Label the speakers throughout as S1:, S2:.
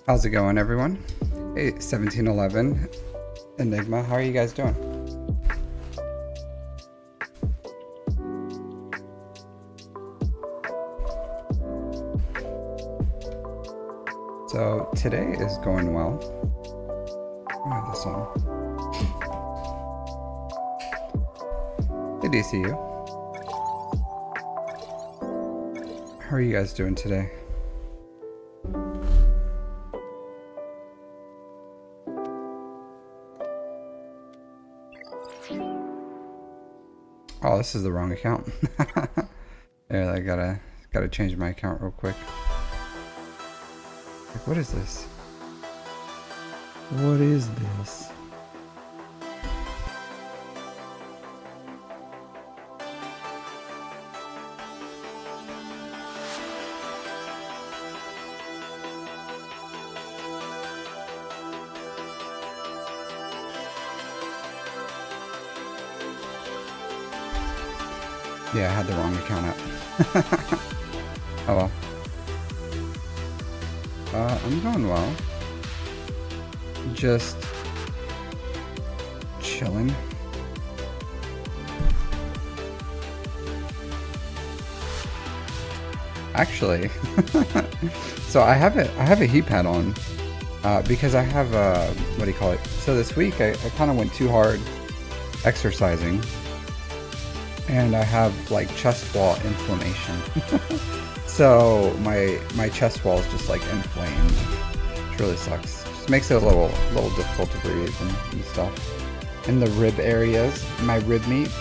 S1: How's it going, everyone? Hey, 1711 Enigma, how are you guys doing? So today is going well. I have this on. Hey, DCU. How are you guys doing today? Oh, this is the wrong account. Yeah, I gotta change my account real quick. Like, what is this? What is this? Yeah, I had the wrong account up. Oh well. I'm going well. Just chilling. Actually, so I have a heat pad on because I have what do you call it? So this week I kind of went too hard exercising. And I have like chest wall inflammation. So my chest wall is just like inflamed. It really sucks. Just makes it a little difficult to breathe and stuff. In the rib areas, my rib meat.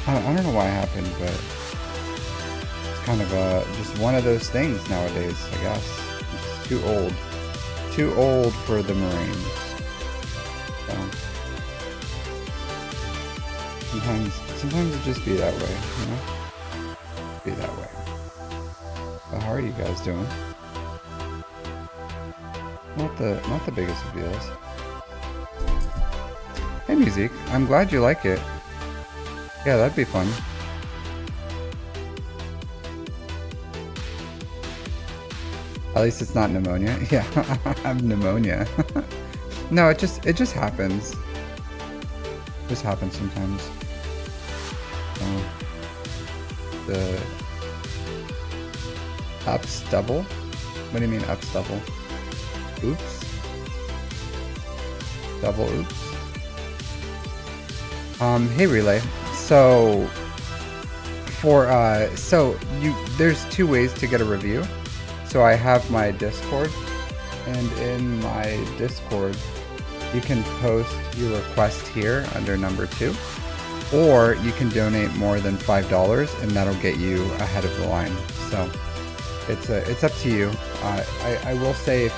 S1: I don't know why it happened, but it's kind of just one of those things nowadays, I guess. It's too old. Too old for the Marines. So sometimes it just be that way, you know? Be that way. So how are you guys doing? Not the biggest of deals. Hey, music. I'm glad you like it. Yeah, that'd be fun. At least it's not pneumonia. Yeah, I have pneumonia. No, it just happens. It just happens sometimes. The ups double? What do you mean ups double? Oops. Double oops. Hey Relay. So there's two ways to get a review. So I have my Discord, and in my Discord you can post your request here under number 2. Or you can donate more than $5 and that'll get you ahead of the line. So it's up to you. I will say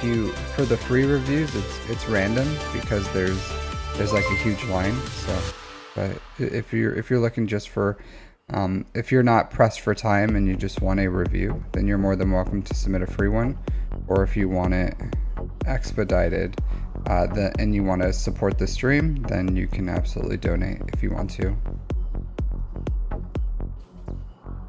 S1: for the free reviews it's random because there's like a huge line. So, but if you're looking just for if you're not pressed for time and you just want a review, then you're more than welcome to submit a free one. Or if you want it expedited and you want to support the stream, then you can absolutely donate if you want to.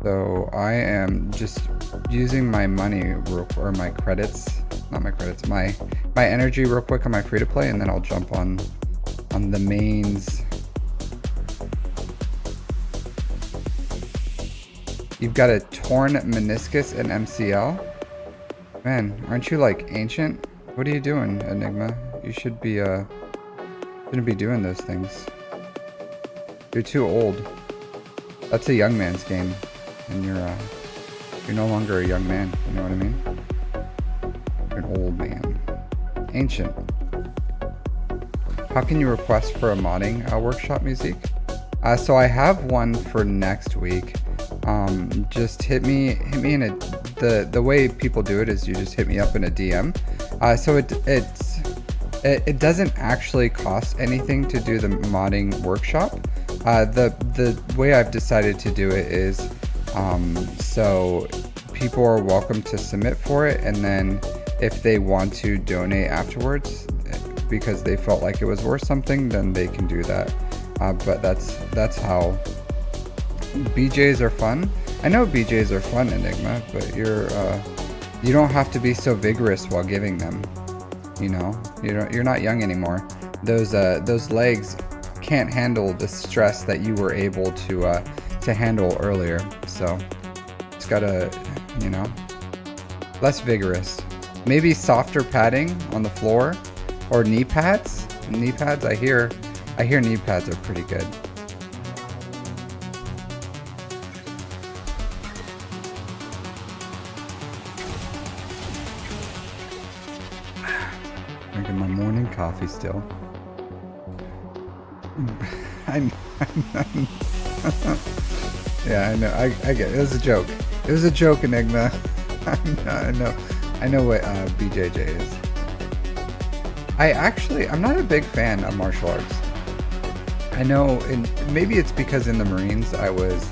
S1: So I am just using my money or my credits, not my credits, my energy real quick on my free to play, and then I'll jump on the mains. You've got a torn meniscus and MCL. Man, aren't you like ancient? What are you doing, Enigma? You shouldn't be doing those things. You're too old. That's a young man's game, and you're no longer a young man. You know what I mean? You're an old man. Ancient. How can you request for a modding workshop, music? So I have one for next week. Just hit me in the way people do it is you just hit me up in a DM. So it doesn't actually cost anything to do the modding workshop. The way I've decided to do it is so people are welcome to submit for it, and then if they want to donate afterwards because they felt like it was worth something, then they can do that. But that's how BJs are fun. I know BJs are fun, Enigma, but you don't have to be so vigorous while giving them. You know, you're not young anymore. Those legs can't handle the stress that you were able to handle earlier. So it's gotta, you know, less vigorous. Maybe softer padding on the floor, or knee pads. Knee pads. I hear knee pads are pretty good. Drinking my morning coffee still. Yeah, I know. I get it. It was a joke. It was a joke, Enigma. I know what BJJ is. I'm not a big fan of martial arts. I know, and maybe it's because in the Marines I was,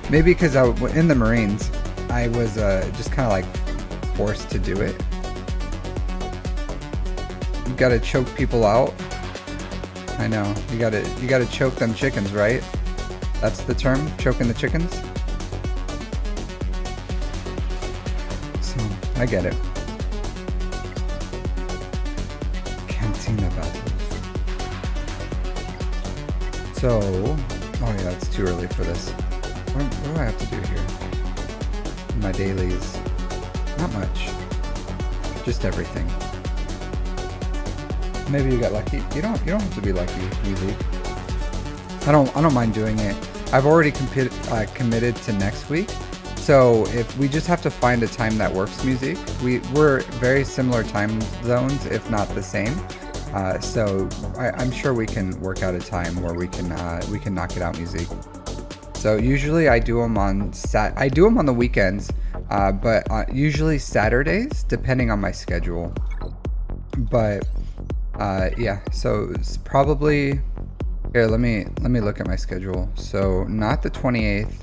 S1: maybe because in the Marines I was just kind of like forced to do it. You gotta choke people out. I know. You gotta choke them chickens, right? That's the term, choking the chickens. So I get it. Cantina battles. So, oh yeah, it's too early for this. What do I have to do here? My dailies. Not much. Just everything. Maybe you got lucky. You don't have to be lucky, Music. I don't mind doing it. I've already committed to next week. So if we just have to find a time that works, Music. We're very similar time zones, if not the same. So I'm sure we can work out a time where we can knock it out, Music. So usually I do them on the weekends, but usually Saturdays, depending on my schedule. But yeah, so it's probably here. Let me look at my schedule. So not the 28th,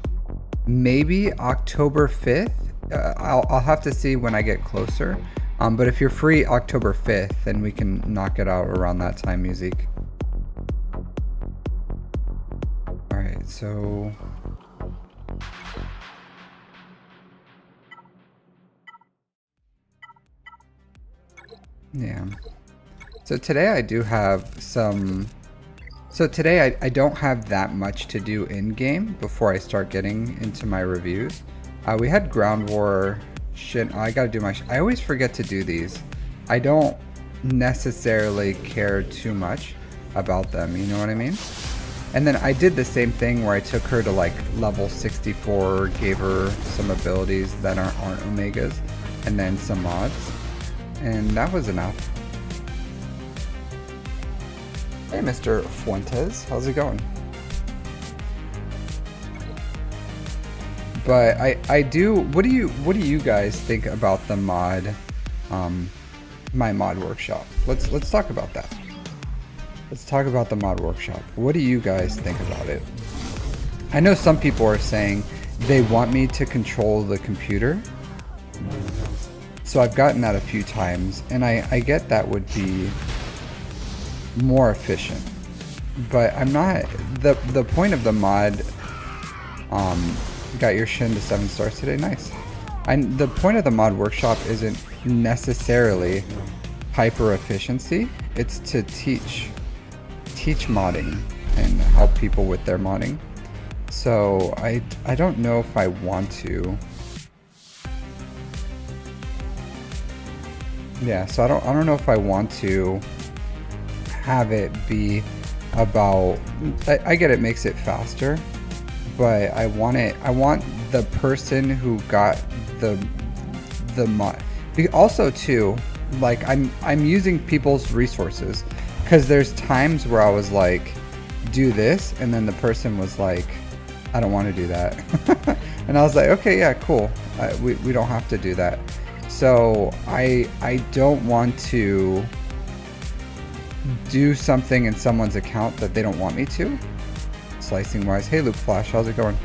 S1: maybe October 5th. I'll have to see when I get closer. But if you're free October 5th, then we can knock it out around that time, Music. All right, so yeah. So today I do have some. So today I don't have that much to do in game before I start getting into my reviews. We had ground war shit. I gotta do I always forget to do these. I don't necessarily care too much about them, you know what I mean? And then I did the same thing where I took her to like level 64, gave her some abilities that aren't omegas, and then some mods, and that was enough. Hey, Mr. Fuentes, how's it going? But I do. What do you guys think about the mod, my mod workshop? Let's talk about that. Let's talk about the mod workshop. What do you guys think about it? I know some people are saying they want me to control the computer. So I've gotten that a few times, and I get that would be more efficient, but I'm not. The point of the mod, got your shin to 7 stars today, nice. The point of the mod workshop isn't necessarily hyper efficiency, it's to teach modding and help people with their modding. So I don't know if I want to. Yeah, so I don't know if I want to have it be about. I get it makes it faster, but I want the person who got the mod. Also too, like I'm using people's resources, because there's times where I was like, do this, and then the person was like, I don't want to do that. And I was like, okay, yeah, cool, we don't have to do that. So I don't want to do something in someone's account that they don't want me to. Slicing wise, hey Luke Flash, how's it going?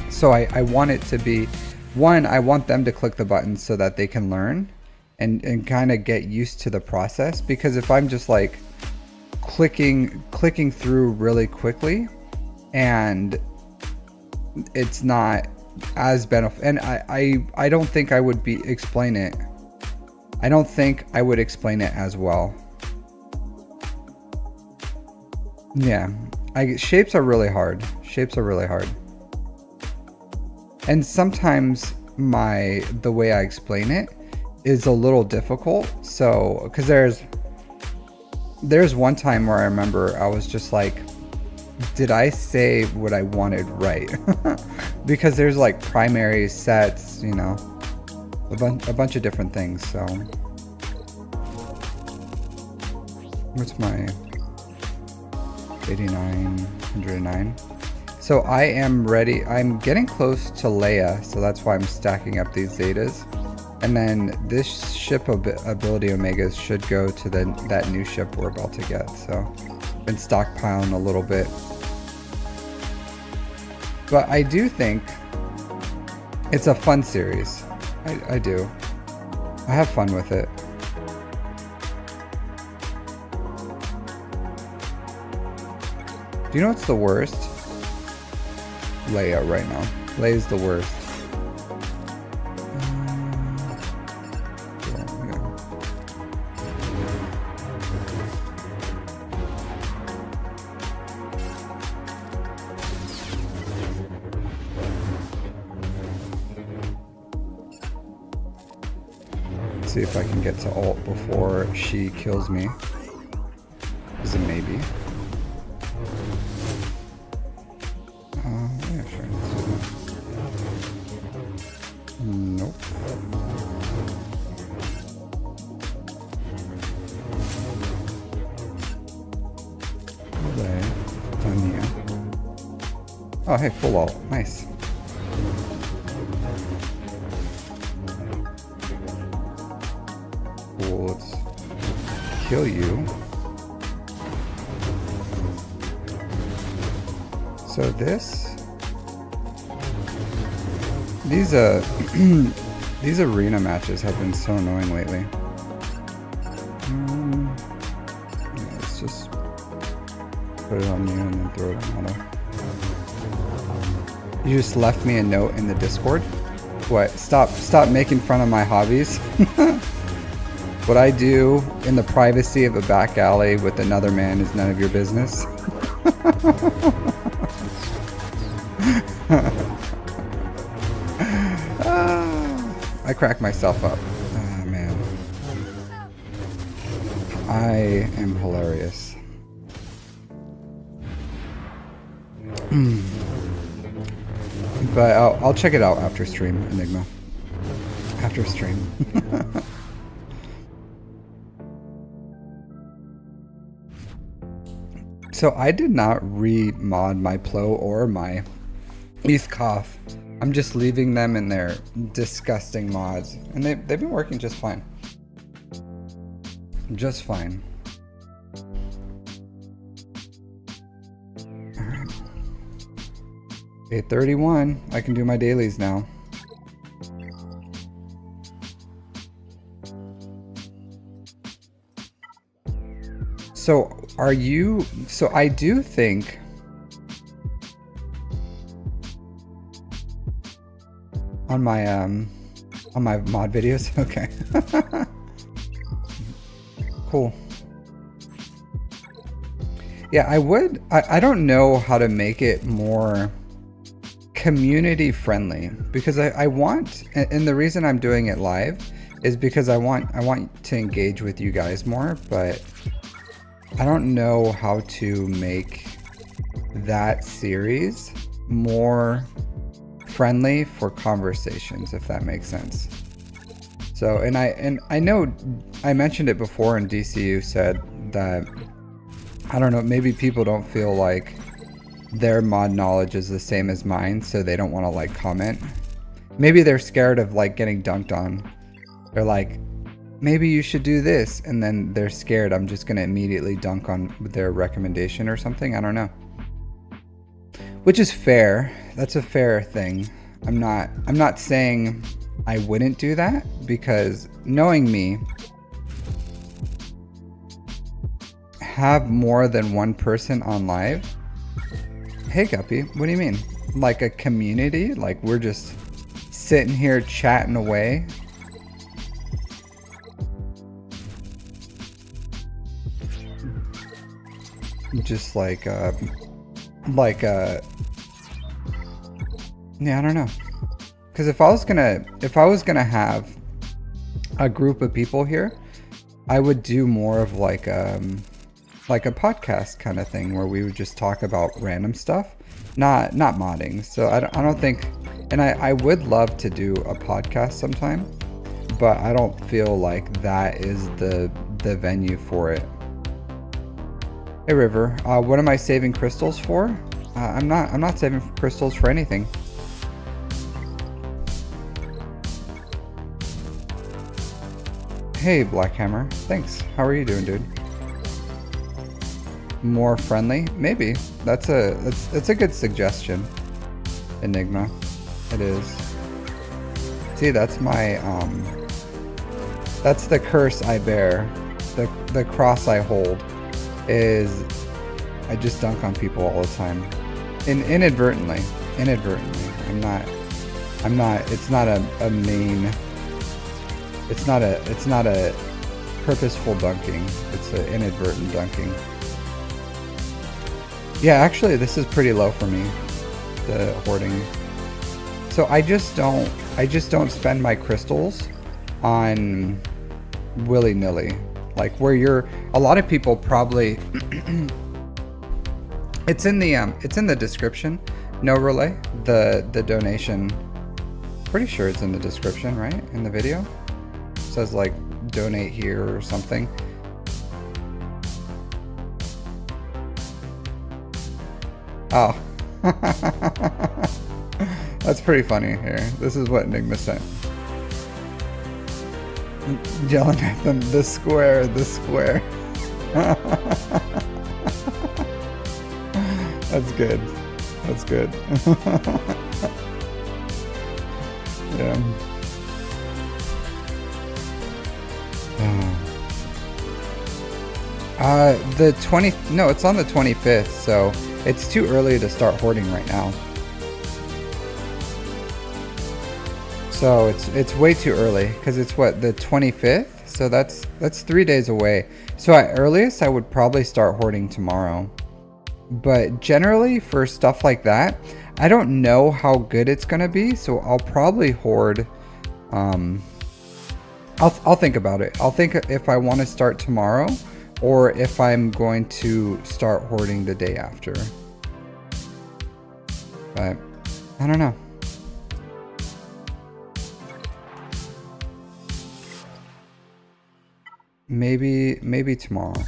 S1: So I want it to be, one, I want them to click the button so that they can learn and kind of get used to the process, because if I'm just like clicking through really quickly and it's not as beneficial, and I don't think I would explain it I don't think I would explain it as well. Yeah, shapes are really hard. Shapes are really hard. And sometimes the way I explain it is a little difficult. So, because there's one time where I remember I was just like, did I say what I wanted right? Because there's like primary sets, you know, a bunch of different things. So what's my 89, 109? So I am ready. I'm getting close to Leia, so that's why I'm stacking up these Zetas. And then this ship ability Omegas should go to that new ship we're about to get. So been stockpiling a little bit. But I do think it's a fun series. I do. I have fun with it. Do you know what's the worst? Leia right now. Leia's the worst. See if I can get to ult before she kills me. Is a maybe. Yeah, sure. Nope. Okay. Done here. Oh, hey, full ult. Nice. Cool, let's kill you. So these arena matches have been so annoying lately. Yeah, let's just put it on you and then throw it on auto. You just left me a note in the Discord? What? Stop making fun of my hobbies. What I do in the privacy of a back alley with another man is none of your business. I crack myself up. Ah, man. I am hilarious. But I'll check it out after stream, Enigma. After stream. So I did not re-mod my Plo or my Eathcoff. I'm just leaving them in their disgusting mods. And they've been working just fine. Just fine. Alright. 8:31. I can do my dailies now. So I do think on my mod videos. Okay. Cool. Yeah, I don't know how to make it more community friendly, because I want, and the reason I'm doing it live is because I want to engage with you guys more, but I don't know how to make that series more friendly for conversations, if that makes sense. So, and I know I mentioned it before, and DCU said that, I don't know, maybe people don't feel like their mod knowledge is the same as mine, so they don't want to like comment. Maybe they're scared of like getting dunked on. They're like, maybe you should do this, and then they're scared I'm just gonna immediately dunk on their recommendation or something. I don't know. Which is fair. That's a fair thing. I'm not saying I wouldn't do that, because knowing me, have more than one person on live. Hey Guppy, what do you mean? Like a community? Like we're just sitting here chatting away? just like yeah, I don't know. Because if I was gonna have a group of people here, I would do more of like a podcast kind of thing where we would just talk about random stuff, not modding. So I don't think, and I would love to do a podcast sometime, but I don't feel like that is the venue for it. Hey River, what am I saving crystals for? I'm not saving crystals for anything. Hey Blackhammer, thanks. How are you doing, dude? More friendly? Maybe. That's a good suggestion. Enigma. It is. See, that's my that's the curse I bear. The cross I hold is I just dunk on people all the time. Inadvertently. I'm not it's not a main, it's not a purposeful dunking. It's an inadvertent dunking. Yeah, actually this is pretty low for me, the hoarding. So I just don't spend my crystals on willy-nilly. Like where a lot of people probably it's in the description. No relay, the donation. Pretty sure it's in the description, right? In the video. It says like donate here or something. Oh. That's pretty funny here. This is what Enigma sent. Yelling at them, the square. That's good. Yeah. It's on the 25th, so it's too early to start hoarding right now. So it's way too early because it's what, the 25th? So that's 3 days away. So at earliest I would probably start hoarding tomorrow. But generally for stuff like that, I don't know how good it's gonna be, so I'll probably hoard. I'll think about it. I'll think if I want to start tomorrow or if I'm going to start hoarding the day after. But I don't know. Maybe tomorrow.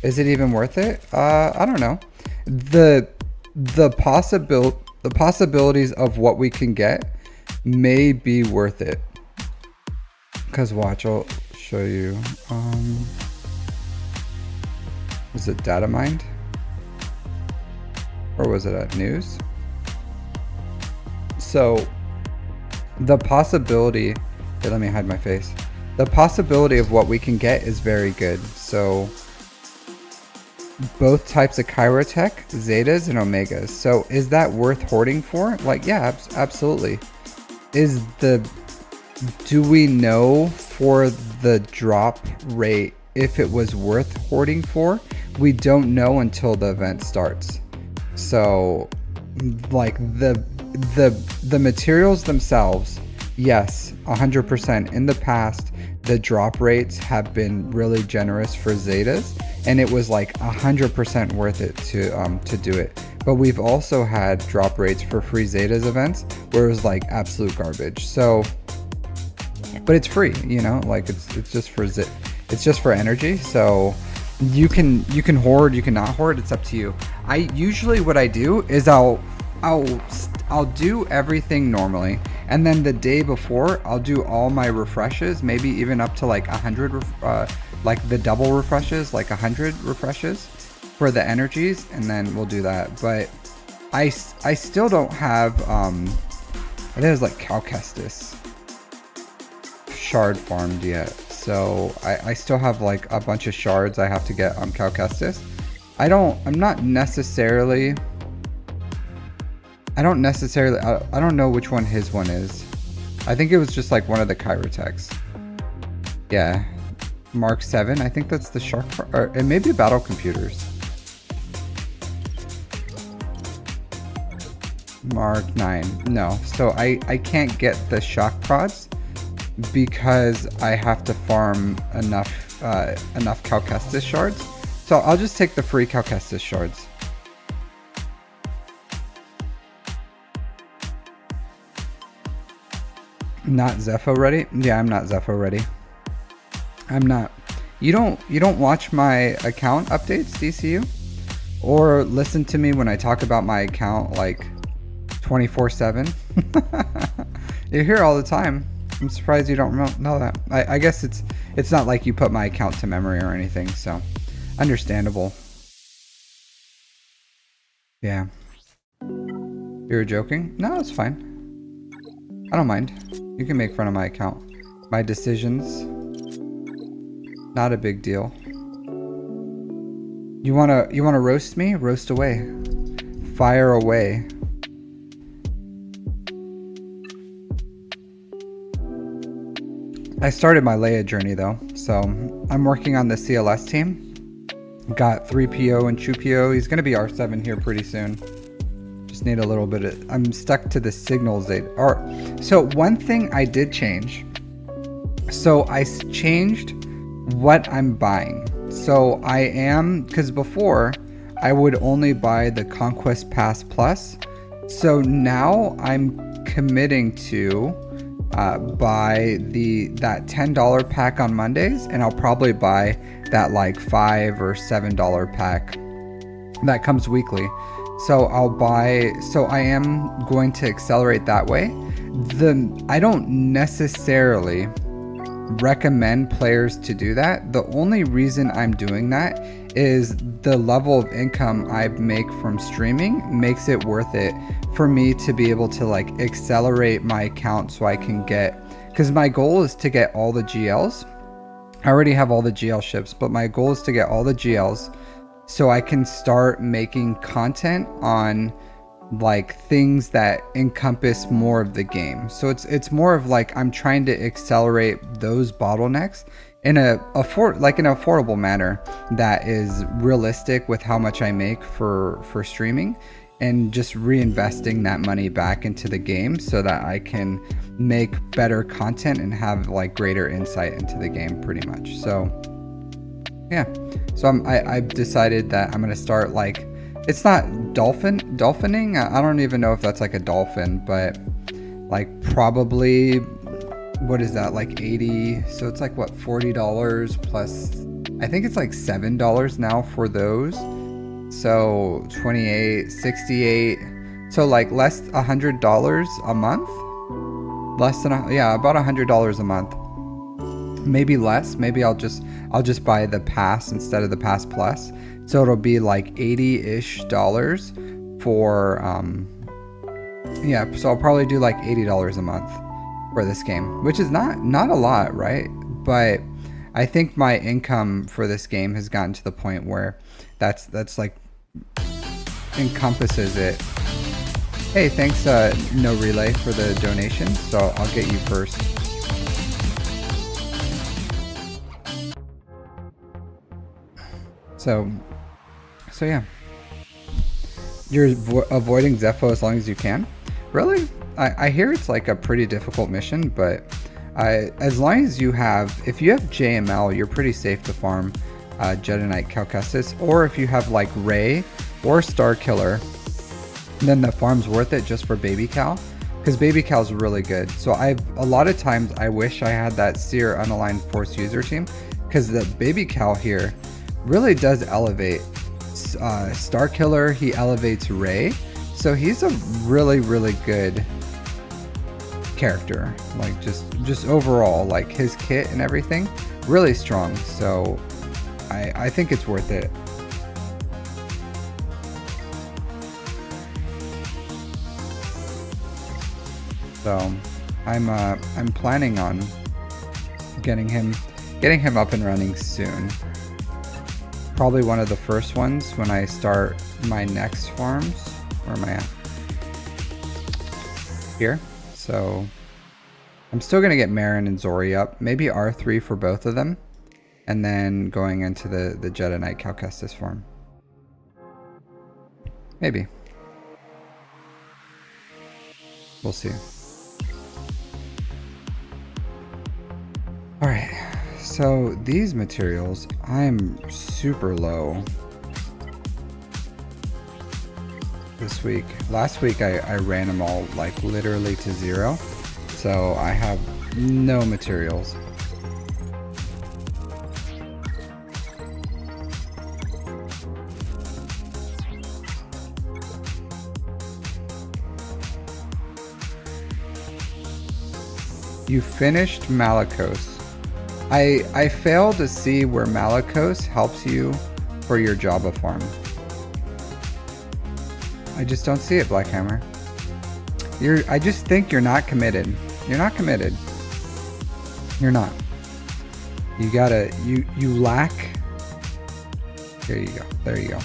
S1: Is it even worth it? I don't know. The possibilities of what we can get may be worth it. Cause watch, I'll show you. Was it data mined? Or was it at news? So the possibility, here, let me hide my face. The possibility of what we can get is very good. So both types of Chirotech, Zetas and Omegas. So is that worth hoarding for? Like, yeah, absolutely. Do we know for the drop rate if it was worth hoarding for? We don't know until the event starts. So like the materials themselves, yes, 100%. In the past, the drop rates have been really generous for Zetas, and it was like 100% worth it to do it. But we've also had drop rates for free Zetas events where it was like absolute garbage. So, but it's free, you know, like it's just for energy. So you can hoard, you can not hoard. It's up to you. What I do is I'll do everything normally, and then the day before I'll do all my refreshes, maybe even up to like 100, like the double refreshes, like 100 refreshes for the energies, and then we'll do that. But I still don't have I think it was like Calcestis shard farmed yet, so I still have like a bunch of shards I have to get on Calcestis. I don't know which one his one is. I think it was just like one of the Chirotechs. Yeah. Mark 7, I think that's the shark, or it may be battle computers. Mark 9, no. So I can't get the shock prods because I have to farm enough Calcestis shards. So I'll just take the free Calcestis shards. Not Zepho ready? Yeah, I'm not Zepho ready. I'm not. You don't watch my account updates, DCU? Or listen to me when I talk about my account like 24/7? You're here all the time. I'm surprised you don't know that. I guess it's not like you put my account to memory or anything, so understandable. Yeah. You're joking? No, it's fine. I don't mind. You can make fun of my account. My decisions, not a big deal. You wanna roast me? Roast away. Fire away. I started my Leia journey though, so I'm working on the CLS team. Got 3PO and Jupijupi. He's gonna be R7 here pretty soon. Just need a little bit of, I'm stuck to the signals they are. So one thing I did change. So I changed what I'm buying. So I am, because before I would only buy the Conquest Pass Plus. So now I'm committing to buy that $10 pack on Mondays, and I'll probably buy that like $5 or $7 pack that comes weekly. So I'll buy, so I am going to accelerate that way. I don't necessarily recommend players to do that. The only reason I'm doing that is the level of income I make from streaming makes it worth it for me to be able to like accelerate my account so I can get, because my goal is to get all the GLs. I already have all the GL ships, but my goal is to get all the GLs so I can start making content on like things that encompass more of the game. So it's more of like I'm trying to accelerate those bottlenecks in an affordable manner that is realistic with how much I make for streaming, and just reinvesting that money back into the game so that I can make better content and have like greater insight into the game pretty much. So yeah, so I've decided that I'm gonna start like, it's not dolphining. I don't even know if that's like a dolphin, but like probably, what is that, like 80? So it's like what, $40 plus, I think it's like $7 now for those. So 28, 68. So like less $100 a month. Less than about $100 a month. Maybe less. Maybe I'll just buy the pass instead of the pass plus. So it'll be like $80-ish for so I'll probably do like $80 a month for this game, which is not a lot, right? But I think my income for this game has gotten to the point where that's like encompasses it. Hey, thanks No Relay for the donation. So I'll get you first. So yeah, you're avoiding Zepho as long as you can. Really? I hear it's like a pretty difficult mission, but as long as you have, if you have JML, you're pretty safe to farm Jedi Knight Calcestis, or if you have like Rey or Star Killer, then the farm's worth it just for Baby Cal, because Baby Cal's really good. So a lot of times I wish I had that Seer Unaligned Force user team, because the Baby Cal here really does elevate Star Killer. He elevates Rey, so he's a really good character. Like just overall, like his kit and everything, really strong. So I think it's worth it. So I'm planning on getting him up and running soon. Probably one of the first ones when I start my next farms. Where am I at? Here. So I'm still gonna get Marin and Zori up. Maybe R3 for both of them. and then going into the Jedi Knight Cal Kestis form. Maybe. We'll see. Alright, so these materials, I'm super low this week. Last week I ran them all like literally to 0, so I have no materials. You finished Malakos. I failed to see where Malakos helps you for your Jabba farm. I just don't see it, Blackhammer. I just think you're not committed. You're not committed. You're not. You gotta, you lack, here you go, there you go.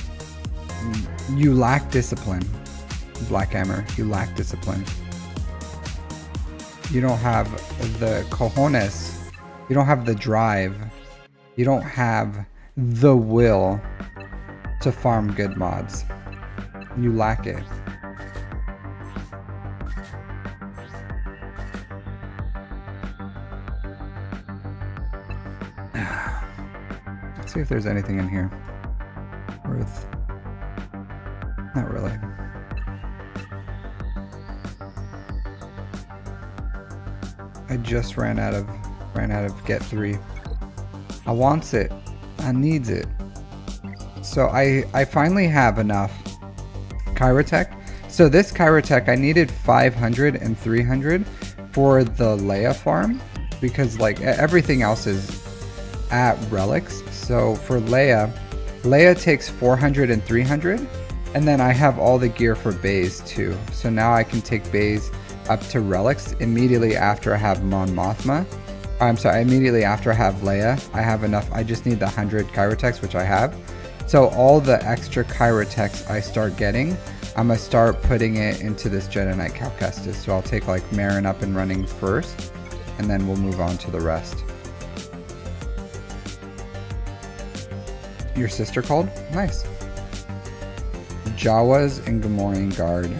S1: You lack discipline, Blackhammer. You lack discipline. You don't have the cojones. You don't have the drive. You don't have the will to farm good mods. You lack it. Let's see if there's anything in here worth. Not really. I just ran out of get 3. I wants it. I needs it. So I finally have enough Chirotech. So this Chirotech, I needed 500 and 300 for the Leia farm because like everything else is at relics. So for Leia takes 400 and 300, and then I have all the gear for Baze too. So now I can take Baze up to relics immediately after I have Mon Mothma. I'm sorry, immediately after I have Leia. I have enough. I just need the 100 Chirotechs, which I have. So all the extra Chirotechs I start getting, I'm gonna start putting it into this Jedi Knight Cal Kestis. So I'll take like Marin up and running first, and then we'll move on to the rest. Your sister called? Nice. Jawas and Gamorrean Guard.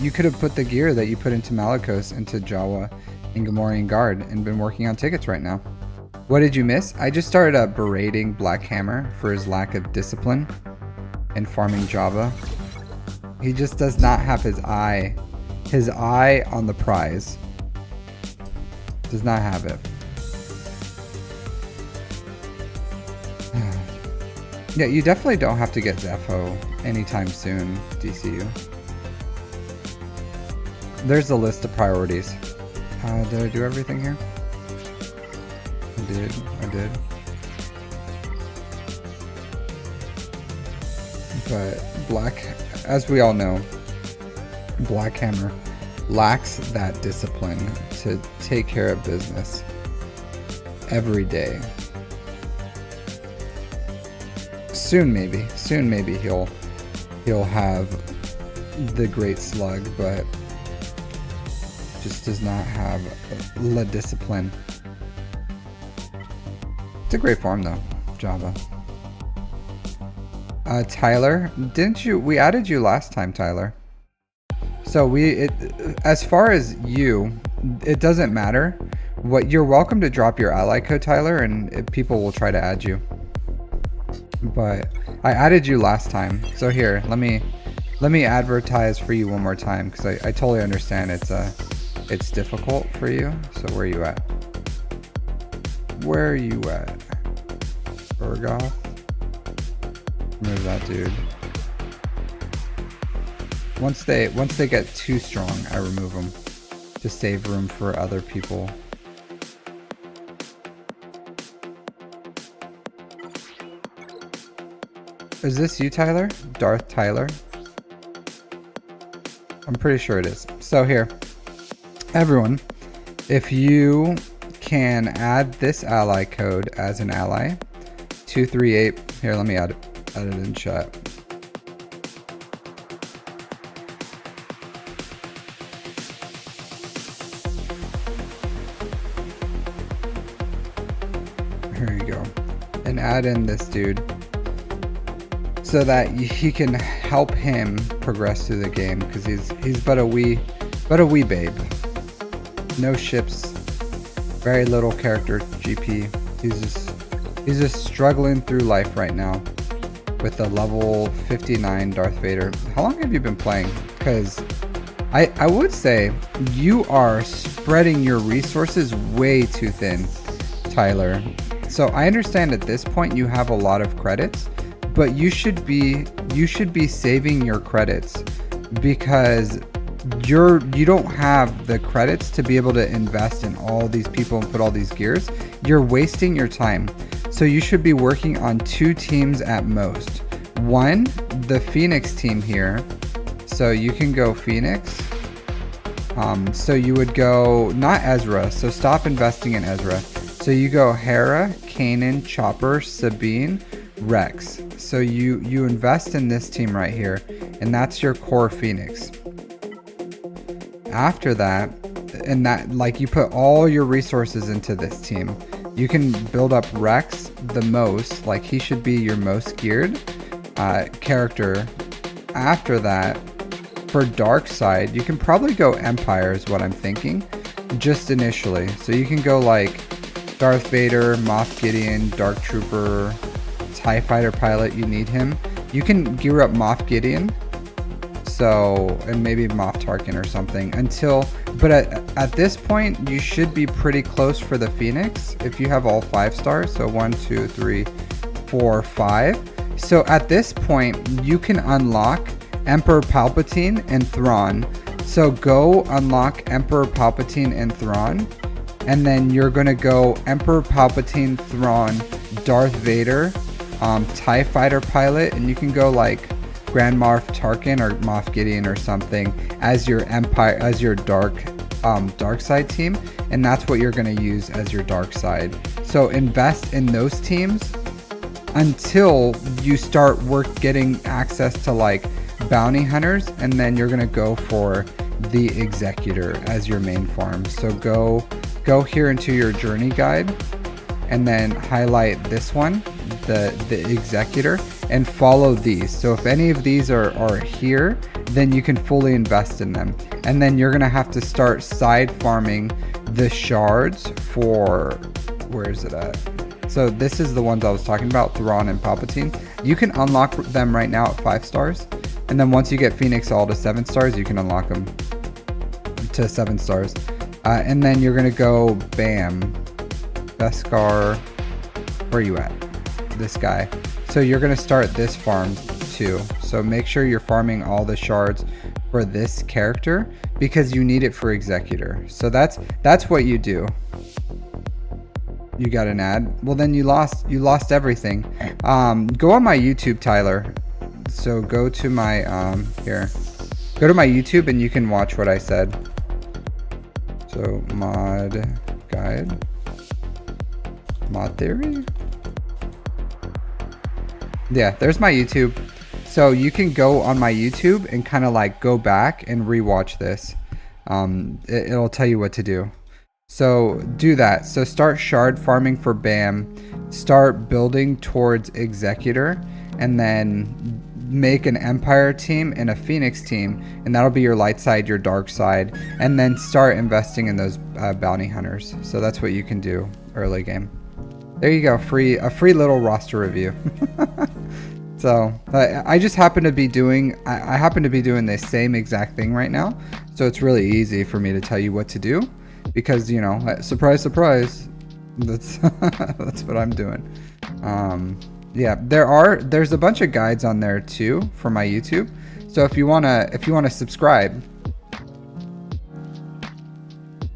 S1: You could have put the gear that you put into Malakos into Jawa and Gamorrean Guard and been working on tickets right now. What did you miss? I just started berating Blackhammer for his lack of discipline in farming Java. He just does not have his eye on the prize. Does not have it. Yeah, you definitely don't have to get Zepho anytime soon, DCU. There's a list of priorities. Did I do everything here? I did. But as we all know, Blackhammer lacks that discipline to take care of business every day. Soon maybe he'll have the great slug, but just does not have la discipline. It's a great farm though, Java. Tyler, we added you last time, Tyler. So as far as you, it doesn't matter. You're welcome to drop your ally code, Tyler, and people will try to add you. But I added you last time. So here, let me advertise for you one more time, because I totally understand it's difficult for you. So where are you at? Where are you at? Urgoth? Remove that dude. Once they get too strong, I remove them to save room for other people. Is this you, Tyler? Darth Tyler? I'm pretty sure it is. So here, everyone, if you can add this ally code as an ally, 238. Here, let me add it in chat. Here you go. And add in this dude so that he can help him progress through the game, because he's but a wee babe. No ships, very little character GP. He's just struggling through life right now with the level 59 Darth Vader. How long have you been playing? Because I would say you are spreading your resources way too thin, Tyler. So I understand at this point you have a lot of credits, but you should be saving your credits, because you don't have the credits to be able to invest in all these people and put all these gears. You're wasting your time. So you should be working on 2 teams at most. One, the Phoenix team here. So you can go Phoenix. So you would go, not Ezra, so stop investing in Ezra. So you go Hera, Kanan, Chopper, Sabine, Rex. So you invest in this team right here, and that's your core Phoenix. After that, and that, like, you put all your resources into this team, you can build up Rex the most, like he should be your most geared character. After that, for dark side, you can probably go Empire is what I'm thinking, just initially. So you can go like Darth Vader, Moff Gideon, Dark Trooper, TIE Fighter pilot, you need him. You can gear up Moff Gideon, so, and maybe Moff Tarkin or something but at this point you should be pretty close for the Phoenix if you have all 5 stars. So 1, 2, 3, 4, 5. So at this point you can unlock Emperor Palpatine and Thrawn. So go unlock Emperor Palpatine and Thrawn, and then you're gonna go Emperor Palpatine, Thrawn, Darth Vader, TIE Fighter pilot, and you can go like Grand Moff Tarkin or Moff Gideon or something as your Empire, as your dark side team, and that's what you're going to use as your dark side. So invest in those teams until you start getting access to like bounty hunters, and then you're going to go for the Executor as your main farm. So go here into your journey guide and then highlight this one, the Executor, and follow these. So if any of these are here, then you can fully invest in them. And then you're gonna have to start side farming the shards for, where is it at? So this is the ones I was talking about, Thrawn and Palpatine. You can unlock them right now at 5 stars. And then once you get Phoenix all to 7 stars, you can unlock them to 7 stars. And then you're gonna go, bam, Beskar, where are you at? This guy. So you're going to start this farm too. So make sure you're farming all the shards for this character, because you need it for Executor. So that's what you do. You got an ad? Well, then you lost everything. Go on my YouTube, Tyler. So go to my here. Go to my YouTube and you can watch what I said. So mod guide. Mod theory? Yeah, there's my YouTube. So you can go on my YouTube and kind of like go back and rewatch this. It'll tell you what to do. So do that. So start shard farming for BAM. Start building towards Executor, and then make an Empire team and a Phoenix team, and that'll be your light side, your dark side, and then start investing in those bounty hunters. So that's what you can do early game. There you go, a free little roster review. So I just happen to be doing the same exact thing right now, so it's really easy for me to tell you what to do, because, you know, surprise, surprise, that's that's what I'm doing. Yeah, there's a bunch of guides on there too for my YouTube. So if you wanna subscribe,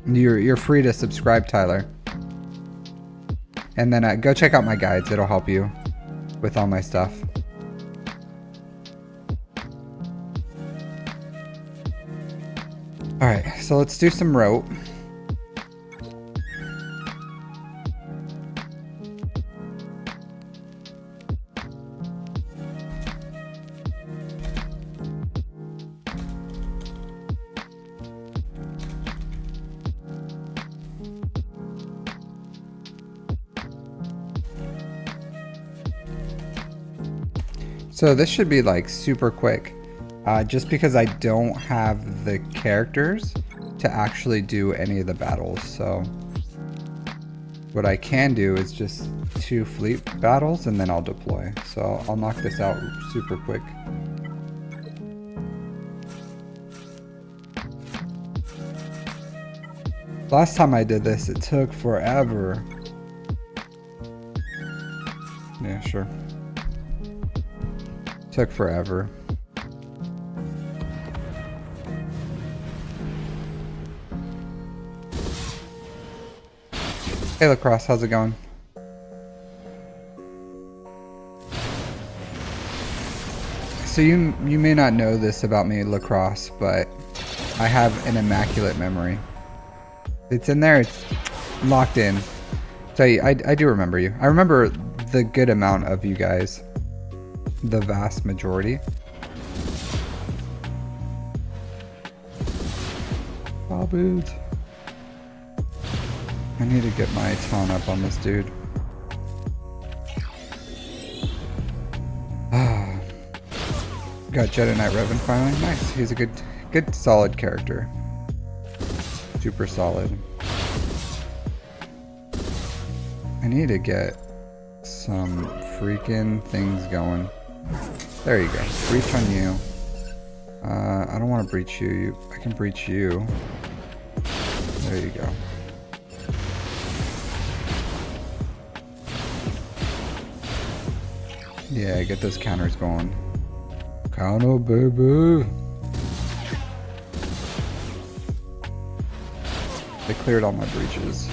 S1: you're free to subscribe, Tyler. And then go check out my guides. It'll help you with all my stuff. All right, so let's do some ROTE. So this should be like super quick, just because I don't have the characters to actually do any of the battles. So what I can do is just 2 fleet battles and then I'll deploy. So I'll knock this out super quick. Last time I did this, it took forever. Yeah, sure. Took forever. Hey Lacrosse, how's it going? So you may not know this about me, Lacrosse, but I have an immaculate memory. It's in there, it's locked in. So I do remember you. I remember the good amount of you guys. The vast majority. Oh, boots. I need to get my taunt up on this dude. Ah. Got Jedi Knight Revan finally. Nice. He's a good solid character. Super solid. I need to get some freaking things going. There you go. Breach on you. I don't want to breach you. I can breach you. There you go. Yeah, get those counters going. Counter, baby. They cleared all my breaches.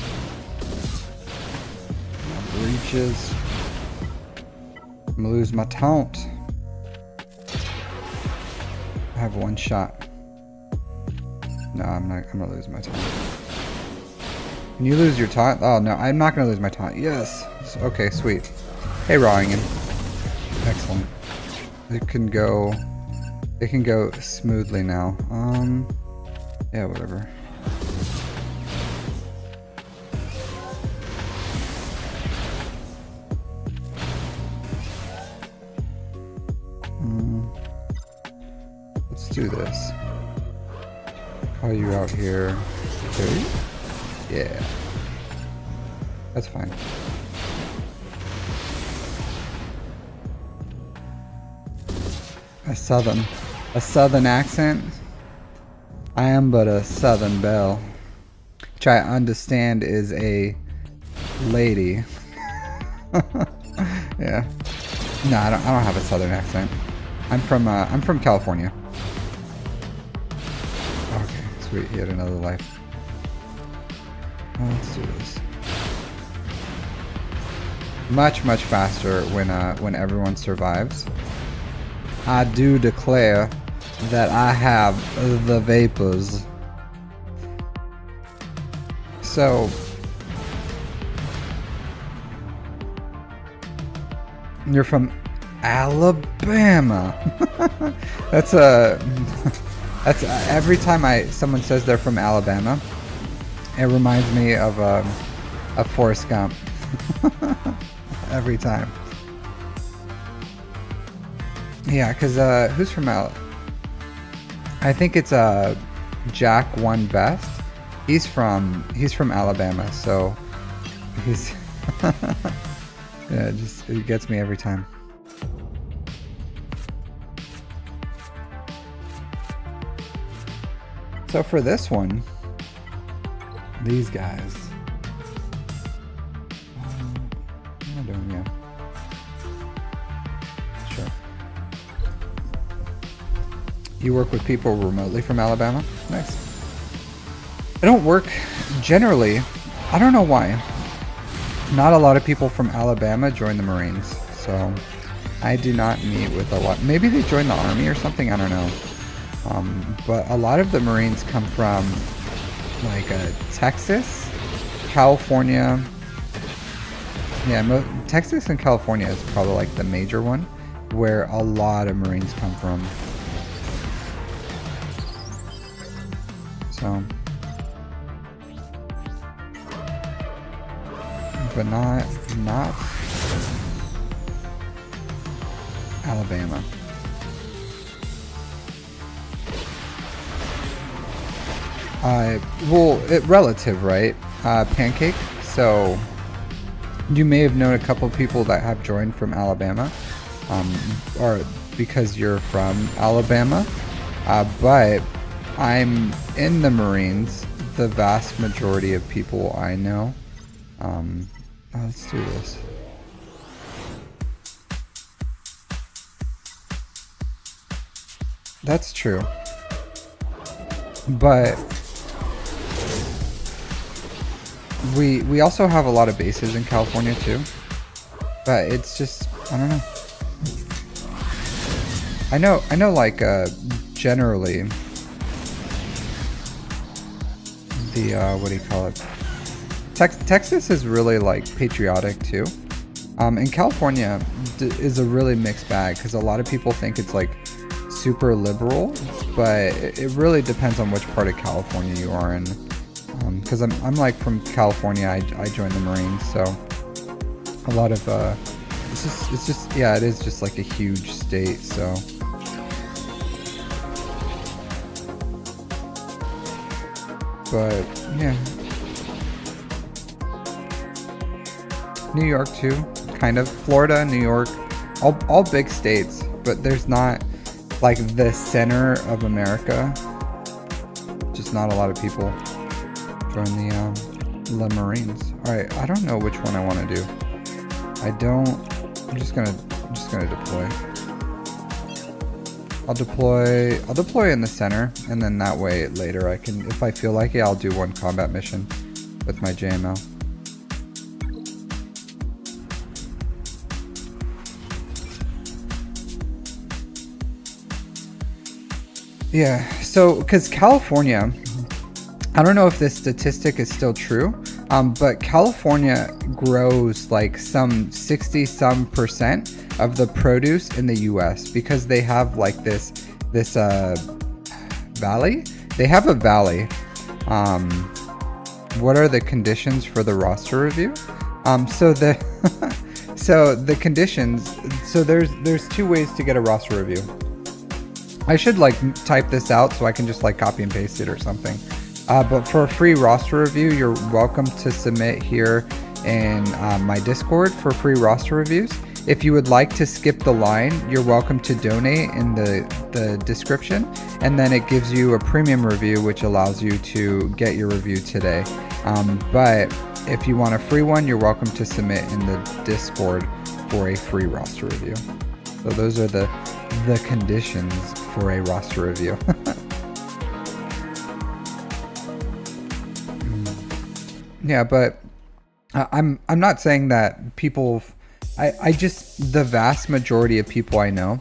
S1: Breaches. I'm gonna lose my taunt. I have 1 shot. No, I'm not. I'm gonna lose my taunt. Can you lose your taunt? Oh no, I'm not gonna lose my taunt. Yes. Okay, sweet. Hey, Rawingen. Excellent. It can go smoothly now. Yeah, whatever. Let's do this. Call you out here. Okay. Yeah. That's fine. A southern accent. I am but a southern belle, which I understand is a lady. Yeah. No, I don't have a southern accent. I'm from California. Okay, sweet. He had another life. Let's do this. Much faster when everyone survives. I do declare that I have the vapors. So you're from Alabama. That's every time someone says they're from Alabama, it reminds me of Forrest Gump. Every time. Yeah, because who's from I think it's Jack One Best. He's from Alabama, so he's yeah, it gets me every time. So for this one, these guys. What am I doing here? Sure. You work with people remotely from Alabama? Nice. I don't work generally. I don't know why. Not a lot of people from Alabama join the Marines, so I do not meet with a lot. Maybe they join the Army or something. I don't know. But a lot of the Marines come from like Texas, California. Yeah, Texas and California is probably like the major one where a lot of Marines come from. So, but not Alabama. Well, relative, right? Pancake. So you may have known a couple people that have joined from Alabama, or because you're from Alabama. But I'm in the Marines. The vast majority of people I know. Let's do this. That's true. But we also have a lot of bases in California too. But it's just, I don't know. I know like generally the what do you call it? Texas is really like patriotic too. And California is a really mixed bag because a lot of people think it's like super liberal, but it really depends on which part of California you are in. Because I'm like from California. I joined the Marines, so a lot of it's just yeah, it is just like a huge state. So but yeah, New York too, kind of. Florida, New York, all big states, but there's not like the center of America. Just not a lot of people join the Marines. All right, I don't know which one I want to do. I'm just gonna deploy. I'll deploy in the center, and then that way later I can, if I feel like it, I'll do one combat mission with my JML. Yeah, so because California, I don't know if this statistic is still true, but California grows like some 60% of the produce in the US because they have like this valley. They have a valley. What are the conditions for the roster review? So the conditions. So there's two ways to get a roster review. I should like type this out so I can just like copy and paste it or something. But for a free roster review, you're welcome to submit here in my Discord for free roster reviews. If you would like to skip the line, you're welcome to donate in the description, and then it gives you a premium review, which allows you to get your review today. But if you want a free one, you're welcome to submit in the Discord for a free roster review. So those are the conditions for a roster review. Yeah, but I'm not saying that people. I just, the vast majority of people I know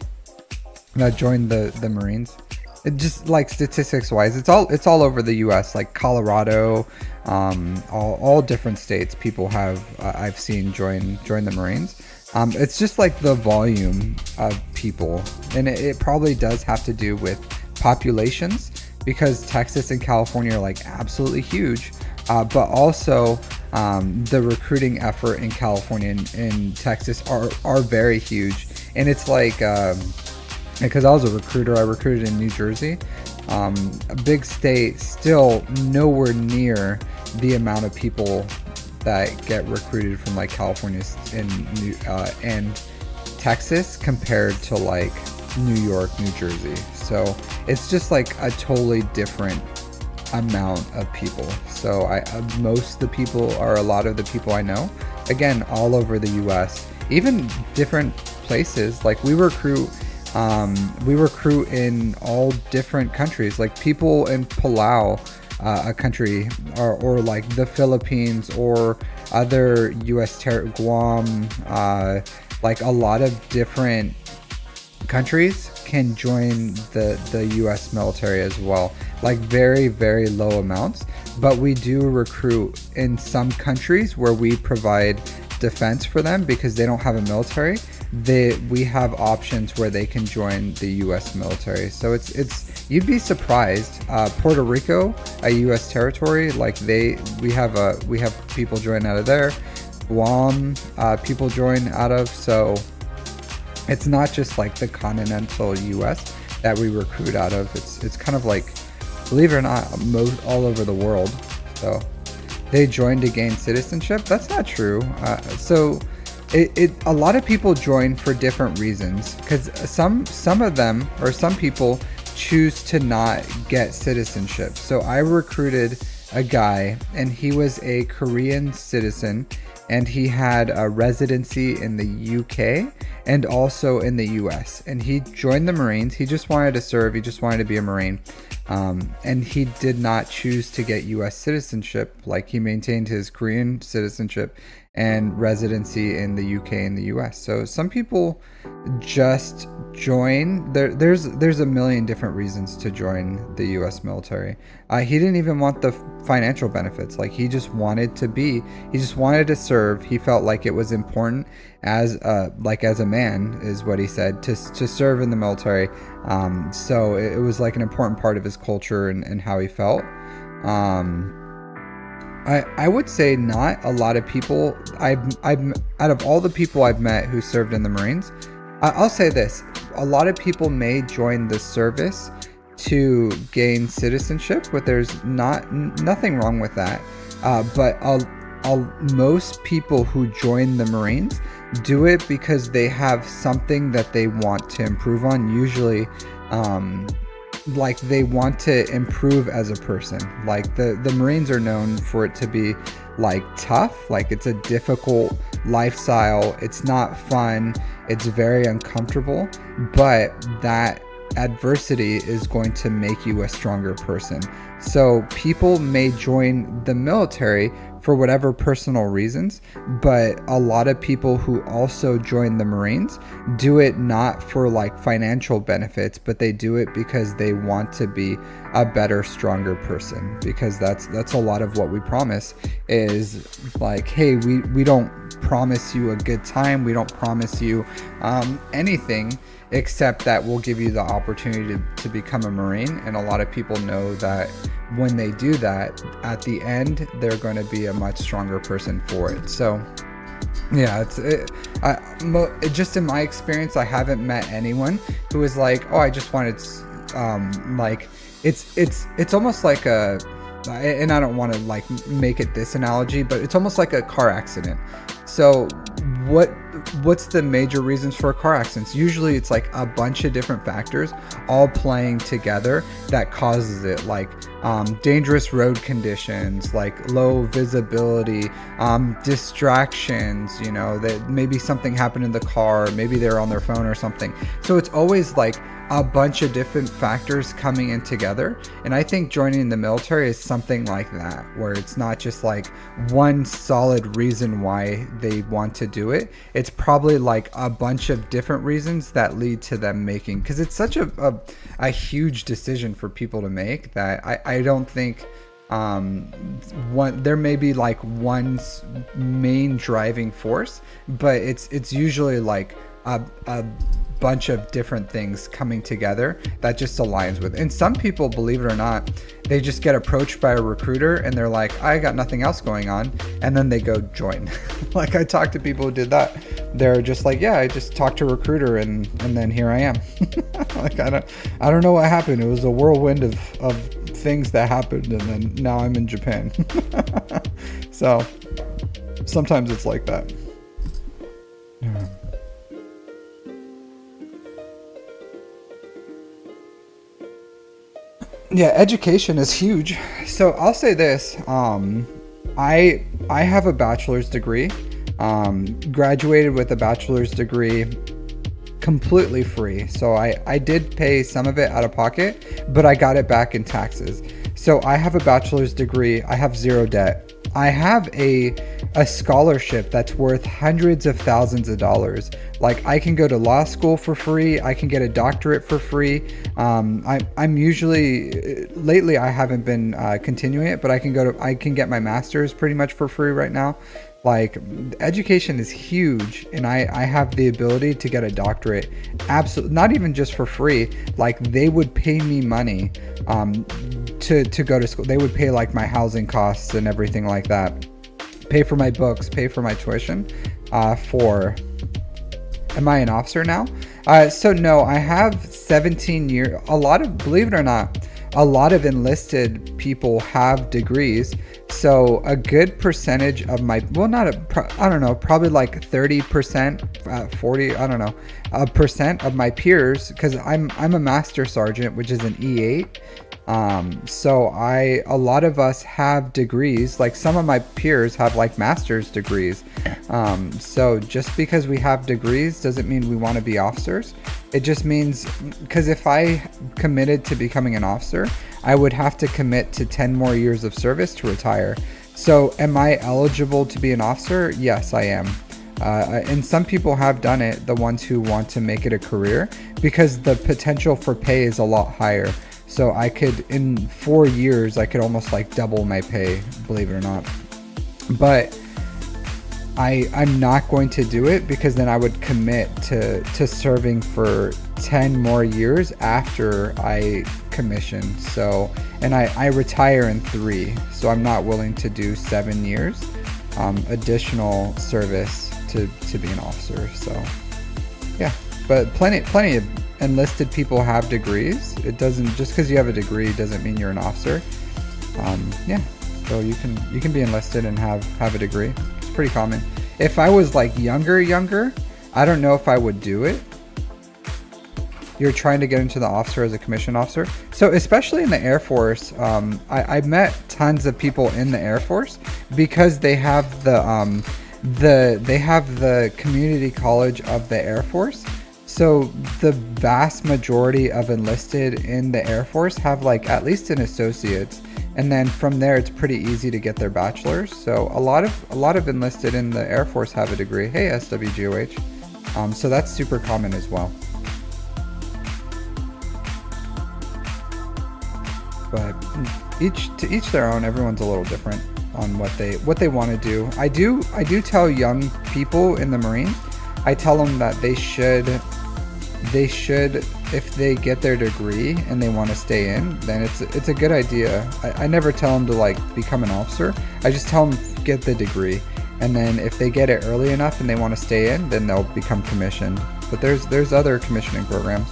S1: that joined the Marines, it just like statistics wise, it's all over the U.S. like Colorado, all different states. People have I've seen join the Marines. It's just like the volume of people, and it probably does have to do with populations because Texas and California are like absolutely huge. But also the recruiting effort in California and Texas are very huge. And it's like, because I was a recruiter, I recruited in New Jersey, a big state, still nowhere near the amount of people that get recruited from like California and Texas compared to like New York, New Jersey. So it's just like a totally different amount of people. So most of the people, or a lot of the people I know, again, all over the US, even different places. Like we recruit in all different countries, like people in Palau, a country, or like the Philippines, or other US Guam, like a lot of different countries can join the US military as well, like very, very low amounts. But we do recruit in some countries where we provide defense for them because they don't have a military. We have options where they can join the US military. So it's you'd be surprised. Puerto Rico, a US territory, like we have people join out of there. Guam, people join out of. So it's not just like the continental US that we recruit out of. It's kind of like, believe it or not, all over the world. So they join to gain citizenship. That's not true. So a lot of people join for different reasons, because some of them, or some people, choose to not get citizenship. So I recruited a guy, and he was a Korean citizen, and he had a residency in the UK and also in the US, and he joined the Marines. He just wanted to serve. He just wanted to be a Marine. And he did not choose to get US citizenship. Like, he maintained his Korean citizenship and residency in the UK and the US. So some people just join. There's a million different reasons to join the US military. He didn't even want the financial benefits. Like, he just wanted to serve. He felt like it was important as a man, is what he said, to serve in the military. So it was like an important part of his culture and how he felt. I would say not a lot of people. I've out of all the people I've met who served in the Marines, I'll say this: a lot of people may join the service to gain citizenship, but there's nothing wrong with that. But most people who join the Marines do it because they have something that they want to improve on. Usually, like, they want to improve as a person. Like, the Marines are known for it to be like tough. Like, it's a difficult lifestyle. It's not fun. It's very uncomfortable, but that adversity is going to make you a stronger person. So people may join the military for whatever personal reasons, but a lot of people who also join the Marines do it not for like financial benefits, but they do it because they want to be a better, stronger person. Because that's a lot of what we promise, is like, hey, we don't promise you a good time. We don't promise you anything, except that we'll give you the opportunity to become a Marine. And a lot of people know that when they do that, at the end, they're going to be a much stronger person for it. So yeah, just in my experience, I haven't met anyone who is like, oh, I just wanted, like, it's almost like a, and I don't want to like make it this analogy, but it's almost like a car accident. So what's the major reasons for car accidents? Usually it's like a bunch of different factors all playing together that causes it, like dangerous road conditions, like low visibility, distractions, that maybe something happened in the car, maybe they're on their phone or something. So it's always like a bunch of different factors coming in together. And I think joining the military is something like that, where it's not just like one solid reason why they want to do it. It's probably like a bunch of different reasons that lead to them making, because it's such a huge decision for people to make, that I don't think there may be like one main driving force, but it's usually like a bunch of different things coming together that just aligns with. And some people, believe it or not, they just get approached by a recruiter and they're like, I got nothing else going on, and then they go join. Like, I talked to people who did that. They're just like, yeah, I just talked to a recruiter and then here I am. Like, I don't know what happened. It was a whirlwind of things that happened, and then now I'm in Japan. So sometimes it's like that. Yeah. Yeah, education is huge. So I'll say this, I have a bachelor's degree, graduated with a bachelor's degree completely free. So I did pay some of it out of pocket, but I got it back in taxes. So I have a bachelor's degree. I have zero debt. I have a scholarship that's worth hundreds of thousands of dollars. Like, I can go to law school for free. I can get a doctorate for free. I'm usually, lately I haven't been continuing it, but I can get my master's pretty much for free right now. Like, education is huge, and I have the ability to get a doctorate, absolutely, not even just for free. Like, they would pay me money to go to school. They would pay like my housing costs and everything like that, pay for my books, pay for my tuition, for Am I an officer now? So no, I have 17 years. Believe it or not, a lot of enlisted people have degrees. So a good percentage of my, I don't know, probably like 30%, 40, I don't know, a percent of my peers, because I'm a master sergeant, which is an E8. So a lot of us have degrees. Like some of my peers have like master's degrees. So just because we have degrees doesn't mean we want to be officers. It just means, because if I committed to becoming an officer, I would have to commit to 10 more years of service to retire. So am I eligible to be an officer? Yes, I am. And some people have done it, the ones who want to make it a career, because the potential for pay is a lot higher. So I could, in 4 years, I could almost like double my pay, believe it or not. But I'm not going to do it, because then I would commit to serving for 10 more years after I commission. So, and I retire in 3, so I'm not willing to do 7 years additional service to be an officer. So yeah, but plenty of enlisted people have degrees. It doesn't, just because you have a degree doesn't mean you're an officer. Yeah, so you can be enlisted and have a degree. It's pretty common. If I was like younger, I don't know if I would do it. You're trying to get into the officer as a commissioned officer. So especially in the Air Force, I met tons of people in the Air Force, because they have they have the community college of the Air Force. So the vast majority of enlisted in the Air Force have like at least an associate's, and then from there it's pretty easy to get their bachelor's. So a lot of enlisted in the Air Force have a degree. Hey, SWGOH. So that's super common as well. But to each their own. Everyone's a little different on what they want to do. I do tell young people in the Marines, I tell them that they should, if they get their degree and they want to stay in, then it's a good idea. I never tell them to like become an officer. I just tell them get the degree, and then if they get it early enough and they want to stay in, then they'll become commissioned. But there's other commissioning programs.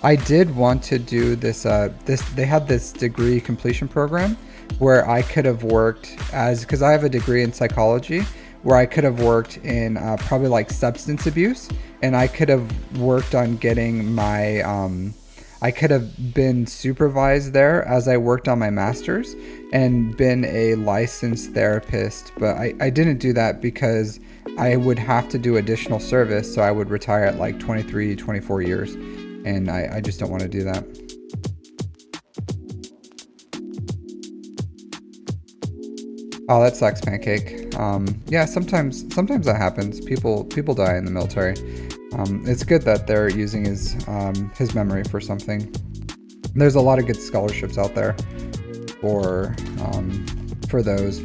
S1: I did want to do this. They had this degree completion program where I could have worked because I have a degree in psychology, where I could have worked in probably like substance abuse, and I could have worked on getting my, I could have been supervised there as I worked on my master's and been a licensed therapist. But I didn't do that because I would have to do additional service, so I would retire at like 23, 24 years. And I just don't want to do that. Oh, that sucks, Pancake. Yeah, sometimes that happens. People die in the military. It's good that they're using his memory for something. There's a lot of good scholarships out there for those.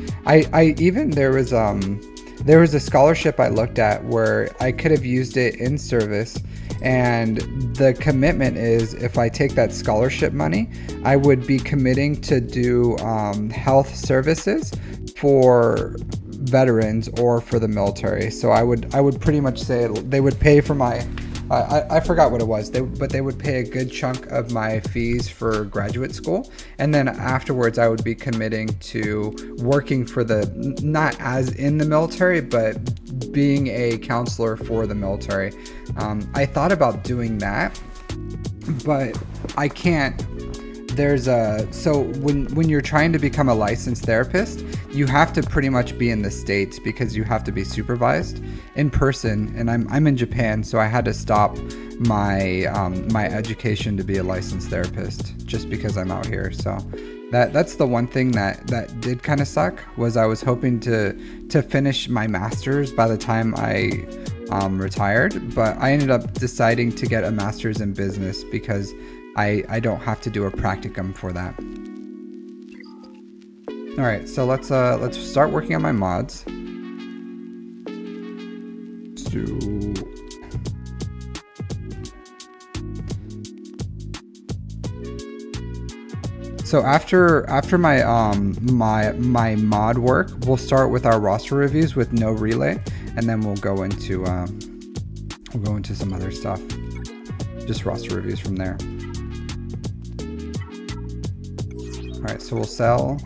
S1: There was a scholarship I looked at where I could have used it in service, and the commitment is if I take that scholarship money, I would be committing to do health services for veterans or for the military. So I would pretty much say they would pay for my I forgot what it was, but they would pay a good chunk of my fees for graduate school, and then afterwards I would be committing to working for not as in the military, but being a counselor for the military. I thought about doing that, but I can't. So when you're trying to become a licensed therapist, you have to pretty much be in the States because you have to be supervised in person, and I'm in Japan, so I had to stop my my education to be a licensed therapist just because I'm out here. So that's the one thing that did kind of suck, was I was hoping to finish my master's by the time I retired, but I ended up deciding to get a master's in business because I don't have to do a practicum for that. All right, so let's start working on my mods. So after my mod work, we'll start with our roster reviews with no relay, and then we'll go into we'll go into some other stuff. Just roster reviews from there. All right, so we'll sell.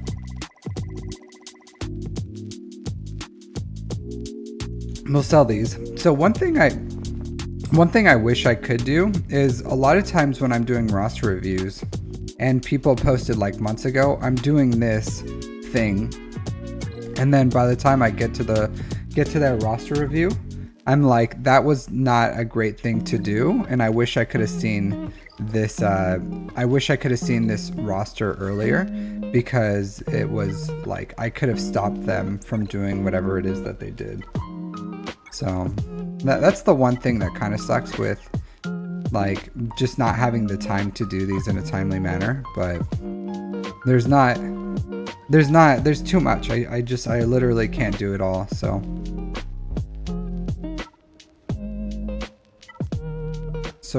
S1: We'll sell these. So one thing I wish I could do is, a lot of times when I'm doing roster reviews and people posted like months ago, I'm doing this thing, and then by the time I get to their roster review, I'm like, that was not a great thing to do, and I wish I could have seen this. I wish I could have seen this roster earlier, because it was like I could have stopped them from doing whatever it is that they did. So that's the one thing that kind of sucks with like just not having the time to do these in a timely manner. But there's too much. I literally can't do it all. So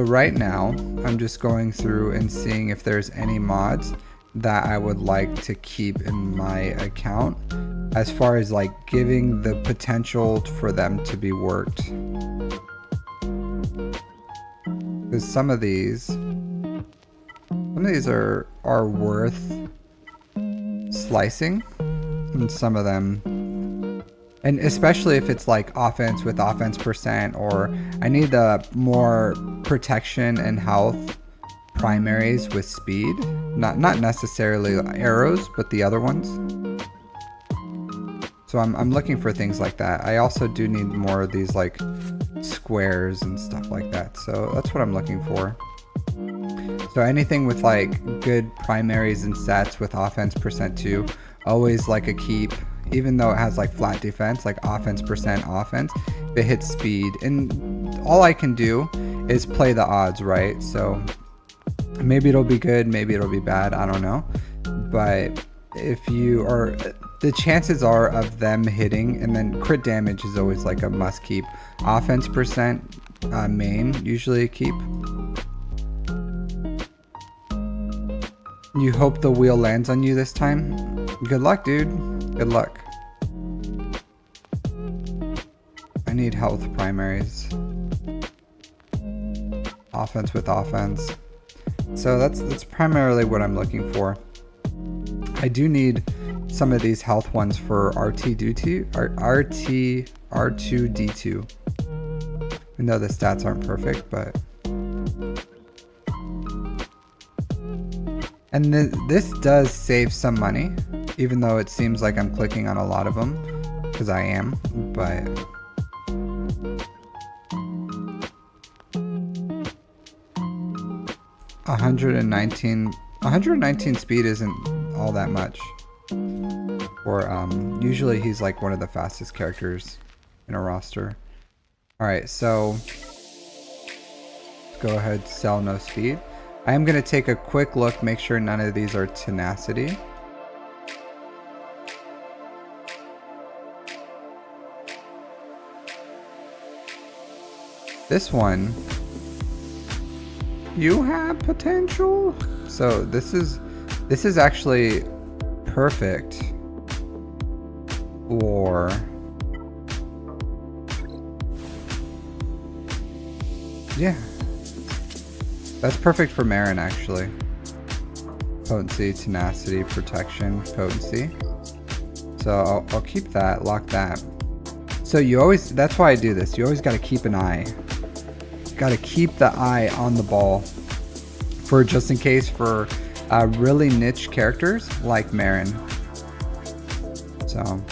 S1: right now I'm just going through and seeing if there's any mods that I would like to keep in my account, as far as like giving the potential for them to be worked. Because some of these are worth slicing, and some of them, and especially if it's like offense with offense percent, or I need the more protection and health primaries with speed, not necessarily arrows, but the other ones. So I'm looking for things like that. I also do need more of these like squares and stuff like that. So that's what I'm looking for. So anything with like good primaries and sets with offense percent 2, always like a keep, even though it has like flat defense, like offense percent offense, if it hits speed. And all I can do is play the odds, right? So maybe it'll be good, maybe it'll be bad, I don't know. But if you are, the chances are of them hitting, and then crit damage is always like a must keep. Offense percent main, usually a keep. You hope the wheel lands on you this time. Good luck, dude. Good luck. I need health primaries. Offense with offense. So that's primarily what I'm looking for. I do need some of these health ones for R2D2. Even though the stats aren't perfect, but. And this does save some money, even though it seems like I'm clicking on a lot of them, because I am, but. $119 speed isn't all that much. Or usually he's like one of the fastest characters in a roster. Alright, so go ahead, sell no speed. I am going to take a quick look, make sure none of these are tenacity. This one, you have potential. So this is actually perfect. Or yeah, that's perfect for Marin actually. Potency, tenacity, protection, potency. So I'll keep that, lock that. So you always, that's why I do this. You always got to keep an eye. Got to keep the eye on the ball for just in case for really niche characters like Marin. So.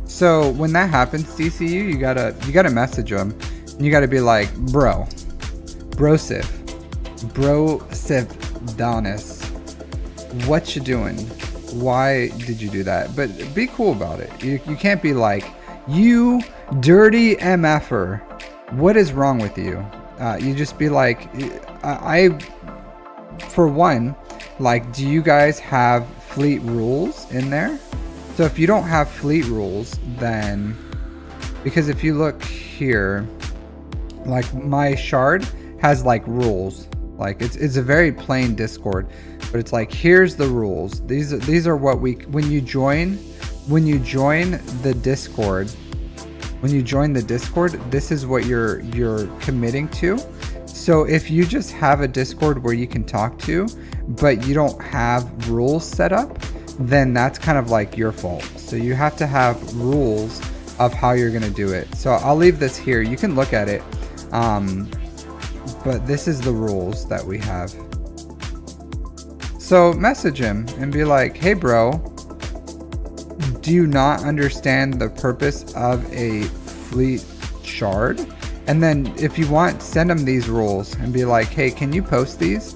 S1: So when that happens, DCU, you gotta message them, and you gotta be like, brosif Donis, what you doing? Why did you do that? But be cool about it. You can't be like, you dirty MFer, what is wrong with you? You just be like, for one, like, do you guys have fleet rules in there? So if you don't have fleet rules, then, because if you look here, like my shard has like rules. Like it's a very plain Discord, but it's like, here's the rules. These are what we, when you join the Discord, this is what you're committing to. So if you just have a Discord where you can talk to, but you don't have rules set up, then that's kind of like your fault. So you have to have rules of how you're going to do it. So I'll leave this here. You can look at it. But this is the rules that we have. So message him and be like, hey bro, do you not understand the purpose of a fleet shard? And then if you want, send them these rules and be like, hey, can you post these?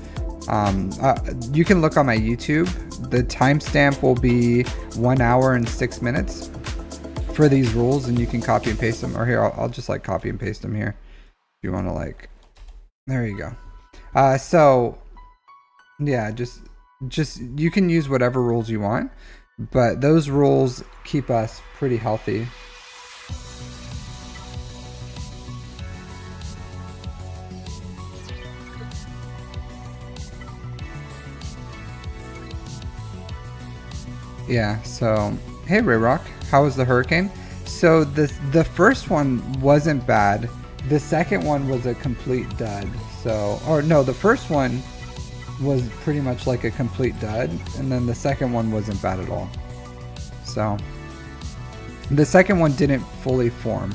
S1: You can look on my YouTube. The timestamp will be 1 hour and 6 minutes for these rules, and you can copy and paste them. Or here, I'll just like copy and paste them here. If you want to like, there you go. So yeah, just you can use whatever rules you want, but those rules keep us pretty healthy. Yeah, so hey Rayrock, how was the hurricane? So the first one wasn't bad. The second one was a complete dud. So, or no, the first one was pretty much like a complete dud, and then the second one wasn't bad at all. So the second one didn't fully form.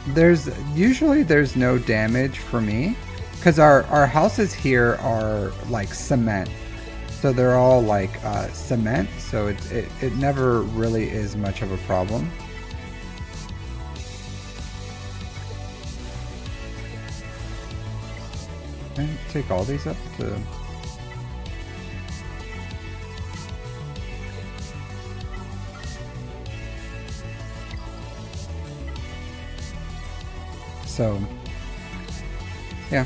S1: There's no damage for me because our houses here are like cement, so they're all like cement, so it never really is much of a problem. And take all these up to so yeah.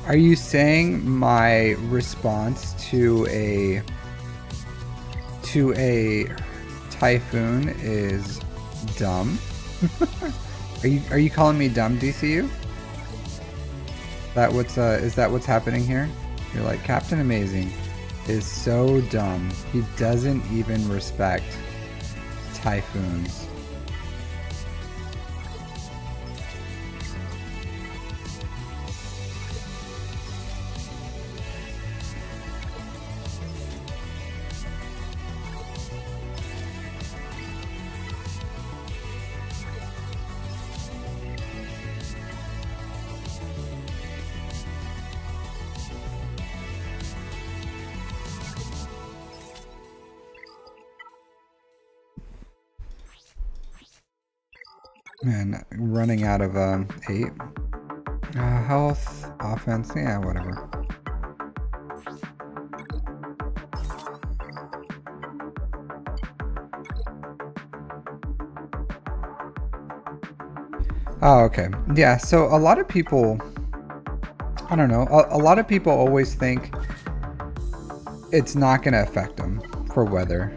S1: Are you saying my response to a typhoon is dumb? Are you calling me dumb, DCU? Is that what's happening here? You're like, Captain Amazing is so dumb. He doesn't even respect typhoons. Man, running out of 8. Health, offense, yeah, whatever. Oh, okay. Yeah, so a lot of people, I don't know, a lot of people always think it's not going to affect them for weather.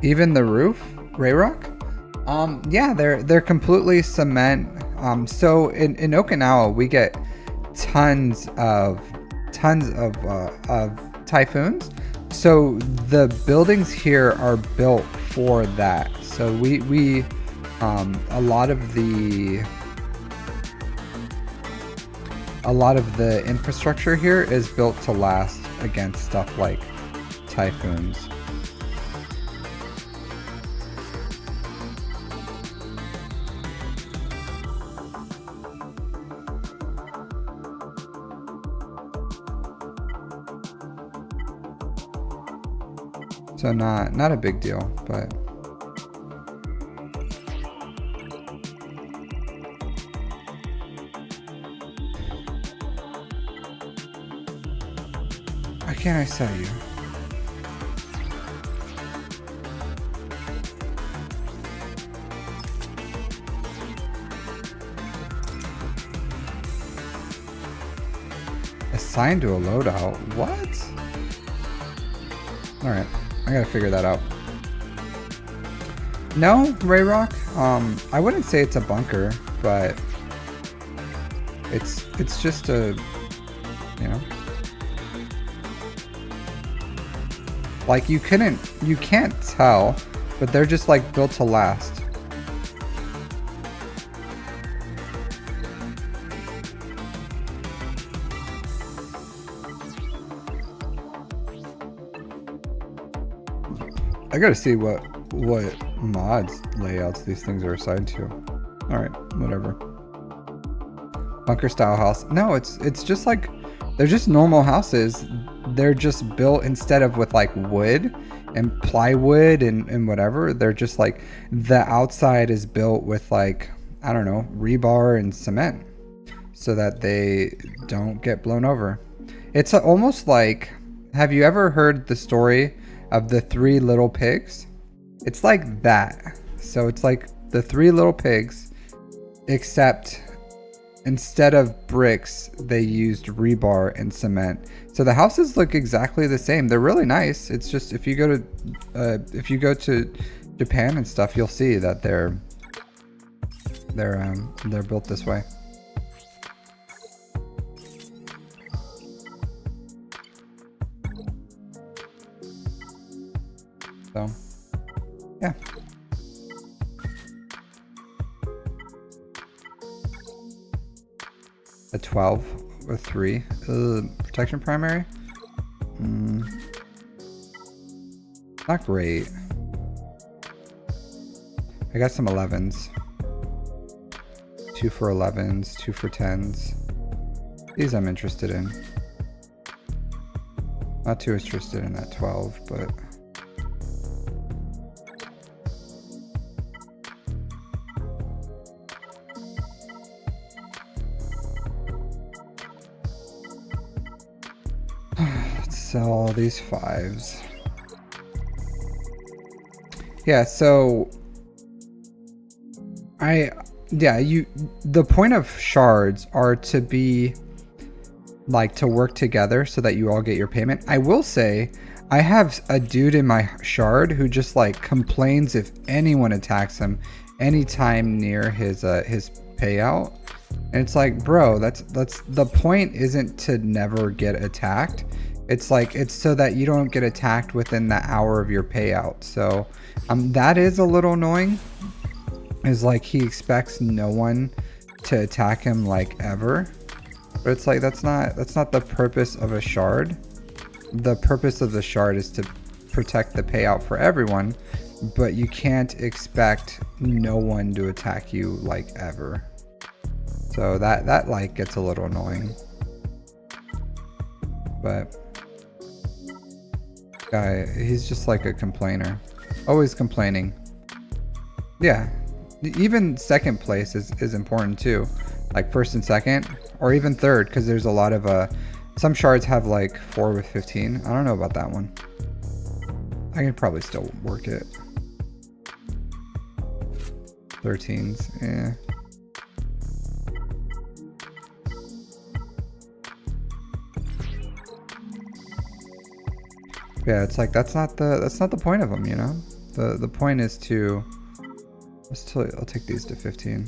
S1: Even the roof, Rayrock? Yeah, they're completely cement. So in Okinawa, we get tons of typhoons. So the buildings here are built for that. So we a lot of the infrastructure here is built to last against stuff like typhoons. So not a big deal, but Why can't I sell you? Assigned to a loadout? What? Alright, I gotta figure that out. No, Rayrock. I wouldn't say it's a bunker, but it's just a, you know, like you can't tell, but they're just like built to last. I gotta see what mods layouts these things are assigned to. All right, whatever. Bunker style house. No, it's just like, they're just normal houses. They're just built, instead of with like wood and plywood and whatever, they're just like, the outside is built with like, I don't know, rebar and cement so that they don't get blown over. It's almost like, have you ever heard the story of the 3 little pigs? It's like that. So it's like the 3 little pigs, except instead of bricks, they used rebar and cement. So the houses look exactly the same. They're really nice. It's just, if you go to Japan and stuff, you'll see that they're built this way. So, yeah. A 12 or 3. Protection primary? Not great. I got some 11s. 2 for 11s, 2 for 10s. These I'm interested in. Not too interested in that 12, but... Let's sell all these 5s. Yeah, so... the point of shards are to be like to work together so that you all get your payment. I will say I have a dude in my shard who just like complains if anyone attacks him anytime near his payout. And it's like, bro, that's the point, isn't to never get attacked. It's like, it's so that you don't get attacked within the hour of your payout. So that is a little annoying. Is like he expects no one to attack him like ever, but it's like that's not the purpose of a shard. The purpose of the shard is to protect the payout for everyone, but you can't expect no one to attack you like ever. So that like gets a little annoying. But guy, he's just like a complainer, always complaining. Yeah. Even second place is important too, like first and second, or even third, because there's a lot of some shards have like 4 with 15. I don't know about that one. I can probably still work it. 13s, yeah. Yeah, it's like that's not the point of them, you know. The point is to... I'll take these to 15.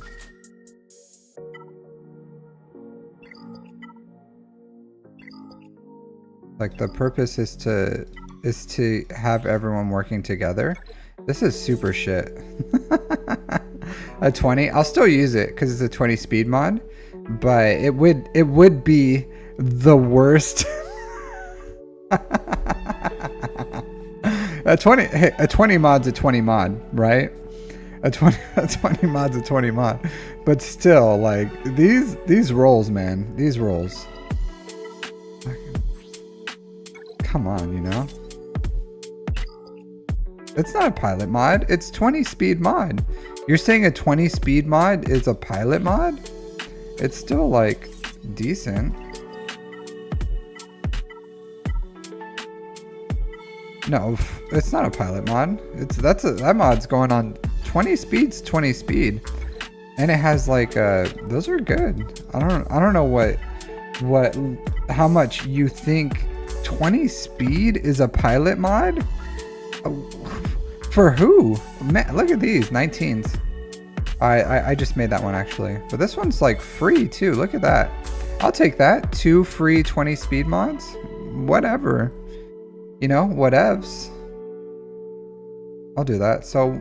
S1: Like the purpose is to have everyone working together. This is super shit. A 20. I'll still use it because it's a 20 speed mod, but it would be the worst. A 20 mod's a 20 mod, right? A 20 mod's a 20 mod, but still, like these rolls, man, these rolls. Come on, you know. It's not a pilot mod. It's 20 speed mod. You're saying a 20 speed mod is a pilot mod? It's still like decent. No, it's not a pilot mod. That mod's going on 20 speeds, 20 speed. And it has like those are good. I don't know how much you think 20 speed is a pilot mod? For who? Man, look at these 19s. I just made that one actually. But this one's like free too. Look at that. I'll take that. 2 free 20 speed mods. Whatever. You know, whatevs. I'll do that. So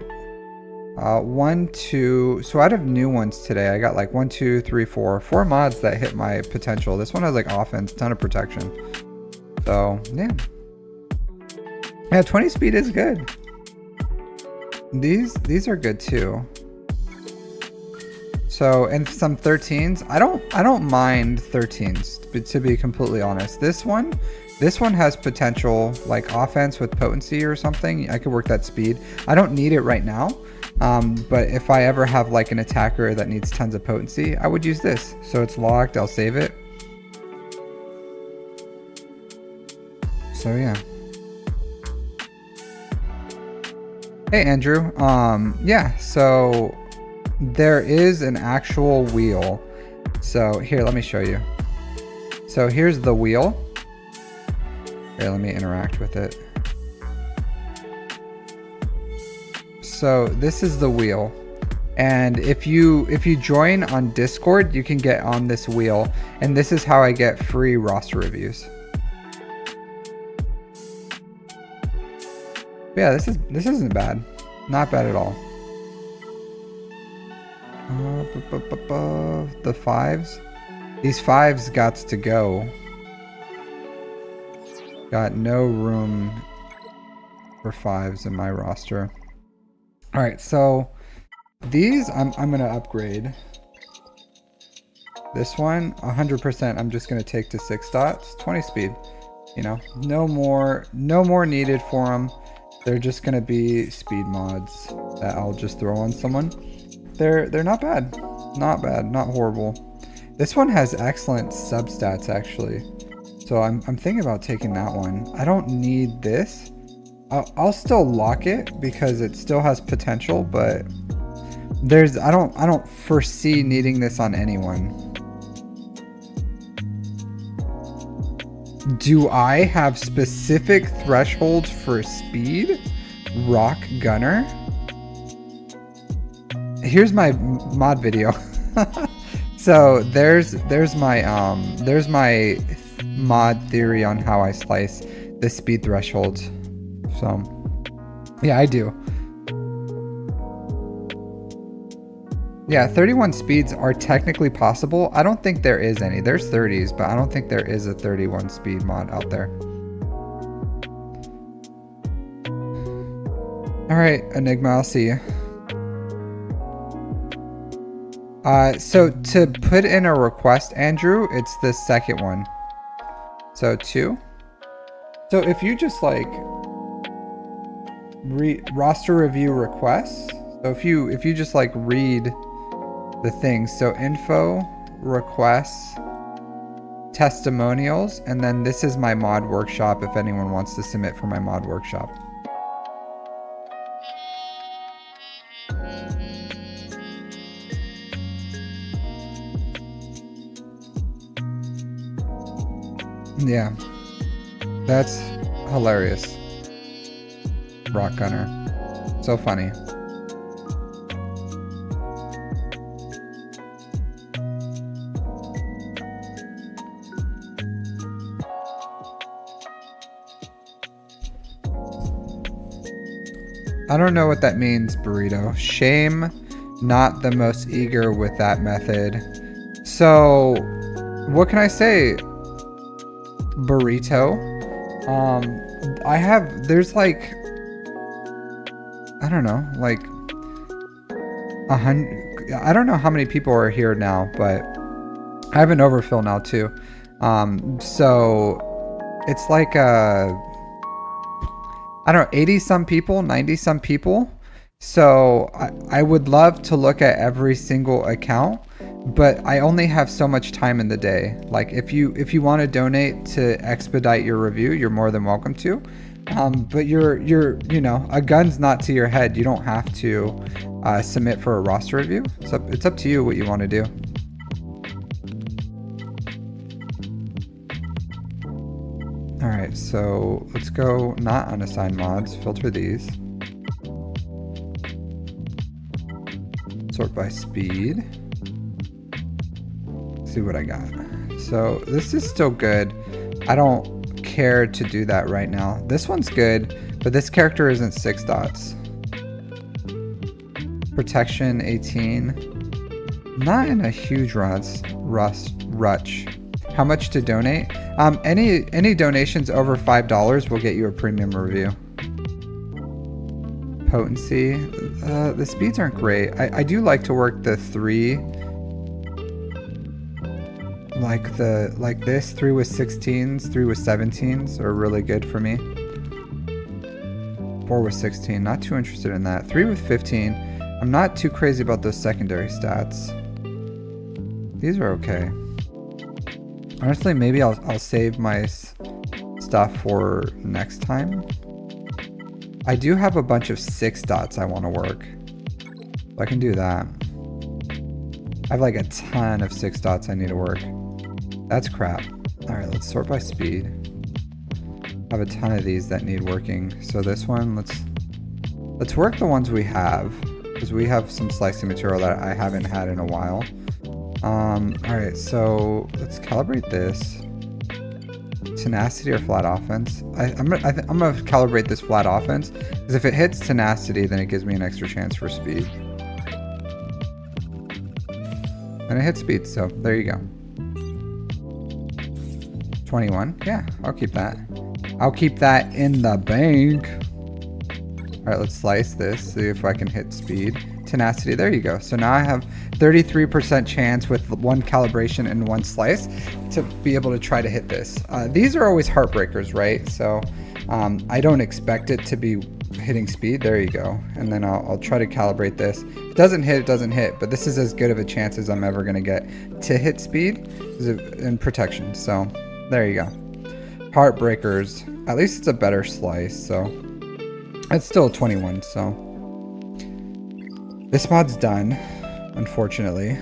S1: 1, 2. So out of new ones today, I got like 1, 2, 3, 4 mods that hit my potential. This one has like offense, ton of protection. So yeah, 20 speed is good. These are good too. So, and some 13s. I don't mind 13s, to be completely honest. This one has potential, like offense with potency or something. I could work that speed. I don't need it right now. But if I ever have like an attacker that needs tons of potency, I would use this. So it's locked, I'll save it. So yeah. Hey Andrew, yeah, so there is an actual wheel. So here, let me show you. So here's the wheel. Here, let me interact with it. So this is the wheel. And if you join on Discord, you can get on this wheel. And this is how I get free roster reviews. Yeah, this isn't bad. Not bad at all. The 5s. These 5s got to go. Got no room for 5s in my roster. Alright, so these I'm gonna upgrade. This one, 100% I'm just gonna take to 6 dots, 20 speed. You know, no more needed for them. They're just gonna be speed mods that I'll just throw on someone. They're not bad. Not bad, not horrible. This one has excellent substats actually. So I'm thinking about taking that one. I don't need this. I'll still lock it because it still has potential, but I don't foresee needing this on anyone. Do I have specific thresholds for speed? Rock Gunner? Here's my mod video. So there's my mod theory on how I slice the speed thresholds. So yeah, I do. Yeah, 31 speeds are technically possible. I don't think there is any. There's 30s, but I don't think there is a 31 speed mod out there. All right, Enigma, I'll see you. So to put in a request, Andrew, it's the second one. So 2. So if you just like roster review requests, so if you just like read the things, so info, requests, testimonials, and then this is my mod workshop if anyone wants to submit for my mod workshop. Yeah, that's hilarious. Rock Gunner, so funny. I don't know what that means, Burrito. Shame, not the most eager with that method. So, what can I say, Burrito? There's like, I don't know, like 100. I don't know how many people are here now, but I have an overfill now too. So it's like I don't know, 80 some people, 90 some people. So I would love to look at every single account, but I only have so much time in the day. Like if you want to donate to expedite your review, you're more than welcome to. But you know, a gun's not to your head. You don't have to submit for a roster review. It's up to you what you want to do. All right, so let's go not unassigned mods, filter these. Sort by speed. See what I got. So this is still good. I don't care to do that right now. This one's good, but this character isn't 6 dots. Protection 18. Not in a huge rush. How much to donate? Any donations over $5 will get you a premium review. Potency. The speeds aren't great. I do like to work the 3. Like this, 3 with 16s, 3 with 17s are really good for me. 4 with 16, not too interested in that. 3 with 15, I'm not too crazy about those secondary stats. These are okay. Honestly, maybe I'll save my stuff for next time. I do have a bunch of 6 dots I want to work. So I can do that. I have like a ton of 6 dots I need to work. That's crap. Alright, let's sort by speed. I have a ton of these that need working. So this one, let's work the ones we have. Because we have some slicing material that I haven't had in a while. Alright, so let's calibrate this. Tenacity or flat offense? I'm gonna calibrate this flat offense. Because if it hits tenacity, then it gives me an extra chance for speed. And it hits speed, so there you go. 21. Yeah, I'll keep that. I'll keep that in the bank. Alright, let's slice this. See if I can hit speed. Tenacity. There you go. So now I have 33% chance with 1 calibration and 1 slice to be able to try to hit this. These are always heartbreakers, right? So I don't expect it to be hitting speed. There you go. And then I'll try to calibrate this. If it doesn't hit, it doesn't hit. But this is as good of a chance as I'm ever going to get to hit speed and protection. So there you go. Heartbreakers. At least it's a better slice, so it's still 21, so this mod's done, unfortunately.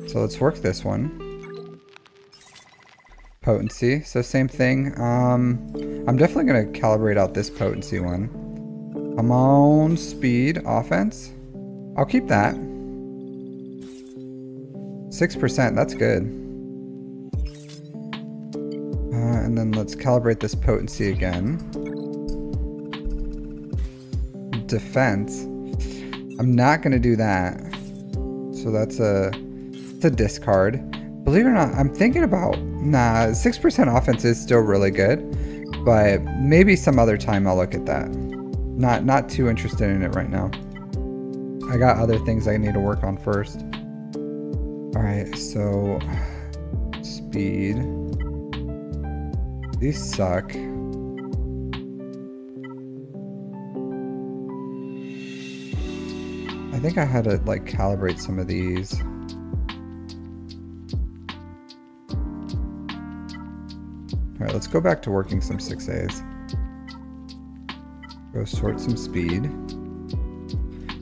S1: So let's work this one. Potency. So same thing. I'm definitely gonna calibrate out this potency one. Come on, speed, offense. I'll keep that. 6%, that's good. And then let's calibrate this potency again. Defense. I'm not going to do that. So it's a discard. Believe it or not, I'm thinking about, 6% offense is still really good, but maybe some other time I'll look at that. Not too interested in it right now. I got other things I need to work on first. All right, so speed. These suck. I think I had to like calibrate some of these. All right, let's go back to working some 6As. Go sort some speed.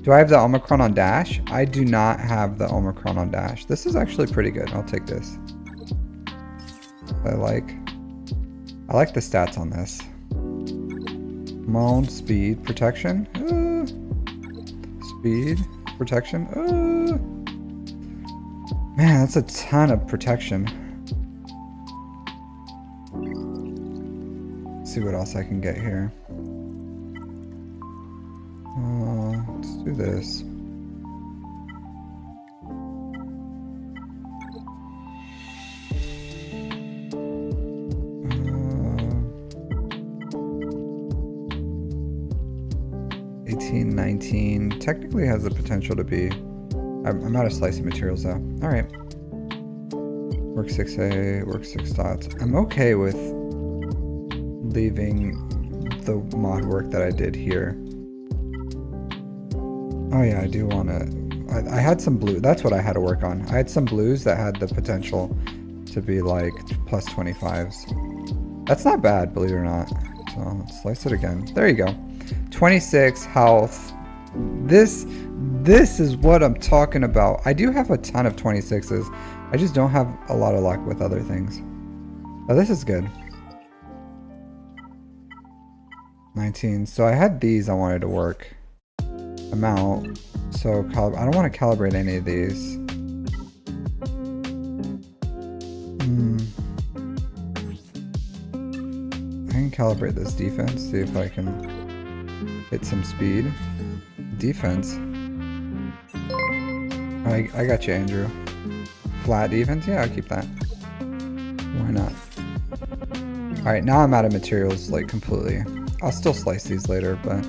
S1: Do I have the Omicron on dash? I do not have the Omicron on dash. This is actually pretty good. I'll take this. I like the stats on this. Mount, speed, protection. Speed, protection. Man, that's a ton of protection. Let's see what else I can get here. Let's do this. $18, $19. Technically has the potential to be. I'm out of slicing materials though. All right. Work 6A, work 6 dots. I'm okay with leaving the mod work that I did here. Oh yeah, I do want to. I had some blue. That's what I had to work on. I had some blues that had the potential to be like plus 25s. That's not bad, believe it or not. So let's slice it again. There you go. 26 health. This is what I'm talking about. I do have a ton of 26s. I just don't have a lot of luck with other things. Oh, this is good. 19. So I had these I wanted to work. I'm out. So I don't want to calibrate any of these. I can calibrate this defense, see if I can hit some speed. Defense. I got you, Andrew. Flat defense? Yeah, I'll keep that. Why not? Alright, now I'm out of materials, like, completely. I'll still slice these later, but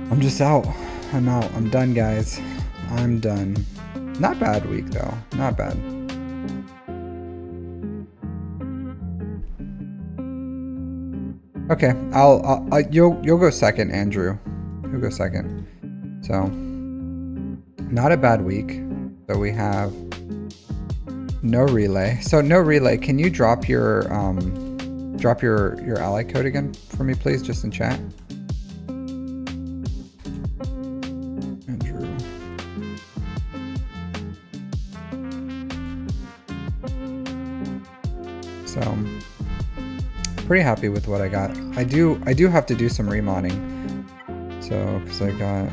S1: I'm just out. I'm out. I'm done, guys. I'm done. Not bad week, though. Not bad. Okay, you'll go second, Andrew. You'll go second. So, not a bad week. So we have no relay. So no relay. Can you drop your ally code again for me, please, just in chat? Andrew. So pretty happy with what I got. I do have to do some remodding. So because I got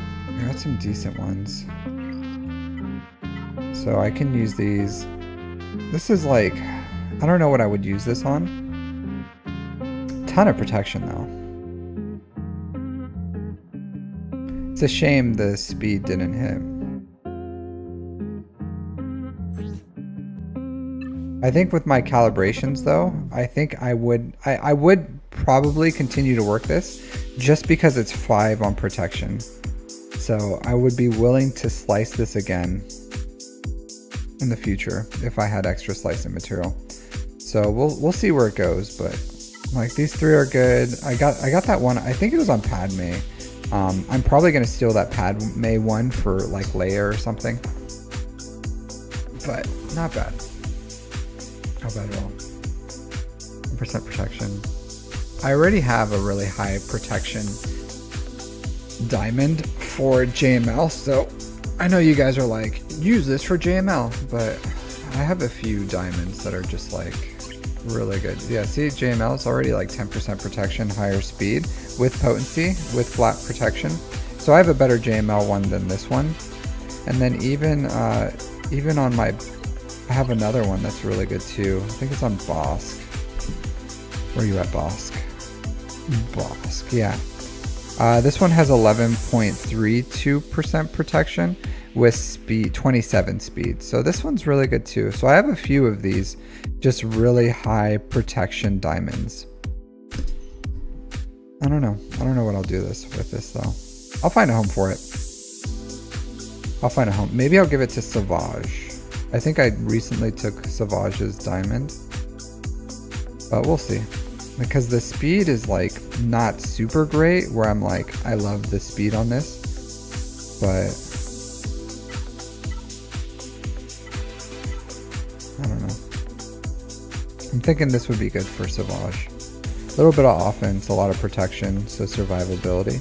S1: some decent ones. So I can use these. This is like, I don't know what I would use this on. Ton of protection though. It's a shame the speed didn't hit. I think with my calibrations though, I think I would probably continue to work this just because it's 5 on protection. So I would be willing to slice this again in the future if I had extra slicing material. So we'll see where it goes, but like these 3 are good. I got that one. I think it was on Padme. I'm probably gonna steal that Padme one for like Leia or something. But not bad. Not bad at all. 1% protection. I already have a really high protection diamond for JML, so I know you guys are like, use this for JML, but I have a few diamonds that are just like really good. Yeah, see, JML is already like 10% protection, higher speed with potency, with flat protection. So I have a better JML one than this one. And then even on my, I have another one that's really good too. I think it's on Bosk. Where are you at, Bosk? Bosk, yeah. This one has 11.32% protection with speed, 27 speed. So this one's really good too. So I have a few of these just really high protection diamonds. I don't know what I'll do with this though. I'll find a home for it. I'll find a home. Maybe I'll give it to Savage. I think I recently took Savage's diamond, but we'll see. Because the speed is like not super great, where I'm like, I love the speed on this, but I don't know. I'm thinking this would be good for Savage. A little bit of offense, a lot of protection, so survivability.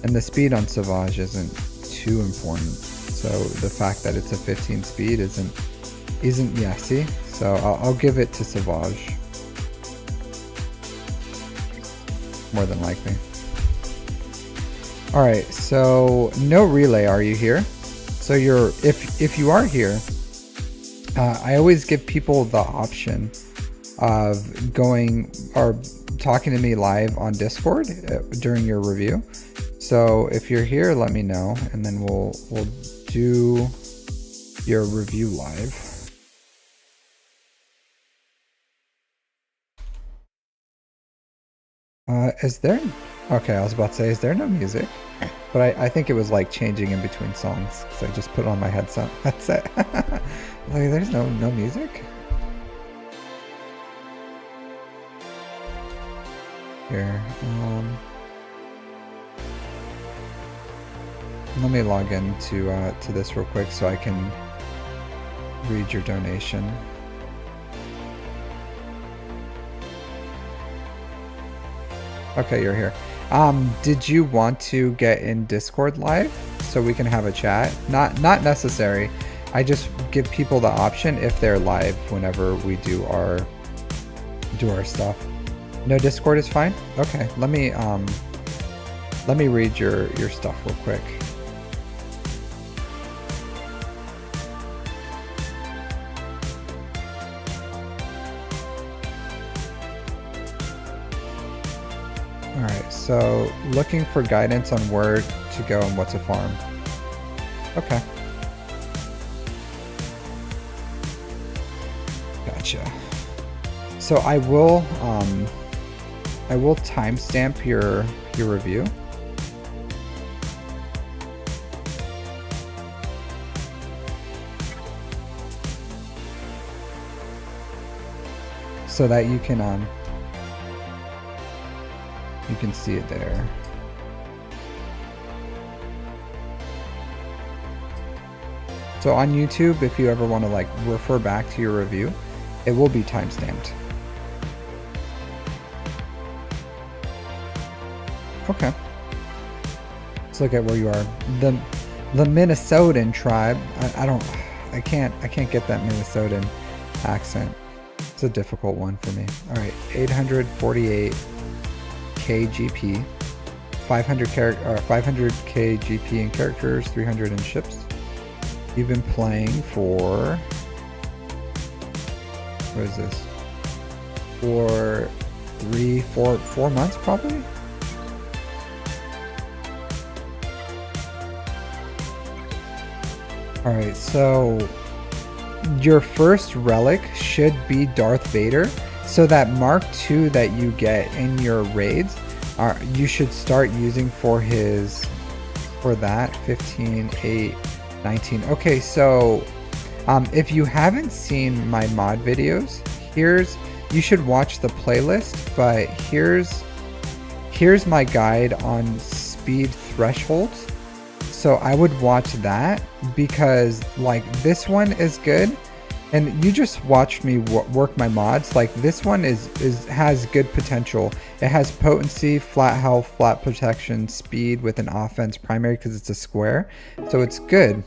S1: And the speed on Savage isn't too important. So the fact that it's a 15 speed isn't yeah, see? So I'll give it to Savage. More than likely. All right, so no relay, are you here? So if you are here, I always give people the option of going or talking to me live on Discord during your review. So if you're here, let me know, and then we'll do your review live. Is there? Okay, I was about to say, is there no music? But I think it was like changing in between songs because I just put on my headset. Like, there's no music. Here, let me log in to this real quick so I can read your donation. Okay, you're here. Did you want to get in Discord live so we can have a chat? Not necessary. I just give people the option if they're live whenever we do our stuff. No, Discord is fine. Okay, let me read your stuff real quick. Alright, so looking for guidance on where to go and what to farm. Okay. Gotcha. So I will timestamp your review. So that you can see it there. So on YouTube, if you ever want to like refer back to your review, it will be timestamped. Okay. Let's look at where you are. The Minnesotan tribe. I can't get that Minnesotan accent. It's a difficult one for me. All right, 848 KGP, 500k GP in characters, 300 in ships. You've been playing for, what is this? For 4 months probably. All right, so your first relic should be Darth Vader. So that Mark II that you get in your raids, you should start using for that 15, 8, 19. Okay, so if you haven't seen my mod videos, you should watch the playlist, but here's my guide on speed thresholds. So I would watch that because like this one is good, and you just watched me work my mods. Like this one has good potential. It has potency, flat health, flat protection, speed with an offense primary because it's a square, so it's good.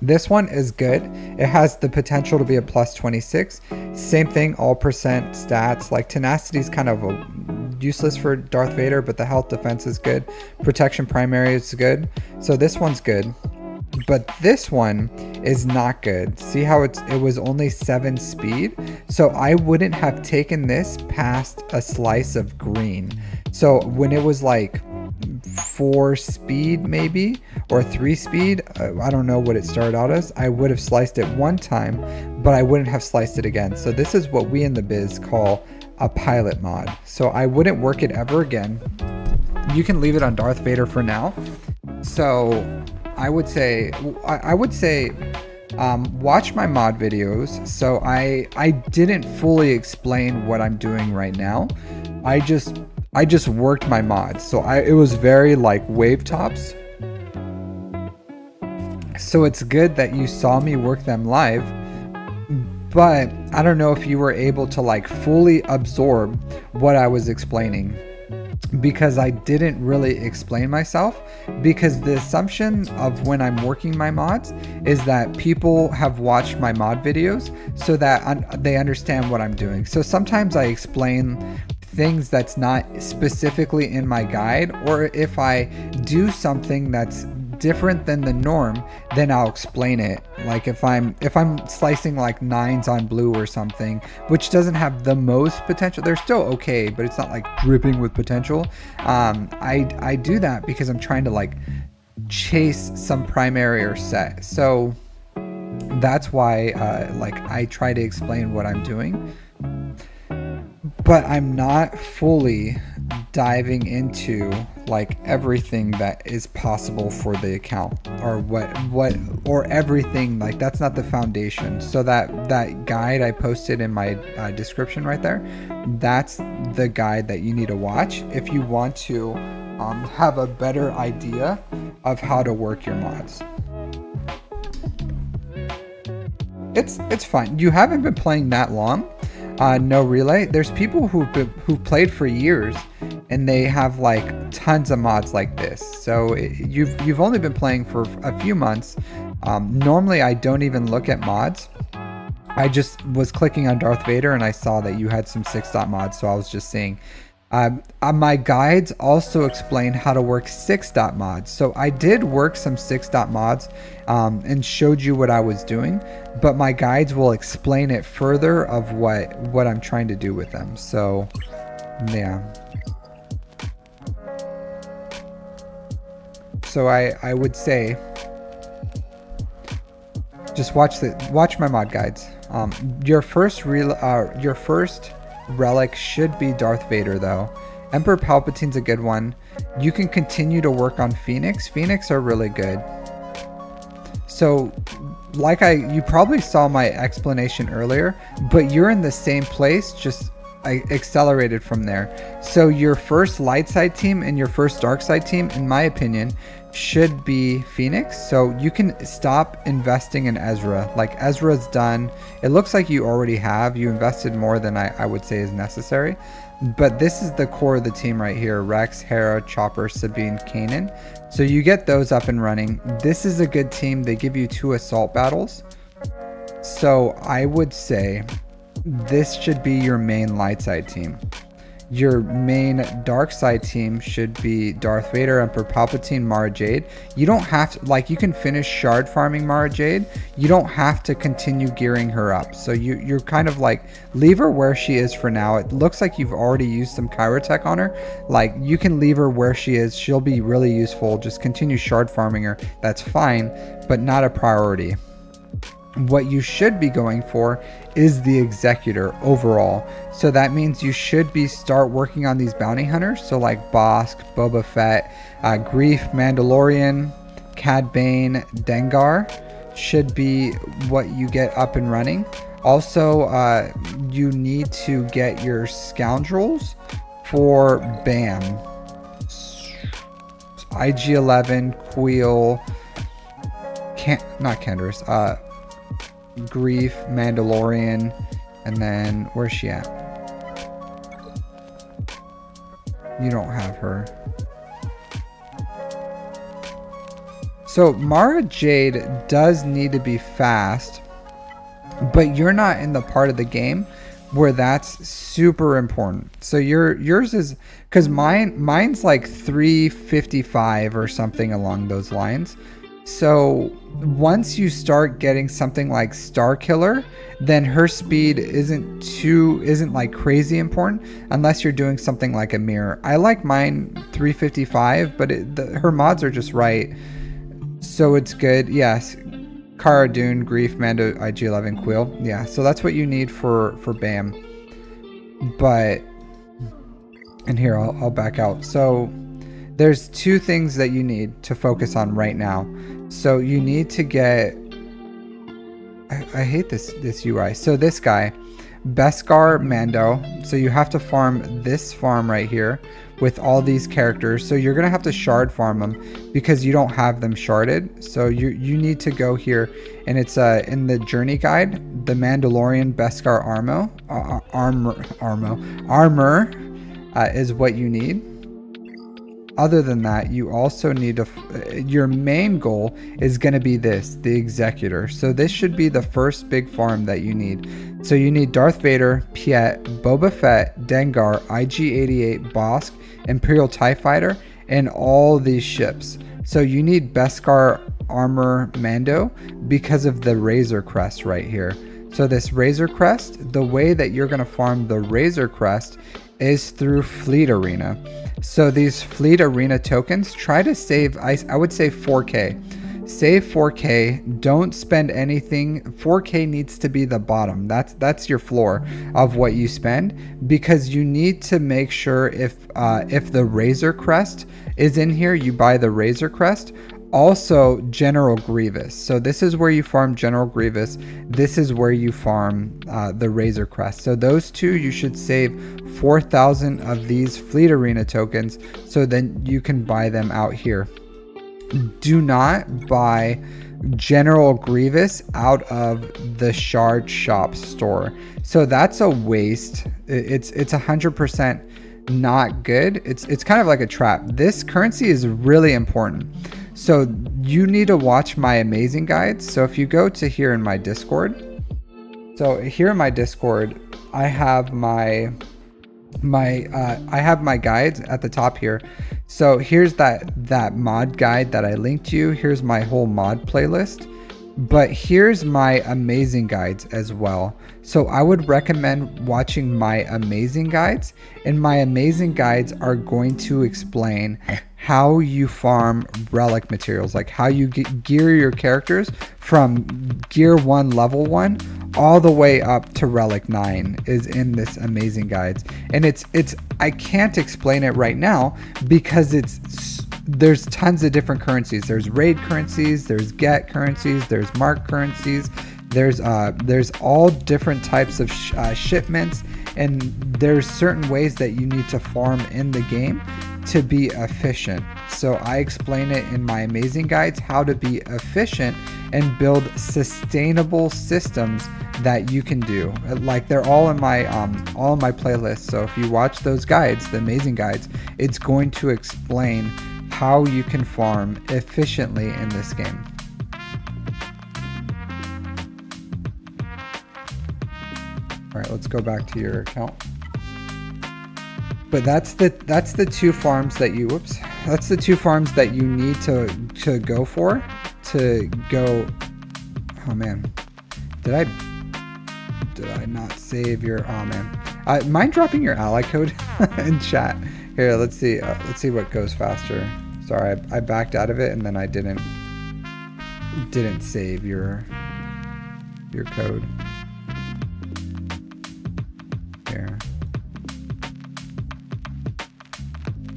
S1: This one is good. It has the potential to be a plus 26. Same thing, all percent stats. Like tenacity is kind of useless for Darth Vader, but the health defense is good. Protection primary is good. So this one's good. But this one is not good. See how it was only 7 speed? So I wouldn't have taken this past a slice of green. So when it was like 4 speed maybe, or 3 speed, I don't know what it started out as, I would have sliced it one time, but I wouldn't have sliced it again. So this is what we in the biz call a pilot mod. So I wouldn't work it ever again. You can leave it on Darth Vader for now. So I would say watch my mod videos. So I didn't fully explain what I'm doing right now. I just worked my mods. So it was very like wave tops. So it's good that you saw me work them live, but I don't know if you were able to like fully absorb what I was explaining, because I didn't really explain myself, because the assumption of when I'm working my mods is that people have watched my mod videos so that they understand what I'm doing. So sometimes I explain things that's not specifically in my guide, or if I do something that's different than the norm, then I'll explain it. Like if I'm slicing like 9s on blue or something, which doesn't have the most potential, they're still okay, but it's not like dripping with potential. I do that because I'm trying to like chase some primary or set. So that's why like I try to explain what I'm doing, but I'm not fully diving into like everything that is possible for the account, or or everything. Like that's not the foundation. So that guide I posted in my description right there, that's the guide that you need to watch if you want to have a better idea of how to work your mods. It's fine. You haven't been playing that long. No relay. There's people who've played for years and they have like tons of mods like this. So you've only been playing for a few months. Normally I don't even look at mods. I just was clicking on Darth Vader and I saw that you had some 6-dot mods, so I was just seeing. My guides also explain how to work 6-dot mods. So I did work some 6-dot mods and showed you what I was doing, but my guides will explain it further of what I'm trying to do with them. So yeah. So I would say just watch my mod guides. Your first relic should be Darth Vader though. Emperor Palpatine's a good one. You can continue to work on Phoenix. Phoenix are really good. So like you probably saw my explanation earlier, but you're in the same place, just I accelerated from there. So your first light side team and your first dark side team, in my opinion, should be Phoenix. So you can stop investing in Ezra. Like Ezra's done. It looks like you already have. You invested more than I would say is necessary. But this is the core of the team right here. Rex, Hera, Chopper, Sabine, Kanan. So you get those up and running. This is a good team. They give you 2 assault battles. So I would say this should be your main light side team. Your main dark side team should be Darth Vader, Emperor Palpatine, Mara Jade. You don't have to, like, you can finish shard farming Mara Jade. You don't have to continue gearing her up. So you're kind of like, leave her where she is for now. It looks like you've already used some Kyrotech on her. Like, you can leave her where she is. She'll be really useful. Just continue shard farming her. That's fine, but not a priority. What you should be going for is the Executor overall. So that means you should start working on these bounty hunters. So like Bosk, Boba Fett, Grief, Mandalorian, Cad Bane, Dengar should be what you get up and running. Also, you need to get your Scoundrels for BAM. IG-11, Queel, not Canderous, Grief, Mandalorian, and then where's she at? You don't have her. So Mara Jade does need to be fast, but you're not in the part of the game where that's super important. So yours is, because mine's like 355 or something along those lines. So once you start getting something like Star Killer, then her speed isn't like crazy important unless you're doing something like a mirror. I like mine 355, but her mods are just right, so it's good. Yes, Cara Dune, Grief, Mando, IG-11, Queel. Yeah, so that's what you need for BAM. But, and here I'll back out. So there's 2 things that you need to focus on right now. So you need to get, I hate this UI. So this guy, Beskar Mando. So you have to farm this farm right here with all these characters. So you're going to have to shard farm them because you don't have them sharded. So you need to go here, and it's in the journey guide, the Mandalorian Beskar armor is what you need. Other than that, you also need your main goal is going to be the Executor. So this should be the first big farm that you need. So you need Darth Vader, Piet, Boba Fett, Dengar, IG-88, Bosk, Imperial TIE Fighter, and all these ships. So you need Beskar Armor Mando because of the Razor Crest right here. So this Razor Crest, the way that you're going to farm the Razor Crest is through Fleet Arena. So these Fleet Arena tokens, try to save, I would say 4K. Save 4K, don't spend anything. 4K needs to be the bottom. That's your floor of what you spend, because you need to make sure if the Razor Crest is in here, you buy the Razor Crest. Also General Grievous. So this is where you farm General Grievous. This is where you farm the Razor Crest. So those 2, you should save 4,000 of these Fleet Arena tokens, so then you can buy them out here. Do not buy General Grievous out of the Shard Shop store. So that's a waste. It's 100% not good. It's kind of like a trap. This currency is really important. So you need to watch my amazing guides. So if you go to here in my Discord, so here in my Discord, I have my guides at the top here. So here's that mod guide that I linked you. Here's my whole mod playlist. But here's my amazing guides as well. So I would recommend watching my amazing guides, and my amazing guides are going to explain how you farm relic materials, like how you gear your characters from gear 1 level 1 all the way up to relic 9 is in this amazing guides. And it's I can't explain it right now because there's tons of different currencies. There's raid currencies, there's get currencies, there's mark currencies, there's all different types of shipments, and there's certain ways that you need to farm in the game to be efficient. So I explain it in my amazing guides how to be efficient and build sustainable systems that you can do. Like they're all in my playlist. So if you watch those guides, the amazing guides, it's going to explain how you can farm efficiently in this game. All right, let's go back to your account. But that's the two farms that you that's the two farms that you need to go for to go. Oh man, did I not save your? Oh man, mind dropping your ally code in chat. Here, let's see what goes faster. Sorry, I backed out of it and then I didn't save your code. Here.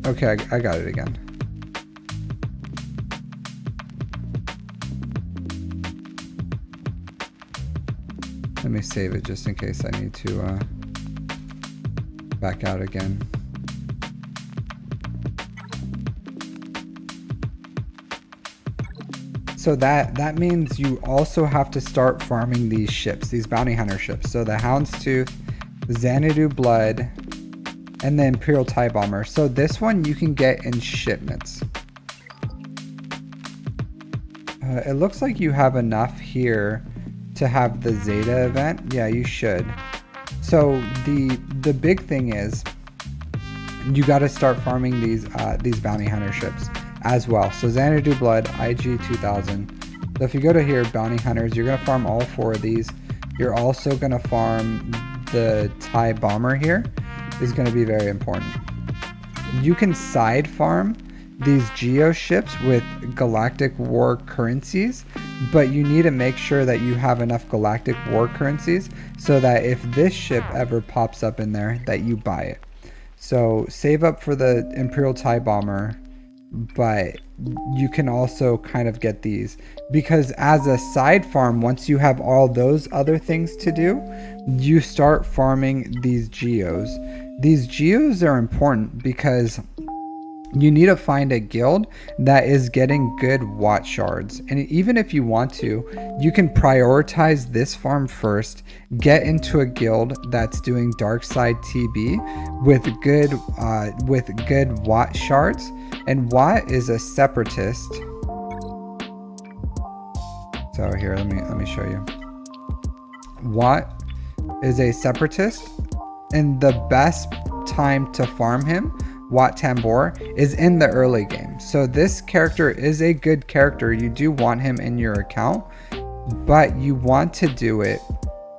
S1: Okay, I got it again. Let me save it just in case I need to back out again. So that means you also have to start farming these ships, these bounty hunter ships. So the Houndstooth, Xanadu Blood, and the Imperial TIE Bomber. So this one you can get in shipments. It looks like you have enough here to have the Zeta event. Yeah, you should. So the big thing is you got to start farming these bounty hunter ships as well. So Xanadu Blood, IG 2000. So if you go to here, bounty hunters, you're gonna farm all 4 of these. You're also gonna farm the TIE Bomber here. Is going to be very important. You can side farm these geo ships with galactic war currencies, but you need to make sure that you have enough galactic war currencies so that if this ship ever pops up in there, that you buy it. So save up for the Imperial TIE Bomber, but you can also kind of get these because as a side farm, once you have all those other things to do, you start farming these geos. These geos are important because you need to find a guild that is getting good Watt shards. And even if you want to, you can prioritize this farm first, get into a guild that's doing dark side TB with good Watt shards. And Watt is a separatist. So here, let me show you. Watt is a separatist, and the best time to farm him, Wat Tambor, is in the early game. So this character is a good character. You do want him in your account, but you want to do it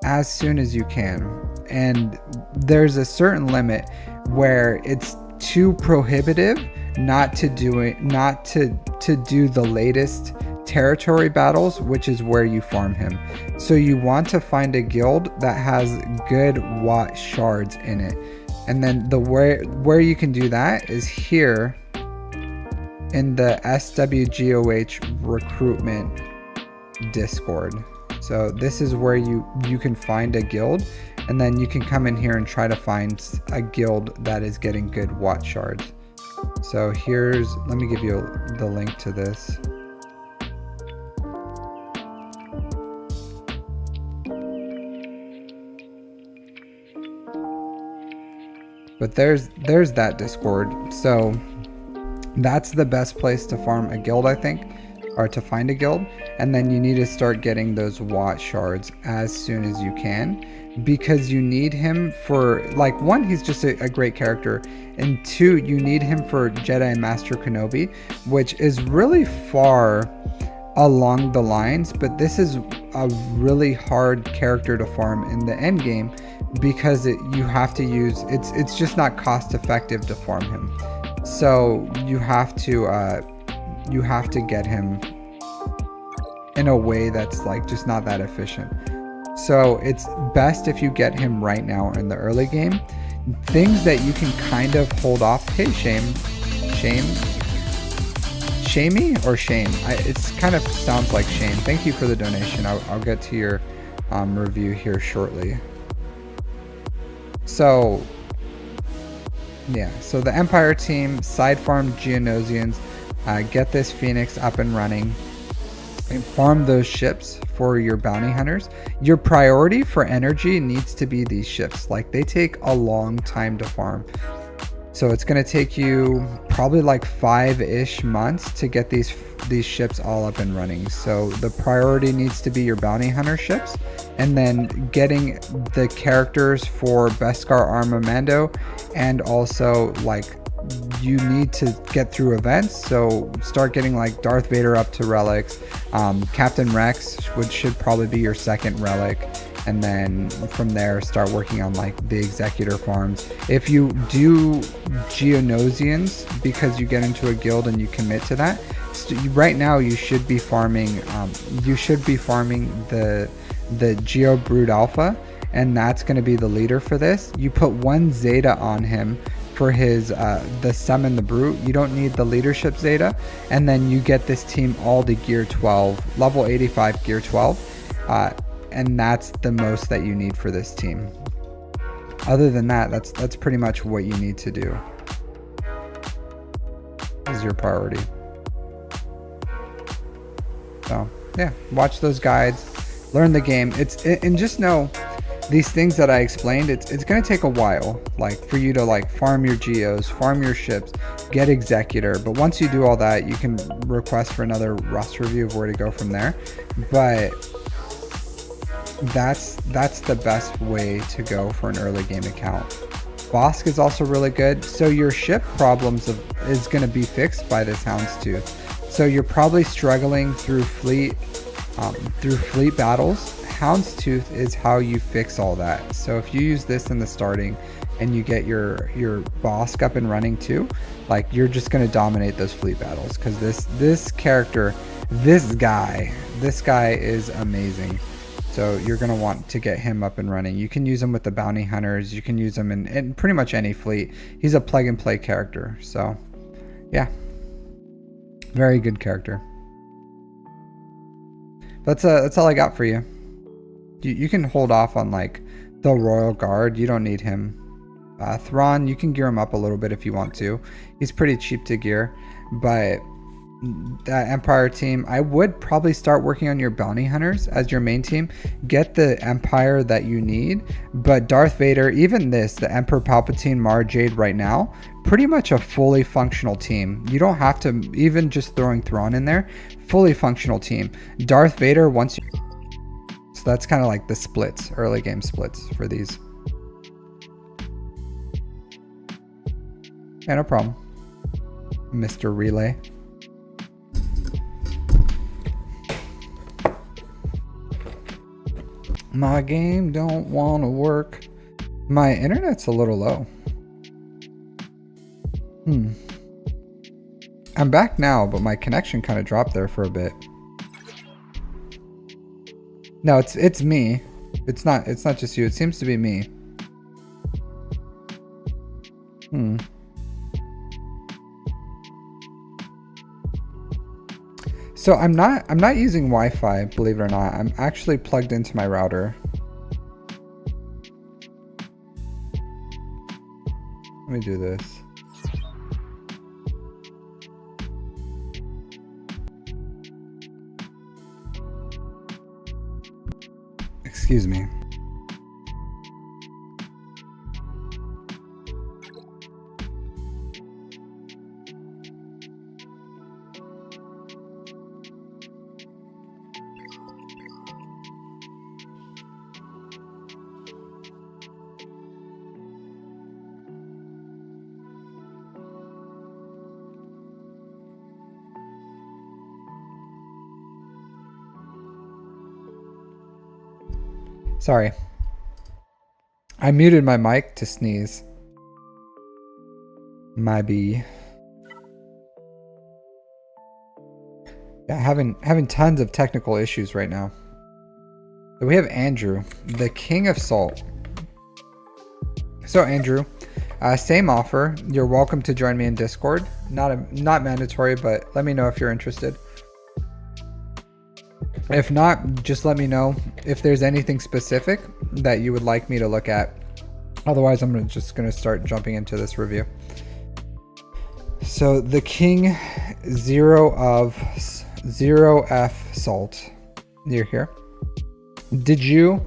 S1: as soon as you can. And there's a certain limit where it's too prohibitive not to do it, not to do the latest territory battles, which is where you farm him. So you want to find a guild that has good Watt shards in it. And then where you can do that is here in the SWGOH recruitment Discord. So this is where you can find a guild, and then you can come in here and try to find a guild that is getting good Watt shards. So let me give you the link to this. But there's that Discord. So that's the best place to farm a guild, I think, or to find a guild. And then you need to start getting those Watt shards as soon as you can, because you need him for, like, one, he's just a great character, and two, you need him for Jedi Master Kenobi, which is really far along the lines, but this is a really hard character to farm in the end game, because you have to use, it's just not cost effective to farm him. So you have to get him in a way that's like just not that efficient. So it's best if you get him right now in the early game. Things that you can kind of hold off. Hey, Shamey or Shame? It's kind of sounds like Shame. Thank you for the donation. I'll get to your review here shortly. So yeah, so the Empire team side farm Geonosians, get this Phoenix up and running, and farm those ships for your bounty hunters. Your priority for energy needs to be these ships. Like, they take a long time to farm. So it's going to take you probably like 5-ish months to get these ships all up and running. So the priority needs to be your bounty hunter ships, and then getting the characters for Beskar Armamento, and also like you need to get through events. So start getting like Darth Vader up to relics. Captain Rex should probably be your second relic. And then from there, start working on like the executor farms. If you do Geonosians because you get into a guild and you commit to that, right now you should be farming. The Geo Brood Alpha, and that's going to be the leader for this. You put 1 Zeta on him for his the Summon the Brute. You don't need the leadership Zeta, and then you get this team all to gear 12, level 85 gear 12. And that's the most that you need for this team. Other than that, that's pretty much what you need to do. This is your priority. So yeah, watch those guides, learn the game. And just know these things that I explained, it's gonna take a while, like for you to like farm your geos, farm your ships, get executor. But once you do all that, you can request for another Rust review of where to go from there. But that's the best way to go for an early game account. Bosk is also really good. So your ship problems is going to be fixed by this Houndstooth. So you're probably struggling through fleet battles. Houndstooth is how you fix all that. So if you use this in the starting and you get your Bosk up and running too, like, you're just going to dominate those fleet battles, because this character, this guy is amazing. So you're going to want to get him up and running. You can use him with the bounty hunters. You can use him in pretty much any fleet. He's a plug and play character. So yeah, very good character. That's all I got for you. You can hold off on like the Royal Guard. You don't need him. Thrawn, you can gear him up a little bit if you want to. He's pretty cheap to gear. But that Empire team, I would probably start working on your bounty hunters as your main team. Get the Empire that you need. But Darth Vader, even the Emperor Palpatine, Mara Jade right now, pretty much a fully functional team. You don't have to, even just throwing Thrawn in there, fully functional team. Darth Vader, once you... So that's kind of like the splits, early game splits for these. Yeah, no problem, Mr. Relay. My game don't want to work. My internet's a little low. I'm back now, but my connection kind of dropped there for a bit. No, it's me. It's not just you. It seems to be me. So I'm not using Wi-Fi, believe it or not. I'm actually plugged into my router. Let me do this. Excuse me. Sorry. I muted my mic to sneeze. Maybe. Yeah, having tons of technical issues right now. So we have Andrew, the king of salt. So Andrew, same offer. You're welcome to join me in Discord. Not mandatory, but let me know if you're interested. If not, just let me know if there's anything specific that you would like me to look at. Otherwise, I'm just gonna start jumping into this review. So the king, 0F salt. You're here. Did you?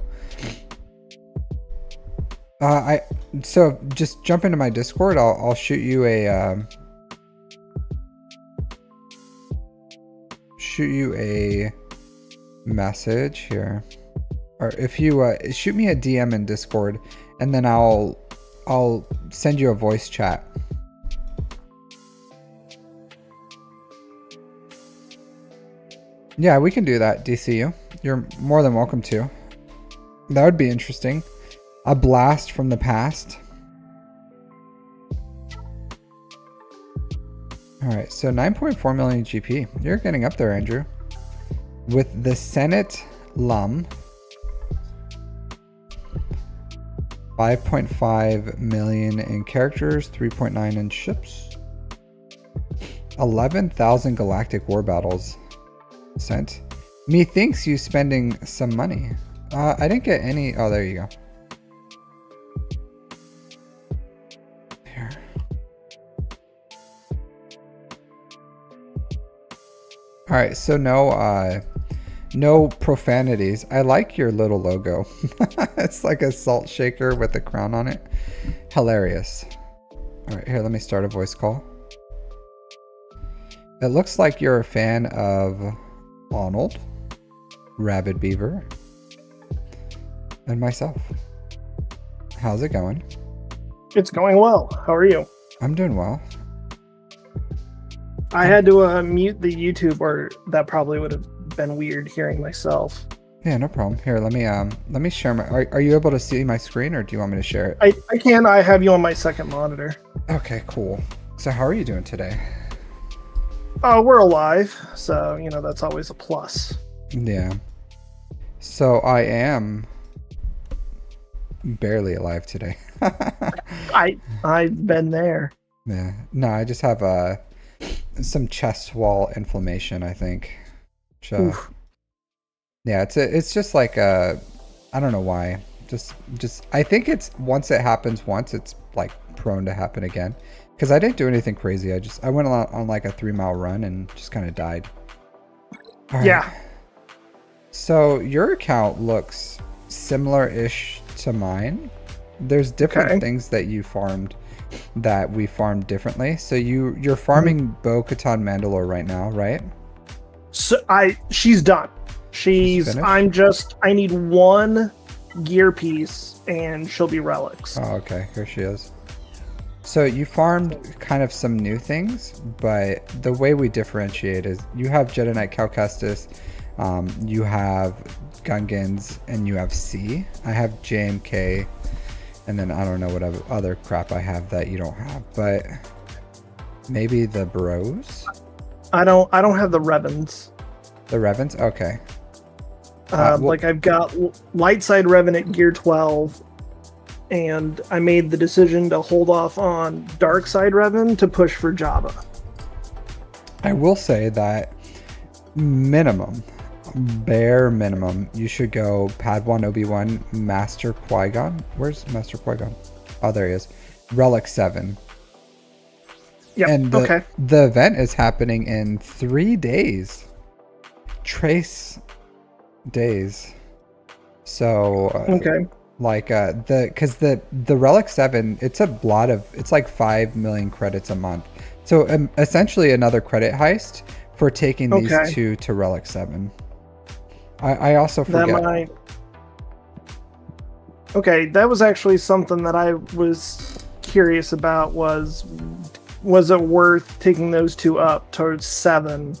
S1: So just jump into my Discord. I'll shoot you a message here, or if you shoot me a DM in Discord, and then I'll send you a voice chat. Yeah, we can do that, DCU. You're more than welcome to. That would be interesting. A blast from the past. Alright, so 9.4 million GP. You're getting up there, Andrew. With the Senate Lum. 5.5 million in characters, 3.9 in ships. 11,000 galactic war battles sent. Methinks you spending some money. I didn't get any. Oh, there you go. Here. All right, so no profanities. I like your little logo. It's like a salt shaker with a crown on it. Hilarious. All right, here, let me start a voice call. It looks like you're a fan of Arnold, Rabid Beaver, and myself. How's it going?
S2: It's going well. How are you?
S1: I'm doing well.
S2: I had to mute the YouTube, or that probably would have been weird hearing myself.
S1: Yeah, no problem. Here, let me share my. Are you able to see my screen, or do you want me to share it?
S2: I can. I have you on my second monitor.
S1: Okay, cool. So how are you doing today?
S2: We're alive, so that's always a plus.
S1: Yeah. So I am barely alive today.
S2: I've been there.
S1: Yeah. No, I just have some chest wall inflammation, I think. So, yeah, it's just like I don't know why. Just I think it's once it happens once, it's like prone to happen again. Because I didn't do anything crazy. I went on like a 3-mile run and just kind of died. All right.
S2: Yeah.
S1: So your account looks similar-ish to mine. There's different things that you farmed that we farmed differently. So you're farming Bo-Katan Mandalore right now, right?
S2: So she's done. I need one gear piece and she'll be relics.
S1: Oh, okay. Here she is. So you farmed kind of some new things, but the way we differentiate is you have Jedi Knight Cal Kestis, you have Gungans, and you have C. I have JMK, and then I don't know what other crap I have that you don't have, but maybe the Bros?
S2: I don't have the Revens.
S1: The Revens? Okay.
S2: Like I've got light side Revan at gear 12, and I made the decision to hold off on dark side Revan to push for Jabba.
S1: I will say that bare minimum, you should go Padawan Obi-Wan, Master Qui-Gon. Where's Master Qui-Gon? Oh, there he is. Relic 7.
S2: Yep,
S1: and the event is happening in 3 days. Trace days. So like because the Relic 7, it's a lot of, it's like 5 million credits a month. So essentially another credit heist for taking these two to Relic 7. I also forget.
S2: That was actually something that I was curious about. Was it worth taking those two up towards 7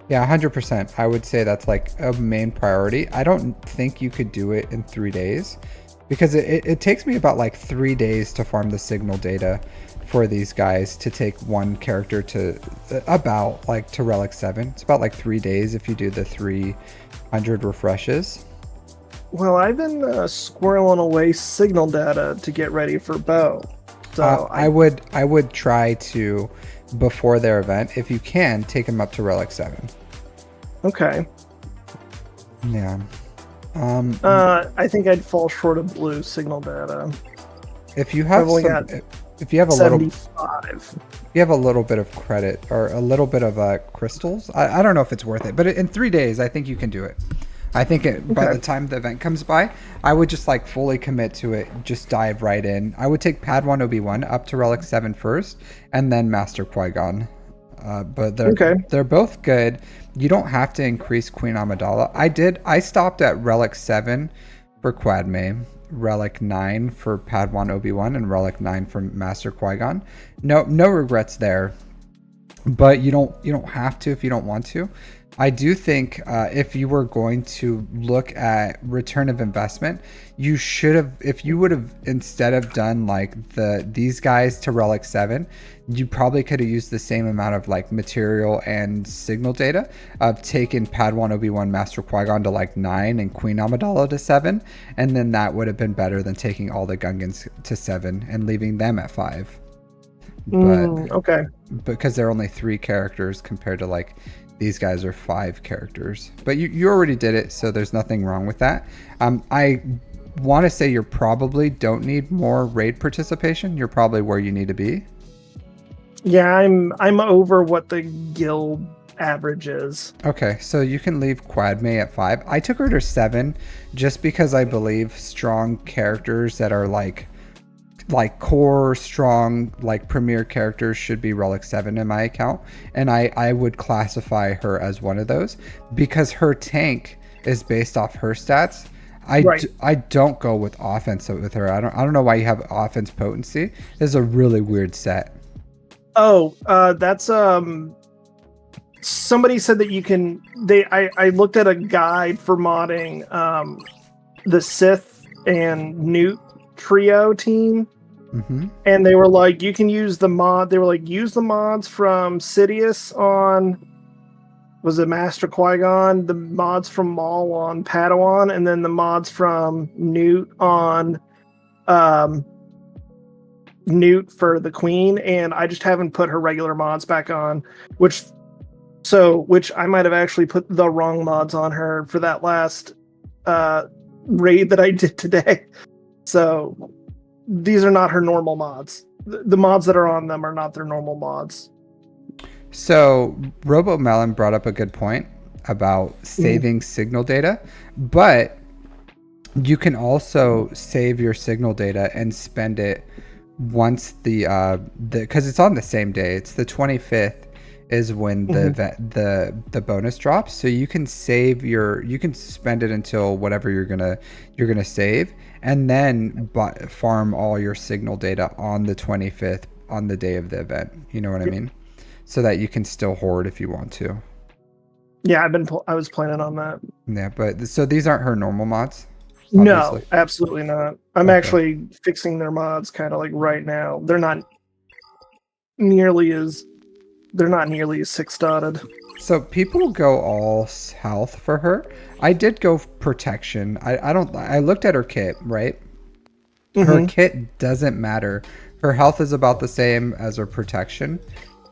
S1: Yeah, 100%. I would say that's like a main priority. I don't think you could do it in 3 days because it takes me about like 3 days to farm the signal data for these guys to take one character to about like to relic 7. It's about like 3 days if you do the 300 refreshes.
S2: Well, I've been squirreling away signal data to get ready for bow. So
S1: I would try to, before their event, if you can, take them up to relic 7.
S2: Okay.
S1: Yeah.
S2: I think I'd fall short of blue signal data.
S1: If you have if you have a
S2: 75.
S1: if you have a little bit of credit or a little bit of crystals, I don't know if it's worth it, but in 3 days, I think you can do it. I think by the time the event comes by, I would just like fully commit to it, just dive right in. I would take Padawan Obi-Wan up to relic 7 first, and then Master Qui-Gon. But they're both good. You don't have to increase Queen Amidala. I stopped at relic 7 for Quadme, relic 9 for Padawan Obi-Wan, and relic 9 for Master Qui-Gon. No regrets there. But you don't have to if you don't want to. I do think if you were going to look at return of investment, you should have, if you would have, instead of done like these guys to relic 7, you probably could have used the same amount of like material and signal data of taking Padawan Obi-Wan Master Qui-Gon to like 9 and Queen Amidala to 7, and then that would have been better than taking all the Gungans to 7 and leaving them at 5. But
S2: okay,
S1: because they're only 3 characters compared to like these guys are 5 characters. But you already did it, so there's nothing wrong with that. I want to say you probably don't need more raid participation. You're probably where you need to be.
S2: Yeah, I'm over what the guild average is.
S1: Okay, so you can leave Quadme at 5. I took her to 7 just because I believe strong characters that are like core strong like premier characters should be relic 7 in my account, and I would classify her as one of those because her tank is based off her stats. I don't go with offense with her. I don't know why you have offense potency. It's a really weird set.
S2: That's somebody said that you can I looked at a guide for modding the Sith and Newt trio team.
S1: Mm-hmm.
S2: And they were like, you can use the mod. They were like, use the mods from Sidious on, was it Master Qui-Gon? The mods from Maul on Padawan, and then the mods from Newt on Newt for the Queen. And I just haven't put her regular mods back on, which I might have actually put the wrong mods on her for that last raid that I did today. So these are not her normal mods. The mods that are on them are not their normal mods.
S1: So Robo Melon brought up a good point about saving signal data, but you can also save your signal data and spend it once because it's on the same day. It's the 25th is when the bonus drops. So you can you can spend it until whatever you're gonna save, and then farm all your signal data on the 25th on the day of the event. You know what I mean? So that you can still hoard if you want to.
S2: Yeah, I was planning on that.
S1: Yeah, but so these aren't her normal mods?
S2: Obviously. No, absolutely not. I'm actually fixing their mods kind of like right now. They're not nearly as 6-dotted.
S1: So people go all health for her. I did go protection. I looked at her kit, right? Her kit doesn't matter. Her health is about the same as her protection.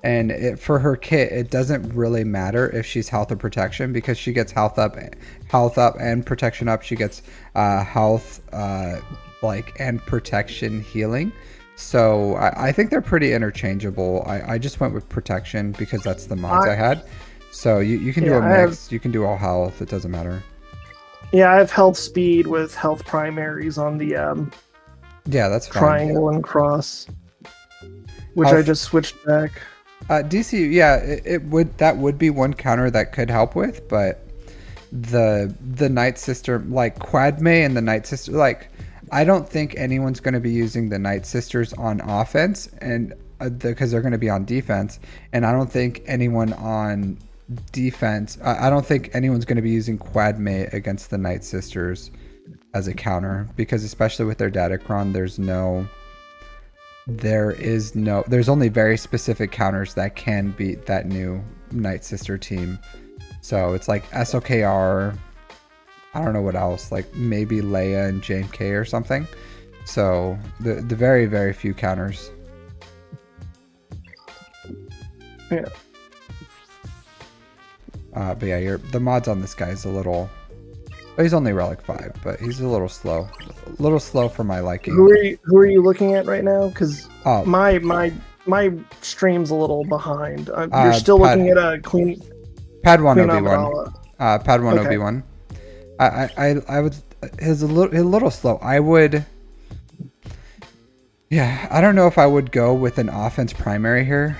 S1: And for her kit, it doesn't really matter if she's health or protection because she gets health up and protection up. She gets health and protection healing. So I think they're pretty interchangeable. I just went with protection because that's the mods I had. So you can do a mix. You can do all health. It doesn't matter.
S2: Yeah, I have health speed with health primaries on the
S1: that's fine.
S2: Triangle and cross, which I just switched back.
S1: DC, that would be one counter that could help with, but the Night Sister, like Quadme and the Night Sister, like I don't think anyone's going to be using the Night Sisters on offense and because they're going to be on defense, and I don't think anyone on defense. I don't think anyone's going to be using Quad Mate against the Night Sisters as a counter, because especially with their Datacron, there's only very specific counters that can beat that new Night Sister team. So it's like SOKR, I don't know what else, like maybe Leia and Jane K or something. So the very, very few counters.
S2: Yeah.
S1: But yeah, the mods on this guy is a little. Well, he's only Relic 5, but he's a little slow. A little slow for my liking.
S2: Who are you looking at right now? Because
S1: Oh,
S2: my stream's a little behind. You're still looking at a Queen.
S1: Pad 1
S2: Queen
S1: Obi-Wan.
S2: Amidala.
S1: Pad 1
S2: Okay.
S1: Obi-Wan. I would. He's a little slow. I would. Yeah, I don't know if I would go with an offense primary here.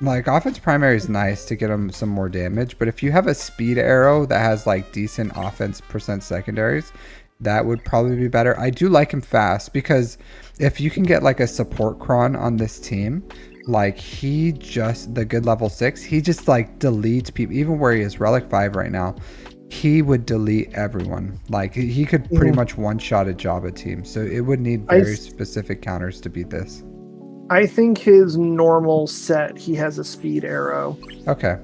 S1: Like, offense primary is nice to get him some more damage, but if you have a speed arrow that has like decent offense percent secondaries, that would probably be better. I do like him fast, because if you can get like a support cron on this team, like the good level 6, he just like deletes people. Even where he is Relic 5 right now, he would delete everyone. Like, he could pretty much one-shot a Jabba team, so it would need very specific counters to beat this.
S2: I think his normal set, he has a speed arrow.
S1: Okay.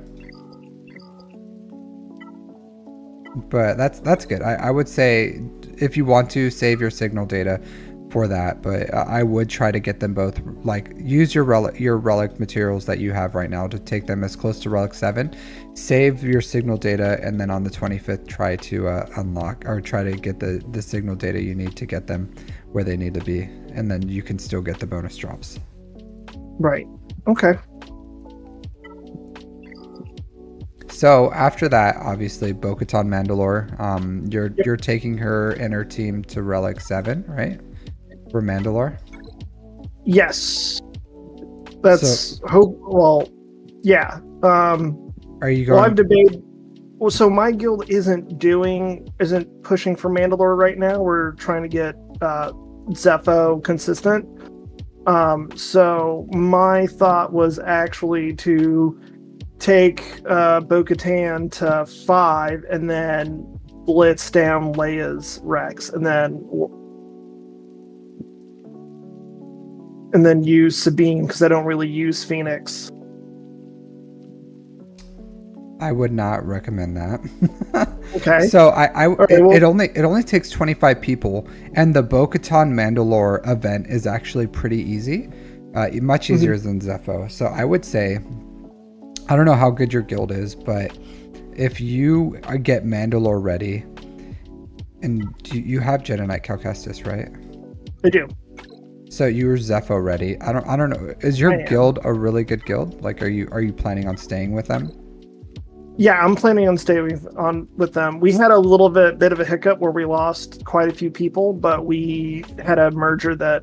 S1: But that's good. I would say if you want to, save your signal data for that, but I would try to get them both, like, use your relic materials that you have right now to take them as close to Relic 7, save your signal data, and then on the 25th try to unlock, or try to get the signal data you need to get them where they need to be, and then you can still get the bonus drops.
S2: Right. Okay.
S1: So after that, obviously, Bo-Katan Mandalore. You're taking her and her team to Relic 7, right? For Mandalore.
S2: Yes. That's hope. Well, yeah.
S1: Are you going?
S2: Well, I've debated. Well, so my guild isn't pushing for Mandalore right now. We're trying to get Zepho consistent. So my thought was actually to take Bo-Katan to 5 and then blitz down Leia's Rex, and then use Sabine, because I don't really use Phoenix.
S1: I would not recommend that.
S2: Okay.
S1: So
S2: it
S1: only takes 25 people, and the Bo-Katan Mandalore event is actually pretty easy, much easier than Zepho. So I would say, I don't know how good your guild is, but if you get Mandalore ready, and you have Jedi Knight Cal Kestis, right?
S2: I do.
S1: So you're Zepho ready. I don't know. Is your guild a really good guild? Like, are you planning on staying with them?
S2: Yeah, I'm planning on staying with them. We had a little bit of a hiccup where we lost quite a few people, but we had a merger that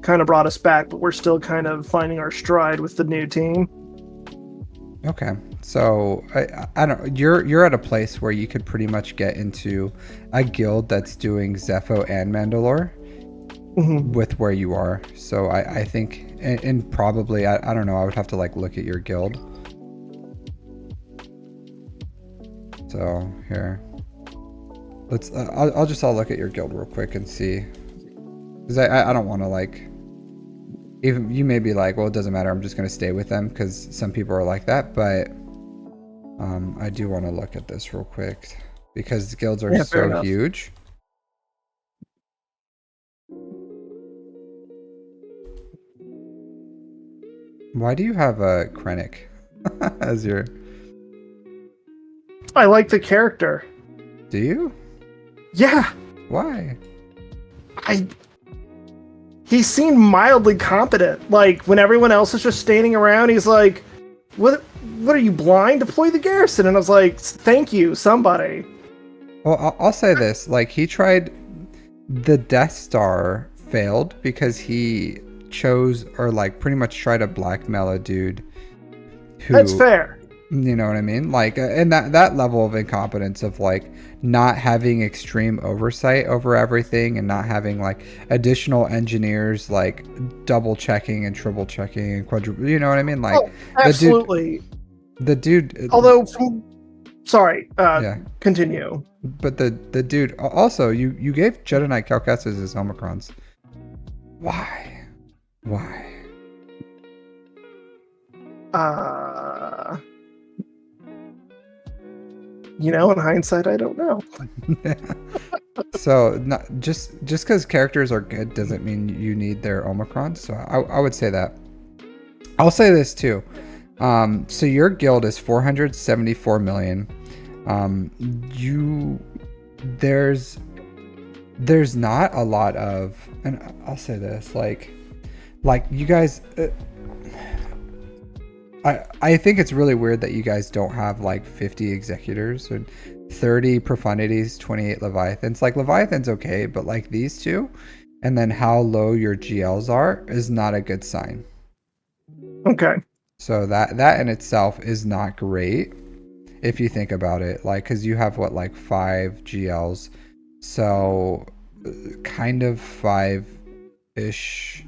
S2: kind of brought us back. But we're still kind of finding our stride with the new team.
S1: Okay, so I don't. You're at a place where you could pretty much get into a guild that's doing Zepho and Mandalore with where you are. So I think, and probably I don't know. I would have to like look at your guild. So here, I'll look at your guild real quick and see, because I don't want to like, even you may be like, well, it doesn't matter, I'm just going to stay with them, because some people are like that, but I do want to look at this real quick, because the guilds are so huge. Why do you have a Krennic as your...
S2: I like the character.
S1: Do you?
S2: Yeah.
S1: Why?
S2: He seemed mildly competent. Like, when everyone else is just standing around, he's like, what are you, blind? Deploy the garrison. And I was like, thank you, somebody.
S1: Well, I'll say this. Like, he tried... The Death Star failed because he chose, or like pretty much tried to blackmail a dude who...
S2: That's fair.
S1: You know what I mean? Like, and that level of incompetence of like not having extreme oversight over everything, and not having like additional engineers like double checking and triple checking and quadruple. You know what I mean? Like,
S2: absolutely.
S1: The dude.
S2: Although, sorry,
S1: Yeah.
S2: continue.
S1: But the dude also, you gave Jedi Knight Calcassus his Omicrons. Why?
S2: In hindsight, I don't know.
S1: So not just because characters are good doesn't mean you need their Omicrons. So I would say that. I'll say this too. So your guild is 474 million. There's not a lot of, and I'll say this, like you guys, I think it's really weird that you guys don't have like 50 executors and 30 profundities, 28 leviathans. Like leviathan's okay, but like these two, and then how low your GLs are is not a good sign.
S2: Okay.
S1: So that in itself is not great if you think about it, like, because you have what, like 5 GLs, so kind of 5-ish.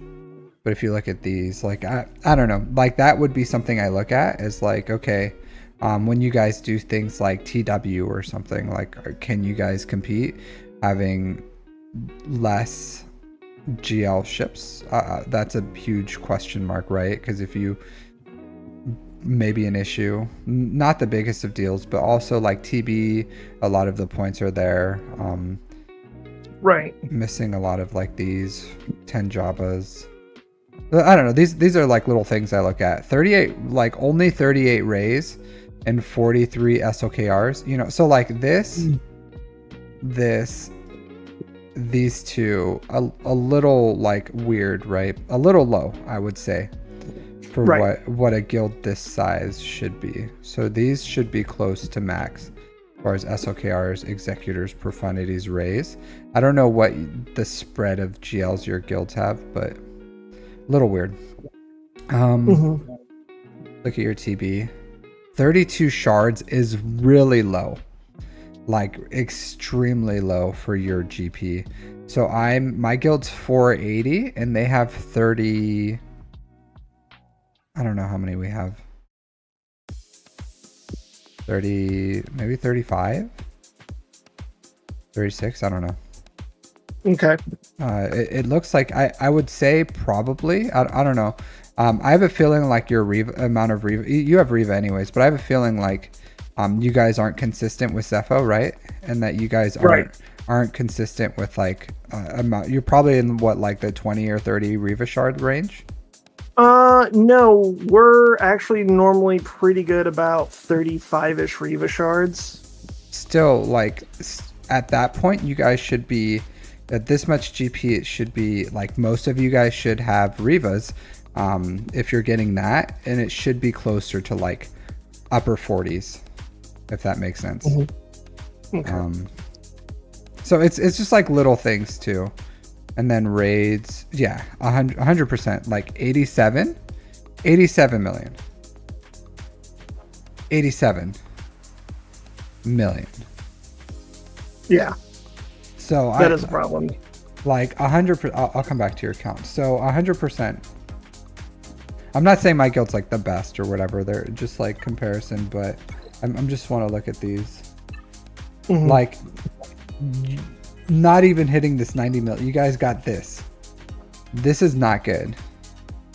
S1: But if you look at these, like I don't know, like that would be something I look at is like, okay, when you guys do things like TW or something, like can you guys compete having less GL ships? That's a huge question mark, right? Because if you maybe an issue, not the biggest of deals, but also like TB, a lot of the points are there.
S2: Right.
S1: Missing a lot of like these 10 Jabas. I don't know. These are like little things I look at. 38, like only 38 Rays and 43 SOKRs. You know, so like these two, a little like weird, right? A little low, I would say, for
S2: right.
S1: what a guild this size should be. So these should be close to max as far as SOKRs, executors, profundities, Rays. I don't know what the spread of GLs your guilds have, but a little weird. Look at your TB. 32 shards is really low, like extremely low for your GP. So my guild's 480 and they have 30. I don't know how many we have. 30, maybe 35, 36. I don't know.
S2: Okay.
S1: It looks like I would say probably. I don't know. I have a feeling like your amount of Reva, you have Reva anyways, but I have a feeling like you guys aren't consistent with Zepho, right? And that you guys aren't consistent with like amount. You're probably in what, like the 20 or 30 Reva shard range?
S2: No, we're actually normally pretty good about 35-ish Reva shards.
S1: Still, like at that point, you guys should be at this much GP. It should be like most of you guys should have Revas. If you're getting that, and it should be closer to like upper 40s, if that makes sense.
S2: Okay.
S1: So it's just like little things too. And then raids, yeah, 100%, like 87 million. 87 million.
S2: Yeah.
S1: So
S2: that is a problem.
S1: Like 100%, I'll come back to your count. So 100%. I'm not saying my guild's like the best or whatever. They're just like comparison, but I'm just want to look at these. Like, not even hitting this 90 mil. You guys got this. This is not good.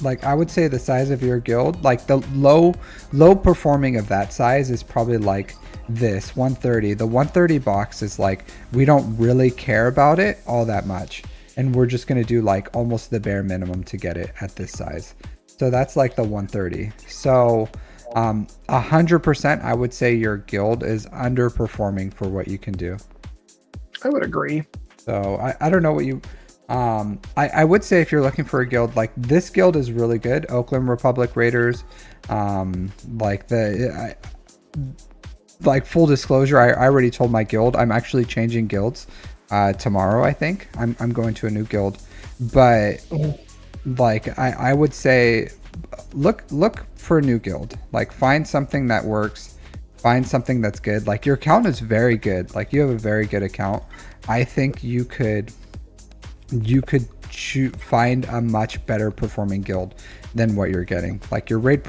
S1: Like, I would say the size of your guild, like the low performing of that size is probably like this 130. The 130 box is like, we don't really care about it all that much, and we're just going to do like almost the bare minimum to get it at this size. So that's like the 130. So 100% I would say your guild is underperforming for what you can do.
S2: I would agree.
S1: So I don't know what you I would say if you're looking for a guild, like this guild is really good. Oakland Republic Raiders, like like full disclosure, I already told my guild I'm actually changing guilds tomorrow. I think I'm going to a new guild, but like I would say look for a new guild. Like find something that works, find something that's good. Like your account is very good, like you have a very good account. I think you could find a much better performing guild than what you're getting. Like your raid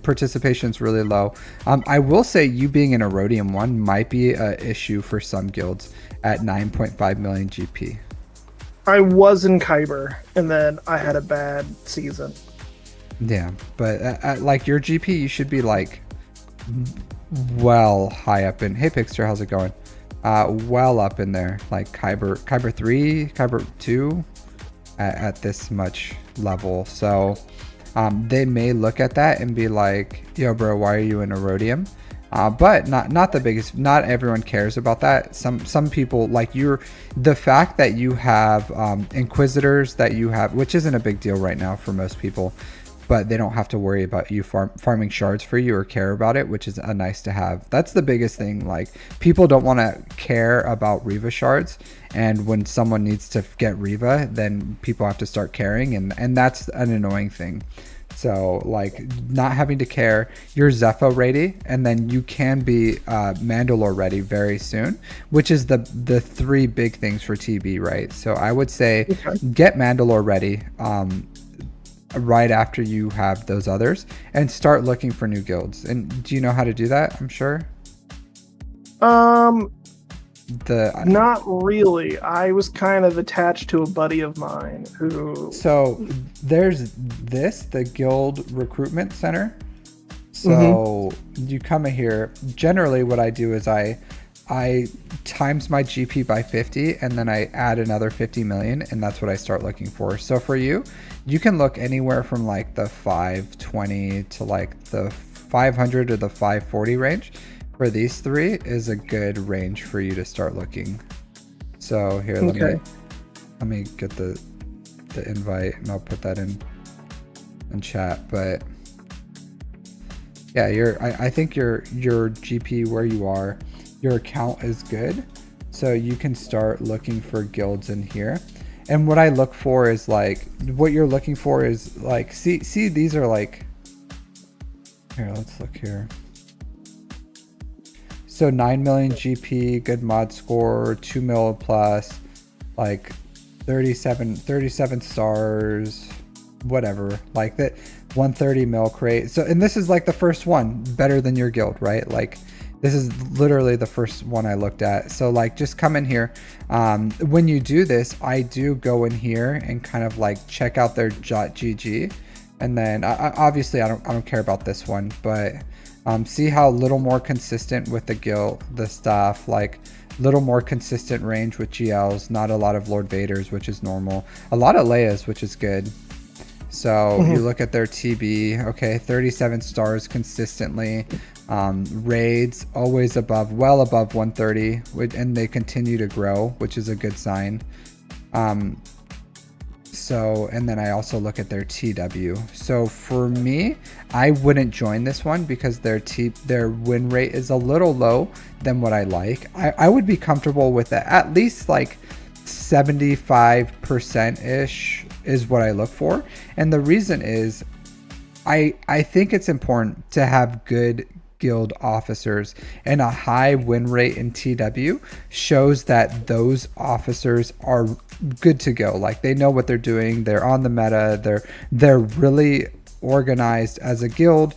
S1: participation is really low. I will say you being in a Rhodium 1 might be an issue for some guilds at 9.5 million GP.
S2: I was in Kyber, and then I had a bad season.
S1: Yeah, but at like your GP, you should be like well high up in. Hey, Pixter, how's it going? Well up in there, like Kyber 3, Kyber 2, at this much level. So they may look at that and be like, yo bro, why are you in a Rhodium? But not the biggest. Not everyone cares about that. Some people, like the fact that you have inquisitors, that you have, which isn't a big deal right now for most people, but they don't have to worry about you farming shards for you or care about it, which is a nice to have. That's the biggest thing. Like people don't want to care about Riva shards, and when someone needs to get Riva, then people have to start caring, and that's an annoying thing. So like not having to care, you're Zepho ready, and then you can be Mandalore ready very soon, which is the three big things for TB, right? So I would say get Mandalore ready right after you have those others, and start looking for new guilds. And do you know how to do that? I'm sure.
S2: Not really. I was kind of attached to a buddy of mine who. So
S1: there's the guild recruitment center. So you come in here. Generally, what I do is I times my GP by 50, and then I add another 50 million, and that's what I start looking for. So for you can look anywhere from like the 520 to like the 500 or the 540 range. For these three is a good range for you to start looking. So here, let me get the invite, and I'll put that in chat. But yeah, I think your GP where you are, your account is good, so you can start looking for guilds in here. And what I look for is like, what you're looking for is like, see these are like, here, let's look here. So 9 million GP, good mod score, 2 mil plus, like 37 stars, whatever, like that, 130 mil crate. So, and this is like the first one, better than your guild, right? Like this is literally the first one I looked at. So like, just come in here. When you do this, I do go in here and kind of like check out their .gg. And then obviously I don't care about this one, but see how little more consistent with the guild, the stuff, like little more consistent range with GLs, not a lot of Lord Vaders, which is normal, a lot of Leias, which is good. So you look at their TB, okay, 37 stars consistently, raids always well above 130, and they continue to grow, which is a good sign. So, and then I also look at their TW. So for me, I wouldn't join this one because their win rate is a little low than what I like. I would be comfortable with it. At least like 75% ish is what I look for. And the reason is I think it's important to have good guild officers, and a high win rate in TW shows that those officers are good to go. Like they know what they're doing, they're on the meta, they're really organized as a guild,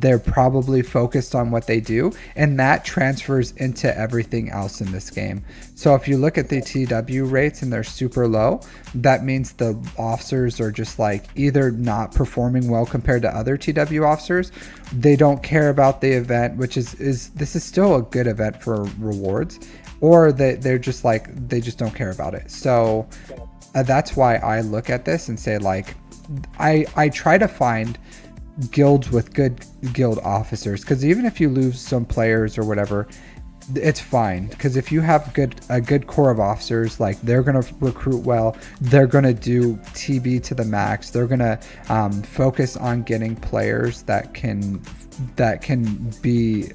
S1: they're probably focused on what they do, and that transfers into everything else in this game. So if you look at the TW rates and they're super low, that means the officers are just like either not performing well compared to other TW officers, they don't care about the event, which is this is still a good event for rewards, or they're just like, they just don't care about it. So that's why I look at this and say like, I try to find guilds with good guild officers, because even if you lose some players or whatever, it's fine, because if you have a good core of officers, like they're gonna recruit well, they're gonna do TB to the max, they're gonna focus on getting players that can be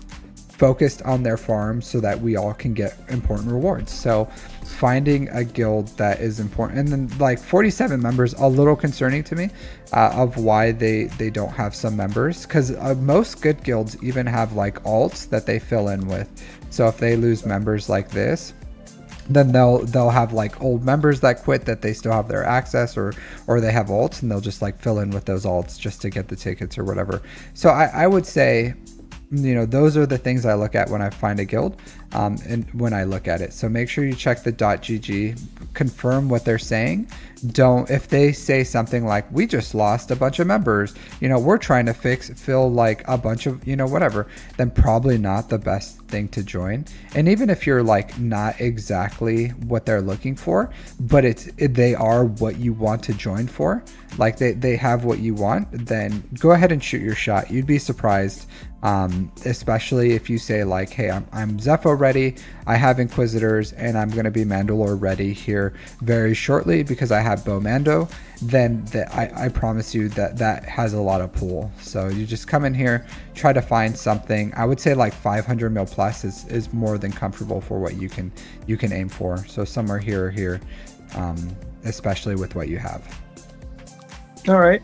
S1: focused on their farms so that we all can get important rewards. So finding a guild that is important, and then like 47 members, a little concerning to me of why they don't have some members, because most good guilds even have like alts that they fill in with. So if they lose members like this, then they'll have like old members that quit that they still have their access, or they have alts, and they'll just like fill in with those alts just to get the tickets or whatever. So I would say, you know, those are the things I look at when I find a guild, and when I look at it. So make sure you check the .gg, confirm what they're saying. Don't, if they say something like, we just lost a bunch of members, you know, we're trying to fill like a bunch of, you know, whatever, then probably not the best thing to join. And even if you're like not exactly what they're looking for, but they are what you want to join for, like they have what you want, then go ahead and shoot your shot. You'd be surprised, especially if you say like, hey, I'm Zepho ready, I have Inquisitors, and I'm going to be Mandalore ready here very shortly because I have Bow Mando, then I promise you that has a lot of pull. So you just come in here, try to find something. I would say like 500 mil plus is more than comfortable for what you can aim for. So somewhere here or here, especially with what you have.
S2: All right.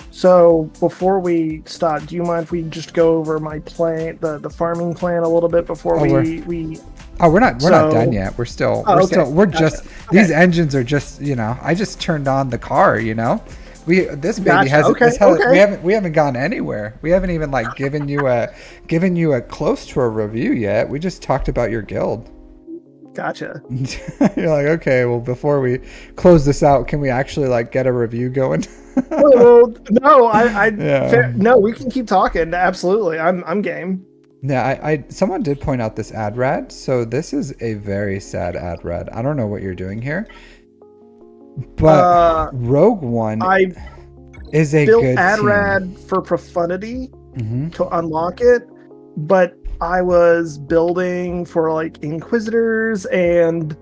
S2: So before we stop, do you mind if we just go over my plan, the farming plan a little bit before we?
S1: Oh, we're not done yet. We're just these engines are just, you know, I just turned on the car, you know. This baby hasn't we haven't gone anywhere. We haven't even like given you a close to a review yet. We just talked about your guild.
S2: Gotcha.
S1: You're like, okay, well, before we close this out, can we actually like get a review going?
S2: Well, no, no, we can keep talking. Absolutely. I'm game.
S1: Yeah, someone did point out this ad rad. So this is a very sad ad rad. I don't know what you're doing here, but Rogue One is a good
S2: ad
S1: team.
S2: rad for profundity to unlock it, but I was building for like Inquisitors, and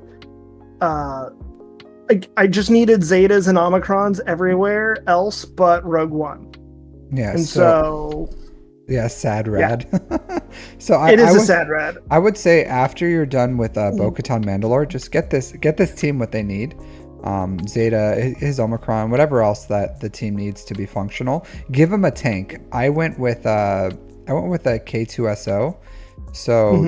S2: I just needed Zetas and Omicrons everywhere else but Rogue One.
S1: Yeah,
S2: and so
S1: yeah, sad rad. Yeah. So
S2: it is a sad rad.
S1: I would say after you're done with Bo-Katan Mandalore, just get this team what they need. Zeta, his Omicron, whatever else that the team needs to be functional. Give them a tank. I went with a K2SO. So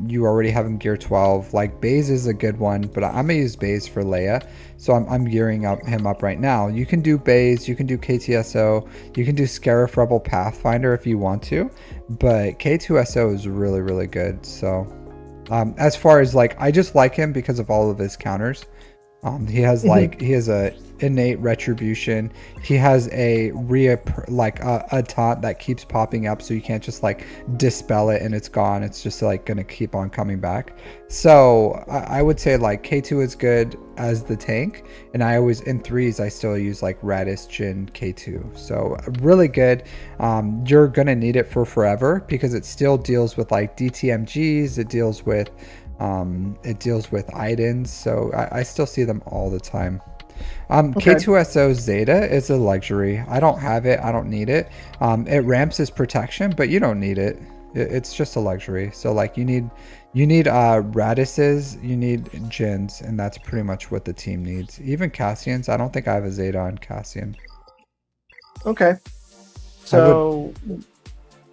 S1: you already have him gear 12. Like Baze is a good one, but I'm gonna use Baze for Leia. So I'm gearing him up right now. You can do Baze, you can do KTSO, you can do Scarif Rebel Pathfinder if you want to, but K2SO is really, really good. So as far as like, I just like him because of all of his counters. He has a innate retribution. He has a a taunt that keeps popping up, so you can't just like dispel it and it's gone. It's just like gonna keep on coming back. So I would say like K2 is good as the tank, and I always in threes I still use like Radis, Jin, K2. So really good. You're gonna need it for forever because it still deals with like DTMGs. It deals with Idens, so I still see them all the time. K2SO Zeta is a luxury. I don't have it. I don't need it. It ramps his protection, but you don't need it. It's just a luxury. So like you need Radises, you need Jins, and that's pretty much what the team needs. Even Cassian's. I don't think I have a Zeta on Cassian.
S2: Okay. So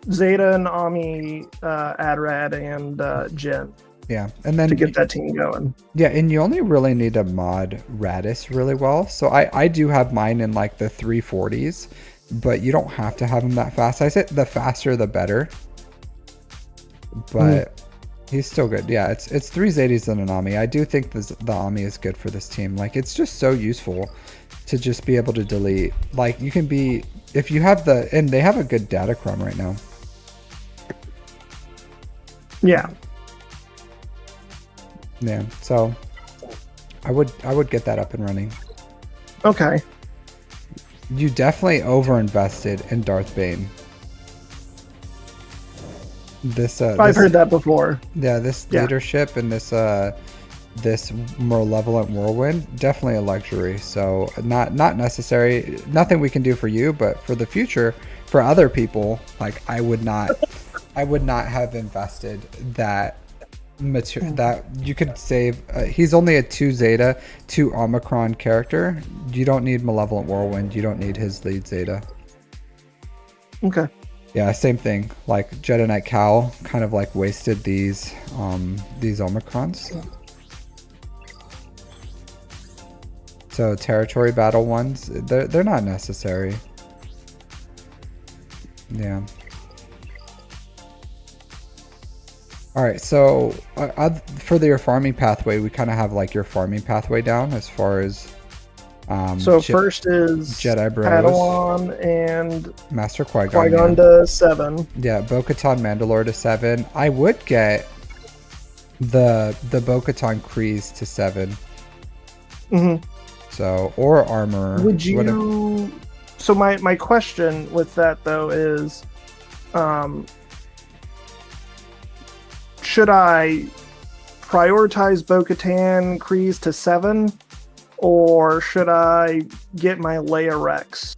S2: Zeta and Ami, Adrad, and Jin.
S1: Yeah, and then
S2: to get that team going.
S1: Yeah, and you only really need to mod Radis really well. So I do have mine in like the 340s, but you don't have to have him that fast. I said the faster the better, but he's still good. Yeah, it's 380s and an Ami. I do think the Ami is good for this team. Like it's just so useful to just be able to delete. Like you can be, if you have and they have a good datachrome right now.
S2: Yeah.
S1: Yeah, so I would get that up and running.
S2: Okay.
S1: You definitely overinvested in Darth Bane. I've
S2: heard that before.
S1: Yeah, this leadership and this malevolent whirlwind, definitely a luxury. So not necessary, nothing we can do for you, but for the future, for other people, like I would not have invested that that you could save. He's only a 2 Zeta, 2 Omicron character. You don't need Malevolent Whirlwind. You don't need his lead Zeta.
S2: Okay.
S1: Yeah, same thing. Like Jedi Knight Cowl kind of like wasted these Omicrons. So territory battle ones, they're not necessary. Yeah. All right, so for your farming pathway, we kind of have like your farming pathway down as far as
S2: so first is
S1: Jedi Bros,
S2: Padawan and
S1: Master Qui-Gon.
S2: Qui-Gon to 7.
S1: Yeah, Bo-Katan Mandalore to 7. I would get the Bo-Katan Kryze to 7.
S2: Mm-hmm.
S1: So, or armor.
S2: Would you? Whatever. So my question with that though is, should I prioritize Bo-Katan Kryze to 7, or should I get my Leia Rex?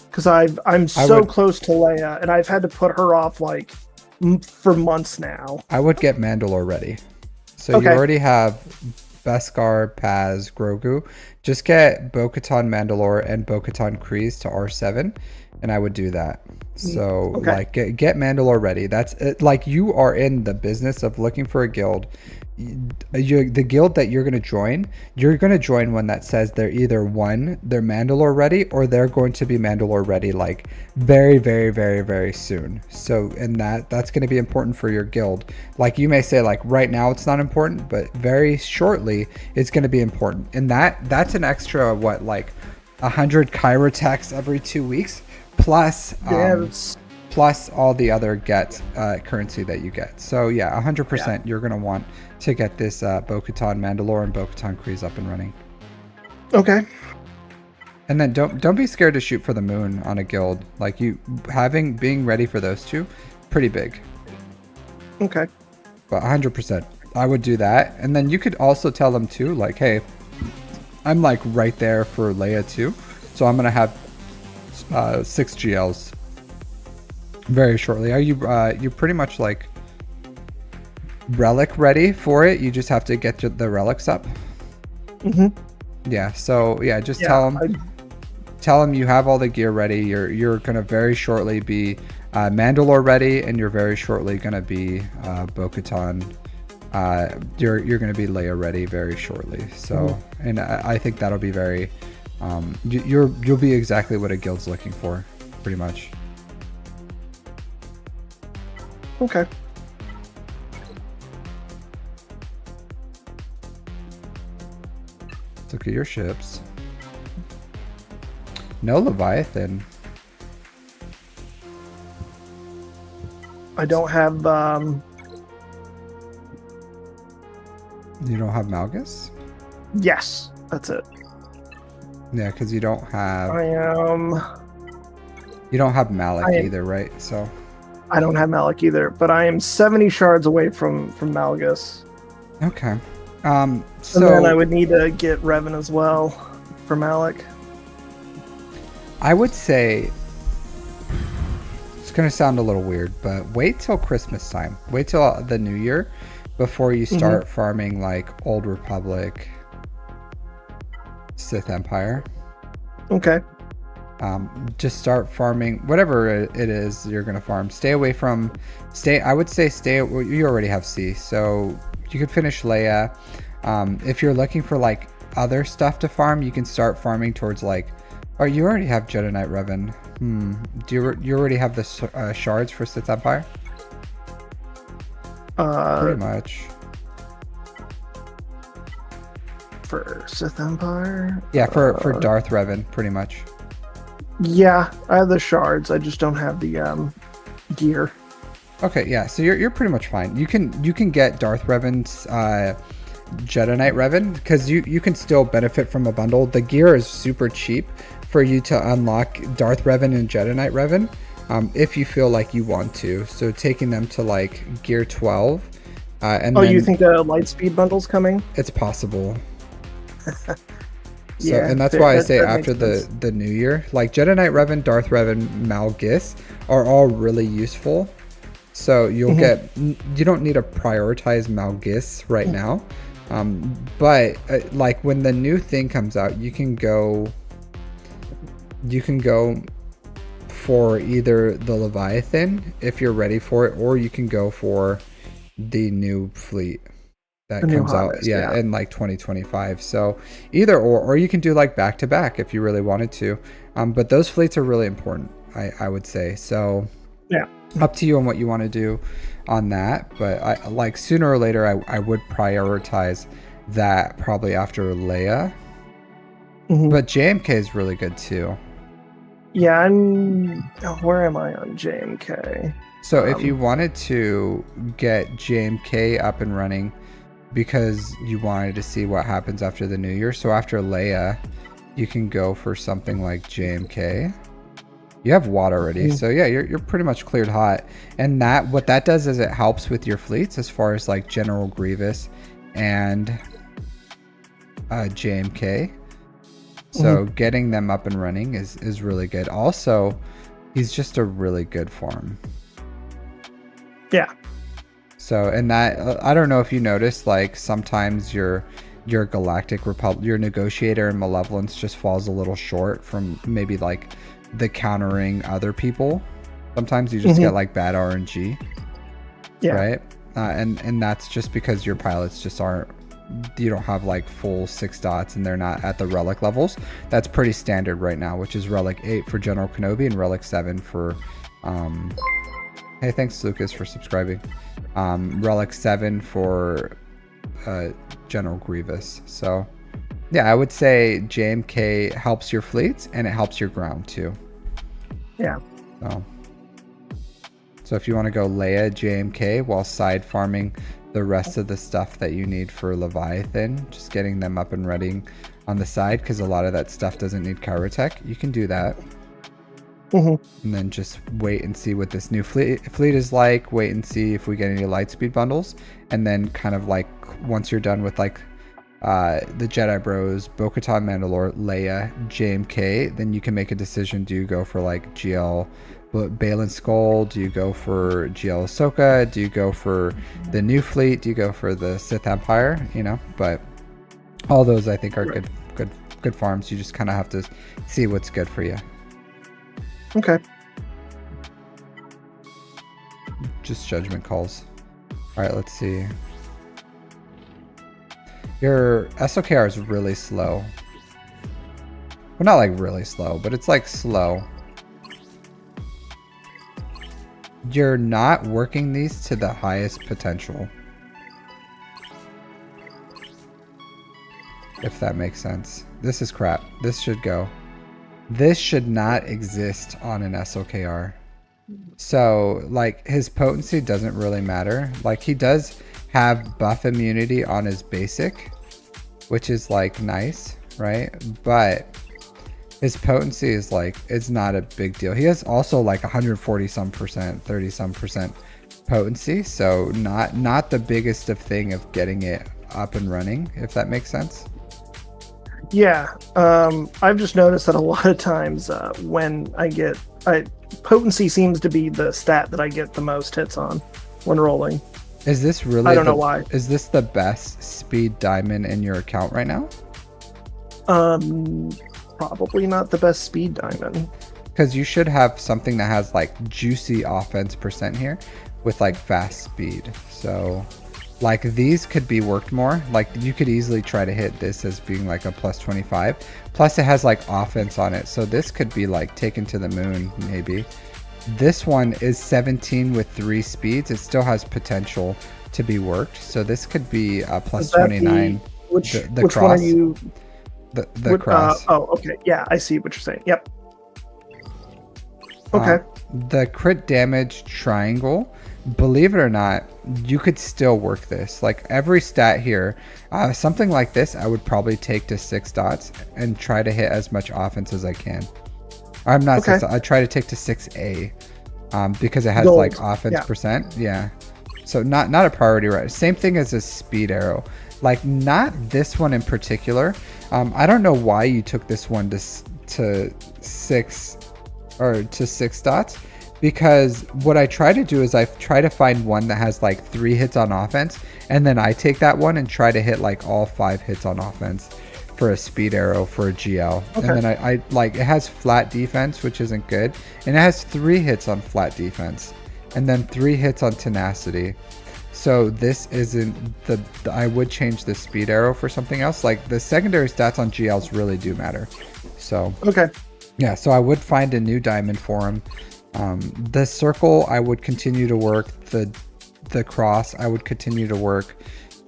S2: Because I'm so close to Leia, and I've had to put her off like for months now.
S1: I would get Mandalore ready. So okay. You already have Beskar, Paz, Grogu. Just get Bo-Katan Mandalore and Bo-Katan Kryze to R7, and I would do that. So okay. Like get Mandalore ready. That's it. Like you are in the business of looking for a guild. The guild that you're going to join one that says they're either they're Mandalore ready, or they're going to be Mandalore ready like very, very, very, very soon. So, and that's going to be important for your guild. Like you may say like right now it's not important, but very shortly it's going to be important. And that's an extra, what, like 100 Kyra attacks every 2 weeks plus, plus all the other currency that you get. So yeah, 100% you're going to want to get this Bo-Katan Mandalore and Bo-Katan Kryze up and running.
S2: Okay.
S1: And then don't be scared to shoot for the moon on a guild. Like being ready for those two, pretty big.
S2: Okay.
S1: But 100%, I would do that. And then you could also tell them too, like, hey, I'm like right there for Leia too, so I'm gonna have 6 GLs very shortly. Are you pretty much like relic ready for it? You just have to get the relics up.
S2: Mm-hmm.
S1: Yeah, so yeah, just tell them you have all the gear ready. You're gonna very shortly be Mandalore ready, and you're very shortly gonna be Bo-Katan. You're gonna be Leia ready very shortly. So and I think that'll be very you'll be exactly what a guild's looking for, pretty much.
S2: Okay.
S1: Let's look at your ships. No Leviathan.
S2: I don't have
S1: You don't have Malgus?
S2: Yes, that's it.
S1: Yeah, because you don't have
S2: You
S1: don't have Malik either, right? So
S2: I don't have Malik either, but I am 70 shards away from Malgus.
S1: Okay. So
S2: and then I would need to get Revan as well for Malik.
S1: I would say it's gonna sound a little weird, but wait till Christmas time. Wait till the New Year before you start farming like Old Republic, Sith Empire.
S2: Okay.
S1: Just start farming whatever it is you're gonna farm. Stay away from I would say you already have C, so you could finish Leia. If you're looking for like other stuff to farm, you can start farming towards like, oh, you already have Jedi Knight Revan. Do you already have the shards for Sith Empire? Pretty much.
S2: For Sith Empire?
S1: Yeah, for Darth Revan, pretty much.
S2: Yeah, I have the shards. I just don't have the gear.
S1: Okay, yeah. So you're pretty much fine. You can get Darth Revan's Jedi Knight Revan because you can still benefit from a bundle. The gear is super cheap for you to unlock Darth Revan and Jedi Knight Revan if you feel like you want to. So taking them to like gear 12. And then,
S2: you think the Lightspeed bundle's coming?
S1: It's possible. So,
S2: yeah,
S1: and that's why I say after the New Year, like Jedi Knight Revan, Darth Revan, Malgus are all really useful. So you'll get, you don't need to prioritize Malgus right now. But like when the new thing comes out, you can go for either the Leviathan if you're ready for it, or you can go for the new fleet. that
S2: The new
S1: comes out,
S2: harness,
S1: yeah, in like 2025. So either or you can do like back to back if you really wanted to. But those fleets are really important, I would say. So
S2: Yeah.
S1: up to you on what you want to do on that. But I like sooner or later I would prioritize that probably after Leia. But JMK is really good too.
S2: Yeah, where am I on JMK?
S1: So if you wanted to get JMK up and running because you wanted to see what happens after the new year, so after Leia, you can go for something like JMK. You have WOT already, so yeah, you're pretty much cleared hot. And that what that does is it helps with your fleets as far as like General Grievous and JMK. So getting them up and running is really good. Also, he's just a really good farm.
S2: Yeah.
S1: So, and that I don't know if you noticed, like sometimes your Galactic Republic, your Negotiator and Malevolence just falls a little short from maybe like the countering other people. Sometimes you just get like bad RNG. Yeah. Right. And that's just because your pilots just aren't. You don't have like full 6 dots and they're not at the relic levels. That's pretty standard right now, which is relic 8 for General Kenobi and relic 7 for hey, thanks Lucas for subscribing. Relic 7 for General Grievous. So yeah, I would say JMK helps your fleets and it helps your ground too.
S2: Yeah.
S1: So if you want to go Leia JMK while side farming the rest of the stuff that you need for Leviathan, just getting them up and running on the side, because a lot of that stuff doesn't need Chirotech, you can do that. And then just wait and see what this new fleet is like. Wait and see if we get any Lightspeed bundles, and then kind of like once you're done with like the Jedi Bros, Bo-Katan, Mandalore, Leia, JMK, then you can make a decision. Do you go for like GL Balin Skull? Do you go for GL Ahsoka? Do you go for the new fleet? Do you go for the Sith Empire? You know, but all those I think are good farms. You just kind of have to see what's good for you.
S2: Okay.
S1: Just judgment calls. All right, let's see. Your SOKR is really slow. Well, not like really slow, but it's like slow. You're not working these to the highest potential. If that makes sense. This is crap. This should go. This should not exist on an SOKR. So, like, his potency doesn't really matter. Like, he does have buff immunity on his basic, which is, like, nice, right? But his potency is, like, it's not a big deal. He has also, like, 140 some percent, 30 some percent potency. So, not the biggest of thing of getting it up and running, if that makes sense.
S2: Yeah, I've just noticed that a lot of times when potency seems to be the stat that I get the most hits on when rolling.
S1: Is this really?
S2: I don't know why.
S1: Is this the best speed diamond in your account right now?
S2: Probably not the best speed diamond.
S1: Because you should have something that has like juicy offense percent here with like fast speed. So like these could be worked more. Like you could easily try to hit this as being like a plus 25. Plus it has like offense on it. So this could be like taken to the moon maybe. This one is 17 with 3 speeds. It still has potential to be worked. So this could be a plus 29.
S2: Which
S1: cross.
S2: One are you?
S1: The cross.
S2: Okay. Yeah, I see what you're saying. Yep. Okay.
S1: The crit damage triangle, believe it or not, you could still work this. Like every stat here, something like this, I would probably take to 6 dots and try to hit as much offense as I can. I'm not 6. I try to take to 6A because it has
S2: Gold.
S1: Like offense percent. Yeah. So not a priority, right? Same thing as a speed arrow. Like not this one in particular. I don't know why you took this one to 6 or to 6 dots, because what I try to do is I try to find one that has like 3 hits on offense, and then I take that one and try to hit like all 5 hits on offense for a speed arrow for a GL. And then I like it has flat defense, which isn't good, and it has 3 hits on flat defense and then 3 hits on tenacity. So this isn't I would change the speed arrow for something else. Like the secondary stats on GLs really do matter. So
S2: Okay.
S1: yeah, so I would find a new diamond for him. The circle I would continue to work. The cross I would continue to work.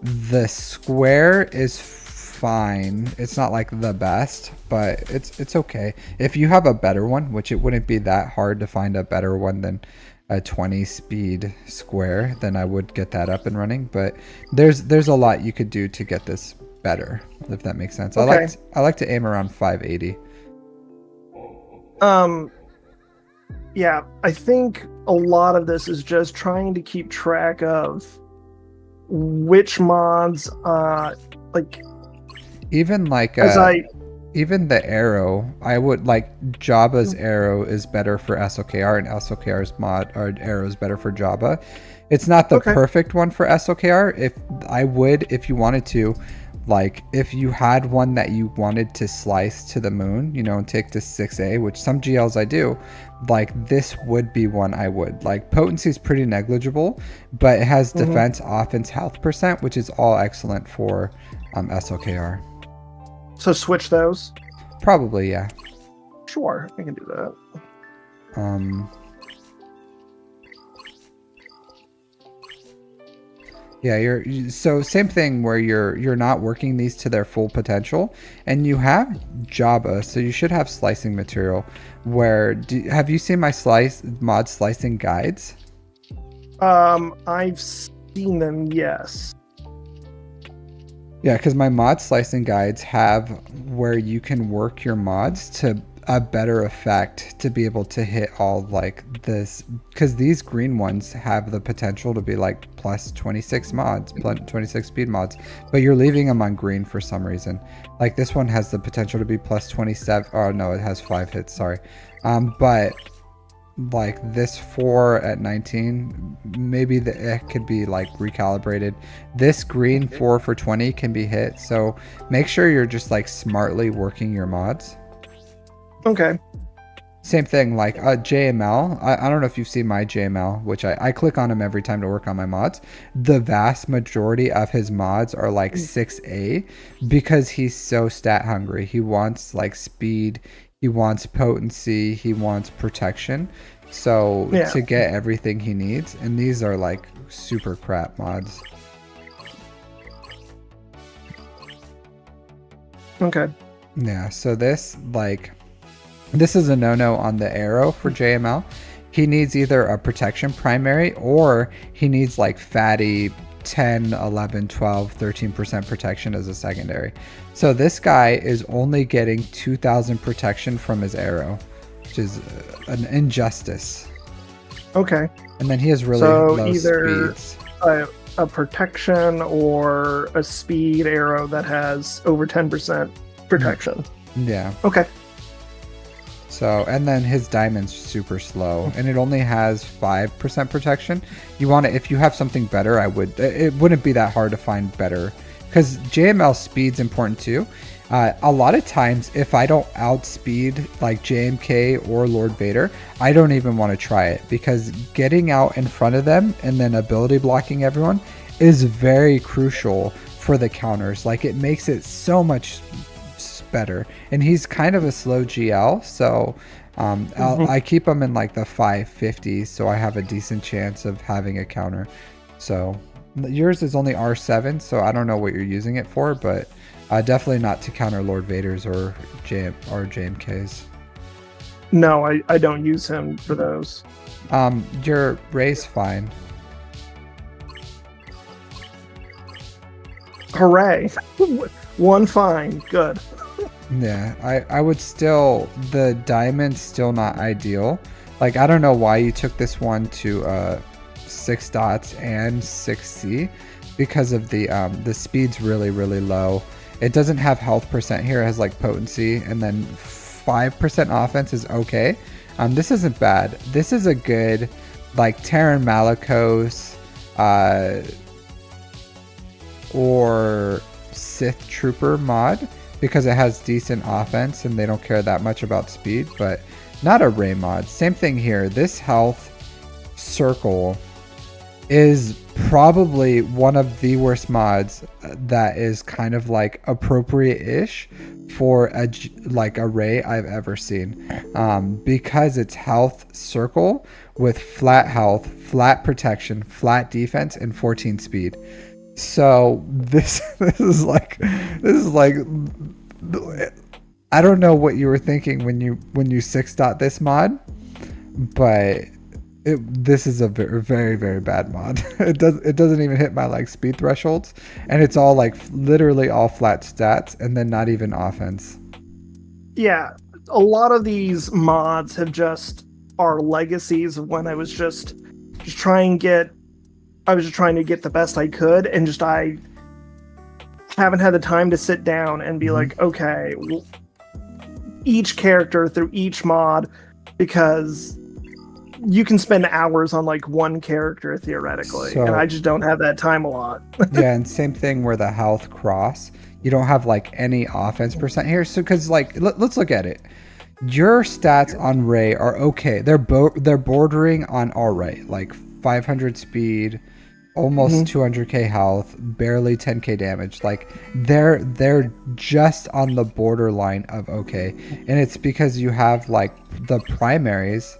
S1: The square is fine. It's not like the best, but it's okay. If you have a better one, which it wouldn't be that hard to find a better one than a 20 speed square, then I would get that up and running. But there's a lot you could do to get this better, if that makes sense.
S2: Okay.
S1: I like to aim around 580.
S2: Yeah, I think a lot of this is just trying to keep track of which mods, like,
S1: Even like even the arrow, I would like Jabba's arrow is better for SOKR, and SOKR's mod or arrow is better for Jabba. It's not the perfect one for SOKR. If you wanted to, like if you had one that you wanted to slice to the moon, you know, and take to 6A, which some GLs I do, like this would be one I would. Like potency is pretty negligible, but it has defense, offense, health percent, which is all excellent for SOKR.
S2: So switch those?
S1: Probably, yeah.
S2: Sure, I can do that.
S1: Yeah, so same thing where you're not working these to their full potential, and you have Jabba, so you should have slicing material. Have you seen my mod slicing guides?
S2: I've seen them, yes.
S1: Yeah, because my mod slicing guides have where you can work your mods to a better effect to be able to hit all like this, because these green ones have the potential to be like plus 26 mods, plus 26 speed mods, but you're leaving them on green for some reason. Like this one has the potential to be plus 27. Oh no, it has 5 hits, sorry. But like this 4 at 19, maybe it could be like recalibrated. This green 4 for 20 can be hit, so make sure you're just like smartly working your mods.
S2: Okay.
S1: Same thing like JML. I don't know if you've seen my JML, which I click on him every time to work on my mods. The vast majority of his mods are like 6A because he's so stat hungry. He wants like speed, he wants potency, he wants protection. So to get everything he needs, and these are like super crap mods.
S2: Okay.
S1: Yeah, so this is a no-no on the arrow for JML. He needs either a protection primary or he needs like fatty 10, 11, 12, 13% protection as a secondary. So this guy is only getting 2,000 protection from his arrow, which is an injustice.
S2: Okay.
S1: And then he has really low speeds.
S2: A protection or a speed arrow that has over 10% protection.
S1: Yeah.
S2: Okay.
S1: So, and then his diamond's super slow, and it only has 5% protection. You want to, if you have something better, it wouldn't be that hard to find better, because JML speed's important too. A lot of times, if I don't outspeed like JMK or Lord Vader, I don't even want to try it, because getting out in front of them and then ability blocking everyone is very crucial for the counters. Like it makes it so much better, and he's kind of a slow GL, so I keep him in like the 550, so I have a decent chance of having a counter. So yours is only R7, so I don't know what you're using it for, but definitely not to counter Lord Vader's or JMK's.
S2: No, I don't use him for those.
S1: Your Ray's fine.
S2: Hooray. One fine. Good.
S1: Yeah, I would still, the diamond's still not ideal. Like, I don't know why you took this one to 6 dots and 6C, because of the speed's really, really low. It doesn't have health percent here. It has like potency, and then 5% offense is okay. This isn't bad. This is a good like Terran Malicos or Sith Trooper mod, because it has decent offense and they don't care that much about speed, but not a Ray mod. Same thing here. This health circle is probably one of the worst mods that is kind of like appropriate-ish for like array I've ever seen, because it's health circle with flat health, flat protection, flat defense, and 14 speed. So this is like I don't know what you were thinking when you 6-dot this mod, but this is a very, very, very bad mod. It doesn't even hit my like speed thresholds, and it's all like literally all flat stats, and then not even offense.
S2: Yeah, a lot of these mods have just are legacies of when I was just trying to get the best I could, and just I haven't had the time to sit down and be like, okay, each character through each mod, because you can spend hours on like one character theoretically, and I just don't have that time a lot.
S1: Yeah, and same thing where the health cross, you don't have like any offense percent here. So because like let's look at it. Your stats on Ray are okay. They're bordering on all right, like 500 speed, almost 200k health, barely 10k damage. Like they're just on the borderline of okay, and it's because you have like the primaries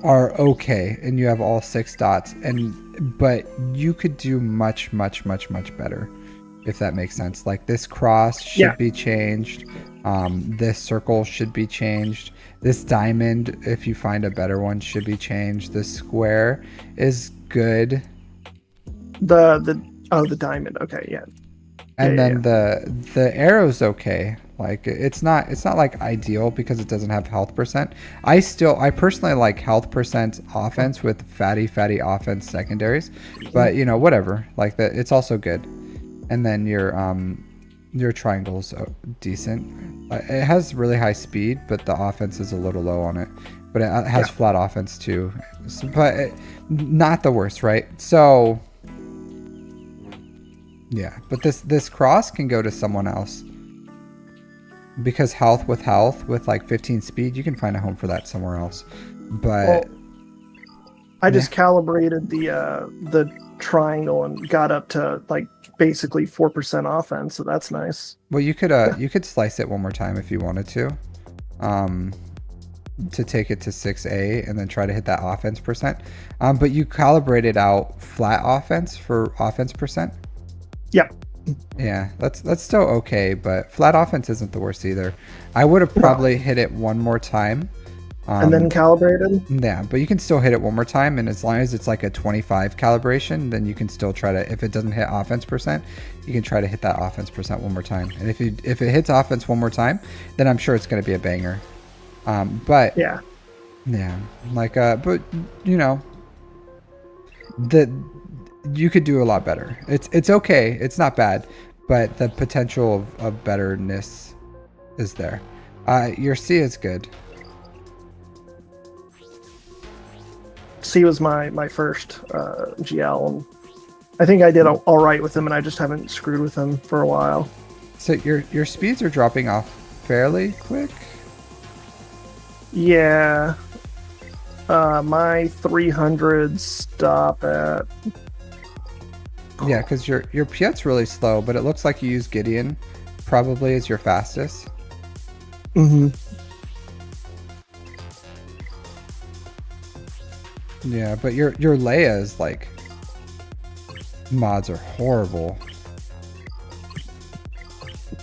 S1: are okay, and you have all 6 dots, but you could do much better, if that makes sense. Like this cross should be changed. This circle should be changed. This diamond, if you find a better one, should be changed. The square is good.
S2: The diamond, okay, yeah.
S1: And then the arrow's okay. Like it's not like ideal because it doesn't have health percent. I personally like health percent offense with fatty offense secondaries, but you know, whatever. Like that, it's also good. And then your triangle's decent. It has really high speed, but the offense is a little low on it. But it has flat offense too. But not the worst, right? So yeah, but this cross can go to someone else. Because health with like 15 speed, you can find a home for that somewhere else. But
S2: I just calibrated the triangle and got up to like basically 4% offense, so that's nice.
S1: Well, you could slice it one more time if you wanted to take it to 6A and then try to hit that offense percent. But you calibrated out flat offense for offense percent.
S2: Yep.
S1: Yeah, that's still okay, but flat offense isn't the worst either. I would have probably hit it one more time.
S2: And then calibrated?
S1: Yeah, but you can still hit it one more time, and as long as it's like a 25 calibration, then you can still try to, if it doesn't hit offense percent, you can try to hit that offense percent one more time. And if it hits offense one more time, then I'm sure it's going to be a banger. But yeah, like but you know, you could do a lot better. It's okay. It's not bad, but the potential of betterness is there. Your C is good.
S2: C was my first GL, and I think I did all right with him, and I just haven't screwed with him for a while.
S1: So your speeds are dropping off fairly quick.
S2: Yeah, my 300s stop at.
S1: Yeah, because your Piet's really slow, but it looks like you use Gideon probably as your fastest.
S2: Mm-hmm.
S1: Yeah, but your Leia's like mods are horrible.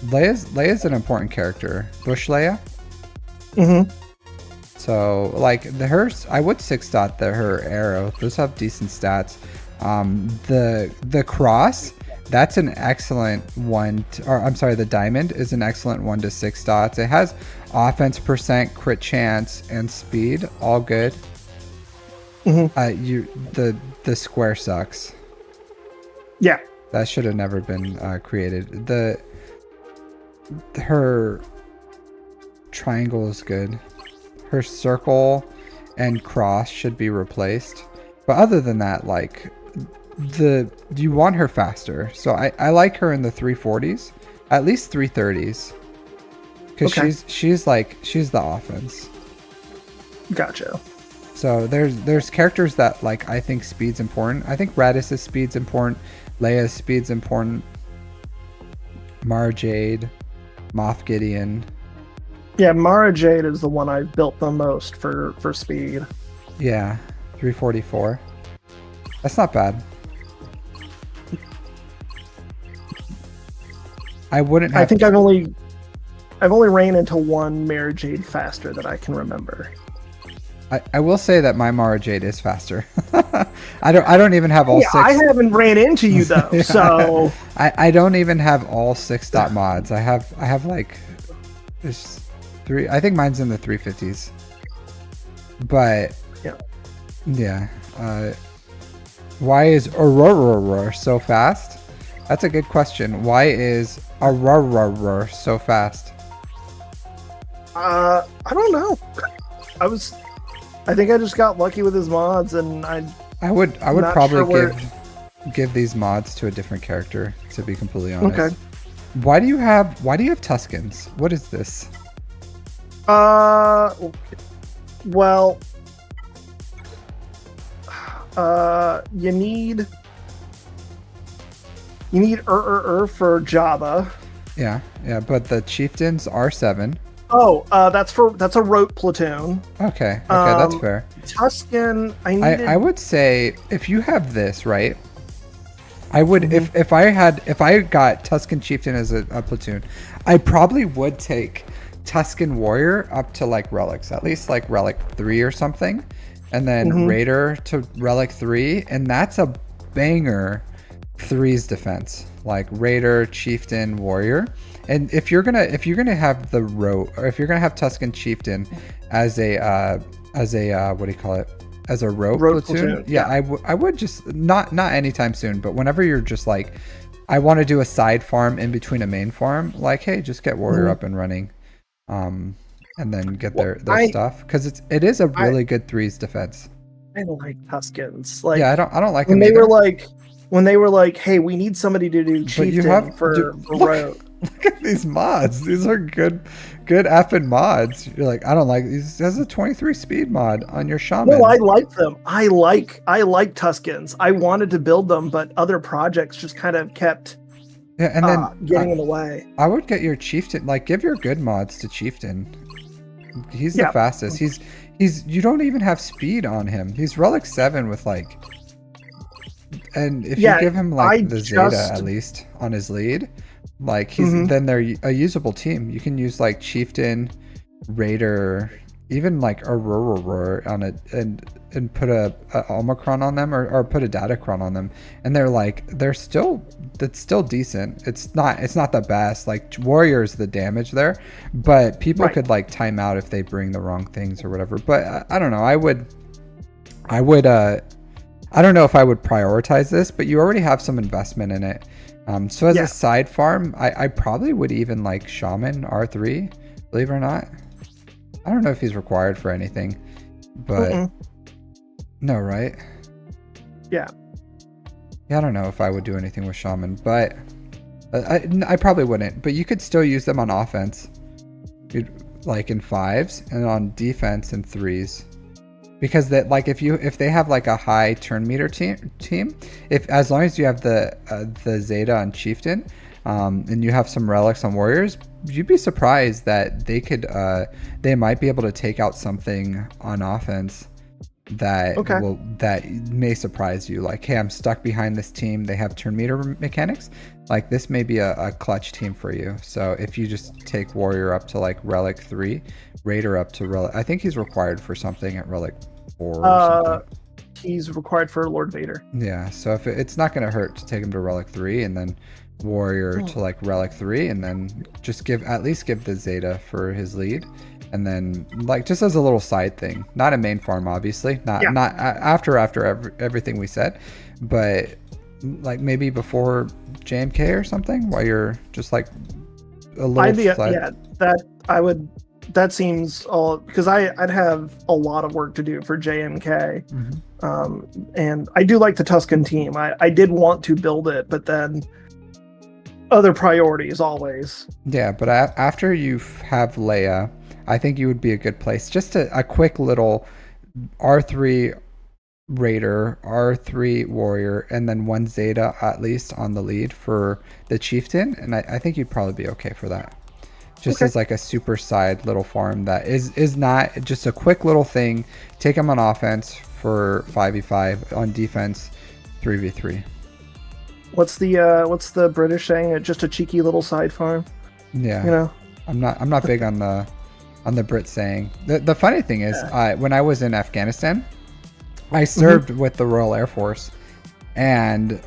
S1: Leia's an important character. Bush Leia.
S2: Mm-hmm.
S1: So like hers, I would 6-dot her arrow. Those have decent stats. The cross, that's an excellent one. The diamond is an excellent one to 6 dots. It has offense percent, crit chance, and speed, all good.
S2: Mm-hmm.
S1: The square sucks.
S2: Yeah,
S1: that should have never been created. Her triangle is good. Her circle and cross should be replaced. But other than that, like you want her faster. So I like her in the 340s, at least 330s, because she's the offense.
S2: Gotcha.
S1: So there's characters that like I think speed's important. I think Radis's speed's important. Leia's speed's important. Mara Jade, Moff Gideon.
S2: Yeah, Mara Jade is the one I've built the most for speed.
S1: Yeah, 344. That's not bad. I wouldn't have
S2: I think I've only ran into one Mara Jade faster that I can remember.
S1: I will say that my Mara Jade is faster. I don't even have all 6.
S2: I haven't ran into you though,
S1: Yeah,
S2: so
S1: I don't even have all 6 dot mods. I have like there's 3. I think mine's in the 350s. But yeah. Why is Aurora so fast? That's a good question. Why is Aurora so fast?
S2: I don't know. I think I just got lucky with his mods, and I
S1: would probably
S2: sure
S1: give these mods to a different character, to be completely honest.
S2: Okay.
S1: Why do you have Tuscans? What is this?
S2: Well, you need for Jabba.
S1: Yeah, but the chieftains are 7.
S2: Oh, that's a ROTE platoon.
S1: Okay, that's fair.
S2: Tuscan,
S1: I would say if you have this, right? I would if I got Tuscan Chieftain as a platoon, I probably would take Tuscan Warrior up to like relics, at least like relic 3 or something, and then Raider to relic 3, and that's a banger 3's defense. Like Raider, Chieftain, Warrior. And if you're gonna have the ROTE, or if you're gonna have Tuscan Chieftain as a what do you call it? As a ROTE platoon? Yeah, I would just not anytime soon, but whenever you're just like, I want to do a side farm in between a main farm, like, hey, just get Warrior up and running, and then get their stuff, because it is a really good 3's defense.
S2: I don't like Tuscans. Like,
S1: yeah, I don't like
S2: when
S1: them
S2: they
S1: either.
S2: when they were like, hey, we need somebody to do Chieftain for ROTE.
S1: Look at these mods. These are good effing mods. You're like, I don't like these. There's a 23 speed mod on your shaman.
S2: No, I like them. I like Tuscans. I wanted to build them, but other projects just kind of kept
S1: and then
S2: getting in the way.
S1: I would get your Chieftain, like, give your good mods to Chieftain. He's the fastest. He's you don't even have speed on him. He's relic 7 with like, and if you give him like the Zeta at least on his lead, like then they're a usable team. You can use like Chieftain, Raider, even like Aurora on it, and put a Omicron on them, or put a Datacron on them, and that's still decent. It's not the best. Like Warrior is the damage there, but people could like time out if they bring the wrong things or whatever. But I don't know. I don't know if I would prioritize this, but you already have some investment in it. So as a side farm, I probably would even like Shaman R3, believe it or not. I don't know if he's required for anything, but no, right?
S2: Yeah.
S1: Yeah, I don't know if I would do anything with Shaman, but I probably wouldn't. But you could still use them on offense, like in 5s, and on defense in 3s. Because that, like, if they have like a high turn meter team, if as long as you have the Zeta on Chieftain, and you have some relics on Warriors, you'd be surprised that they might be able to take out something on offense that may surprise you. Like, hey, I'm stuck behind this team. They have turn meter mechanics. Like, this may be a clutch team for you. So if you just take Warrior up to like relic 3, Raider up to relic, I think he's required for something at relic 4 or something.
S2: He's required for Lord Vader.
S1: Yeah, so if it's not going to hurt to take him to relic 3, and then Warrior to like relic 3, and then just at least give the Zeta for his lead, and then like just as a little side thing, not a main farm, obviously, not after everything we said, but like maybe before JMK or something, while you're just like a little side.
S2: That seems all, because I'd have a lot of work to do for JMK. And I do like the Tuscan team. I did want to build it, but then other priorities always.
S1: Yeah, but after you have Leia, I think you would be a good place. Just a quick little R3 Raider, R3 Warrior, and then 1 Zeta at least on the lead for the Chieftain, and I think you'd probably be okay for that. Just
S2: Okay.
S1: as like a super side little farm that is not just a quick little thing. Take him on offense for 5v5, on defense 3v3.
S2: What's the British saying? Just a cheeky little side farm.
S1: Yeah.
S2: You know.
S1: I'm not big on the Brit saying. The funny thing is, when I was in Afghanistan, I served with the Royal Air Force, and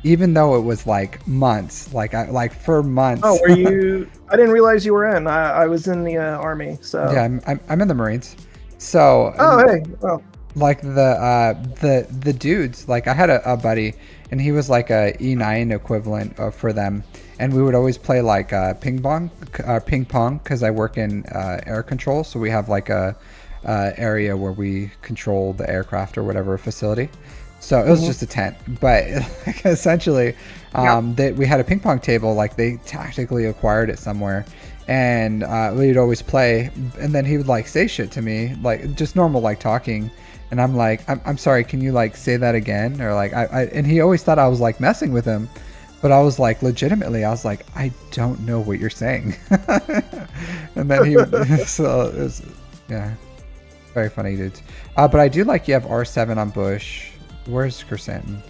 S1: even though it was like months, like for months.
S2: Oh, were you? I didn't realize you were in. I was in the Army. So
S1: Yeah, I'm in the Marines. So
S2: oh, hey. Well,
S1: like the dudes, like I had a buddy, and he was like a E9 equivalent for them, and we would always play like ping pong because I work in air control, so we have like a area where we control the aircraft or whatever facility. So it was just a tent, but like, essentially that we had a ping pong table, like they tactically acquired it somewhere, and we'd always play, and then he would like say shit to me, like just normal like talking, and I'm like, I'm sorry, can you like say that again? Or like and he always thought I was like messing with him, but I was like, legitimately, I was like, I don't know what you're saying. And then he so it was, yeah, very funny dudes. But I do like you have R7 on Bush. Where's Chrysanthemum?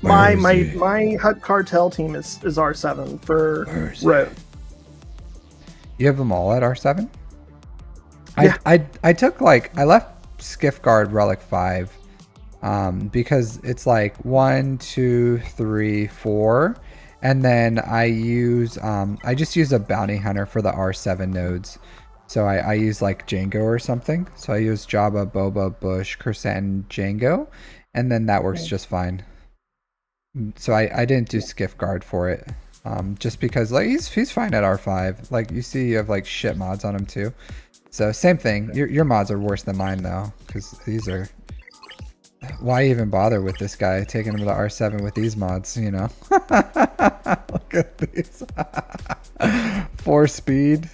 S2: my Hut Cartel team is R7 for ROTE.
S1: You have them all at R7?
S2: Yeah.
S1: I took like, I left Skiff Guard Relic 5 because it's like 1, 2, 3, 4, and then I just use a bounty hunter for the R7 nodes. So I use like Django or something. So I use Jabba, Boba, Bush, Chrysanthemum, Django, and then that works just fine. So I didn't do Skiff Guard for it, just because like he's fine at R5. Like you see, you have like shit mods on him too. So same thing. Your mods are worse than mine though, because these are. Why even bother with this guy taking him to R7 with these mods? You know. Look at these. 4 speed.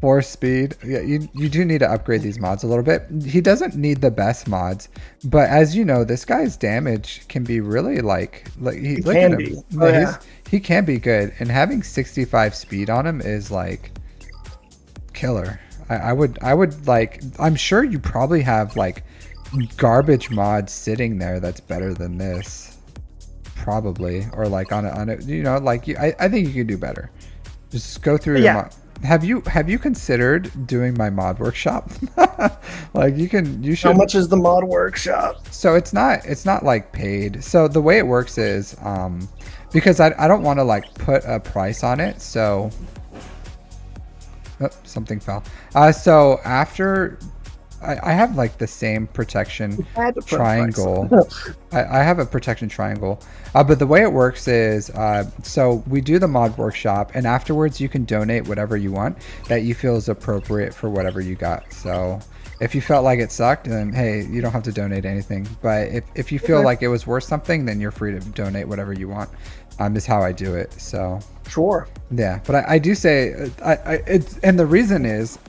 S1: 4 speed. Yeah, you do need to upgrade these mods a little bit. He doesn't need the best mods, but as you know, this guy's damage can be really like he look
S2: can
S1: at
S2: be.
S1: him.
S2: Oh,
S1: Yeah,
S2: yeah.
S1: he can be good, and having 65 speed on him is like killer. I would like, I'm sure you probably have like garbage mods sitting there that's better than this, probably, or like on a you know, like I think you could do better. Just go through your mod. Have you considered doing my mod workshop? Like you should.
S2: How much is the mod workshop?
S1: So it's not like paid. So the way it works is because I don't want to like put a price on it. So something fell. So after I have like the same protection triangle. I have a protection triangle, but the way it works is so we do the mod workshop, and afterwards you can donate whatever you want that you feel is appropriate for whatever you got. So if you felt like it sucked, then hey, you don't have to donate anything. But if you feel like it was worth something, then you're free to donate whatever you want. Is how I do it. So
S2: Sure.
S1: yeah, but I do say it's, and the reason is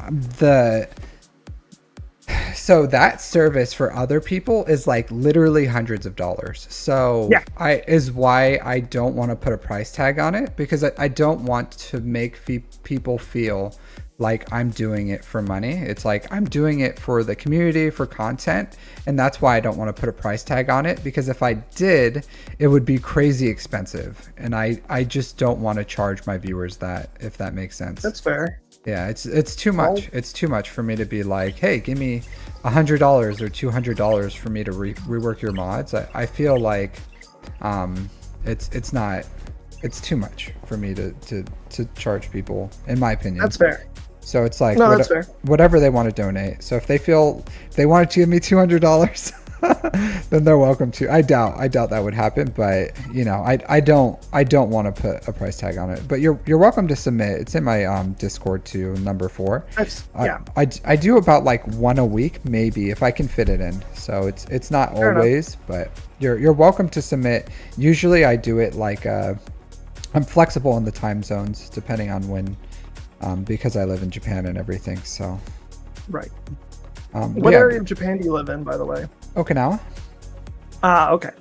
S1: so that service for other people is like literally hundreds of dollars. So
S2: Yeah.
S1: is why I don't want to put a price tag on it, because I don't want to make people feel like I'm doing it for money. It's like I'm doing it for the community, for content, and that's why I don't want to put a price tag on it, because if I did, it would be crazy expensive, and I just don't want to charge my viewers that, if that makes sense.
S2: That's fair.
S1: Yeah, it's too much. It's too much for me to be like, hey, give me $100 or $200 for me to rework your mods. I feel like it's too much for me to charge people, in my opinion.
S2: That's fair.
S1: So it's like
S2: No, that's fair.
S1: whatever they want to donate. So if they feel they wanted to give me $200, then they're welcome to. I doubt that would happen, but you know, I don't want to put a price tag on it. But you're welcome to submit. It's in my Discord too, number 4.
S2: Yeah.
S1: I do about like 1 a week, maybe, if I can fit it in. So it's not
S2: Fair
S1: always, but you're welcome to submit. Usually I do it like I'm flexible in the time zones depending on when because I live in Japan and everything. So,
S2: Right.
S1: but
S2: What
S1: yeah,
S2: area of Japan do you live in, by the way?
S1: Okinawa.
S2: Okay.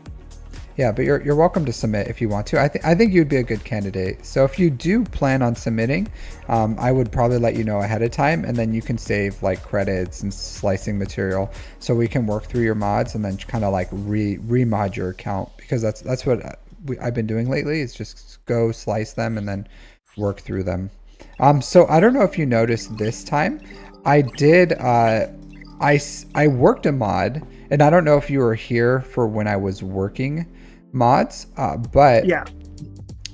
S1: Yeah, but you're welcome to submit if you want to. I think you'd be a good candidate. So if you do plan on submitting, I would probably let you know ahead of time, and then you can save like credits and slicing material, so we can work through your mods and then kind of like remod your account, because that's what I've been doing lately. Is just go slice them and then work through them. So I don't know if you noticed this time, I did. I worked a mod, and I don't know if you were here for when I was working mods, but
S2: Yeah.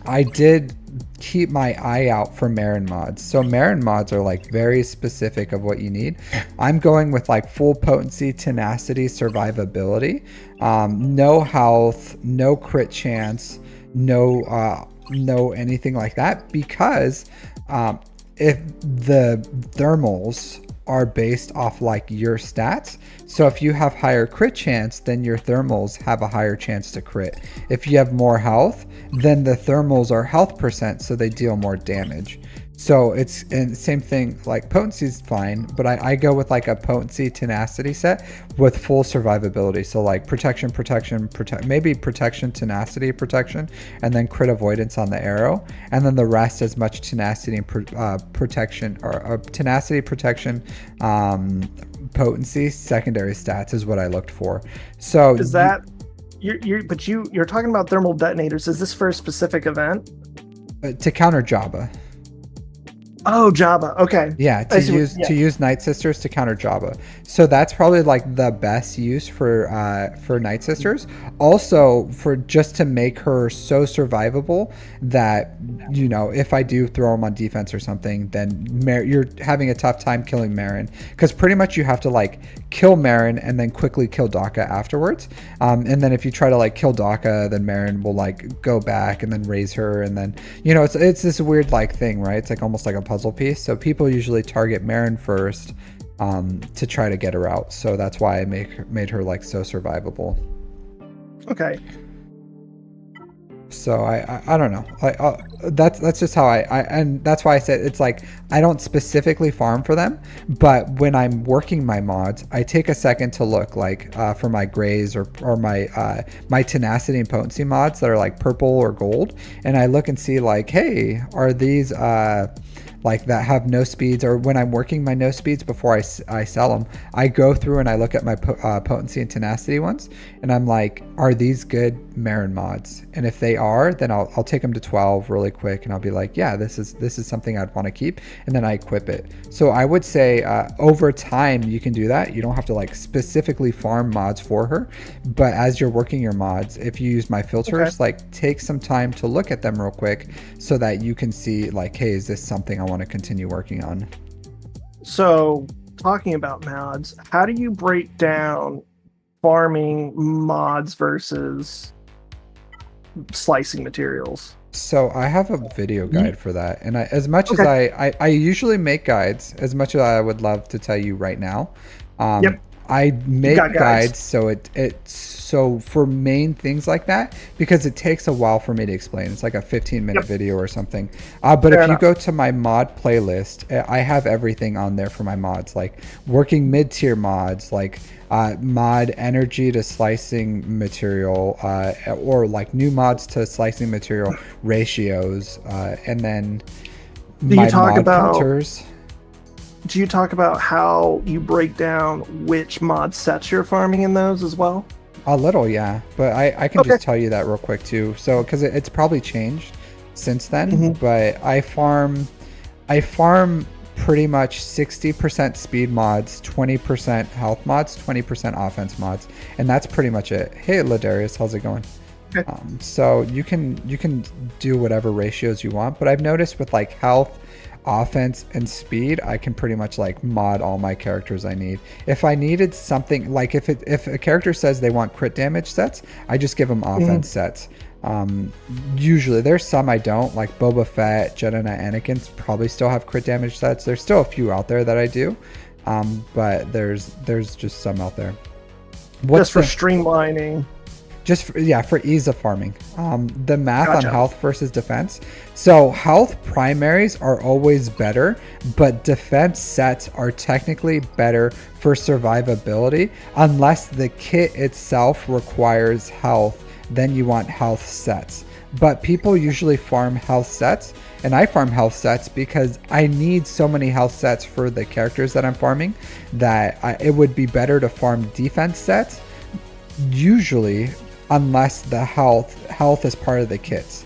S1: I did keep my eye out for Marin mods. So Marin mods are like very specific of what you need. I'm going with like full potency, tenacity, survivability, no health, no crit chance, no anything like that, because if the thermals are based off like your stats. So if you have higher crit chance, then your thermals have a higher chance to crit. If you have more health, then the thermals are health percent, so they deal more damage. So it's and same thing, like potency is fine, but I go with like a potency tenacity set with full survivability. So like protection, maybe protection, tenacity, protection, and then crit avoidance on the arrow, and then the rest as much tenacity and protection, or tenacity, protection, potency, secondary stats is what I looked for. So
S2: Is that you're talking about thermal detonators? Is this for a specific event?
S1: to counter Jabba.
S2: Oh, Jabba. Okay.
S1: Yeah, to use Night Sisters to counter Jabba. So that's probably like the best use for Night Sisters. Also, for just to make her so survivable that, you know, if I do throw them on defense or something, then you're having a tough time killing Marin, because pretty much you have to like kill Marin and then quickly kill Daka afterwards. And then if you try to like kill Daka, then Marin will like go back and then raise her, and then, you know, it's this weird like thing, right? It's like almost like a puzzle piece. So people usually target Marin first to try to get her out. So that's why I made her like so survivable.
S2: Okay.
S1: So I don't know. That's just how and that's why I said it's like I don't specifically farm for them, but when I'm working my mods, I take a second to look like for my grays or my tenacity and potency mods that are like purple or gold, and I look and see like, hey, are these like that have no speeds? Or when I'm working my no speeds before I sell them, I go through and I look at my potency and tenacity ones, and I'm like, are these good Marin mods? And if they are, then I'll take them to 12 really quick, and I'll be like, yeah, this is something I'd want to keep, and then I equip it. So I would say over time you can do that. You don't have to like specifically farm mods for her, but as you're working your mods, if you use my filters, like take some time to look at them real quick so that you can see like, hey, is this something I want to continue working on?
S2: So talking about mods, how do you break down farming mods versus slicing materials?
S1: So I have a video guide for that, and as much as I usually make guides, as much as I would love to tell you right now, I make guides so for main things like that, because it takes a while for me to explain. It's like a 15-minute video or something. But if you go to my mod playlist, I have everything on there for my mods, like working mid-tier mods, like mod energy to slicing material, or like new mods to slicing material ratios, and then my mod filters.
S2: Do you talk about how you break down which mod sets you're farming in those as well?
S1: A little, yeah, but I can just tell you that real quick too. So because it's probably changed since then, but I farm pretty much 60% speed mods, 20% health mods, 20% offense mods, and that's pretty much it. Hey, Ladarius, how's it going?
S2: Okay.
S1: So you can do whatever ratios you want, but I've noticed with like health, offense, and speed, I can pretty much like mod all my characters I need. If I needed something, like if a character says they want crit damage sets, I just give them offense sets. Usually there's some I don't, like Boba Fett, Jedi Knight, Anakin probably still have crit damage sets. There's still a few out there that I do, but there's just some out there.
S2: Just for streamlining.
S1: for ease of farming. The math
S2: Gotcha.
S1: on health versus defense. So health primaries are always better, but defense sets are technically better for survivability unless the kit itself requires health. Then you want health sets. But people usually farm health sets, and I farm health sets because I need so many health sets for the characters that I'm farming that it would be better to farm defense sets usually, unless the health is part of the kits,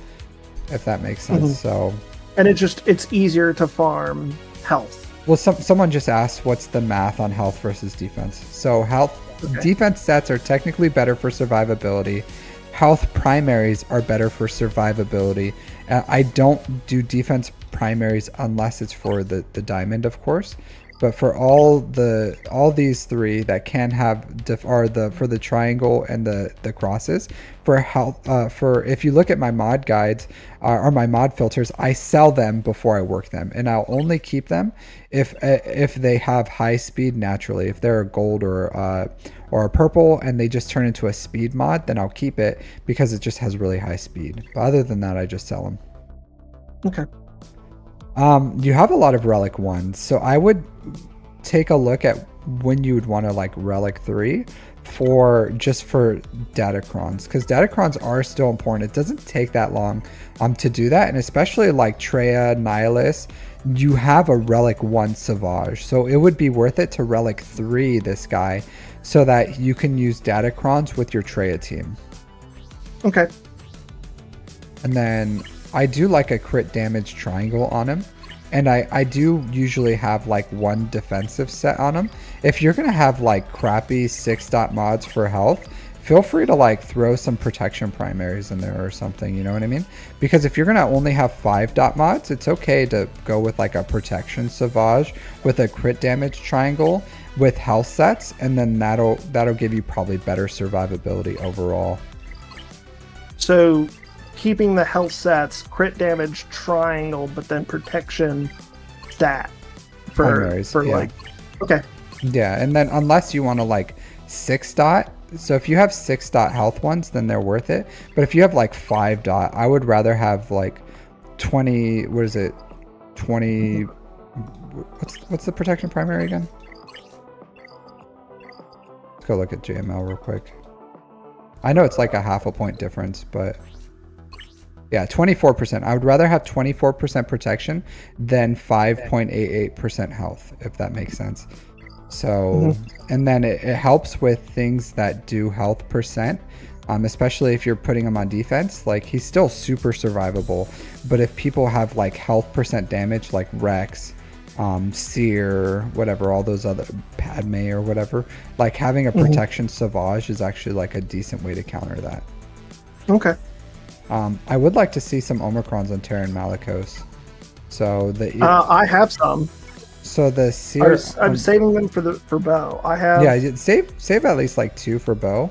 S1: if that makes sense. So,
S2: and it's easier to farm health.
S1: well, someone just asked what's the math on health versus defense. So defense sets are technically better for survivability. Health primaries are better for survivability. I don't do defense primaries unless it's for the diamond, of course. But for all these three that can have for the triangle and the crosses for health, for if you look at my mod guides or my mod filters, I sell them before I work them, and I'll only keep them if they have high speed naturally. If they're a gold or a purple and they just turn into a speed mod, then I'll keep it because it just has really high speed. But other than that, I just sell them.
S2: Okay.
S1: You have a lot of relic ones, so I would take a look at when you would want to like relic 3 for datacrons, because datacrons are still important. It doesn't take that long to do that, and especially like Treya, Nihilus, you have a relic 1 Savage, so it would be worth it to relic 3 this guy so that you can use datacrons with your Treya team.
S2: Okay.
S1: And then I do like a crit damage triangle on him. And I do usually have like 1 defensive set on him. If you're going to have like crappy 6-dot mods for health, feel free to like throw some protection primaries in there or something, you know what I mean? Because if you're going to only have 5-dot mods, it's okay to go with like a protection Savage with a crit damage triangle with health sets, and then that'll give you probably better survivability overall.
S2: So keeping the health sets, crit damage triangle, but then protection stat
S1: Primaries, yeah.
S2: like, okay.
S1: Yeah, and then unless you want to like 6-dot, so if you have 6-dot health ones, then they're worth it. But if you have like 5-dot, I would rather have like 20, what is it? 20, what's the protection primary again? Let's go look at JML real quick. I know it's like a half a point difference, but yeah, 24%. I would rather have 24% protection than 5.88% health, if that makes sense. So, and then it helps with things that do health percent, especially if you're putting him on defense. Like, he's still super survivable, but if people have like health percent damage, like Rex, Seer, whatever, all those other, Padme or whatever, like having a protection Savage is actually like a decent way to counter that.
S2: Okay.
S1: I would like to see some Omicrons on Terran Malicos. So
S2: I have some.
S1: So the Seer,
S2: I'm saving them for bow. I have.
S1: Yeah, save at least like 2 for bow.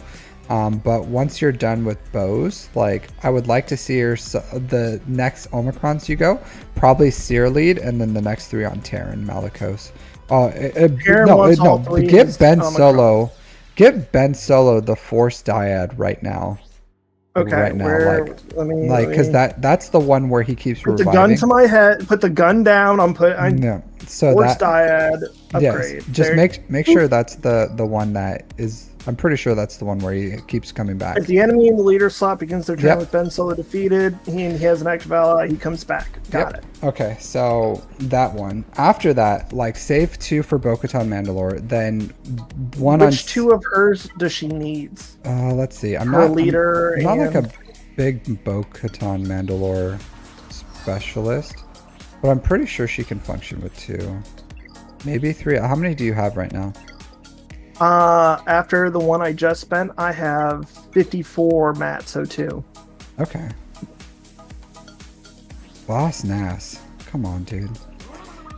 S1: But once you're done with bows, like I would like to see the next Omicrons you go, probably Seer lead, and then the next 3 on Terran Malicos. Give Ben Solo, the Force Dyad right now.
S2: Okay,
S1: right now, because that's the one where he keeps
S2: put
S1: reviving.
S2: the gun to my head, put the gun down.
S1: So
S2: Force Dyad upgrade.
S1: Yes, just make sure that's the one that is. I'm pretty sure that's the one where he keeps coming back.
S2: If the enemy in the leader slot begins their turn with Ben Solo defeated, he has an active ally, he comes back. Got it.
S1: Okay, so that one. After that, like save 2 for Bo-Katan Mandalore, then one.
S2: Which 2 of hers does she need?
S1: Let's see. I'm
S2: her
S1: not
S2: leader.
S1: I'm not like a big Bo-Katan Mandalore specialist, but I'm pretty sure she can function with 2, maybe 3. How many do you have right now?
S2: After the one I just spent, I have 54 Matt, so 2.
S1: Okay. Boss Nass. Come on, dude.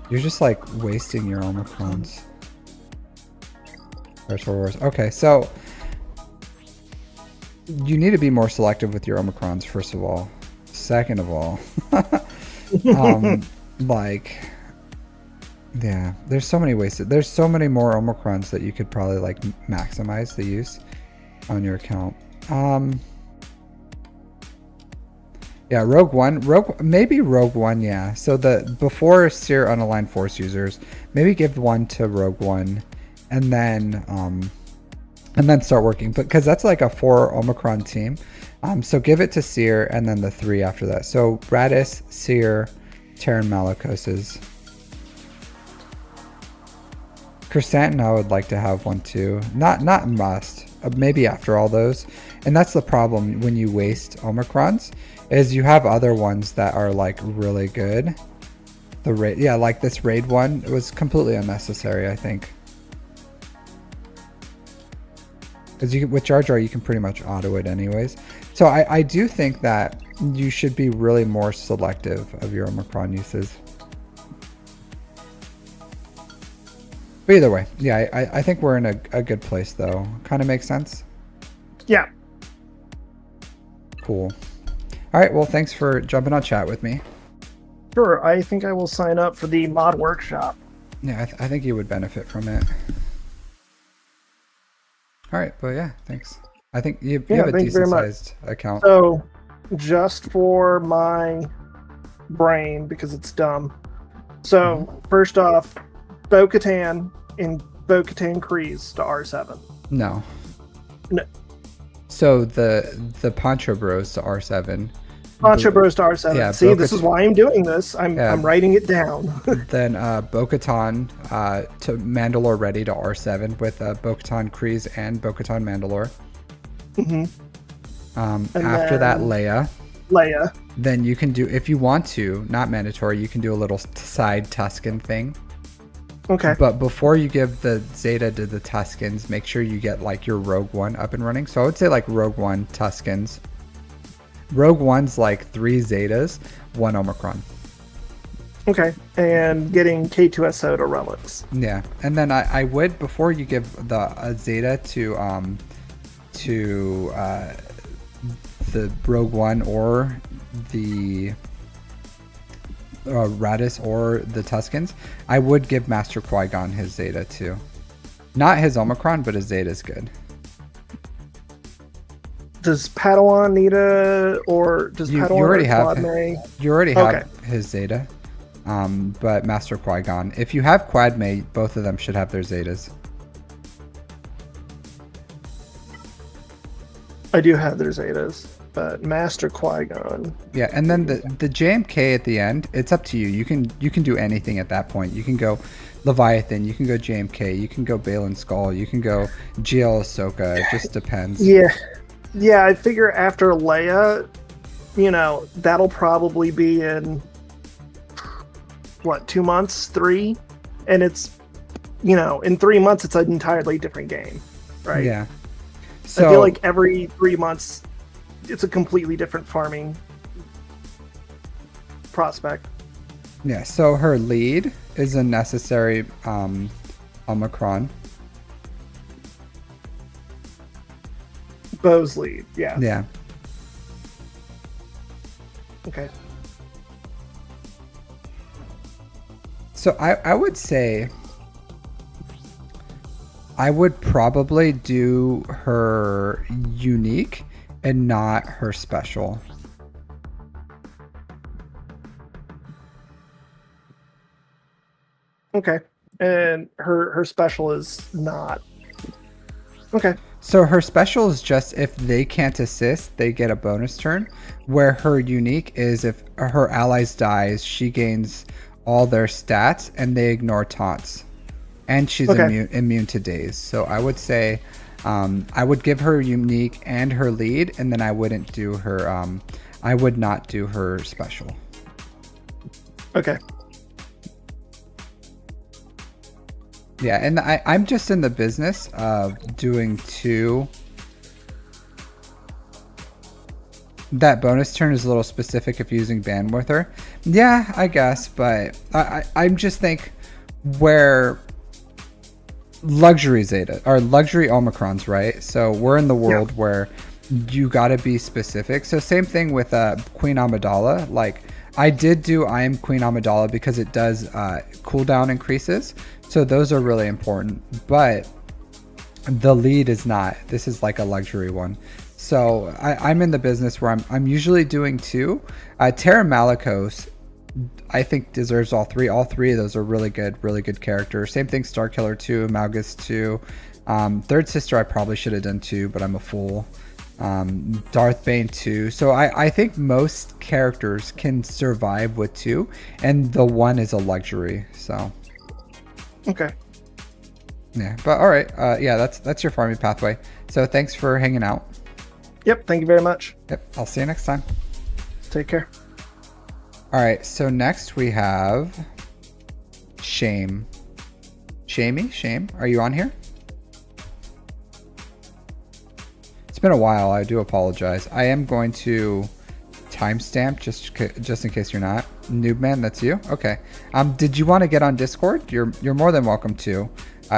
S1: You're just like wasting your Omicrons. Okay, so you need to be more selective with your Omicrons, first of all. Second of all, yeah, there's so many ways. There's so many more Omicrons that you could probably like maximize the use on your account. Yeah, maybe Rogue One, yeah. So before Seer unaligned Force users, maybe give one to Rogue One, and then start working. Because that's like a 4 Omicron team. So give it to Seer and then the 3 after that. So Radis, Seer, Terran Malicoses. Chrysanthemum, I would like to have one too. Not must. Maybe after all those. And that's the problem when you waste Omicrons, is you have other ones that are like really good. The raid, yeah, like this raid one was completely unnecessary, I think. Because with Jar Jar, you can pretty much auto it anyways. So I do think that you should be really more selective of your Omicron uses. But either way, yeah, I think we're in a good place though. Kind of makes sense.
S2: Yeah.
S1: Cool. All right. Well, thanks for jumping on chat with me.
S2: Sure. I think I will sign up for the mod workshop.
S1: Yeah, I think you would benefit from it. All right. But yeah, thanks. I think you have a decent sized account.
S2: So just for my brain, because it's dumb. So first off, Bo-Katan and Bo-Katan Kryze to R7.
S1: No.
S2: No.
S1: So the Poncho Bros to R7.
S2: Poncho Bros to R7.
S1: Yeah,
S2: see, this is why I'm doing this. I'm writing it down.
S1: Then Bo-Katan to Mandalore ready to R7 with Bo-Katan Kryze and Bo-Katan Mandalore. After that, Leia. Then you can do, if you want to, not mandatory, you can do a little side Tusken thing.
S2: Okay.
S1: But before you give the Zeta to the Tuskens, make sure you get like your Rogue One up and running. So I would say like Rogue One, Tuskens. Rogue One's like 3 Zetas, 1 Omicron.
S2: Okay. And getting K2SO to relics.
S1: Yeah. And then I would, before you give the Zeta to the Rogue One or the Radis or the Tuskens, I would give Master Qui-Gon his Zeta too. Not his Omicron, but his Zeta is good.
S2: Does Padawan need does Padawan
S1: you already have
S2: Quadme?
S1: You already have his Zeta, but Master Qui-Gon. If you have Quadme, both of them should have their Zetas.
S2: I do have their Zetas, but Master Qui-Gon.
S1: Yeah, and then the JMK at the end, it's up to you. You can do anything at that point. You can go Leviathan, you can go JMK, you can go Balin Skull, you can go GL Ahsoka. It just depends.
S2: Yeah, I figure after Leia, that'll probably be in what, 2 months, 3, and it's in 3 months it's an entirely different game, right?
S1: Yeah. So
S2: I feel like every 3 months it's a completely different farming prospect.
S1: Yeah, so her lead is a necessary Omicron.
S2: Bo's lead, yeah.
S1: Yeah.
S2: Okay.
S1: So I would say I would probably do her unique and not her special.
S2: Okay. And her special is not. Okay.
S1: So her special is just if they can't assist, they get a bonus turn. Where her unique is if her allies dies, she gains all their stats and they ignore taunts. And she's immune to daze. So I would say I would give her unique and her lead, and then I wouldn't do her I would not do her special.
S2: Okay.
S1: Yeah, and I'm just in the business of doing 2. That bonus turn is a little specific if using band with her. Yeah, I guess, but I'm just think where luxury Zeta or luxury Omicrons, right? So we're in the world where you gotta be specific. So same thing with Queen Amidala. Like I did do I am Queen Amidala because it does cooldown increases. So those are really important, but the lead is not. This is like a luxury one. So I'm in the business where I'm usually doing 2. Terra Malicos, I think deserves all 3. All 3 of those are really good characters. Same thing, Star Killer 2, Malgus 2. Third Sister I probably should have done 2, but I'm a fool. Darth Bane 2. So I think most characters can survive with 2, and the 1 is a luxury. So
S2: Okay.
S1: yeah, but all right. Yeah, that's your farming pathway. So thanks for hanging out.
S2: Yep. Thank you very much.
S1: Yep, I'll see you next time.
S2: Take care.
S1: All right, so next we have Shame. Shame, are you on here? It's been a while, I do apologize. I am going to timestamp just in case you're not. Noobman, that's you? Okay. Did you want to get on Discord? You're more than welcome to.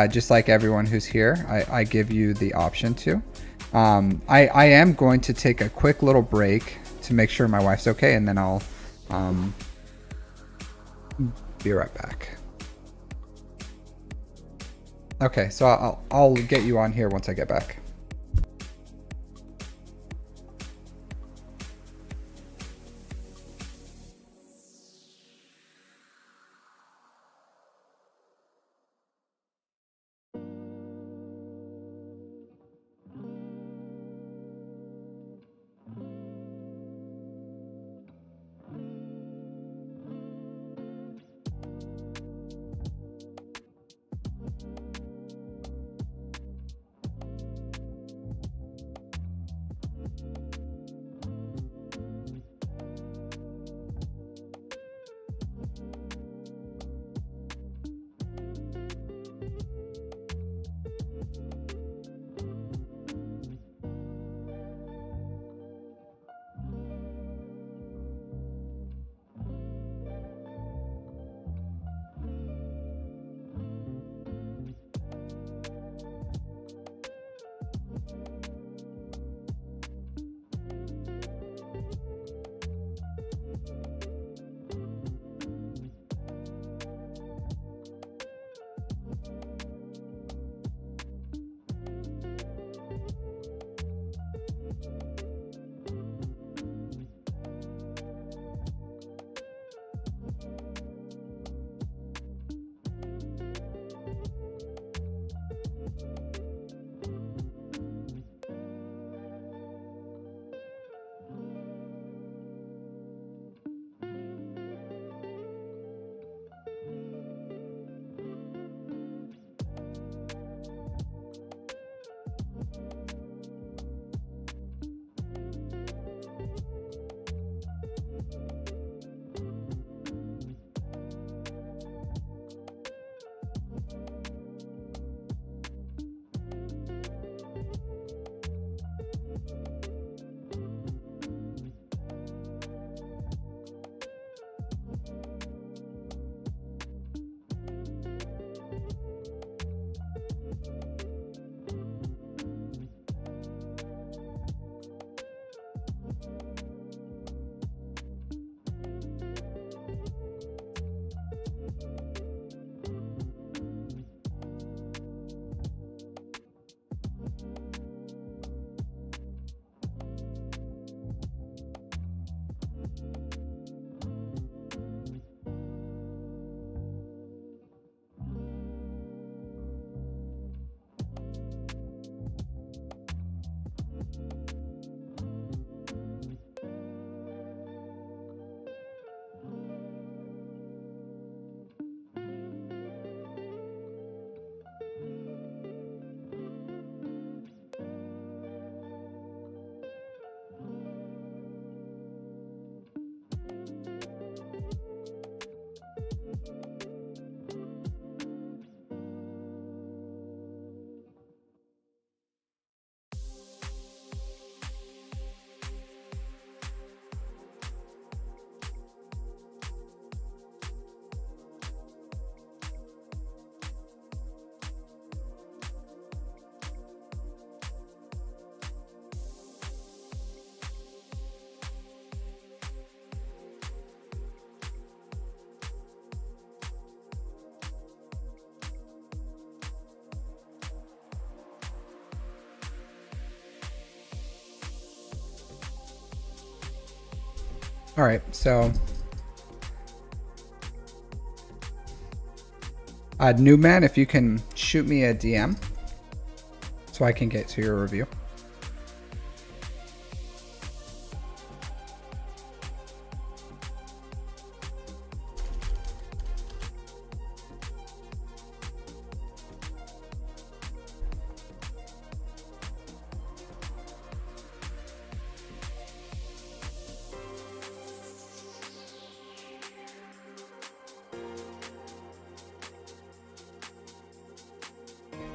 S1: Just like everyone who's here, I give you the option to. I am going to take a quick little break to make sure my wife's okay, and then I'll be right back. Okay, so I'll get you on here once I get back. All right, so Newman, if you can shoot me a DM so I can get to your review.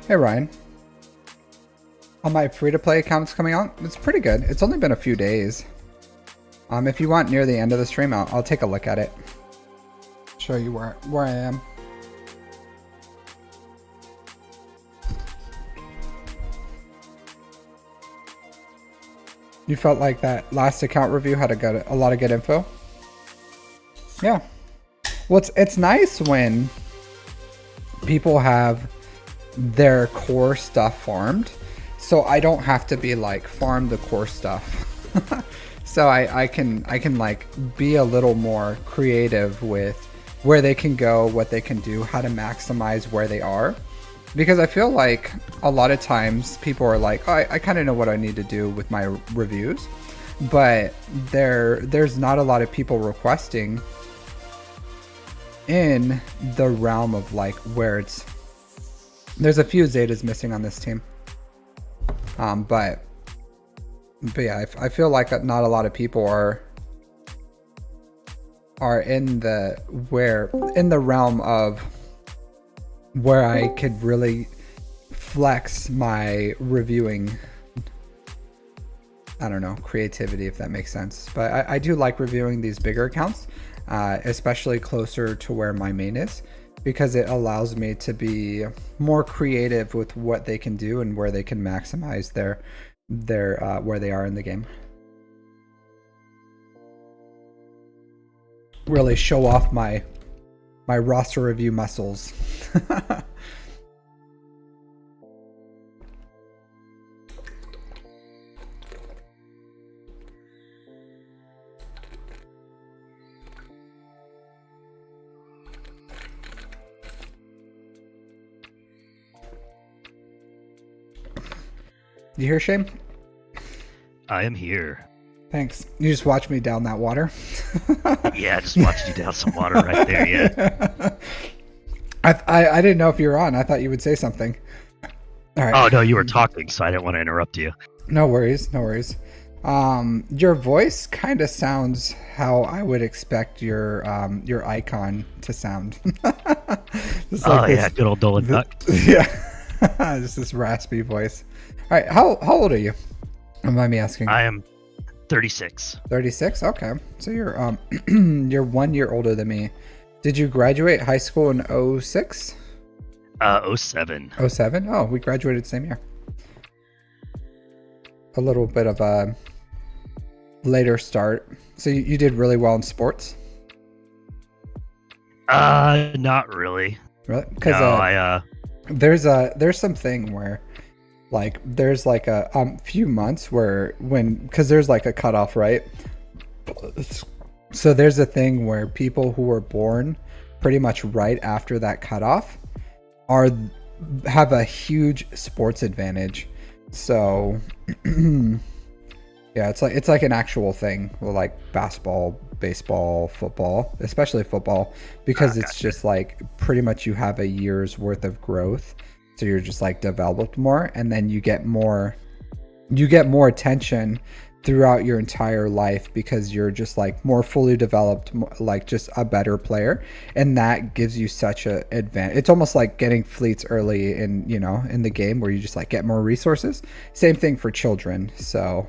S1: Hey Ryan, on my free-to-play account's coming out. It's pretty good. It's only been a few days. If you want near the end of the stream, I'll take a look at it. Show you where I am. You felt like that last account review had a lot of good info? Yeah. Well, it's nice when people have their core stuff farmed, so I don't have to be like farm the core stuff. So I can like be a little more creative with where they can go, what they can do, how to maximize where they are, because I feel like a lot of times people are like, oh, I kind of know what I need to do with my reviews, but there's not a lot of people requesting in the realm of like where there's a few Zetas missing on this team. But yeah, I feel like not a lot of people are in the realm of where I could really flex my reviewing, I don't know, creativity, if that makes sense. But I do like reviewing these bigger accounts, especially closer to where my main is, because it allows me to be more creative with what they can do and where they can maximize their where they are in the game. Really show off my roster review muscles. You here, Shane?
S3: I am here.
S1: Thanks. You just watched me down that water.
S3: Yeah, I just watched you down some water right there. Yeah.
S1: I didn't know if you were on. I thought you would say something. All right.
S3: Oh no, you were talking, so I didn't want to interrupt you.
S1: No worries. No worries. Your voice kind of sounds how I would expect your icon to sound.
S3: Just like yeah, good old Dolan Duck.
S1: Yeah. Just this raspy voice. All right, how old are you? Don't mind me asking.
S3: I am 36.
S1: 36? Okay. So you're you're 1 year older than me. Did you graduate high school in 06?
S3: 07.
S1: 07? Oh, we graduated the same year. A little bit of a later start. So you did really well in sports?
S3: Not really.
S1: Really? Because
S3: no,
S1: there's something where like there's like a few months where because there's like a cutoff, right? So there's a thing where people who were born pretty much right after that cutoff have a huge sports advantage. So yeah, it's like an actual thing with like basketball, baseball, football, especially football, because it's just like pretty much you have a year's worth of growth. So you're just like developed more, and then you get more attention throughout your entire life because you're just like more fully developed, like just a better player, and that gives you such a advantage. It's almost like getting fleets early in the game where you just like get more resources. Same thing for children. So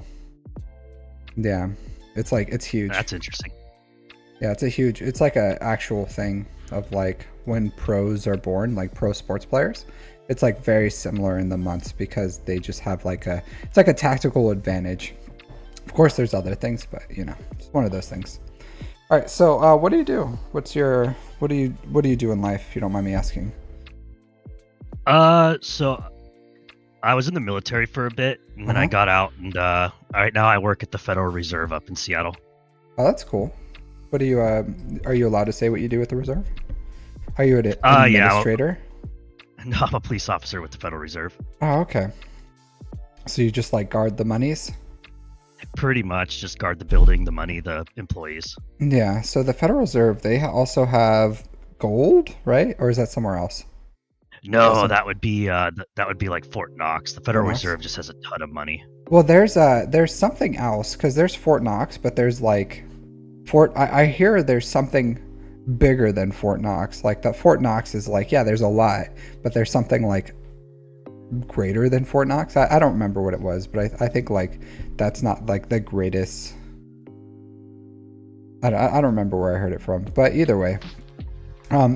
S1: yeah, it's huge.
S3: That's interesting.
S1: Yeah, it's like a actual thing of like when pros are born, like pro sports players. It's like very similar in the months because they just have it's like a tactical advantage. Of course, there's other things, but it's one of those things. All right, so what do you do? What do you do in life, if you don't mind me asking?
S3: So I was in the military for a bit, and then I got out, and right now I work at the Federal Reserve up in Seattle.
S1: Oh, that's cool. What are you allowed to say what you do with the reserve? Are you an
S3: Yeah,
S1: administrator?
S3: No, I'm a police officer with the Federal Reserve.
S1: Oh, okay. So you just like guard the monies?
S3: Pretty much just guard the building, the money, the employees.
S1: Yeah. So the Federal Reserve, they also have gold, right? Or is that somewhere else?
S3: No,
S1: Awesome.
S3: that would be like Fort Knox. The Federal
S1: Fort Knox?
S3: Reserve just has a ton of money.
S1: Well, there's something else because there's Fort Knox, but there's like I hear there's something bigger than Fort Knox. Like the Fort Knox is like, yeah, there's a lot, but there's something like greater than Fort Knox. I don't remember what it was, but I think like that's not like the greatest. I don't remember where I heard it from, but either way,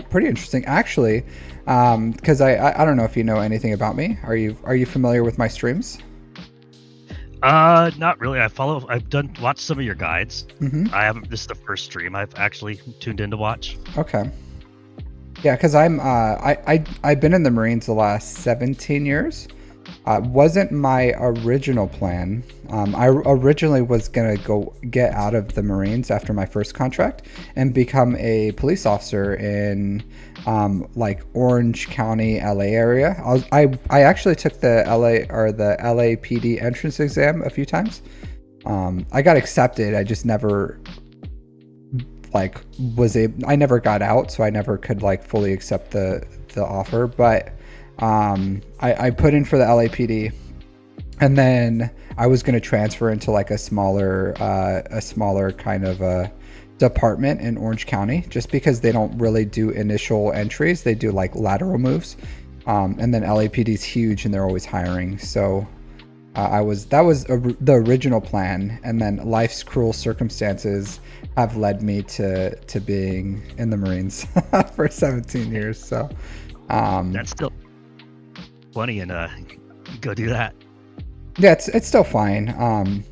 S1: pretty interesting actually. Because I don't know if you know anything about me. Are you familiar with my streams?
S3: Not really. I've watched some of your guides.
S1: Mm-hmm.
S3: This is the first stream I've actually tuned in to watch.
S1: Okay. Yeah, because I've been in the Marines the last 17 years. Wasn't my original plan. I originally was gonna go get out of the Marines after my first contract and become a police officer in like Orange County, LA area. I actually took the LAPD entrance exam a few times. I got accepted. I just never like I never got out, so I never could like fully accept the offer. But I put in for the LAPD, and then I was going to transfer into like a smaller kind of a department in Orange County, just because they don't really do initial entries. They do like lateral moves. And then LAPD is huge and they're always hiring. So the original plan. And then life's cruel circumstances have led me to being in the Marines for 17 years. So
S3: That's still plenty, and go do that.
S1: yeah, it's still fine.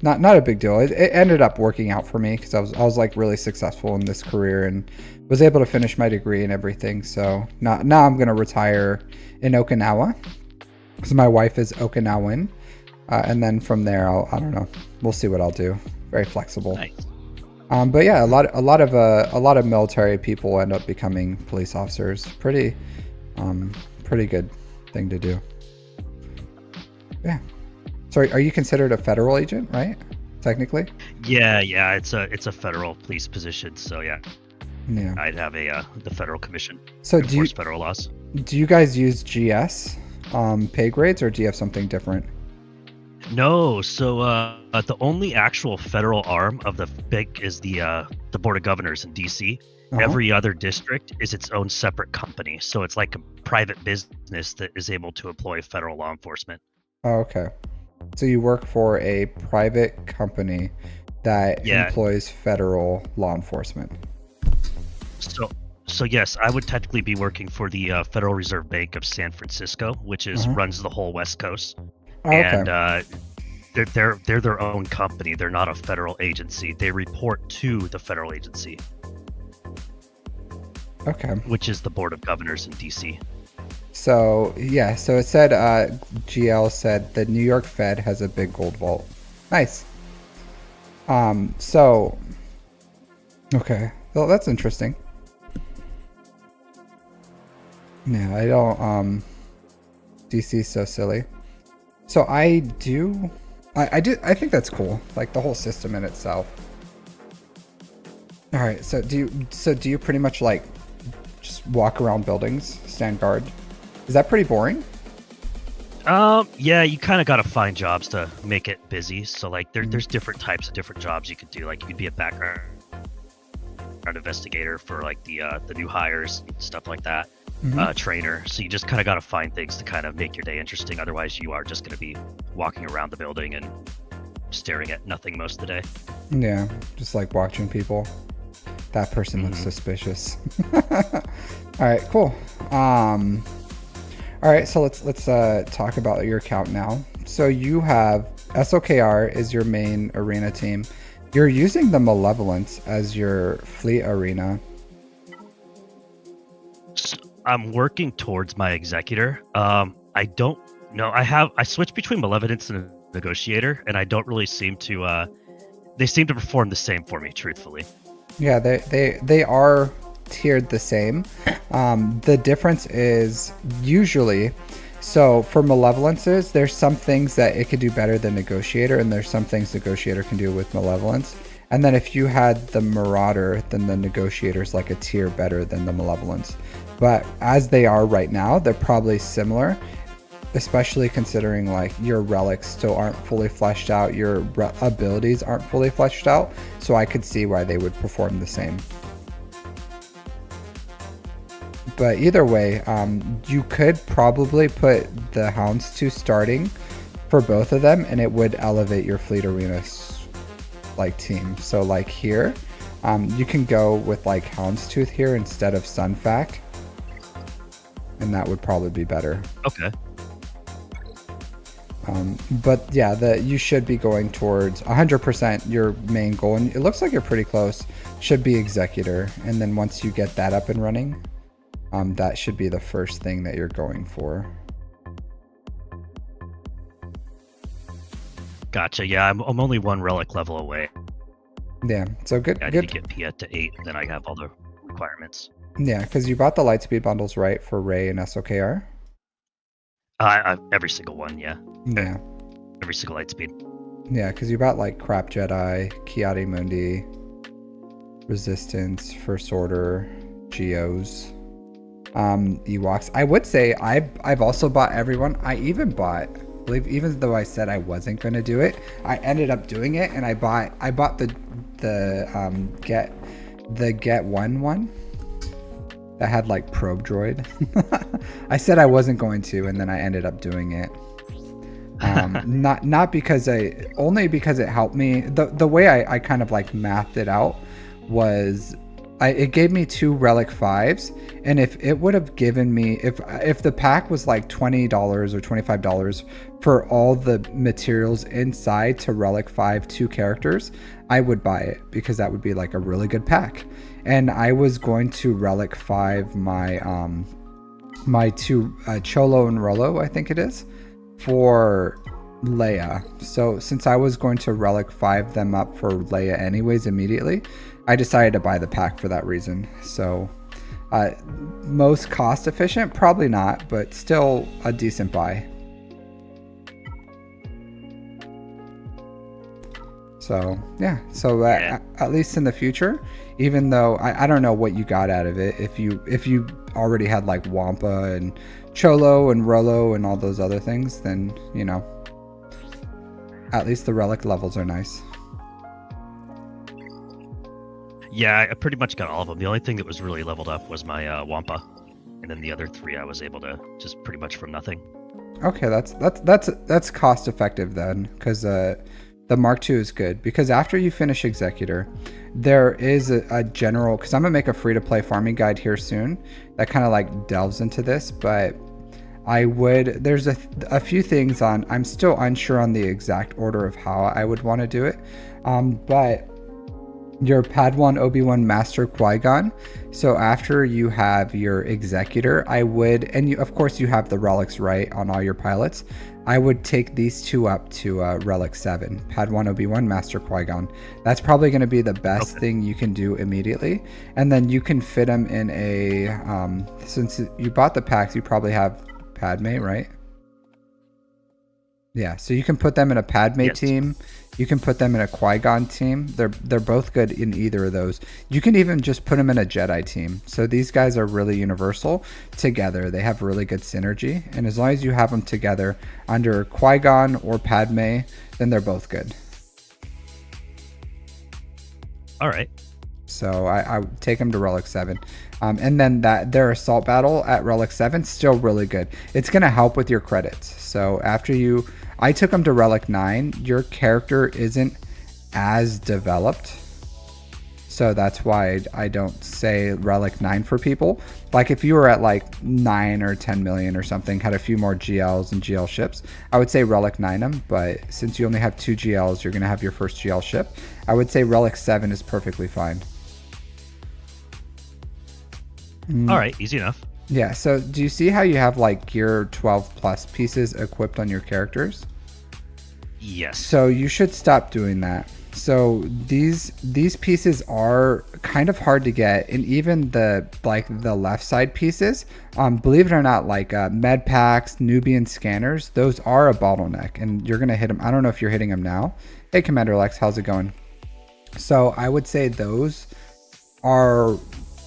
S1: Not a big deal. It ended up working out for me because I was like really successful in this career and was able to finish my degree and everything. So now I'm gonna retire in Okinawa because my wife is Okinawan, and then from there I don't know. We'll see what I'll do. Very flexible.
S3: Nice.
S1: But yeah, a lot of military people end up becoming police officers. Pretty good thing to do. Yeah. So are you considered a federal agent, right? Technically?
S3: Yeah, it's a federal police position, so yeah.
S1: Yeah.
S3: I'd have the federal commission.
S1: So
S3: enforce federal laws.
S1: do you guys use GS pay grades, or do you have something different?
S3: No, so the only actual federal arm of the BIG is the Board of Governors in DC. Every other district is its own separate company, so it's like a private business that is able to employ federal law enforcement.
S1: Oh, okay. So you work for a private company that employs federal law enforcement.
S3: So yes, I would technically be working for the Federal Reserve Bank of San Francisco, which runs the whole West Coast.
S1: Oh, okay.
S3: And they're their own company. They're not a federal agency. They report to the federal agency.
S1: Okay.
S3: Which is the Board of Governors in DC.
S1: So yeah, so it said GL said the New York Fed has a big gold vault. Nice. So okay. Well, that's interesting. Yeah, I don't DC's so silly. So I think that's cool. Like the whole system in itself. All right, so do you pretty much like just walk around buildings, stand guard? Is that pretty boring?
S3: Yeah, you kind of got to find jobs to make it busy. So like there's different types of different jobs you could do. Like you could be a background investigator for like the new hires, stuff like that. Trainer. So you just kind of got to find things to kind of make your day interesting. Otherwise you are just going to be walking around the building and staring at nothing most of the day. Yeah,
S1: just like watching people. That person looks suspicious. All right, cool. All right, so let's talk about your account now. So you have SOKR is your main arena team. You're using the Malevolence as your fleet arena.
S3: So I'm working towards my executor. I don't know. I switch between Malevolence and Negotiator, and I don't really seem to. They seem to perform the same for me, truthfully.
S1: Yeah, they are tiered the same. The difference is usually, so for malevolences, there's some things that it could do better than negotiator, and there's some things negotiator can do with malevolence. And then if you had the marauder, then the negotiator's like a tier better than the malevolence. But as they are right now, they're probably similar, especially considering like your relics still aren't fully fleshed out, your abilities aren't fully fleshed out. So I could see why they would perform the same. But either way, you could probably put the Houndstooth starting for both of them, and it would elevate your Fleet Arena like team. So like here, you can go with like Houndstooth here instead of Sunfac, and that would probably be better.
S3: Okay.
S1: But yeah, you should be going towards 100% your main goal, and it looks like you're pretty close. Should be Executor, and then once you get that up and running, that should be the first thing that you're going for.
S3: Gotcha. Yeah, I'm only one relic level away.
S1: Yeah, so good.
S3: I need to get Pia to 8, and then I have all the requirements.
S1: Yeah, because you bought the Lightspeed bundles, right, for Ray and SOKR?
S3: Every single one, yeah.
S1: Yeah.
S3: Every single Lightspeed.
S1: Yeah, because you bought like Crap Jedi, Kiadi Mundi, Resistance, First Order, Geos, Ewoks. I would say I've also bought everyone. I even bought, I believe, even though I said I wasn't going to do it, I ended up doing it, and I bought the Get one that had like Probe Droid. I said I wasn't going to, and then I ended up doing it. Not because only because it helped me. The way I kind of like mathed it out was it gave me 2 relic 5s, and if it would have given me, if the pack was like $20 or $25 for all the materials inside to relic 5 2 characters, I would buy it, because that would be like a really good pack. And I was going to relic 5 my my 2 Cholo and Rolo, I think it is, for Leia. So since I was going to relic 5 them up for Leia anyways immediately, I decided to buy the pack for that reason. So most cost efficient, probably not, but still a decent buy. So yeah, so at least in the future, even though I don't know what you got out of it, if you already had like Wampa and Cholo and Rolo and all those other things, then you know, at least the relic levels are nice.
S3: Yeah, I pretty much got all of them. The only thing that was really leveled up was my Wampa, and then the other 3 I was able to just pretty much from nothing.
S1: Okay, that's cost effective then, because the Mark II is good, because after you finish Executor, there is a general, because I'm gonna make a free-to-play farming guide here soon that kind of like delves into this, but there's a few things I'm still unsure on the exact order of how I would want to do it, but your Padawan Obi-Wan Master Qui-Gon, so after you have your Executor, and you, of course you have the relics right on all your pilots, I would take these 2 up to relic 7, Padawan Obi-Wan Master Qui-Gon. That's probably going to be the best thing you can do immediately, and then you can fit them in a since you bought the packs, you probably have Padme, right? Yeah, so you can put them in a Padme team. You can put them in a Qui-Gon team. They're both good in either of those. You can even just put them in a Jedi team. So these guys are really universal together. They have really good synergy. And as long as you have them together under Qui-Gon or Padme, then they're both good.
S3: All right.
S1: So I would take them to Relic 7. And then their assault battle at Relic 7, still really good. It's going to help with your credits. So after I took them to Relic 9, your character isn't as developed. So that's why I don't say Relic 9 for people. Like if you were at like 9 or 10 million or something, had a few more GLs and GL ships, I would say Relic 9 them. But since you only have 2 GLs, you're going to have your first GL ship. I would say Relic 7 is perfectly fine.
S3: All right, easy enough.
S1: Yeah, so do you see how you have like gear 12 plus pieces equipped on your characters?
S3: Yes.
S1: So you should stop doing that. So these pieces are kind of hard to get. And even the left side pieces, believe it or not, like med packs, Nubian scanners, those are a bottleneck, and you're gonna hit them. I don't know if you're hitting them now. Hey, Commander Lex, how's it going? So I would say those are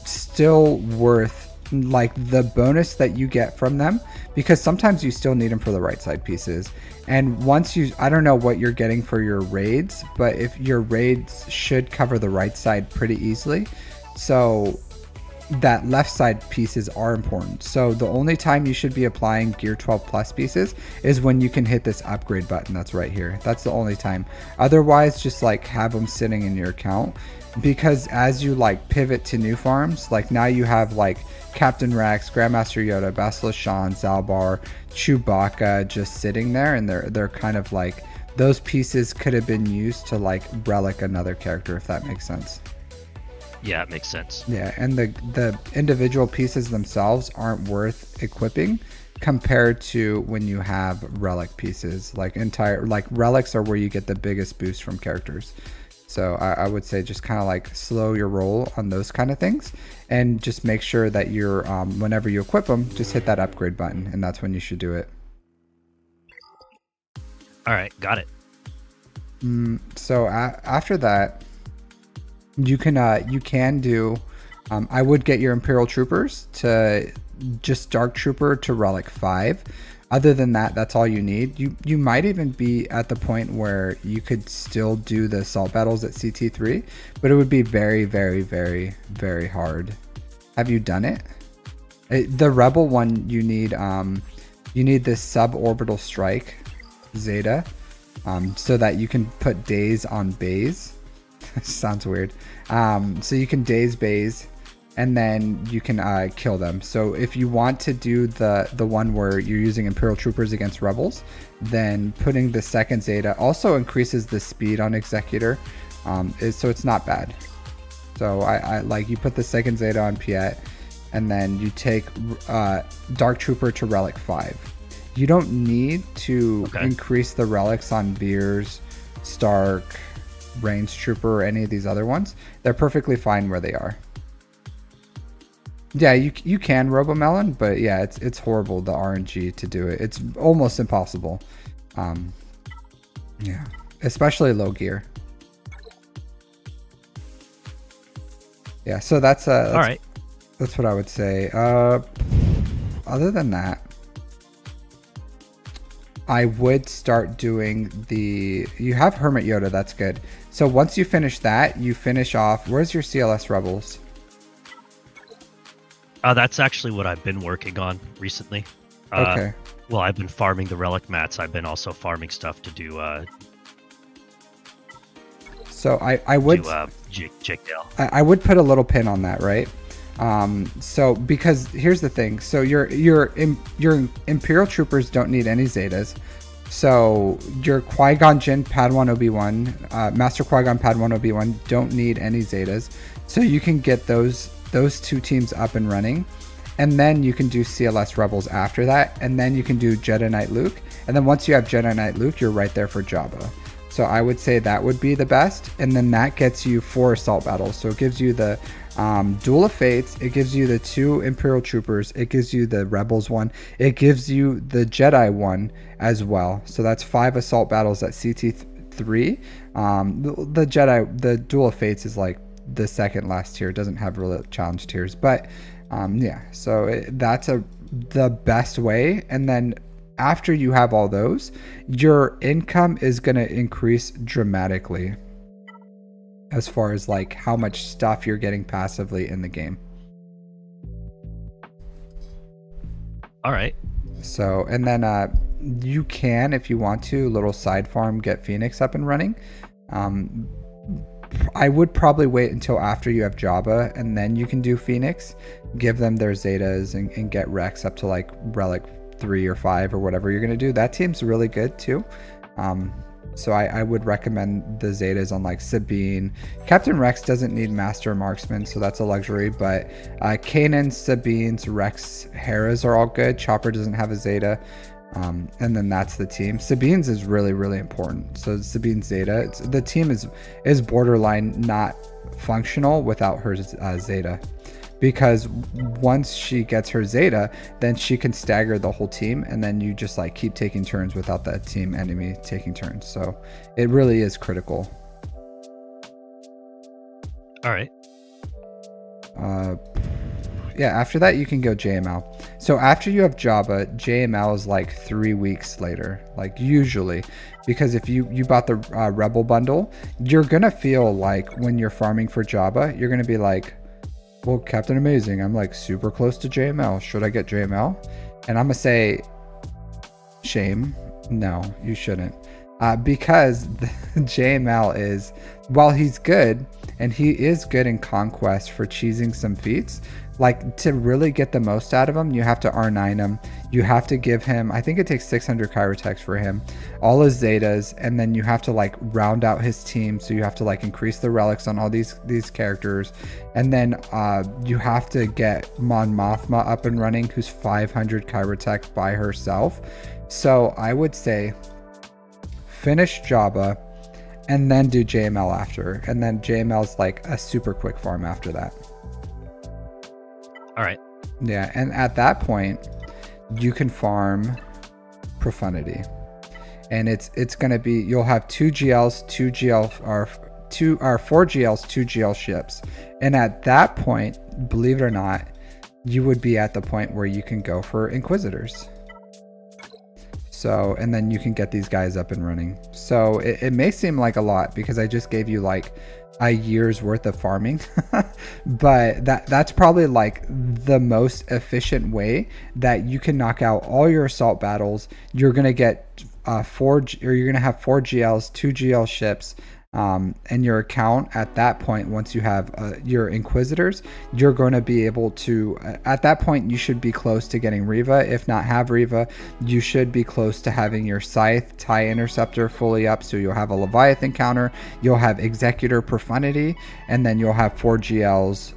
S1: still worth like the bonus that you get from them, because sometimes you still need them for the right side pieces. And once you, I don't know what you're getting for your raids, but if your raids should cover the right side pretty easily, so that left side pieces are important. So the only time you should be applying gear 12 plus pieces is when you can hit this upgrade button that's right here. That's the only time. Otherwise, just like have them sitting in your account, because as you like pivot to new farms, like now you have like Captain Rex, Grandmaster Yoda, Basilisk Shan, Zalbar, Chewbacca just sitting there, and they're kind of like, those pieces could have been used to like relic another character, if that makes sense.
S3: Yeah, it makes sense.
S1: Yeah, and the individual pieces themselves aren't worth equipping compared to when you have relic pieces. Like relics are where you get the biggest boost from characters. So I would say just kind of like slow your roll on those kind of things, and just make sure that you're whenever you equip them, just hit that upgrade button, and that's when you should do it.
S3: All right, got it.
S1: So after that, you can do. I would get your Imperial Troopers to just Dark Trooper to Relic 5. Other than that, that's all you need. You might even be at the point where you could still do the assault battles at CT3, but it would be very, very, very, very hard. Have you done it? The Rebel one, you need this suborbital strike Zeta, so that you can put days on bays. Sounds weird. So you can daze bays, and then you can kill them. So if you want to do the one where you're using Imperial Troopers against Rebels, then putting the second Zeta also increases the speed on Executor, so it's not bad. So I like, you put the second Zeta on Piet, and then you take Dark Trooper to Relic 5. You don't need to increase the relics on Veers, Stark, Range Trooper, or any of these other ones. They're perfectly fine where they are. Yeah, you can Robomelon, but yeah, it's horrible, the RNG to do it. It's almost impossible. Yeah, especially low gear. Yeah, so that's all right. That's what I would say. Other than that, I would start doing you have Hermit Yoda, that's good. So once you finish that, you finish off, where's your CLS Rebels?
S3: That's actually what I've been working on recently.
S1: Okay.
S3: Well, I've been farming the relic mats. I've been also farming stuff to do.
S1: So I would
S3: Jake Dale.
S1: I would put a little pin on that, right? So because here's the thing. So your Imperial Troopers don't need any Zetas. So your Qui-Gon Jinn, Padawan Obi-Wan, Master Qui-Gon, Padawan Obi-Wan don't need any Zetas. So you can get those two teams up and running, and then you can do CLS Rebels after that, and then you can do Jedi Knight Luke, and then once you have Jedi Knight Luke, you're right there for Jabba. So I would say that would be the best, and then that gets you 4 assault battles. So it gives you the Duel of Fates, it gives you the 2 Imperial Troopers, it gives you the Rebels one, it gives you the Jedi one as well. So that's 5 assault battles at CT3. The Duel of Fates is like the second last tier. It doesn't have real challenge tiers, but yeah, so that's the best way. And then after you have all those, your income is going to increase dramatically as far as like how much stuff you're getting passively in the game.
S3: All right.
S1: So, and then you can, if you want to, little side farm, get Phoenix up and running. I would probably wait until after you have Jabba, and then you can do Phoenix, give them their Zetas, and get Rex up to like Relic 3 or 5 or whatever you're going to do. That team's really good too. So I would recommend the Zetas on like Sabine. Captain Rex doesn't need Master Marksman, so that's a luxury, but Kanan, Sabine's, Rex, Hera's are all good. Chopper doesn't have a Zeta. And then that's the team. Sabine's is really, really important. So Sabine Zeta, the team is borderline not functional without her Zeta, because once she gets her Zeta, then she can stagger the whole team, and then you just like keep taking turns without that team enemy taking turns. So it really is critical.
S3: All right.
S1: Yeah, after that you can go JML. So after you have Jabba, JML is like 3 weeks later, like usually, because if you bought the Rebel bundle, you're gonna feel like when you're farming for Jabba, you're gonna be like, well, Captain Amazing, I'm like super close to JML. Should I get JML? And I'm gonna say, shame. No, you shouldn't. Because the JML is, while he's good, and he is good in Conquest for cheesing some feats, like to really get the most out of him, you have to R9 him. You have to give him, I think it takes 600 Kyrotex for him, all his Zetas, and then you have to like round out his team. So you have to like increase the relics on all these characters. And then you have to get Mon Mothma up and running, who's 500 Kyrotex by herself. So I would say finish Jabba and then do JML after. And then JML is like a super quick farm after that.
S3: All right.
S1: Yeah, and at that point, you can farm Profundity, and it's gonna be, you'll have 2 GLs, 2 GL or 4 GLs, 2 GL ships, and at that point, believe it or not, you would be at the point where you can go for Inquisitors. So, and then you can get these guys up and running. So it may seem like a lot because I just gave you like a year's worth of farming, but that's probably like the most efficient way that you can knock out all your assault battles. You're gonna get you're gonna have 4 GLs, 2 GL ships, and your account at that point, once you have your Inquisitors, you're going to be able to, at that point, you should be close to getting Reva. If not have Reva, you should be close to having your Scythe, TIE Interceptor fully up. So you'll have a Leviathan counter, you'll have Executor Profundity, and then you'll have 4 GLs,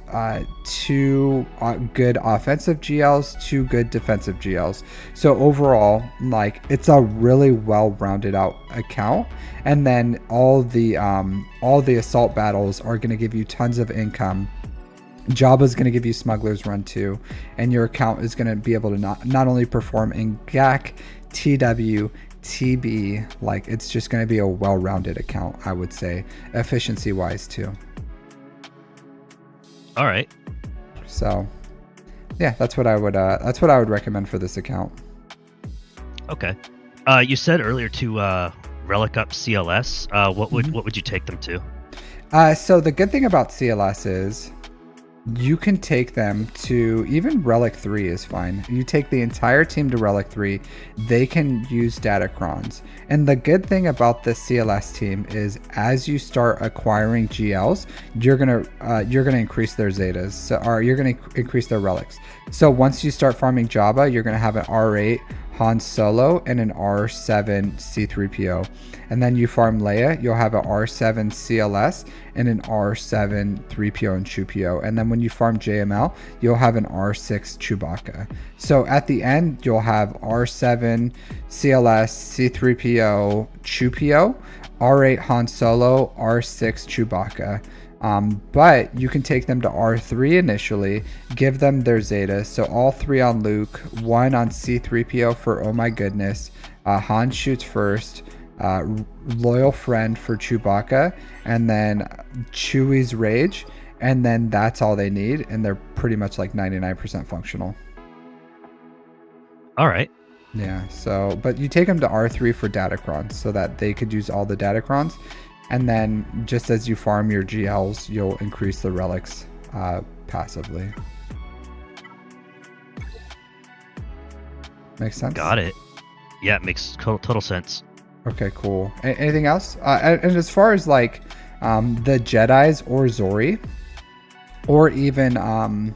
S1: 2 good offensive GLs, 2 good defensive GLs. So overall, like, it's a really well-rounded out account. And then all the assault battles are going to give you tons of income. Jabba's going to give you Smuggler's Run too, and your account is going to be able to not only perform in GAC, TW, TB, like it's just going to be a well-rounded account, I would say, efficiency-wise too.
S3: All right.
S1: So, yeah, that's what I would recommend for this account.
S3: Okay. You said earlier to relic up CLS. What would you take them to?
S1: So the good thing about CLS is you can take them to, even Relic 3 is fine. You take the entire team to Relic 3, they can use Datacrons. And the good thing about the CLS team is as you start acquiring GLs, you're gonna increase their Zetas, or you're gonna increase their relics. So once you start farming Jabba, you're gonna have an R8 Han Solo and an R7 C3PO. And then you farm Leia, you'll have an R7 CLS and an R7 3PO and Chewpio. And then when you farm JML, you'll have an R6 Chewbacca. So at the end, you'll have R7 CLS, C3PO, Chewpio, R8 Han Solo, R6 Chewbacca. But you can take them to R3 initially, give them their Zeta. So all 3 on Luke, 1 on C3PO for oh my goodness, Han shoots first, Loyal Friend for Chewbacca, and then Chewie's Rage, and then that's all they need, and they're pretty much like 99% functional.
S3: All right.
S1: Yeah, so, but you take them to R3 for Datacrons so that they could use all the Datacrons. And then just as you farm your GLs, you'll increase the relics passively. Makes sense?
S3: Got it. Yeah, it makes total sense.
S1: Okay, cool. Anything else? And as far as like the Jedis or Zori, or even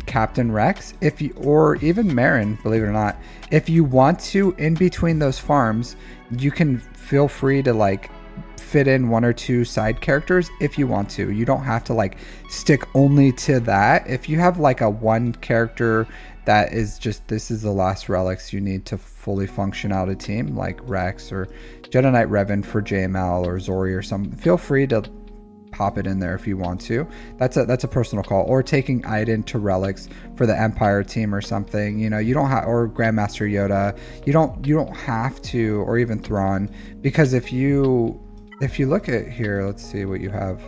S1: Captain Rex, or even Marin, believe it or not, if you want to, in between those farms, you can feel free to like fit in 1 or 2 side characters if you want to. You don't have to like stick only to that. If you have like a one character that is just, this is the last relics you need to fully function out a team, like Rex or Jedi Knight Revan for JML or Zori or something, feel free to pop it in there if you want to. That's a personal call. Or taking Iden to relics for the Empire team or something. You know, you don't have, or Grandmaster Yoda. You don't have to, or even Thrawn, because if you look at here, let's see what you have.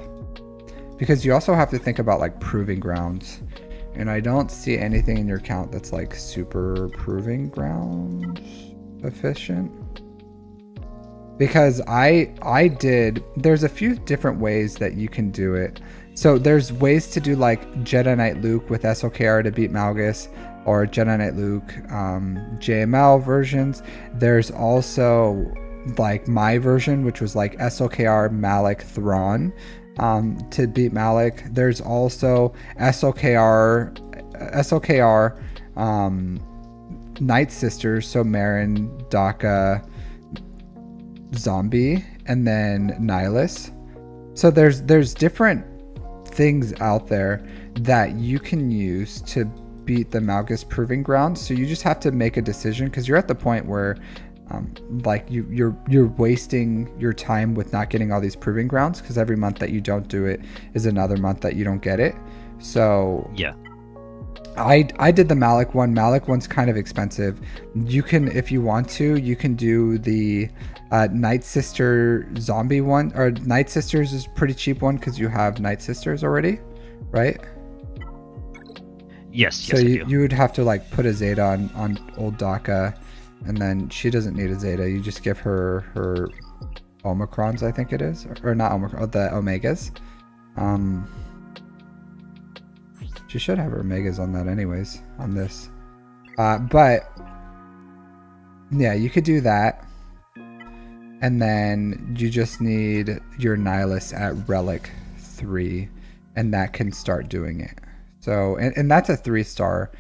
S1: Because you also have to think about like proving grounds. And I don't see anything in your count that's like super proving grounds efficient. Because there's a few different ways that you can do it. So there's ways to do like Jedi Knight Luke with SOKR to beat Malgus, or Jedi Knight Luke JML versions. There's also like my version, which was like SOKR Malak Thrawn to beat Malak. There's also SOKR Night Sisters, so Marin, Daka, Zombie, and then Nihilus. So there's different things out there that you can use to beat the Malgus proving ground. So you just have to make a decision, because you're at the point where like you're wasting your time with not getting all these proving grounds, because every month that you don't do it is another month that you don't get it. So
S3: yeah,
S1: I did the Malak one. Malak one's kind of expensive. You can, if you want to, you can do the Night Sister zombie one, or Night Sisters is a pretty cheap one because you have Night Sisters already, right?
S3: Yes.
S1: So you would have to like put a Zeta on old Daka, and then she doesn't need a Zeta. You just give her Omicrons, I think it is, or not Omicron, the Omegas. She should have her Omegas on that anyways, on this. But yeah, you could do that. And then you just need your Nihilus at Relic 3, and that can start doing it. So, and that's a 3-star.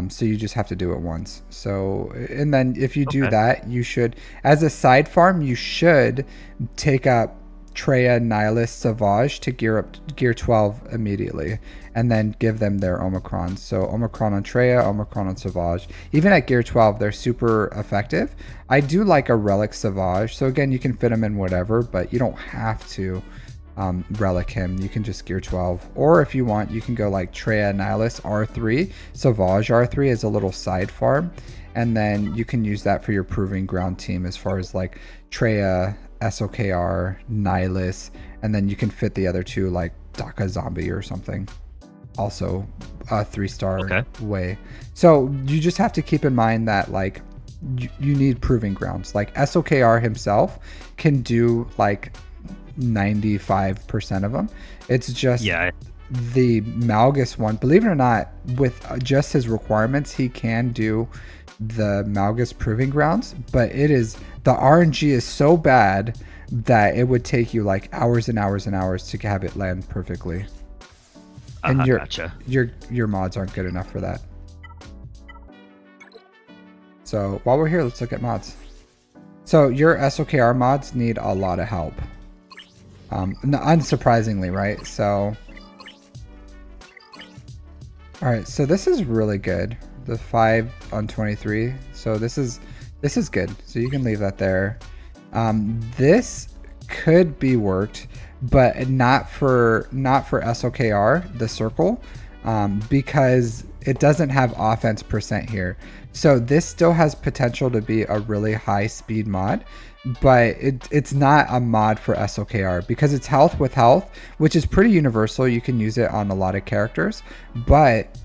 S1: So you just have to do it once. So, and then if you do that, you should, as a side farm, you should take up Treya, Nihilus, Savage to gear up gear 12 immediately, and then give them their Omicrons. So Omicron on Treya, Omicron on Savage. Even at gear 12, they're super effective. I do like a Relic Savage. So again, you can fit them in whatever, but you don't have to Relic him. You can just gear 12. Or if you want, you can go like Treya, Nihilus, R3, Savage R3 as a little side farm. And then you can use that for your proving ground team as far as like Treya, SOKR, Nihilus, and then you can fit the other two like Daka Zombie or something. Also a 3-star way. So you just have to keep in mind that like you need proving grounds. Like SOKR himself can do like 95% of them. It's just the Malgus one, believe it or not, with just his requirements, he can do the Malgus proving grounds, but it is, the RNG is so bad that it would take you like hours and hours and hours to have it land perfectly. And your mods aren't good enough for that. So while we're here, let's look at mods. So your SOKR mods need a lot of help. Unsurprisingly, right? So all right, so this is really good. The 5 on 23. So this is good. So you can leave that there. This could be worked, but not for SOKR, the circle, because it doesn't have offense percent here. So this still has potential to be a really high speed mod, but it's not a mod for SOKR because it's health with health, which is pretty universal. You can use it on a lot of characters, but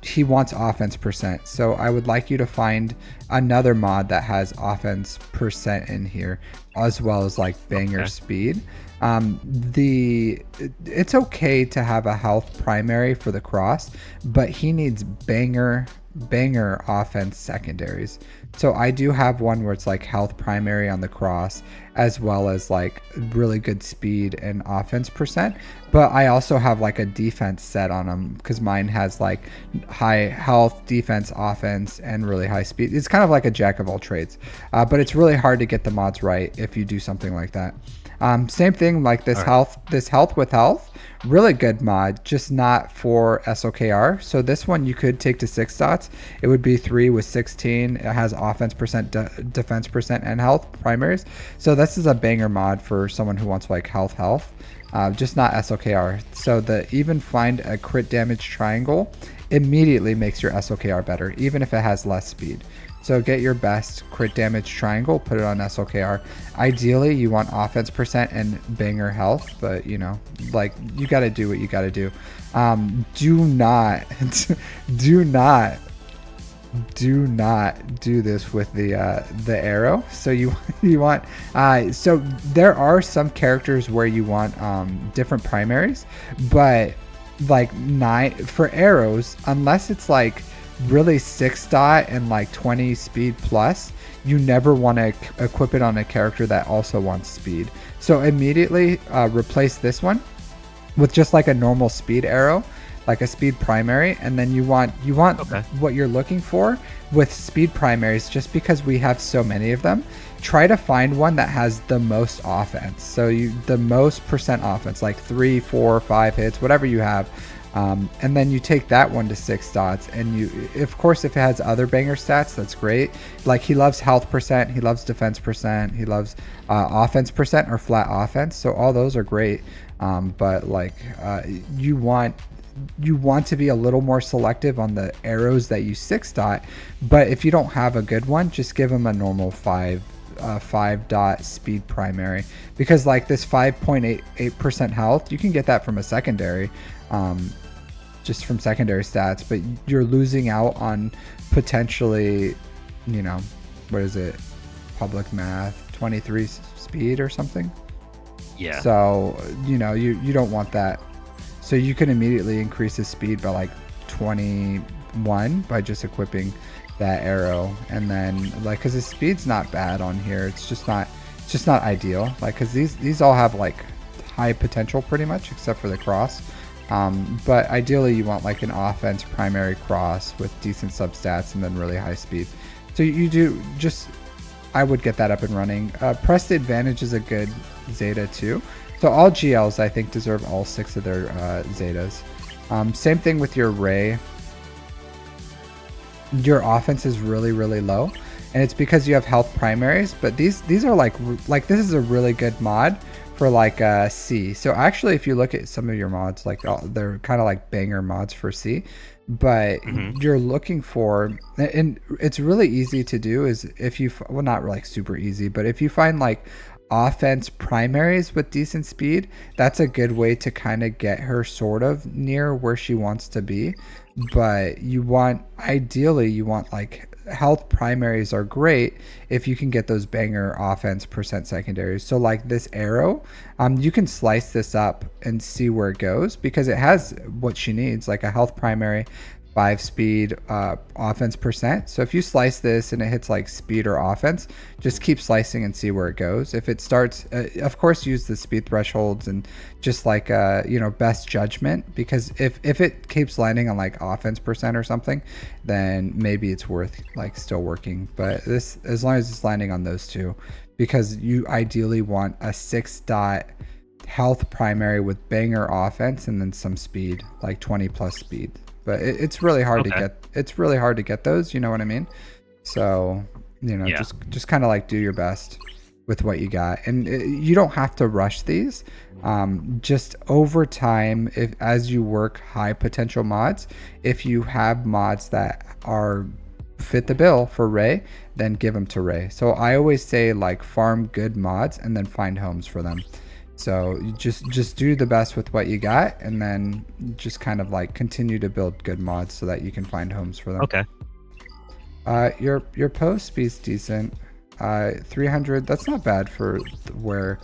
S1: he wants offense percent. So I would like you to find another mod that has offense percent in here, as well as like banger speed. It's okay to have a health primary for the cross, but he needs banger offense secondaries. So I do have one where it's like health primary on the cross, as well as like really good speed and offense percent. But I also have like a defense set on them because mine has like high health, defense, offense, and really high speed. It's kind of like a jack of all trades, but it's really hard to get the mods right if you do something like that. Same thing like this health with health. Really good mod, just not for SOKR. So this one you could take to 6 dots. It would be 3 with 16. It has offense percent, defense percent, and health primaries. So this is a banger mod for someone who wants like health, just not SOKR. So the even find a crit damage triangle immediately makes your SOKR better, even if it has less speed. So get your best crit damage triangle, put it on SOKR. Ideally, you want offense percent and banger health, but you know, like you got to do what you got to do. Do not do this with the arrow. So you want so there are some characters where you want different primaries, but like 9 for arrows, unless it's like really 6 dot and like 20 speed plus, you never want to equip it on a character that also wants speed. So immediately replace this one with just like a normal speed arrow, like a speed primary, and then you want what you're looking for with speed primaries. Just because we have so many of them, try to find one that has the most offense. So the most percent offense, like 3, 4, 5 hits, whatever you have. And then you take that one to 6 dots, and you, of course, if it has other banger stats, that's great. Like he loves health percent, he loves defense percent, he loves offense percent or flat offense. So all those are great. But like you want to be a little more selective on the arrows that you 6 dot. But if you don't have a good one, just give them a normal 5 dot speed primary, because like this 5.88% health, you can get that from a secondary, just from secondary stats, but you're losing out on potentially, you know, what is it, public math 23 speed or something.
S3: Yeah,
S1: so you know, you don't want that. So you can immediately increase his speed by like 21 by just equipping that arrow. And then like, because his speed's not bad on here, it's just not ideal, like because these all have like high potential pretty much except for the cross. But ideally you want like an offense primary cross with decent substats and then really high speed. So you do just, I would get that up and running. Press the advantage is a good Zeta too. So all GLs I think deserve all 6 of their Zetas. Same thing with your Ray. Your offense is really low, and it's because you have health primaries. But these are like this is a really good mod for like C. So actually, if you look at some of your mods, like they're kind of like banger mods for C. But you're looking for, and it's really easy to do, is if you, well, not like super easy, but if you find like offense primaries with decent speed, that's a good way to kind of get her sort of near where she wants to be. But ideally you want like health primaries are great if you can get those banger offense percent secondaries. So like this arrow, you can slice this up and see where it goes, because it has what she needs, like a health primary, 5 speed, offense percent. So if you slice this and it hits like speed or offense, just keep slicing and see where it goes. If it starts, of course, use the speed thresholds and just like you know, best judgment, because if it keeps landing on like offense percent or something, then maybe it's worth like still working. But this, as long as it's landing on those two, because you ideally want a 6 dot health primary with banger offense and then some speed, like 20 plus speed. But it's really hard to get. It's really hard to get those. You know what I mean? So you know, just kind of like do your best with what you got, and you don't have to rush these. Just over time, as you work high potential mods, if you have mods that are fit the bill for Ray, then give them to Ray. So I always say like farm good mods and then find homes for them. So you just do the best with what you got, and then just kind of like continue to build good mods so that you can find homes for them.
S3: Okay.
S1: Your post speed's decent. 300. That's not bad for where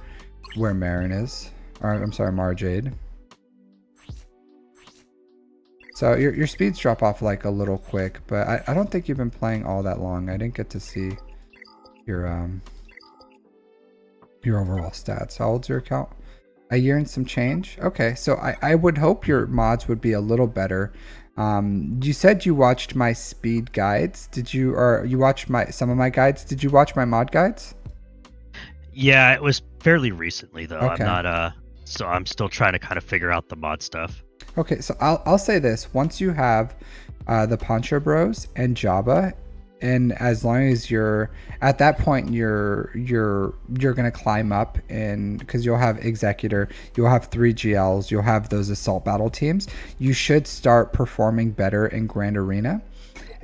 S1: Marin is. Or I'm sorry, Marjade. So your speeds drop off like a little quick, but I don't think you've been playing all that long. I didn't get to see your overall stats. How old's your account? A year and some change? Okay, so I would hope your mods would be a little better. You said you watched my speed guides. Did you, or you watched some of my guides? Did you watch my mod guides?
S3: Yeah, it was fairly recently though.
S1: Okay.
S3: I'm not so I'm still trying to kind of figure out the mod stuff.
S1: Okay, so I'll say this: once you have the Poncho Bros and Jabba, and as long as you're at that point, you're gonna climb up, and because you'll have Executor, you'll have 3 GLs, you'll have those assault battle teams. You should start performing better in Grand Arena.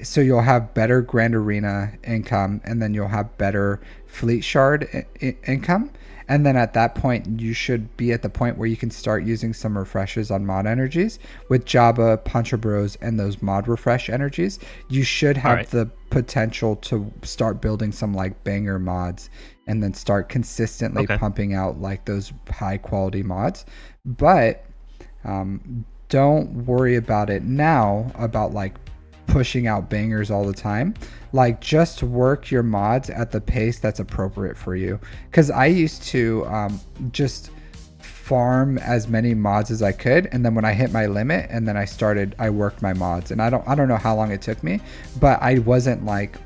S1: So you'll have better Grand Arena income, and then you'll have better Fleet Shard income. And then at that point, you should be at the point where you can start using some refreshes on mod energies with Jabba, Poncho Bros, and those mod refresh energies. You should have the potential to start building some like banger mods, and then start consistently pumping out like those high quality mods. But don't worry about it now about like pushing out bangers all the time. Like, just work your mods at the pace that's appropriate for you, because I used to just farm as many mods as I could, and then when I hit my limit, and then I worked my mods, and I don't know how long it took me, but I wasn't like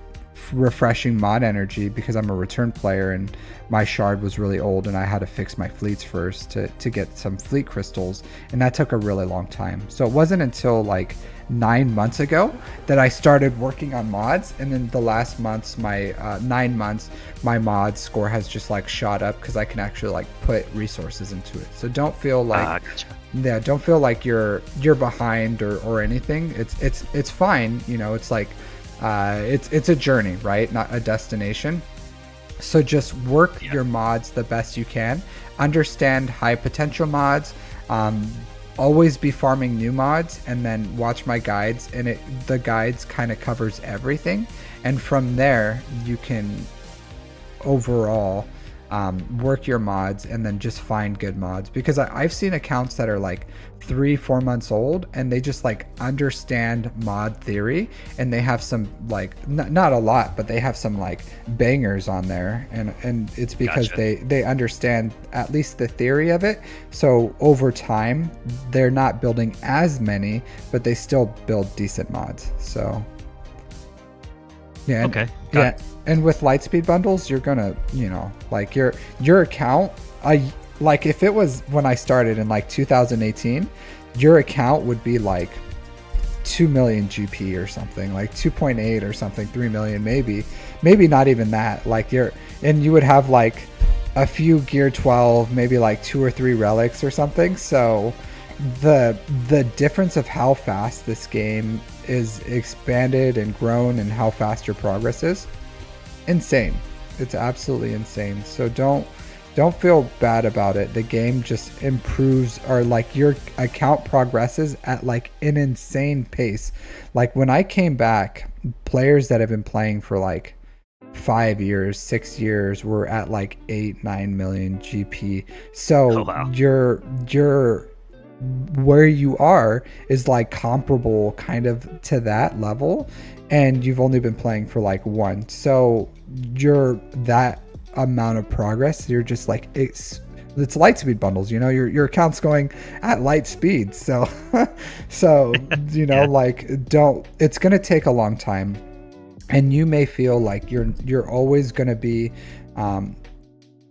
S1: refreshing mod energy because I'm a return player and my shard was really old, and I had to fix my fleets first to get some fleet crystals, and that took a really long time. So it wasn't until like 9 months ago that I started working on mods, and then the last months, my 9 months, my mod score has just like shot up because I can actually like put resources into it. So don't feel like don't feel like you're behind or anything. It's fine, you know. It's like it's a journey, right? Not a destination. So just work your mods the best you can. Understand high potential mods. Always be farming new mods, and then watch my guides, and the guides kind of covers everything, and from there you can overall work your mods, and then just find good mods, because I've seen accounts that are like 3-4 months old, and they just like understand mod theory, and they have some like not a lot, but they have some like bangers on there, and it's because they understand at least the theory of it. So over time they're not building as many, but they still build decent mods. So yeah. And with Lightspeed bundles, you're gonna, you know, like your account, like if it was when I started in like 2018, your account would be like 2 million GP or something, like 2.8 or something, 3 million, maybe not even that. Like and you would have like a few gear 12, maybe like 2 or 3 relics or something. So the difference of how fast this game is expanded and grown, and how fast your progress is insane. It's absolutely insane. So don't feel bad about it. The game just improves, or like your account progresses at like an insane pace. Like when I came back, players that have been playing for like 5 years, 6 years were at like 8-9 million GP. So you're where you are is like comparable kind of to that level, and you've only been playing for like 1. So you're that amount of progress. You're just like it's Lightspeed bundles, you know, your account's going at light speed. So you know, like it's gonna take a long time, and you may feel like you're always gonna be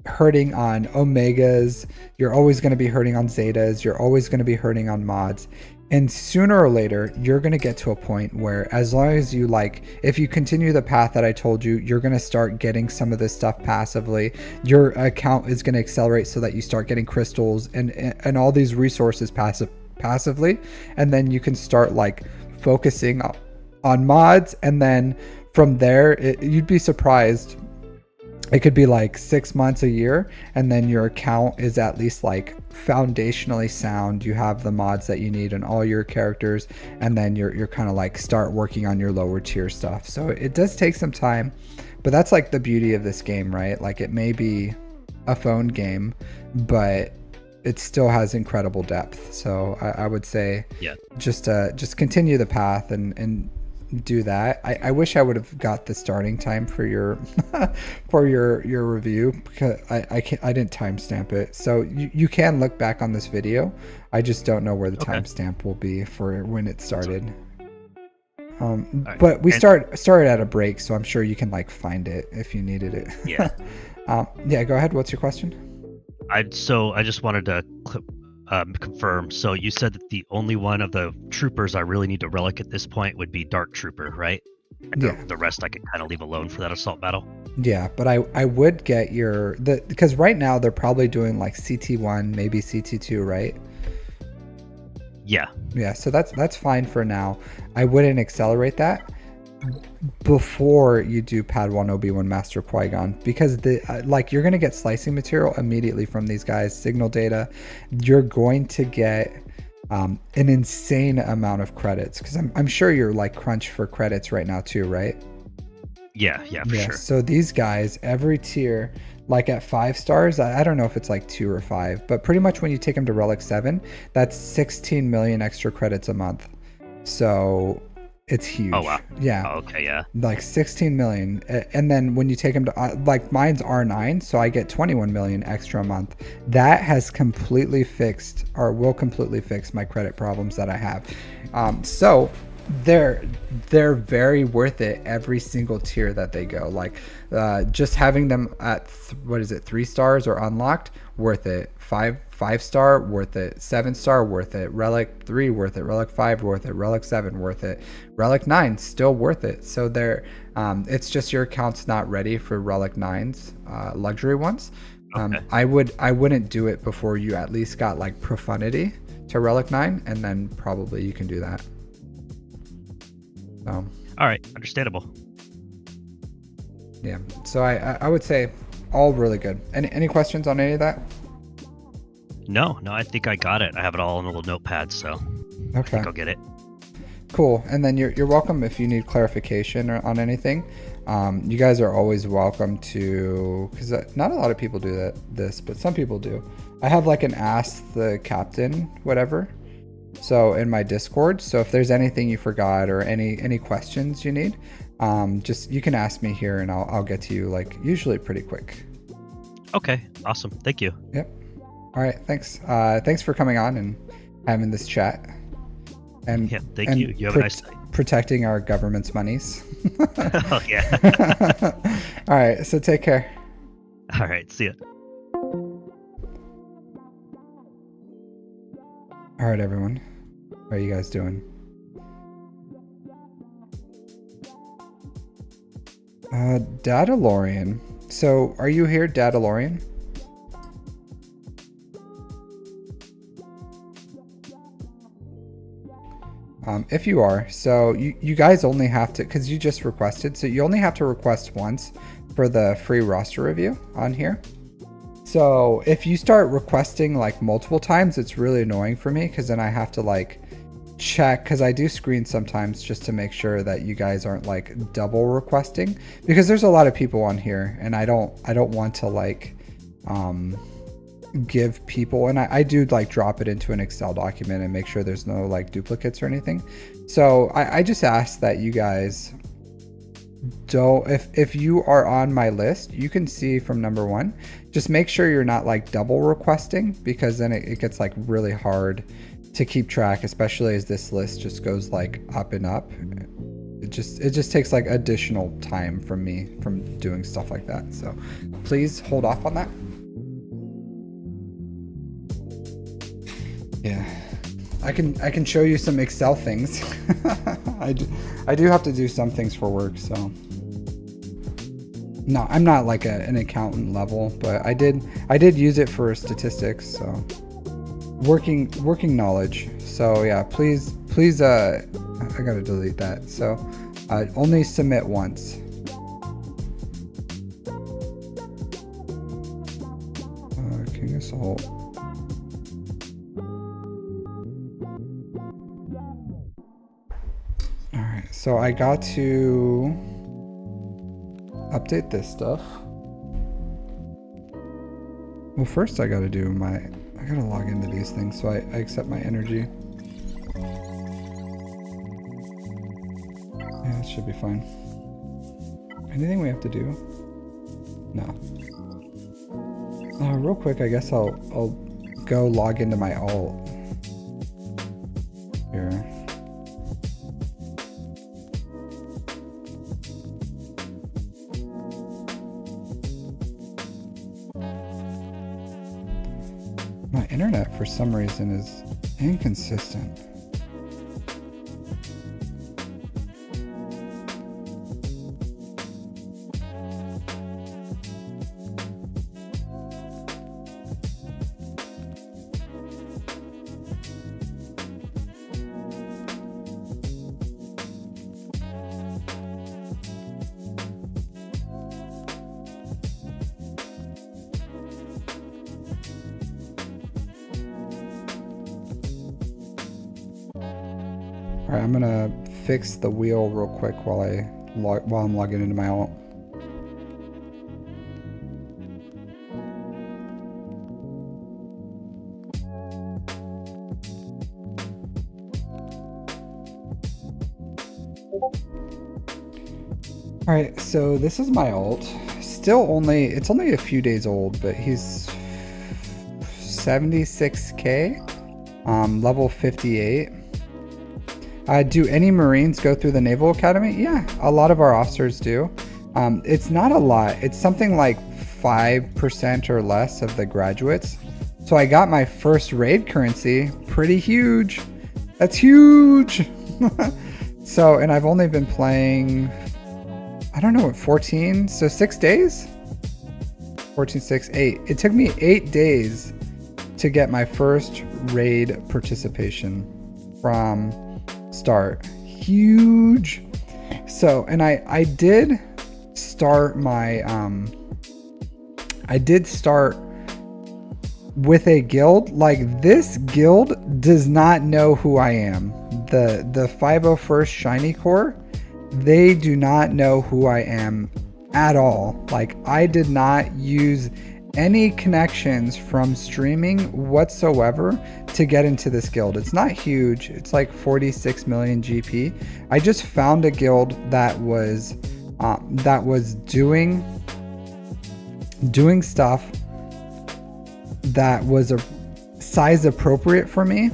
S1: hurting on omegas, you're always going to be hurting on zetas, you're always going to be hurting on mods, and sooner or later you're going to get to a point where, as long as you like, if you continue the path that I told you, you're going to start getting some of this stuff passively. Your account is going to accelerate so that you start getting crystals and all these resources passively, and then you can start like focusing on mods, and then from there you'd be surprised. It could be like 6 months, a year, and then your account is at least like foundationally sound. You have the mods that you need and all your characters, and then you're kind of like start working on your lower tier stuff. So it does take some time, but that's like the beauty of this game, right? Like it may be a phone game, but it still has incredible depth. So I would say just continue the path and do that. I wish I would have got the starting time for your your review, because I didn't timestamp it. So you can look back on this video. I just don't know where the timestamp will be for when it started. But we started at a break, so I'm sure you can like find it if you needed it. Yeah, go ahead. What's your question?
S3: I just wanted to confirm. So you said that the only one of the troopers I really need to relic at this point would be Dark Trooper, right? And
S1: Yeah.
S3: the rest I could kind of leave alone for that assault battle.
S1: Yeah, but I would get because right now they're probably doing like CT1, maybe CT2, right?
S3: Yeah.
S1: Yeah, so that's fine for now. I wouldn't accelerate that before you do Padawan Obi-Wan Master Qui-Gon, because you're going to get slicing material immediately from these guys, signal data. You're going to get an insane amount of credits, because I'm sure you're like crunched for credits right now too, right?
S3: Yeah, for sure.
S1: So these guys, every tier, like at 5 stars, I don't know if it's like 2 or 5, but pretty much when you take them to Relic 7, that's 16 million extra credits a month. So it's huge.
S3: Oh, wow.
S1: Yeah.
S3: Oh, okay, yeah.
S1: Like 16 million. And then when you take them to, like mine's R9, so I get 21 million extra a month. That has completely fixed, or will completely fix, my credit problems that I have. So they're very worth it every single tier that they go. Like just having them at 3 stars or unlocked, worth it. 5 star, worth it. 7 star, worth it. Relic 3, worth it. Relic 5, worth it. Relic 7, worth it. Relic 9, still worth it. So they're it's just your account's not ready for Relic 9's luxury ones.
S3: Okay.
S1: I wouldn't do it before you at least got like Profundity to Relic 9, and then probably you can do that. So,
S3: all right, understandable.
S1: Yeah, so I would say all really good. Any questions on any of that?
S3: No, I think I got it. I have it all in a little notepad, so I
S1: Okay,
S3: think I'll get it.
S1: cool. And then you're welcome if you need clarification on anything. You guys are always welcome to, because not a lot of people do this, but some people do. I have like an ask the captain whatever, so in my Discord. So if there's anything you forgot or any questions you need, just you can ask me here, and I'll get to you like usually pretty quick.
S3: Okay, awesome. Thank you.
S1: Yep. All right. Thanks. Thanks for coming on and having this chat. And
S3: Yeah, thank you. You have a nice night.
S1: Protecting our government's monies.
S3: Oh, yeah.
S1: All right. So take care.
S3: All right, see ya.
S1: All right, everyone. How are you guys doing? Dadalorian. So are you here, Dadalorian? If you are, so you guys only have to, because you just requested, so you only have to request once for the free roster review on here. So if you start requesting like multiple times, it's really annoying for me, because then I have to like check, because I do screen sometimes just to make sure that you guys aren't like double requesting, because there's a lot of people on here, and I don't want to like give people, and I do like drop it into an Excel document and make sure there's no like duplicates or anything. So I just ask that you guys don't, if you are on my list, you can see from number 1, just make sure you're not like double requesting, because then it gets like really hard to keep track, especially as this list just goes like up and up. It just takes like additional time from me from doing stuff like that. So please hold off on that. Yeah, I can show you some Excel things. I do have to do some things for work, so no, I'm not like an accountant level, but I did use it for statistics, so working knowledge. So yeah, please I gotta delete that. So only submit once. King Assault. Alright, so I got to update this stuff. Well, first I gotta log into these things, so I accept my energy. Yeah, that should be fine. Anything we have to do? No. Real quick, I guess I'll go log into my alt. Here. internet for some reason is inconsistent. All right, I'm gonna fix the wheel real quick while I'm logging into my alt. All right, so this is my alt. It's only a few days old, but he's 76k, level 58. Do any Marines go through the Naval Academy? Yeah, a lot of our officers do. It's not a lot. It's something like 5% or less of the graduates. So I got my first raid currency. Pretty huge. That's huge. So, and I've only been playing, I don't know what, 14? So 6 days? 14, 6, 8. It took me 8 days to get my first raid participation from start. Huge. So, and I did start my I did start with a guild. Like, this guild does not know who I am. The 501st Shiny Corps, they do not know who I am at all. Like, I did not use any connections from streaming whatsoever to get into this guild. It's not huge. It's like 46 million GP. I just found a guild that was doing stuff that was a size appropriate for me.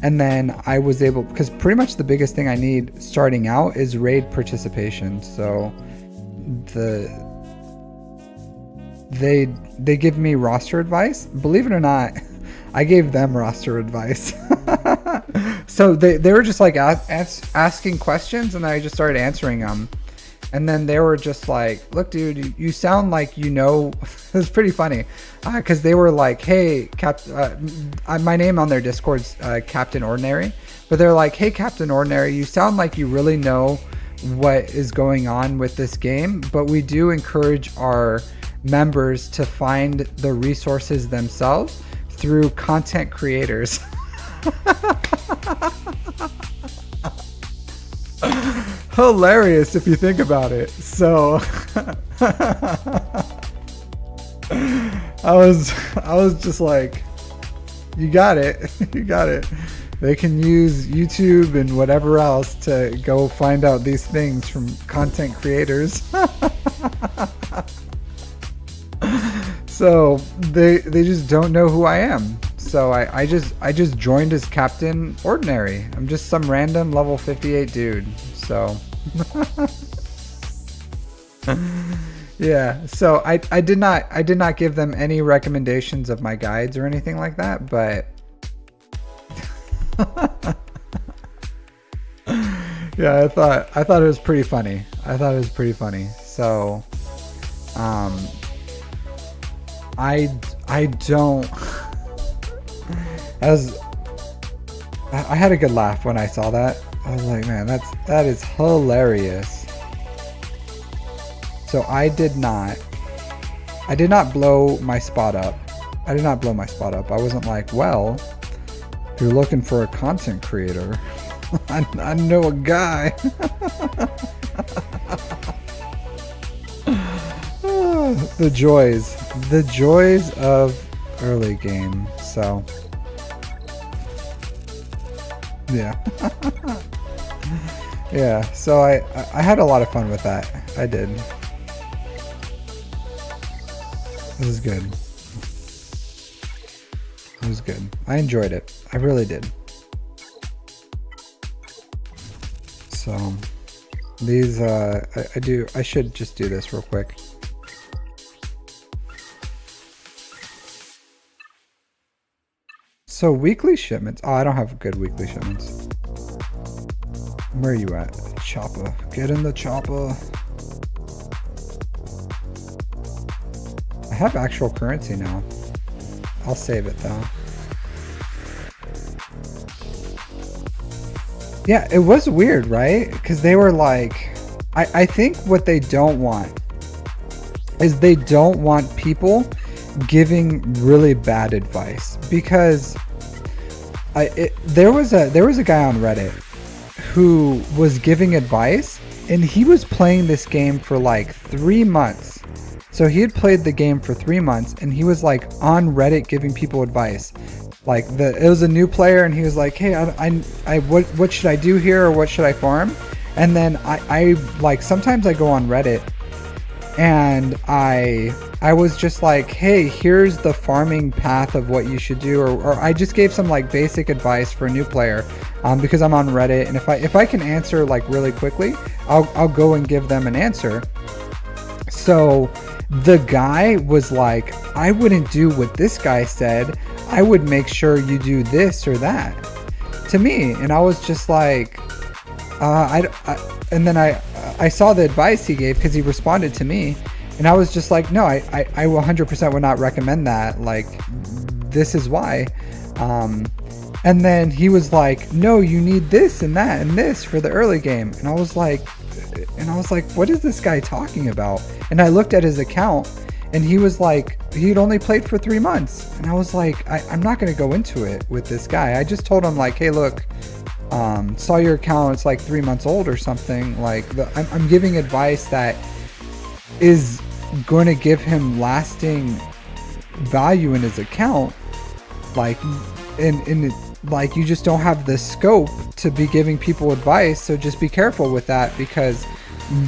S1: And then I was able, because pretty much the biggest thing I need starting out is raid participation. So they give me roster advice. Believe it or not, I gave them roster advice. So they were just like asking questions, and I just started answering them. And then they were just like, look, dude, you sound like you know. It was pretty funny because they were like, hey, my name on their Discord's Captain Ordinary. But they're like, hey, Captain Ordinary, you sound like you really know what is going on with this game. But we do encourage our members to find the resources themselves through content creators. Hilarious if you think about it. So I was just like, you got it. You got it. They can use YouTube and whatever else to go find out these things from content creators. So they just don't know who I am. So I just joined as Captain Ordinary. I'm just some random level 58 dude. So yeah. So I did not give them any recommendations of my guides or anything like that, but yeah, I thought it was pretty funny. So I don't, I had a good laugh when I saw that. I was like, man, that is hilarious. So I did not blow my spot up. I wasn't like, well, if you're looking for a content creator, I know a guy. The joys of early game. So yeah. Yeah, so I had a lot of fun with that. I did. It was good. It was good. I enjoyed it. I really did. So these I should just do this real quick. So weekly shipments. Oh, I don't have good weekly shipments. Where are you at? Chopper. Get in the chopper. I have actual currency now. I'll save it though. Yeah, it was weird, right? Because they were like, I think what they don't want is they don't want people giving really bad advice, because there was a guy on Reddit who was giving advice, and he was playing this game for like 3 months. So he had played the game for 3 months, and he was like on Reddit giving people advice. Like it was a new player, and he was like, "Hey, what should I do here, or what should I farm?" And then I like sometimes I go on Reddit, and I was just like, "Hey, here's the farming path of what you should do," or I just gave some like basic advice for a new player, because I'm on Reddit, and if I can answer like really quickly, I'll go and give them an answer. So the guy was like, "I wouldn't do what this guy said. I would make sure you do this or that," to me. And I was just like, and then I saw the advice he gave, because he responded to me, and I was just like, no, I 100% would not recommend that. Like, this is why. And then he was like, no, you need this and that and this for the early game. And I was like, what is this guy talking about? And I looked at his account, and he was like, he'd only played for 3 months. And I was like, I'm not going to go into it with this guy. I just told him like, hey, look, saw your account, it's like 3 months old or something. Like, I'm giving advice that is going to give him lasting value in his account. Like, like, you just don't have the scope to be giving people advice. So just be careful with that, because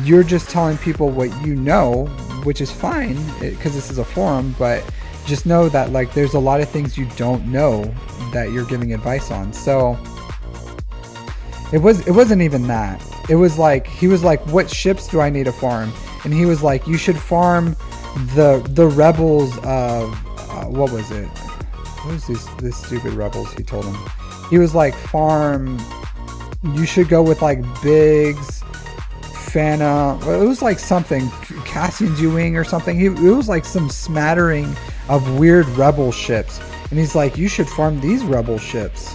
S1: you're just telling people what you know, which is fine because this is a forum, but just know that like there's a lot of things you don't know that you're giving advice on. So it wasn't even that. It was like, he was like, what ships do I need to farm? And he was like, you should farm the rebels of what was it? What was this stupid rebels? He told him. He was like, you should go with like Biggs, Fana. It was like something, Cassian's U-Wing or something. It was like some smattering of weird rebel ships. And he's like, you should farm these rebel ships.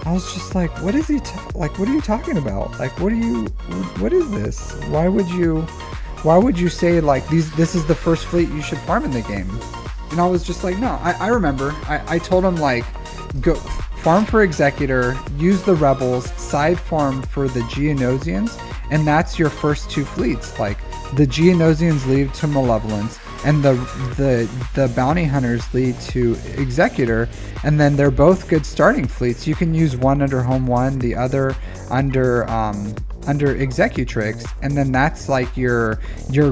S1: I was just like, what is he like? What are you talking about? Like, what is this? Why would you say like this is the first fleet you should farm in the game? And I was just like, no, I remember. I told him like, go farm for Executor, use the rebels, side farm for the Geonosians, and that's your first 2 fleets. Like, the Geonosians lead to Malevolence, and the bounty hunters lead to Executor, and then they're both good starting fleets. You can use one under Home 1, the other under Executrix, and then that's like your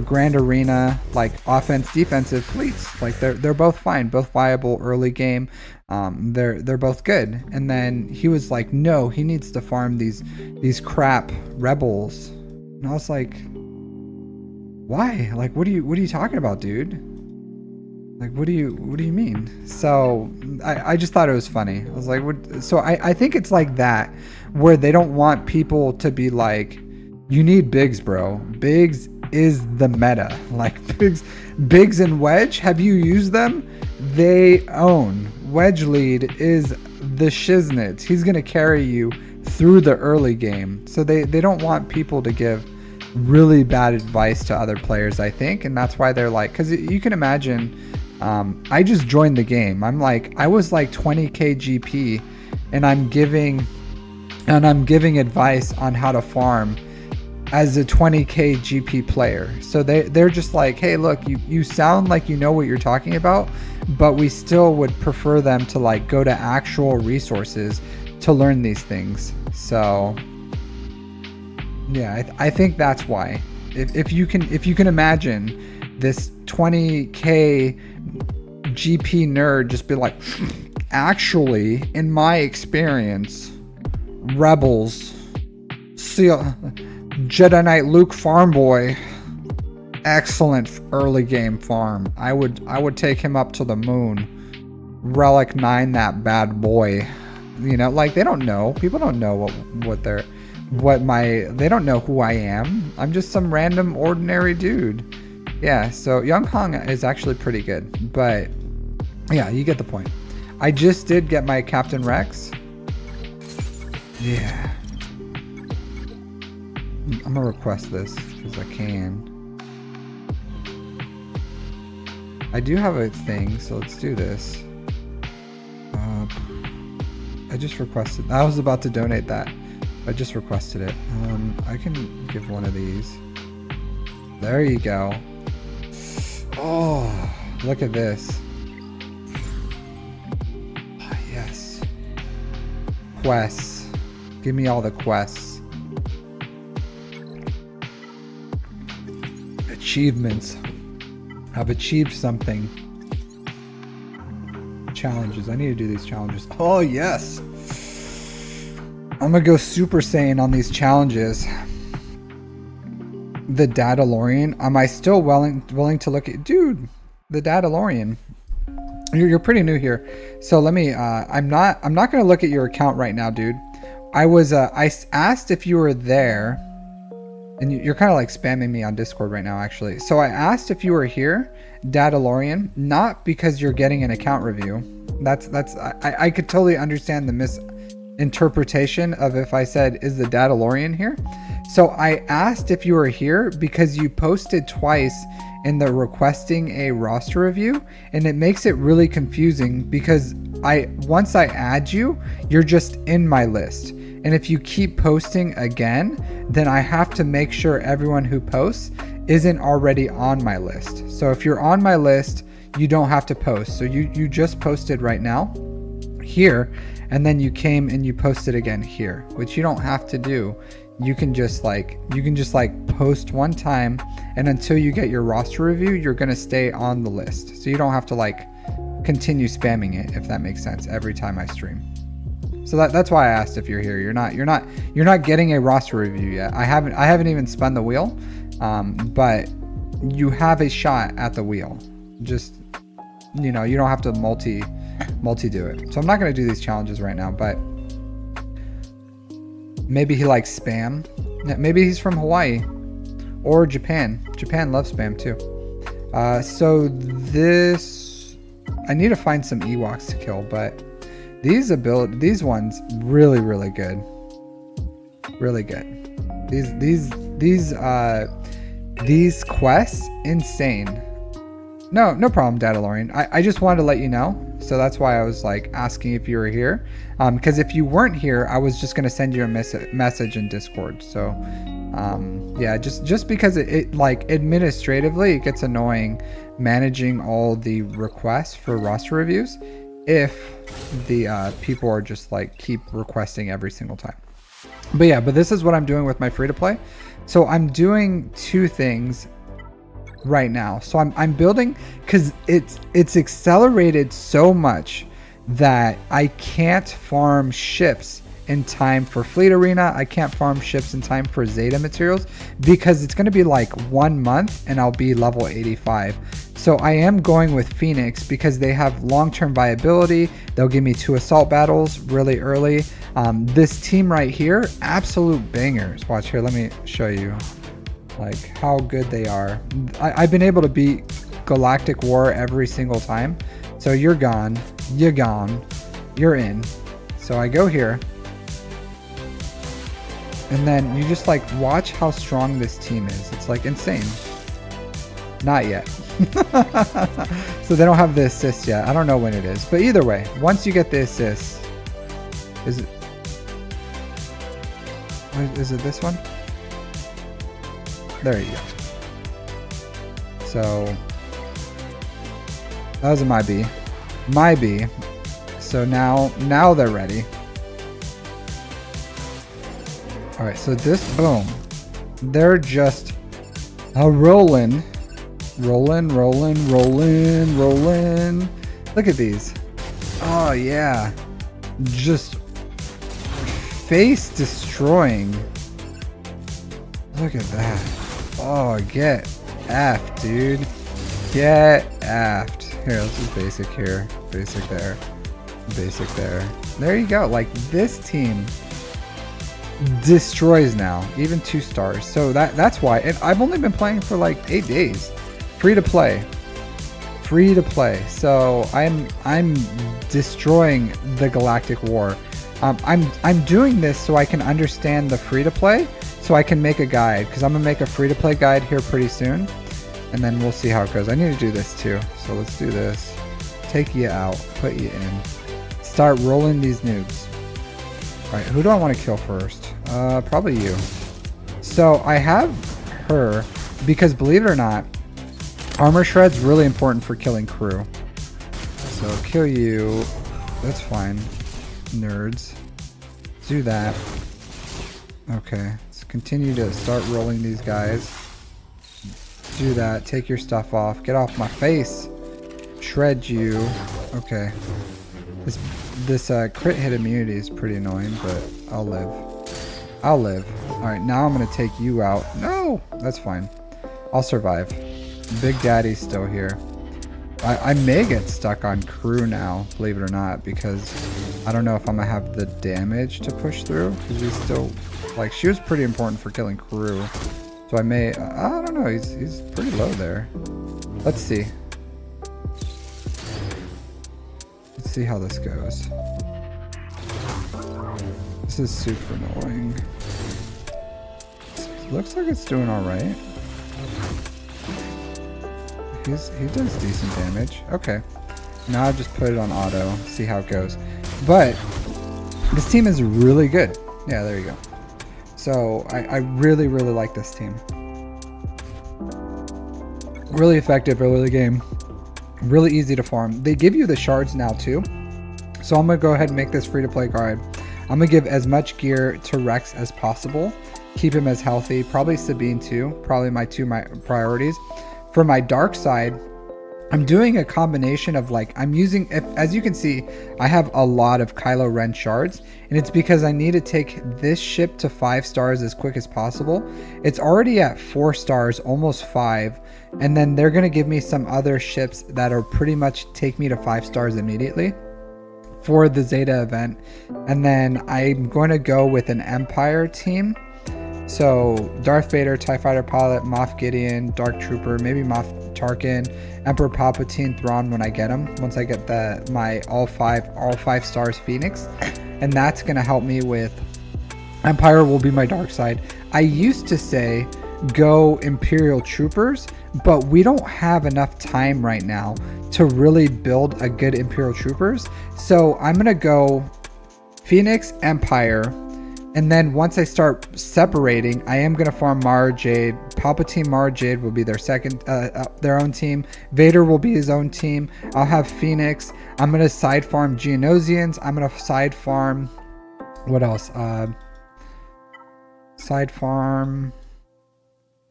S1: Grand Arena, like offense defensive fleets. Like, they're both fine, both viable early game. They're both good. And then he was like, no, he needs to farm these crap rebels. And I was like, why? Like, what are you talking about, dude? Like, what do you mean? So I just thought it was funny. I was like, what? So I think it's like that, where they don't want people to be like, you need Biggs, bro. Biggs is the meta. Like, Biggs and Wedge, have you used them? They own. Wedge lead is the shiznit. He's going to carry you through the early game. So they don't want people to give really bad advice to other players, I think. And that's why they're like, because you can imagine, I just joined the game. I was like 20k GP, and I'm giving advice on how to farm as a 20k GP player. So they're just like, hey, look, you sound like you know what you're talking about, but we still would prefer them to like go to actual resources to learn these things. So yeah, I think that's why. If you can imagine this 20k GP nerd just be like, actually, in my experience, Rebels, Jedi Knight Luke farm boy, excellent early game farm. I would take him up to the moon. Relic 9 that bad boy. You know, like they don't know. People don't know they don't know who I am. I'm just some random ordinary dude. Yeah, so Young Hong is actually pretty good, but yeah, you get the point. I just did get my Captain Rex. Yeah. I'm gonna request this because I can. I do have a thing, so let's do this. I just requested. I was about to donate that. I just requested it. I can give one of these. There you go. Oh, look at this. Oh, yes. Quests. Give me all the quests. Achievements. I've achieved something. Challenges. I need to do these challenges. Oh, yes. I'm gonna go Super Saiyan on these challenges. The Daddalorian. Am I still willing to look at... Dude, the Daddalorian. You're pretty new here. So let me... I'm not gonna look at your account right now, dude. I asked if you were there. And you're kind of like spamming me on Discord right now, actually. So I asked if you were here, Daddalorian, not because you're getting an account review. I could totally understand the misinterpretation of if I said, is the Daddalorian here? So I asked if you were here because you posted twice in the requesting a roster review, and it makes it really confusing because once I add you, you're just in my list. And if you keep posting again, then I have to make sure everyone who posts isn't already on my list. So if you're on my list, you don't have to post. So you just posted right now here, and then you came and you posted again here, which you don't have to do. You can just like post one time, and until you get your roster review, you're gonna stay on the list. So you don't have to like continue spamming it, if that makes sense, every time I stream. So that's why I asked if you're here. You're not getting a roster review yet. I haven't even spun the wheel, but you have a shot at the wheel. Just, you know, you don't have to multi do it. So I'm not gonna do these challenges right now, but maybe he likes spam. Maybe he's from Hawaii or Japan. Japan loves spam too. So this, I need to find some Ewoks to kill, but these ones really good. Really good. These quests, insane. No problem, Daddalorian. I just wanted to let you know. So that's why I was like asking if you were here. Because if you weren't here, I was just gonna send you a message in Discord. So yeah, just because it like administratively it gets annoying managing all the requests for roster reviews if the people are just like keep requesting every single time. But yeah, but this is what I'm doing with my free to play. So I'm doing two things right now. So I'm building, because it's accelerated so much that I can't farm ships in time for Fleet Arena. I can't farm ships in time for Zeta materials because it's going to be like 1 month and I'll be level 85. So I am going with Phoenix because they have long-term viability. They'll give me 2 assault battles really early. This team right here, absolute bangers. Watch here, let me show you like how good they are. I've been able to beat Galactic War every single time. So you're gone, you're gone, you're in. So I go here. And then you just like watch how strong this team is. It's like insane. Not yet. So they don't have the assist yet. I don't know when it is. But either way, once you get the assist, is it this one? There you go. So that was a my B. My B. So now they're ready. All right, so this, boom, they're just rolling. Look at these. Oh yeah, just face destroying. Look at that. Oh, get effed, dude. Get effed. Here, let's just basic here. Basic there. Basic there. There you go. Like, this team destroys now. Even 2 stars. So that's why. And I've only been playing for like 8 days. Free to play. Free to play. So I'm destroying the Galactic War. I'm doing this so I can understand the free to play, so I can make a guide, because I'm gonna make a free to play guide here pretty soon, and then we'll see how it goes. I need to do this too, so let's do this. Take you out, put you in, start rolling these noobs. All right, who do I want to kill first? Probably you. So I have her because, believe it or not, armor shred's really important for killing crew. So kill you. That's fine. Nerds. Do that. Okay. Let's continue to start rolling these guys. Do that. Take your stuff off. Get off my face. Shred you. Okay. This crit hit immunity is pretty annoying, but I'll live. I'll live. Alright, now I'm going to take you out. No! That's fine. I'll survive. Big Daddy's still here. I may get stuck on crew now, believe it or not, because I don't know if I'm going to have the damage to push through, because he's still, like, she was pretty important for killing crew. So I may, I don't know, he's pretty low there. Let's see. Let's see how this goes. This is super annoying. Looks like it's doing alright. He does decent damage. Okay. Now I'll just put it on auto, see how it goes. But this team is really good. Yeah, there you go. So I really, really like this team. Really effective early game. Really easy to farm. They give you the shards now too. So I'm going to go ahead and make this free to play guide. I'm going to give as much gear to Rex as possible. Keep him as healthy. Probably Sabine too. Probably my priorities. For my dark side, I'm doing a combination of, like, I'm using, as you can see, I have a lot of Kylo Ren shards, and it's because I need to take this ship to 5 stars as quick as possible. It's already at 4 stars, almost 5, and then they're going to give me some other ships that are pretty much take me to 5 stars immediately for the Zeta event. And then I'm going to go with an Empire team. So Darth Vader, TIE Fighter Pilot, Moff Gideon, Dark Trooper, maybe Moff Tarkin, Emperor Palpatine, Thrawn when I get them. Once I get my all five stars Phoenix, and that's gonna help me with Empire. Will be my dark side. I used to say go Imperial Troopers, but we don't have enough time right now to really build a good Imperial Troopers. So I'm gonna go Phoenix, Empire. And then once I start separating, I am going to farm Mara Jade. Palpatine Mara Jade will be their their own team. Vader will be his own team. I'll have Phoenix. I'm going to side farm Geonosians. I'm going to side farm, what else? Side farm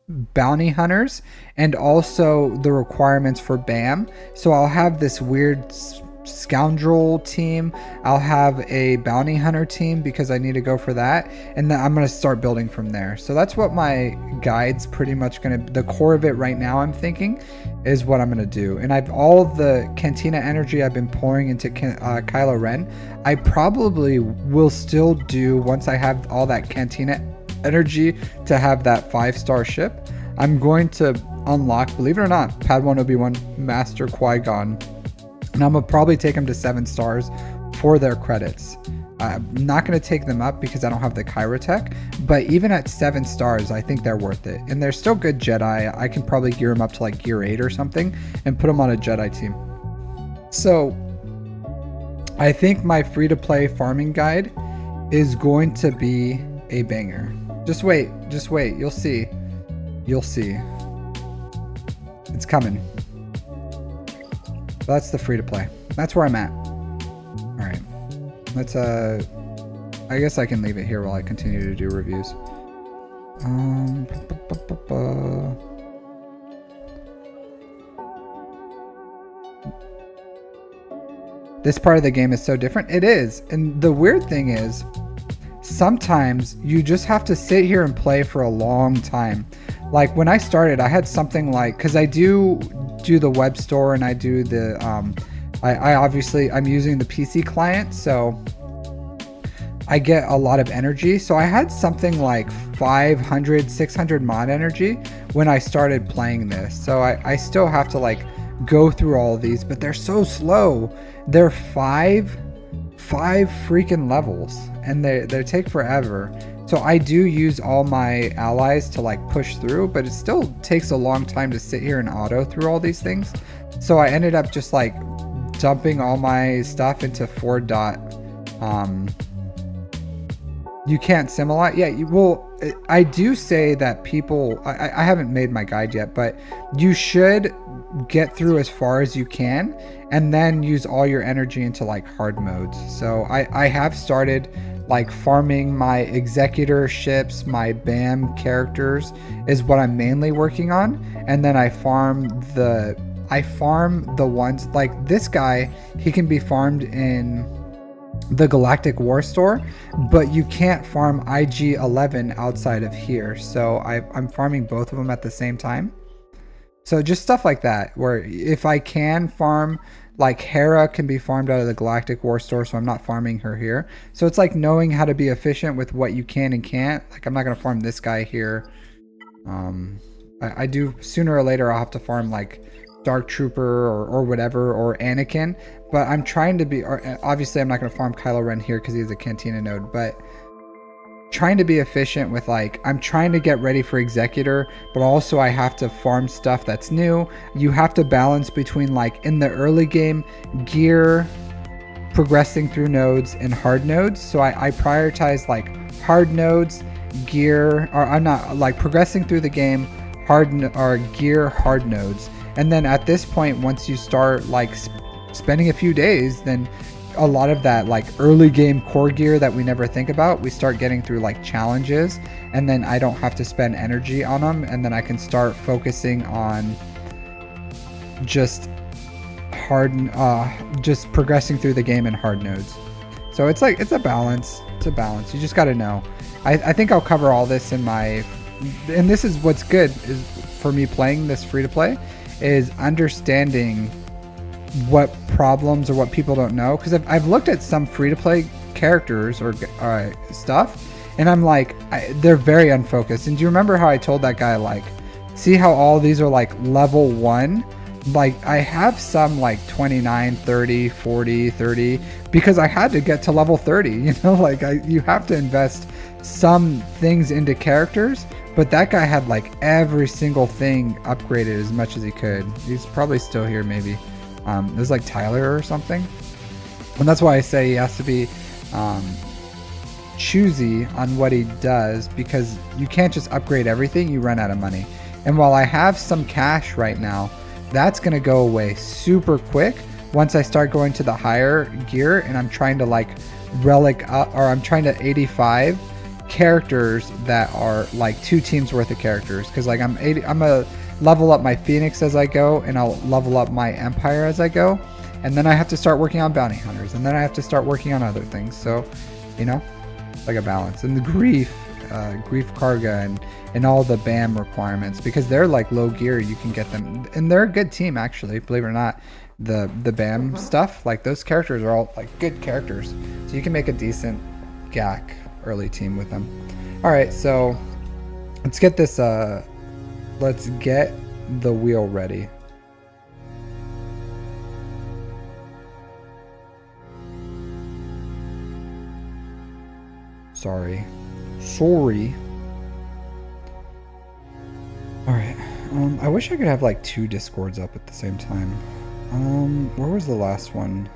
S1: bounty hunters, and also the requirements for BAM. So I'll have this weird scoundrel team. I'll have a bounty hunter team because I need to go for that, and then I'm going to start building from there. So that's what my guide's pretty much going to, the core of it right now, I'm thinking, is what I'm going to do. And I've all the Cantina energy I've been pouring into Kylo Ren, I probably will still do once I have all that Cantina energy to have that 5-star ship. I'm going to unlock, believe it or not, Padawan Obi-Wan, Master Qui-Gon, and I'm going to probably take them to 7 stars for their credits. I'm not going to take them up because I don't have the Kyrotech, but even at 7 stars, I think they're worth it. And they're still good Jedi. I can probably gear them up to like gear 8 or something and put them on a Jedi team. So I think my free-to-play farming guide is going to be a banger. Just wait. You'll see. It's coming. That's the free to play. That's where I'm at. All right. Let's I guess I can leave it here while I continue to do reviews. This part of the game is so different. It is. And the weird thing is, sometimes you just have to sit here and play for a long time. Like when I started, I had something like, because I do do the web store and I do the I obviously I'm using the PC client, so I get a lot of energy. So I had something like 500, 600 mod energy when I started playing this. So I still have to like go through all of these, but they're so slow. They're five freaking levels, and they take forever. So I do use all my allies to like push through, but it still takes a long time to sit here and auto through all these things. So I ended up just like dumping all my stuff into 4 dot. You can't sim a lot. Yeah, you will. I do say that people, I haven't made my guide yet, but you should get through as far as you can and then use all your energy into like hard modes. So I have started like farming my executor ships, my BAM characters is what I'm mainly working on. And then I farm the ones like this guy, he can be farmed in the Galactic War Store, but you can't farm IG-11 outside of here. So I'm farming both of them at the same time. So just stuff like that, where if I can farm, like Hera can be farmed out of the Galactic War Store, so I'm not farming her here. So it's like knowing how to be efficient with what you can and can't. Like I'm not going to farm this guy here. I do, sooner or later I'll have to farm like Dark Trooper or whatever, or Anakin, but I'm trying to be, or obviously I'm not going to farm Kylo Ren here because he has a Cantina node, but trying to be efficient with like, I'm trying to get ready for Executor, but also I have to farm stuff that's new. You have to balance between like in the early game gear, progressing through nodes, and hard nodes. So I prioritize like hard nodes, gear, or I'm not like progressing through the game, gear, hard nodes. And then at this point, once you start like spending a few days, then a lot of that like early game core gear that we never think about, we start getting through like challenges, and then I don't have to spend energy on them, and then I can start focusing on just just progressing through the game in hard nodes. So it's like, it's a balance. You just got to know. I think I'll cover all this in my, and this is what's good is for me playing this free to play, is understanding what problems or what people don't know, because I've looked at some free-to-play characters or stuff, and I'm like, they're very unfocused. And do you remember how I told that guy, like, see how all these are like level 1? Like I have some like 29, 30, 40, 30, because I had to get to level 30, you know, like you have to invest some things into characters. But that guy had like every single thing upgraded as much as he could. He's probably still here, maybe. It was like Tyler or something. And that's why I say he has to be choosy on what he does, because you can't just upgrade everything. You run out of money. And while I have some cash right now, that's going to go away super quick once I start going to the higher gear and I'm trying to like relic up, or I'm trying to 85 characters that are like 2 teams worth of characters, because like I'm gonna level up my Phoenix as I go, and I'll level up my Empire as I go, and then I have to start working on bounty hunters, and then I have to start working on other things. So you know, like a balance. And the grief Karga and all the BAM requirements, because they're like low gear, you can get them, and they're a good team actually, believe it or not. The BAM stuff, like those characters are all like good characters, so you can make a decent GAC early team with them. All right, so let's get this let's get the wheel ready. Sorry. All right, I wish I could have like 2 discords up at the same time. Where was the last one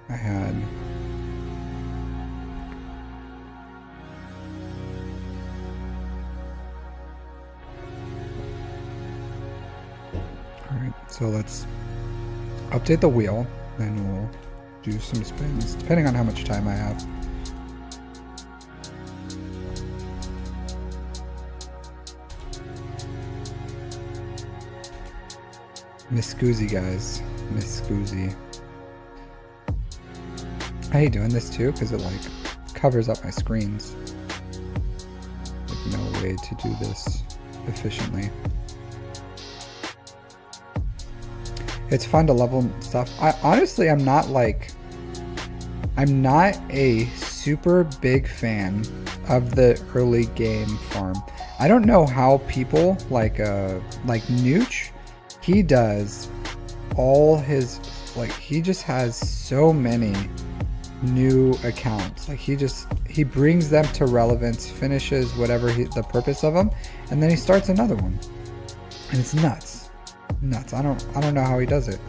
S1: I had? Alright, so let's update the wheel, and we'll do some spins, depending on how much time I have. Miss Scoozy, guys. Miss Scoozy. I hate doing this too, because it like covers up my screens. Like no way to do this efficiently. It's fun to level stuff. Honestly, I'm not a super big fan of the early game farm. I don't know how people like Nooch, he does all his, like, he just has so many new accounts. Like he brings them to relevance, finishes whatever the purpose of them, and then he starts another one. And it's nuts. I don't know how he does it.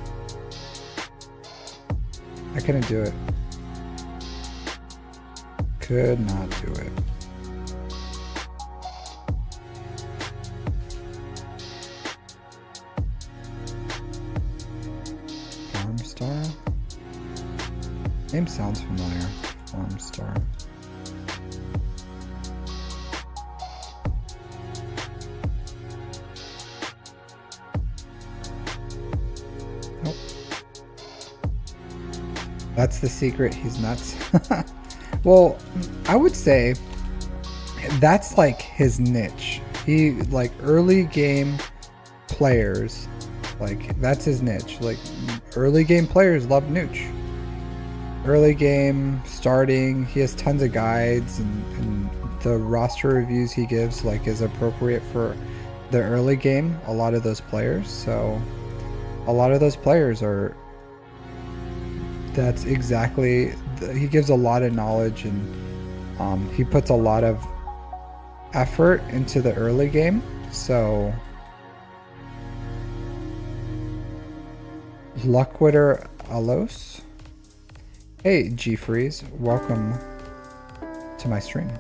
S1: I couldn't do it. Could not do it. Farm Star? Name sounds familiar. Farm Star. Nope. That's the secret. He's nuts. Well, I would say that's like his niche. He, like, early game players, like, that's his niche. Like, early game players love Nooch. Early game, starting, he has tons of guides, and the roster reviews he gives, like, is appropriate for the early game, a lot of those players. So a lot of those players are, that's exactly, he gives a lot of knowledge, and he puts a lot of effort into the early game. So Luckwitter Alos, hey G Freeze, welcome to my stream.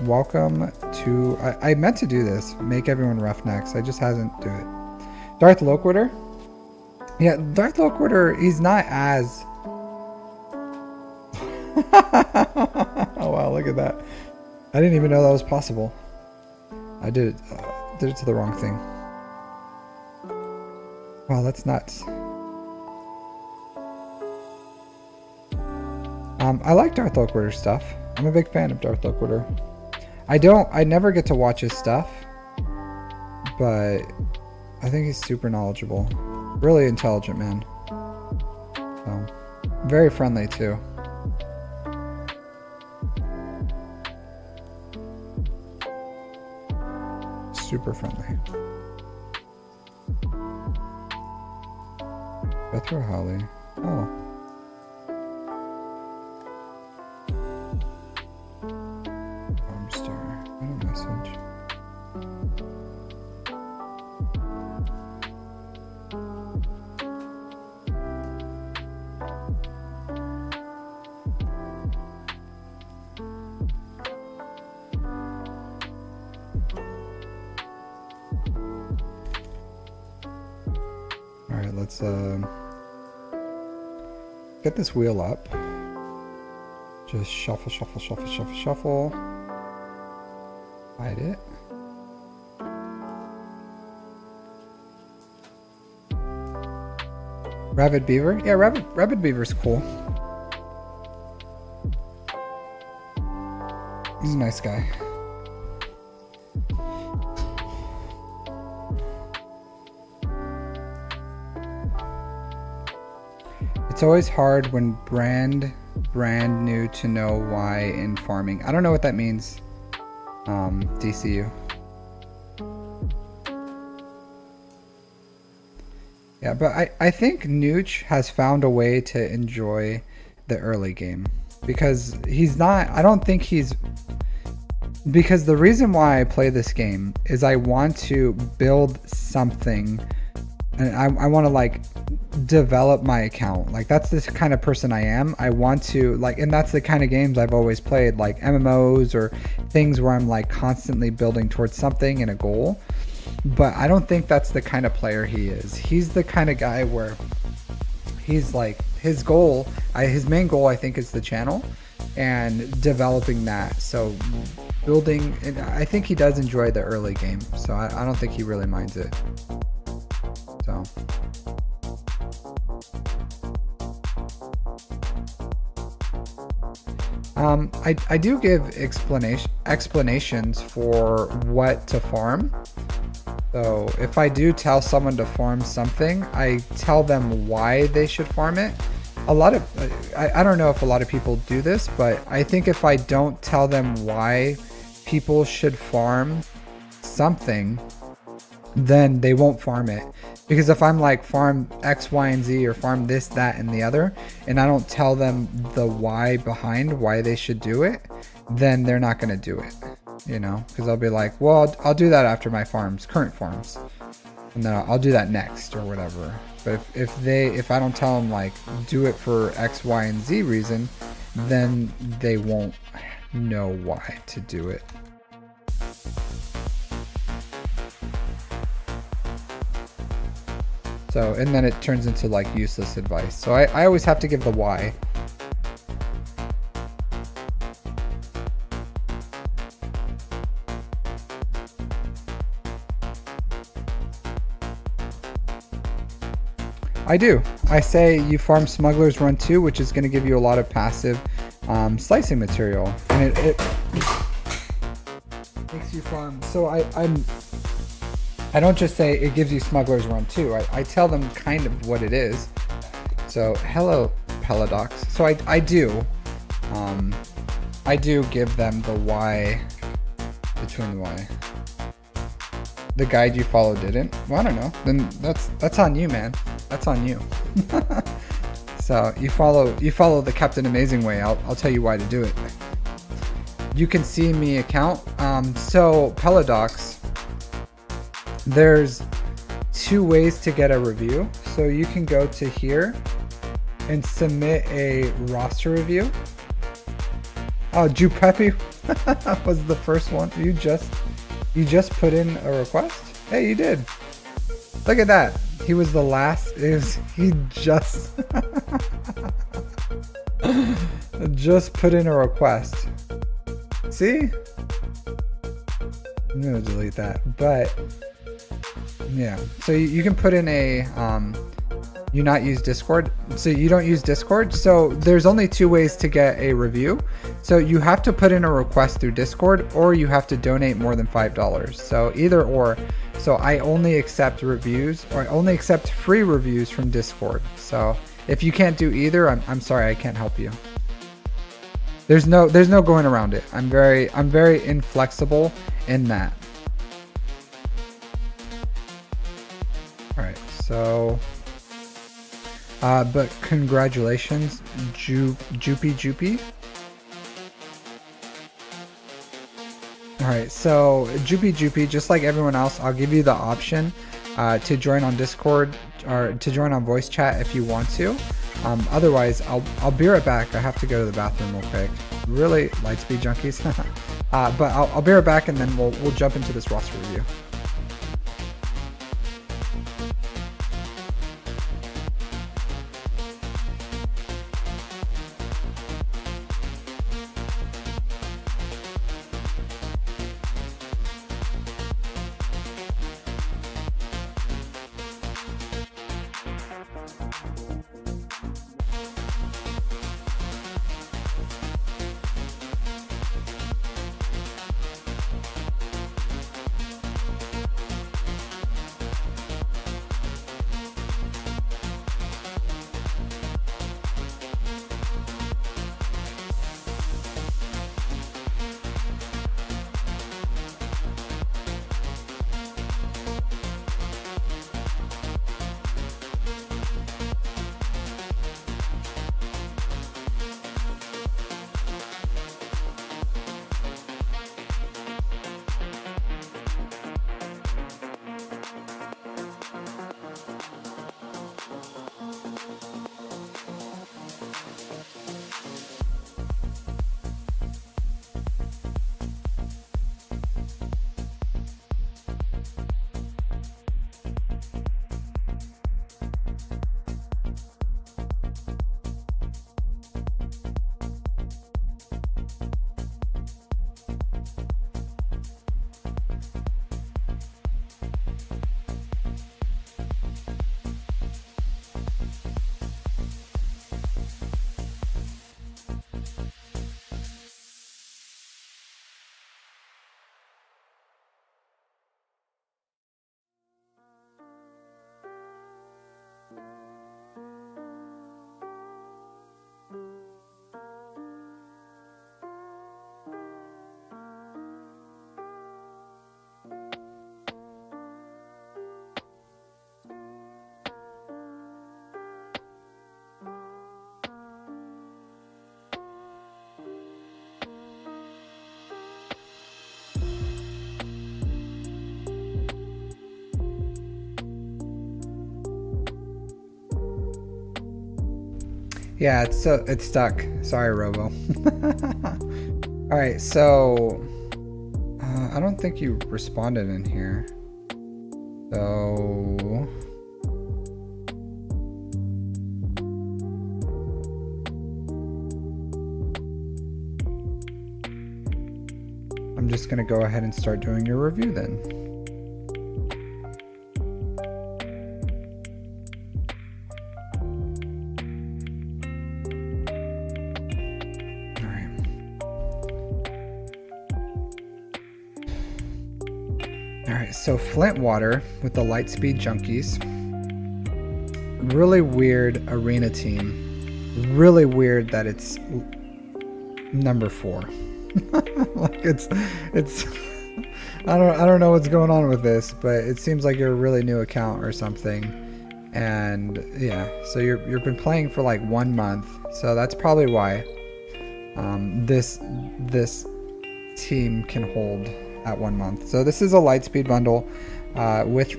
S1: Welcome to, I meant to do this, make everyone roughnecks. I just hasn't do it. Darth Loquitter, yeah, Darth Loquitter, he's not as oh wow, look at that. I didn't even know that was possible. I did it to the wrong thing. Wow, that's nuts. I like Darth Loquitter stuff. I'm a big fan of Darth Loquitter. I never get to watch his stuff, but I think he's super knowledgeable. Really intelligent man. So, very friendly too. Super friendly. Bethro Holly. Oh. Star. What a message. Alright, let's get this wheel up. Just shuffle, shuffle, shuffle, shuffle, shuffle. Hide it. Rabid Beaver? Yeah, Rabid Beaver's cool. He's a nice guy. It's always hard when brand new to know why in farming. I don't know what that means. DCU. Yeah, but I think Nooch has found a way to enjoy the early game, because he's not, I don't think he's, because the reason why I play this game is I want to build something, and I want to like develop my account. Like, that's the kind of person I am. I want to like, and that's the kind of games I've always played, like MMOs or things where I'm like constantly building towards something and a goal. But I don't think that's the kind of player he is. He's the kind of guy where he's like, his goal, his main goal I think is the channel and developing that. So building, and I think he does enjoy the early game. So I don't think he really minds it. So I do give explanations for what to farm. So if I do tell someone to farm something, I tell them why they should farm it. A lot of, I don't know if a lot of people do this, but I think if I don't tell them why people should farm something, then they won't farm it. Because if I'm like farm X, Y, and Z, or farm this, that, and the other, and I don't tell them the why behind why they should do it, then they're not going to do it, you know, because I'll be like, well, I'll do that after my current farms, and then I'll do that next or whatever. But if I don't tell them like do it for X, Y, and Z reason, then they won't know why to do it. So, and then it turns into like useless advice. So I always have to give the why. I do. I say you farm Smuggler's Run 2, which is going to give you a lot of passive slicing material. And it makes you farm. So I don't just say it gives you Smuggler's Run 2. I tell them kind of what it is. So hello, Pelodox. So I do give them the why between the why. The guide you follow didn't. Well, I don't know. Then that's on you, man. That's on you. So you follow the Captain Amazing way. I'll tell you why to do it. You can see me account. So Pelodox. There's 2 ways to get a review. So you can go to here and submit a roster review. Oh, Jupijupi was the first one. You just put in a request? Hey, you did. Look at that. He was the last. He just just put in a request. See? I'm gonna delete that. But yeah, so you can put in a you not use Discord. So you don't use Discord. So there's only 2 ways to get a review. So you have to put in a request through Discord, or you have to donate more than $5. So either or. So I only accept reviews, or I only accept free reviews from Discord. So if you can't do either, I'm sorry, I can't help you. There's no going around it. I'm very inflexible in that. All right, so but congratulations, Jupijupi. All right, so Jupijupi, just like everyone else, I'll give you the option to join on Discord or to join on voice chat if you want to. Otherwise, I'll be right back. I have to go to the bathroom real quick. Really, Lightspeed junkies. But I'll be right back, and then we'll jump into this roster review. Yeah, it's stuck. Sorry, Robo. All right, so I don't think you responded in here. So I'm just gonna go ahead and start doing your review then. Alright, so Flint Water with the Lightspeed Junkies. Really weird arena team. Really weird that it's number 4. Like it's I don't know what's going on with this, but it seems like you're a really new account or something. And yeah, so you've been playing for like 1 month, so that's probably why this team can hold at 1 month. So this is a Lightspeed bundle with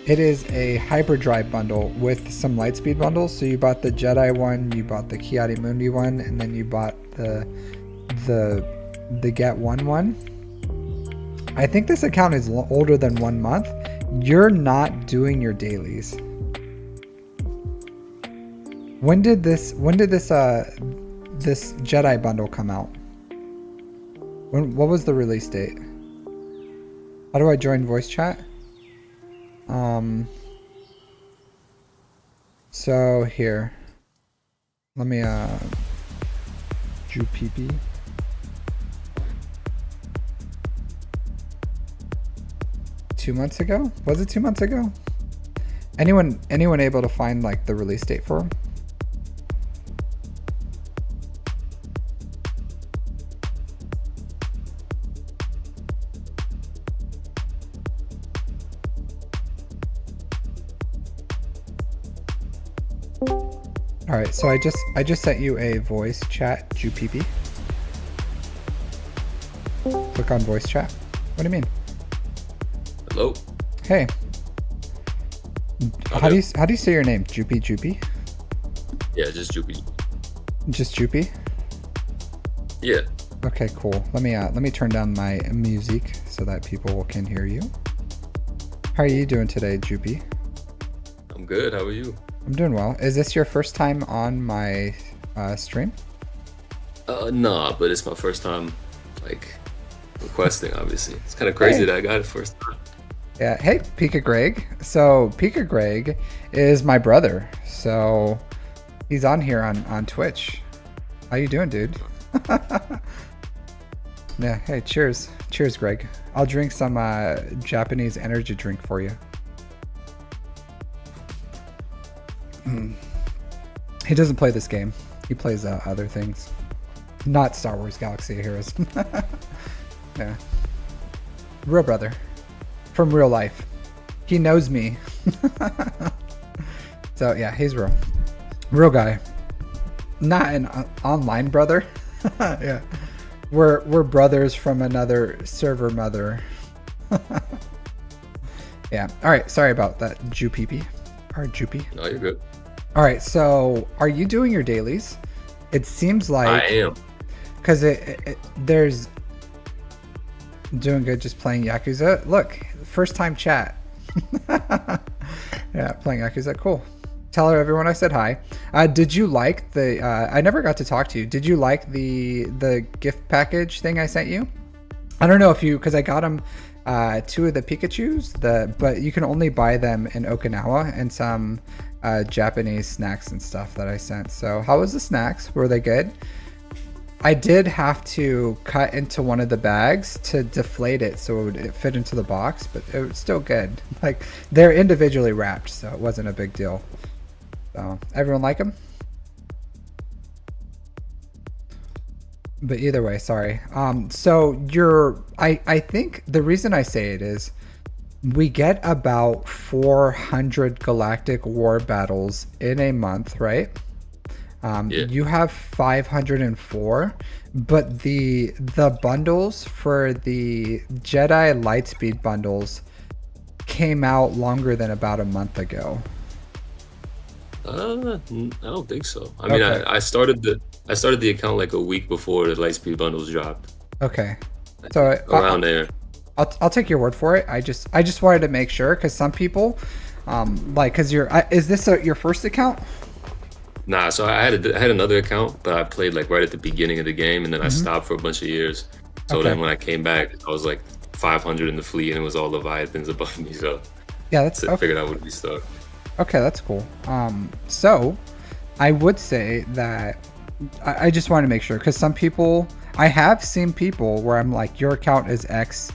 S1: it is a hyperdrive bundle with some Lightspeed bundles. So you bought the Jedi one, you bought the Kiadi Mundi one, and then you bought the Get one. I think this account is older than 1 month. You're not doing your dailies. When did this Jedi bundle come out? What was the release date? How do I join voice chat? So here, let me Jupijupi. Two months ago? Was it 2 months ago? Anyone able to find like the release date for him? All right, so I just sent you a voice chat, Jupijupi. Click on voice chat. What do you mean?
S4: Hello.
S1: Hey. How do you say your name? Jupijupi?
S4: Yeah, just Jupi.
S1: Just Jupi?
S4: Yeah.
S1: Okay, cool. Let me turn down my music so that people can hear you. How are you doing today, Jupi?
S4: I'm good. How are you?
S1: I'm doing well. Is this your first time on my stream?
S4: Nah, but it's my first time like requesting. Obviously, it's kind of crazy that I got it first time.
S1: Yeah. Hey, Pika Greg. So Pika Greg is my brother. So he's on here on Twitch. How you doing, dude? Yeah. Hey, cheers. Cheers, Greg. I'll drink some Japanese energy drink for you. He doesn't play this game. He plays other things. Not Star Wars Galaxy of Heroes. Yeah. Real brother. From real life. He knows me. So yeah, he's real. Real guy. Not an online brother. Yeah. We're brothers from another server mother. Yeah. Alright, sorry about that, Jupijupi. Or Jupi.
S4: No, you're good.
S1: All right, so are you doing your dailies? It seems like
S4: I am.
S1: Because there's doing good, just playing Yakuza. Look, first time chat. Yeah, playing Yakuza. Cool. Tell everyone I said hi. Did you like the? I never got to talk to you. Did you like the gift package thing I sent you? I don't know if you, because I got them. 2 of the Pikachus, but you can only buy them in Okinawa, and some Japanese snacks and stuff that I sent. So how was the snacks? Were they good? I did have to cut into one of the bags to deflate it so it would fit into the box, but it was still good. Like, they're individually wrapped, so it wasn't a big deal. So everyone like them? But either way, sorry. So I think the reason I say it is we get about 400 galactic war battles in a month, right? Yeah. You have 504, but the bundles for the Jedi Lightspeed bundles came out longer than about a month ago.
S4: I don't think so. I mean,
S1: Okay.
S4: I started the account like a week before the Lightspeed bundles dropped.
S1: Okay. So
S4: Around there.
S1: I'll take your word for it. I just wanted to make sure because some people, like, cause is this your first account?
S4: Nah, so I had another account, but I played like right at the beginning of the game, and then I stopped for a bunch of years. So
S1: Okay.
S4: then when I came back, I was like 500 in the fleet, and it was all Leviathans above me. So
S1: Yeah, that's
S4: I
S1: okay.
S4: figured I would be stuck.
S1: Okay, that's cool. So I would say that I just want to make sure because some people, I have seen people where I'm like, your account is X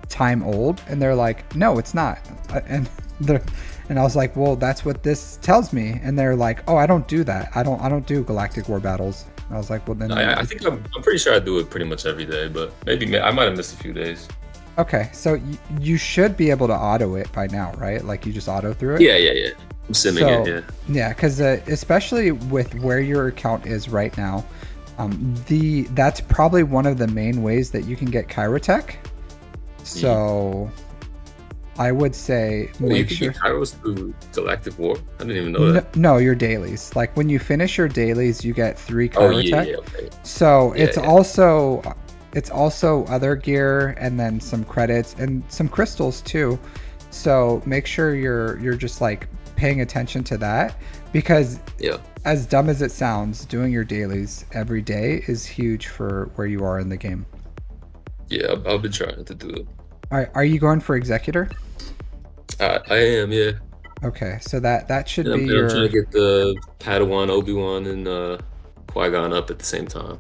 S1: time old, and they're like, no, it's not, and and I was like, well, that's what this tells me, and they're like, oh, I don't do that. I don't do Galactic War battles. And I was like, well, then
S4: I think I'm pretty sure I do it pretty much every day, but maybe I might have missed a few days.
S1: okay, so you should be able to auto it by now, right? Like you just auto through it.
S4: Yeah. I'm simming it, yeah.
S1: Yeah, because especially with where your account is right now, that's probably one of the main ways that you can get Kyrotech. So I would say
S4: You
S1: make
S4: can
S1: sure.
S4: get Kairos through Galactic War? I didn't even know that.
S1: No, your dailies. Like when you finish your dailies, you get 3
S4: Oh,
S1: Kyrotech.
S4: yeah, okay.
S1: So
S4: Yeah,
S1: it's
S4: yeah.
S1: also other gear and then some credits and some crystals too. So make sure you're just like paying attention to that because
S4: Yeah.
S1: as dumb as it sounds, doing your dailies every day is huge for where you are in the game.
S4: Yeah, I've been trying to do it.
S1: Are you going for Executor?
S4: I am, yeah.
S1: Okay, so that should
S4: And
S1: be
S4: I'm
S1: your.
S4: trying to get the Padawan, Obi-Wan, and Qui-Gon up at the same time.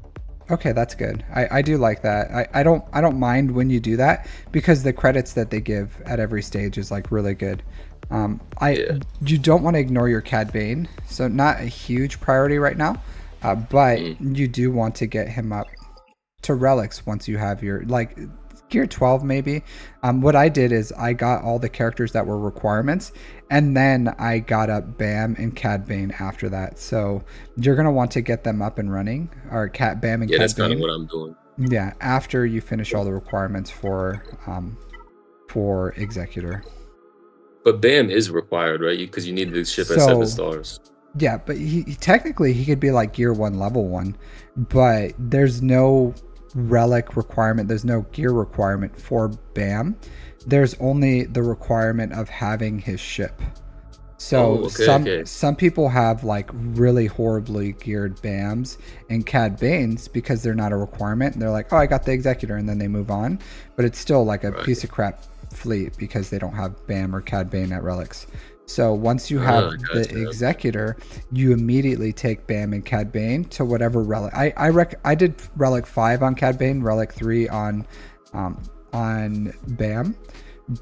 S1: Okay, that's good. I do like that. I don't mind when you do that because the credits that they give at every stage is like really good.
S4: Yeah.
S1: You don't want to ignore your Cad Bane, so not a huge priority right now, but you do want to get him up to relics once you have your like gear 12 maybe. What I did is I got all the characters that were requirements, and then I got up Bam and Cad Bane after that. So you're gonna want to get them up and running, or Cat Bam and
S4: Yeah,
S1: Cad
S4: that's kind
S1: Bane.
S4: of what I'm doing.
S1: Yeah, after you finish all the requirements for Executor.
S4: But BAM is required, right? Because you need to ship at
S1: So-
S4: 7 stars.
S1: Yeah, but he technically he could be like gear 1 level 1, but there's no relic requirement, there's no gear requirement for Bam. There's only the requirement of having his ship. So some people have like really horribly geared Bams and Cad Banes because they're not a requirement, and they're like, oh, I got the Executor, and then they move on, but it's still like a piece of crap fleet because they don't have Bam or Cad Bane at relics. So once you have the Executor, you immediately take Bam and Cad Bane to whatever relic. I did relic 5 on Cad Bane, relic 3 on Bam,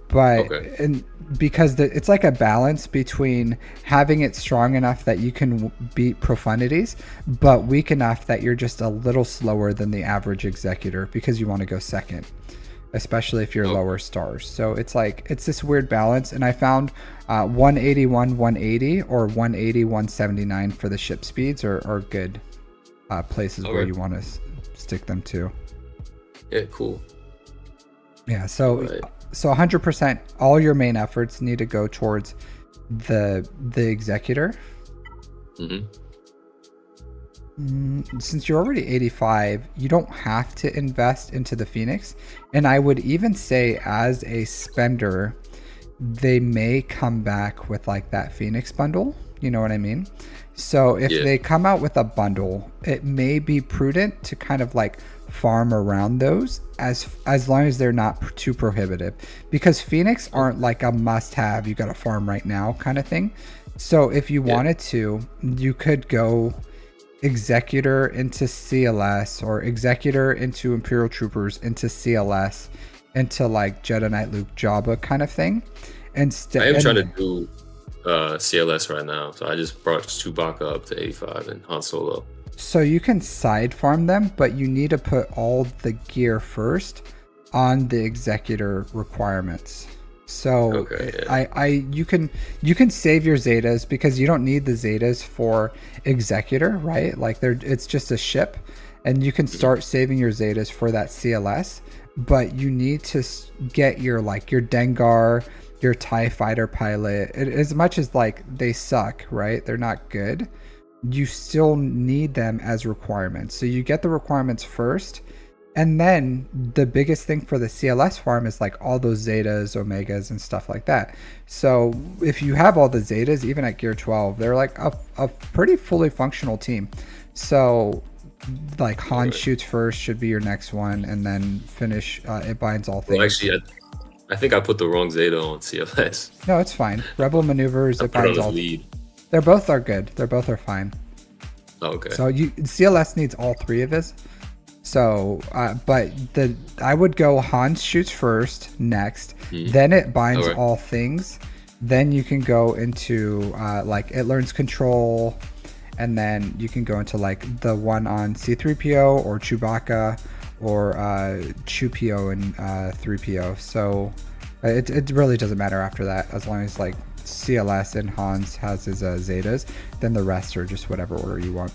S1: but and because it's like a balance between having it strong enough that you can beat profundities, but weak enough that you're just a little slower than the average Executor because you want to go second, especially if you're lower stars. So it's like it's this weird balance, and I found 181 180 or 180 179 for the ship speeds are good places where you want to stick them to.
S4: Yeah, cool.
S1: Yeah, so 100% all your main efforts need to go towards the Executor. Since you're already 85, you don't have to invest into the Phoenix, and I would even say as a spender they may come back with like that Phoenix bundle, you know what I mean? So if they come out with a bundle, it may be prudent to kind of like farm around those as long as they're not too prohibitive, because Phoenix aren't like a must-have, you gotta farm right now kind of thing. So if you wanted to, you could go Executor into CLS, or Executor into Imperial Troopers into CLS, into like Jedi Knight Luke Jabba kind of thing.
S4: I am trying to do CLS right now, so I just brought Chewbacca up to 85 and Han Solo.
S1: So you can side farm them, but you need to put all the gear first on the Executor requirements. So you can save your Zetas because you don't need the Zetas for Executor, right? Like it's just a ship, and you can start saving your Zetas for that CLS, but you need to get your like your Dengar, your TIE fighter pilot. As much as like they suck, right? They're not good. You still need them as requirements. So you get the requirements first. And then the biggest thing for the CLS farm is like all those Zetas, Omegas, and stuff like that. So if you have all the Zetas, even at Gear 12, they're like a pretty fully functional team. So like Han shoots first should be your next one, and then finish it binds all things.
S4: Well, actually, I think I put the wrong Zeta on CLS.
S1: No, it's fine. Rebel maneuvers, it binds all.
S4: Lead.
S1: They're both are good. They're both are fine.
S4: Oh, okay.
S1: So CLS needs all three of his. So, but I would go Han shoots first, next, then it binds all things. Then you can go into like it learns control, and then you can go into like the one on C3PO or Chewbacca or Chupio and 3PO. So it really doesn't matter after that, as long as like CLS and Hans has his Zetas. Then the rest are just whatever order you want.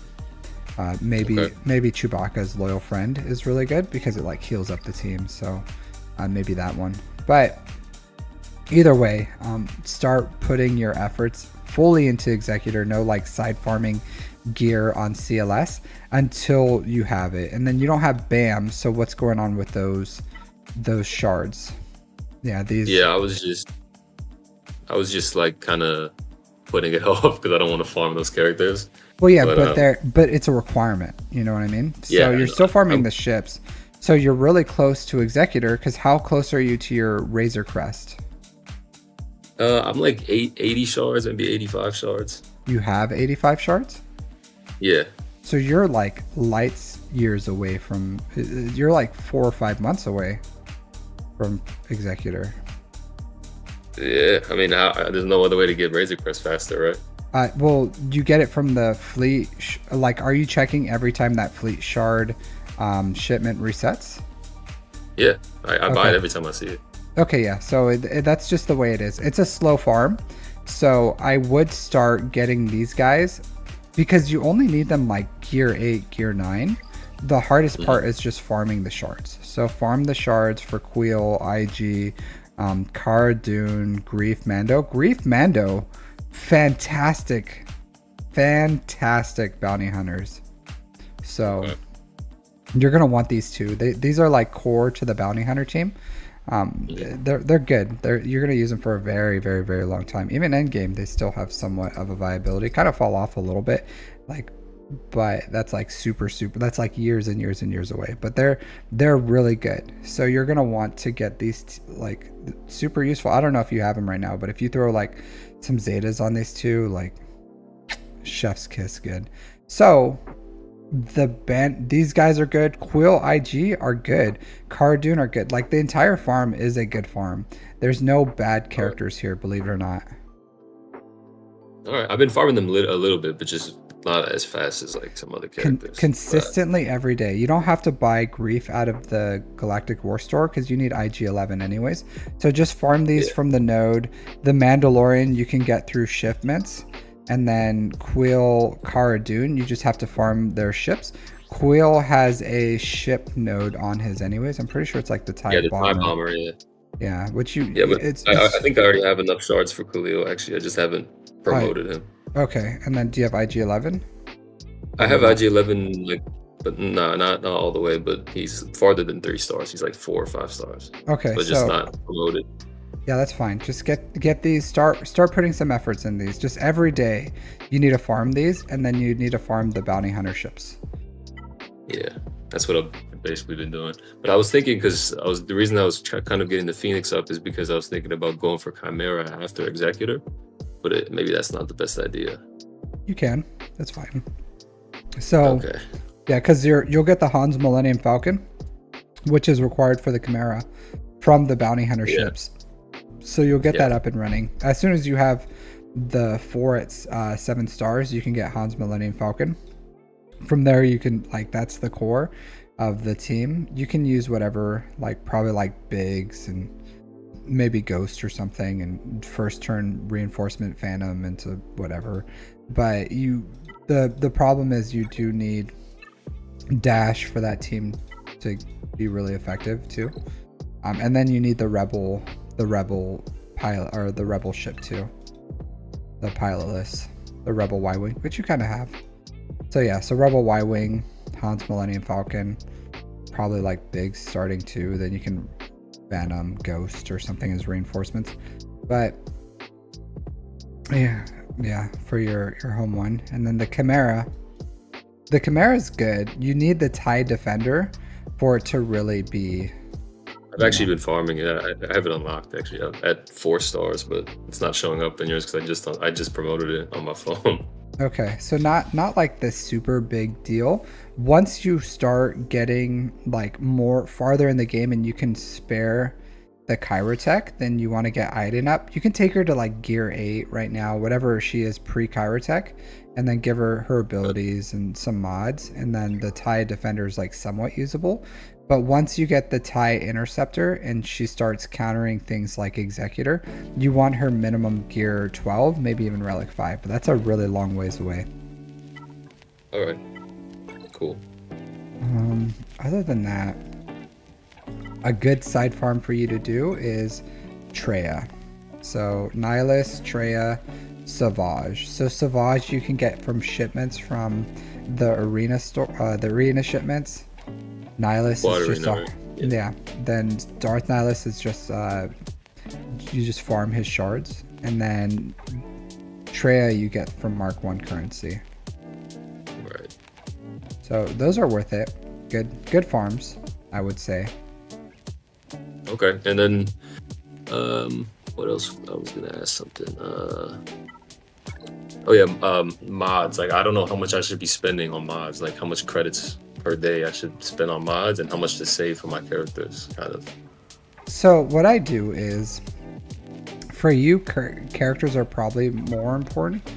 S1: Maybe Chewbacca's loyal friend is really good because it like heals up the team. So maybe that one. But either way, start putting your efforts fully into Executor. No like side farming gear on CLS until you have it, and then you don't have BAM. So what's going on with those shards? Yeah, these.
S4: Yeah, I was just like kind of putting it off because I don't want to farm those characters.
S1: Well, yeah, but it's a requirement. You know what I mean?
S4: Yeah,
S1: so you're still farming the ships. So you're really close to Executor, because how close are you to your Razor Crest?
S4: I'm like 80 shards, maybe 85 shards.
S1: You have 85 shards?
S4: Yeah.
S1: So you're like lights years away from. You're like 4 or 5 months away from Executor.
S4: Yeah, I mean, there's no other way to get Razor Crest faster, right?
S1: Well, you get it from the fleet. Like, are you checking every time that fleet shard shipment resets?
S4: Yeah, I buy it every time I see it.
S1: Okay, yeah. So that's just the way it is. It's a slow farm. So I would start getting these guys because you only need them like Gear 8, Gear 9. The hardest part is just farming the shards. So farm the shards for Queel, IG, Cara Dune, Grief Mando. Grief Mando, fantastic bounty hunters. So you're gonna want these two. These are like core to the bounty hunter team. They're good. You're gonna use them for a very, very, very long time. Even end game, they still have somewhat of a viability. Kind of fall off a little bit, like, but that's like super. That's like years and years and years away. But they're really good. So you're gonna want to get these like super useful. I don't know if you have them right now, but if you throw like some Zetas on these two, like chef's kiss good. So these guys are good. Quill, IG are good. Cara Dune are good. Like the entire farm is a good farm. There's no bad characters here, believe it or not.
S4: All right, I've been farming them a little bit, but just not as fast as like some other characters.
S1: Consistently every day. You don't have to buy Grief out of the Galactic War Store because you need IG-11 anyways. So just farm these from the node. The Mandalorian you can get through shipments. And then Queel, Cara Dune, you just have to farm their ships. Queel has a ship node on his anyways. I'm pretty sure it's like the TIE Bomber.
S4: TIE Bomber, yeah.
S1: Yeah, which you...
S4: Yeah, but I think I already have enough shards for Khalil, actually. I just haven't promoted him.
S1: Okay, and then do you have IG-11?
S4: I have IG-11, like, but not all the way, but he's farther than 3 stars. He's like 4 or 5 stars.
S1: Okay,
S4: but just not promoted.
S1: Yeah, that's fine. Just get these. Start putting some efforts in these. Just every day, you need to farm these, and then you need to farm the bounty hunter ships.
S4: Yeah, that's what I've basically been doing. But I was thinking, because the reason I was kind of getting the Phoenix up is because I was thinking about going for Chimera after Executor, but maybe that's not the best idea.
S1: You can. That's fine. So yeah, because you'll get the Han's Millennium Falcon, which is required for the Chimera from the bounty hunter ships. So you'll get that up and running. As soon as you have the 4 at 7 stars, you can get Han's Millennium Falcon. From there, you can, like, that's the core of the team. You can use whatever, like, probably like Biggs and maybe Ghost or something, and first turn reinforcement Phantom into whatever. But the problem is you do need Dash for that team to be really effective too. And then you need the rebel pilot or the rebel ship too. The pilotless, the rebel Y-wing, which you kind of have. So yeah, so rebel Y-wing, Han's Millennium Falcon, probably like big starting too. Then you can ban Ghost or something as reinforcements. But yeah, for your home one. And then the Chimera. The Chimera is good. You need the TIE Defender for it to really be.
S4: I've actually been farming it. I have it unlocked actually at 4 stars, but it's not showing up in yours because I just promoted it on my phone.
S1: Okay, so not like the super big deal. Once you start getting like more farther in the game and you can spare the Kyrotech, then you want to get Aiden up. You can take her to like gear 8 right now, whatever she is pre-Kyrotech, and then give her abilities and some mods, and then the TIE Defender is like somewhat usable. But once you get the TIE Interceptor and she starts countering things like Executor, you want her minimum gear 12, maybe even Relic 5, but that's a really long ways away.
S4: Alright, cool.
S1: Other than that, a good side farm for you to do is Treya. So Nihilus, Treya, Savage. So Savage you can get from shipments from the arena store, the arena shipments. Nihilus is just yeah. Then Darth Nihilus is just you just farm his shards, and then Treya you get from Mark 1 currency.
S4: Right.
S1: So those are worth it. Good farms, I would say.
S4: Okay, and then what else? I was gonna ask something. Oh yeah, mods. Like I don't know how much I should be spending on mods. Like how much credits per day I should spend on mods, and how much to save for my characters, kind of.
S1: So what I do is, for you, characters are probably more important,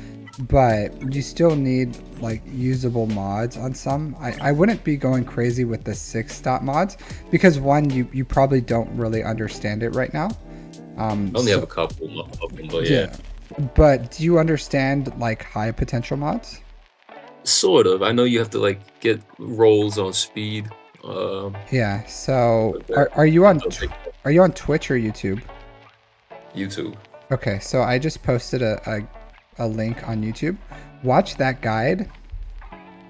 S1: but you still need like usable mods on some. I wouldn't be going crazy with the 6-stop mods because one, you probably don't really understand it right now.
S4: I only have a couple of them, but yeah.
S1: But do you understand like high potential mods?
S4: Sort of. I know you have to like get rolls on speed.
S1: Yeah. So are you on Twitch or YouTube?
S4: YouTube.
S1: Okay, so I just posted a link on YouTube. Watch that guide.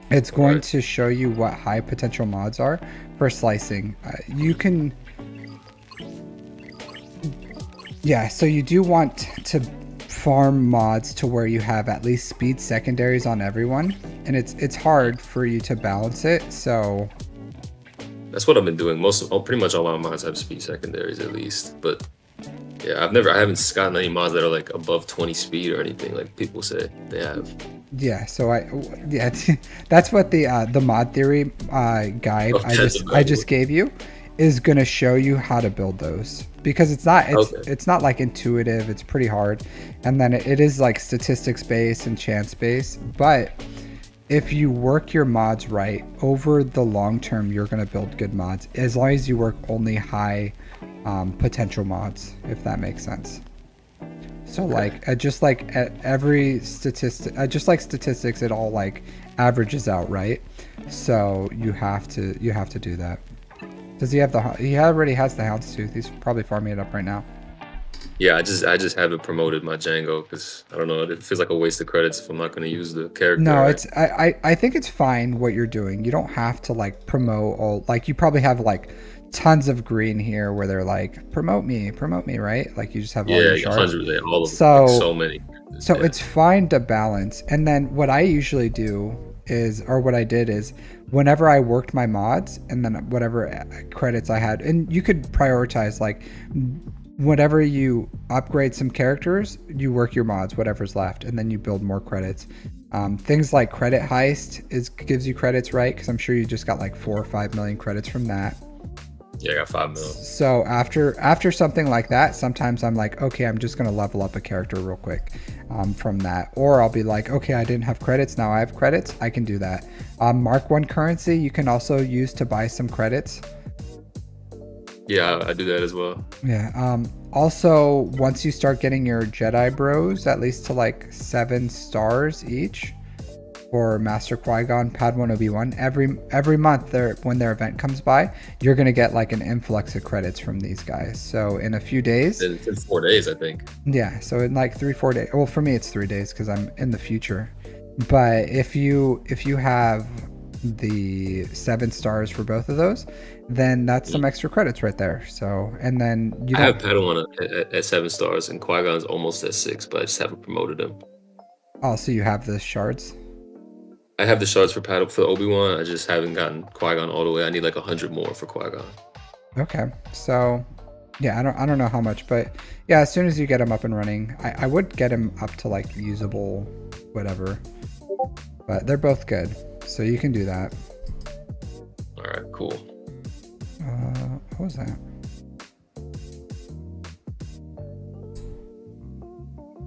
S1: It's going to show you what high potential mods are for slicing. You can, yeah. So you do want to farm mods to where you have at least speed secondaries on everyone, and it's hard for you to balance it. So
S4: that's what I've been doing. Pretty much all my mods have speed secondaries at least, but. Yeah, I haven't gotten any mods that are like above 20 speed or anything like people say they have.
S1: Yeah, so that's what the mod theory guide I just gave you is gonna show you how to build those, because it's not like intuitive. It's pretty hard, and then it is like statistics based and chance based. But if you work your mods right over the long term, you're gonna build good mods as long as you work only high potential mods, if that makes sense. So like just like at every statistic, just like statistics, it all like averages out, right? So you have to do that. Does he have he already has the Houndstooth? He's probably farming it up right now.
S4: Yeah, I just haven't promoted my Django because I don't know. It feels like a waste of credits if I'm not going to use the character.
S1: No,
S4: right?
S1: it's I think it's fine what you're doing. You don't have to like promote all. Like you probably have like tons of green here where they're like promote me, right? Like you just have all your shards.
S4: All of them, like so many.
S1: So it's fine to balance. And then what I usually do is, or what I did is, whenever I worked my mods and then whatever credits I had, and you could prioritize like whenever you upgrade some characters, you work your mods, whatever's left, and then you build more credits. Things like Credit Heist gives you credits, right? Because I'm sure you just got like 4 or 5 million credits from that.
S4: Yeah, I got 5 million.
S1: So after something like that, sometimes I'm like, okay, I'm just gonna level up a character real quick from that. Or I'll be like, okay, I didn't have credits, now I have credits, I can do that. Mark 1 currency you can also use to buy some credits.
S4: Yeah, I do that as well.
S1: Yeah. Also, once you start getting your Jedi bros, at least to like 7 stars each, for Master Qui-Gon Pad 1 Obi-Wan. Every month when their event comes by, you're gonna get like an influx of credits from these guys. So in a few days,
S4: in 4 days, I think.
S1: yeah, so in like 3-4 days, well, for me it's 3 days because I'm in the future. But if you have the 7 stars for both of those, then that's some extra credits right there. So, and then you
S4: I have Padawan at 7 stars, and Qui-Gon's almost at 6, but I just haven't promoted him.
S1: Oh, so you have the shards?
S4: I have the shards for Obi-Wan. I just haven't gotten Qui-Gon all the way. I need like 100 more for Qui-Gon.
S1: Okay, so yeah, I don't know how much, but yeah, as soon as you get him up and running, I would get him up to like usable whatever, but they're both good, so you can do that.
S4: All right, cool.
S1: What was that?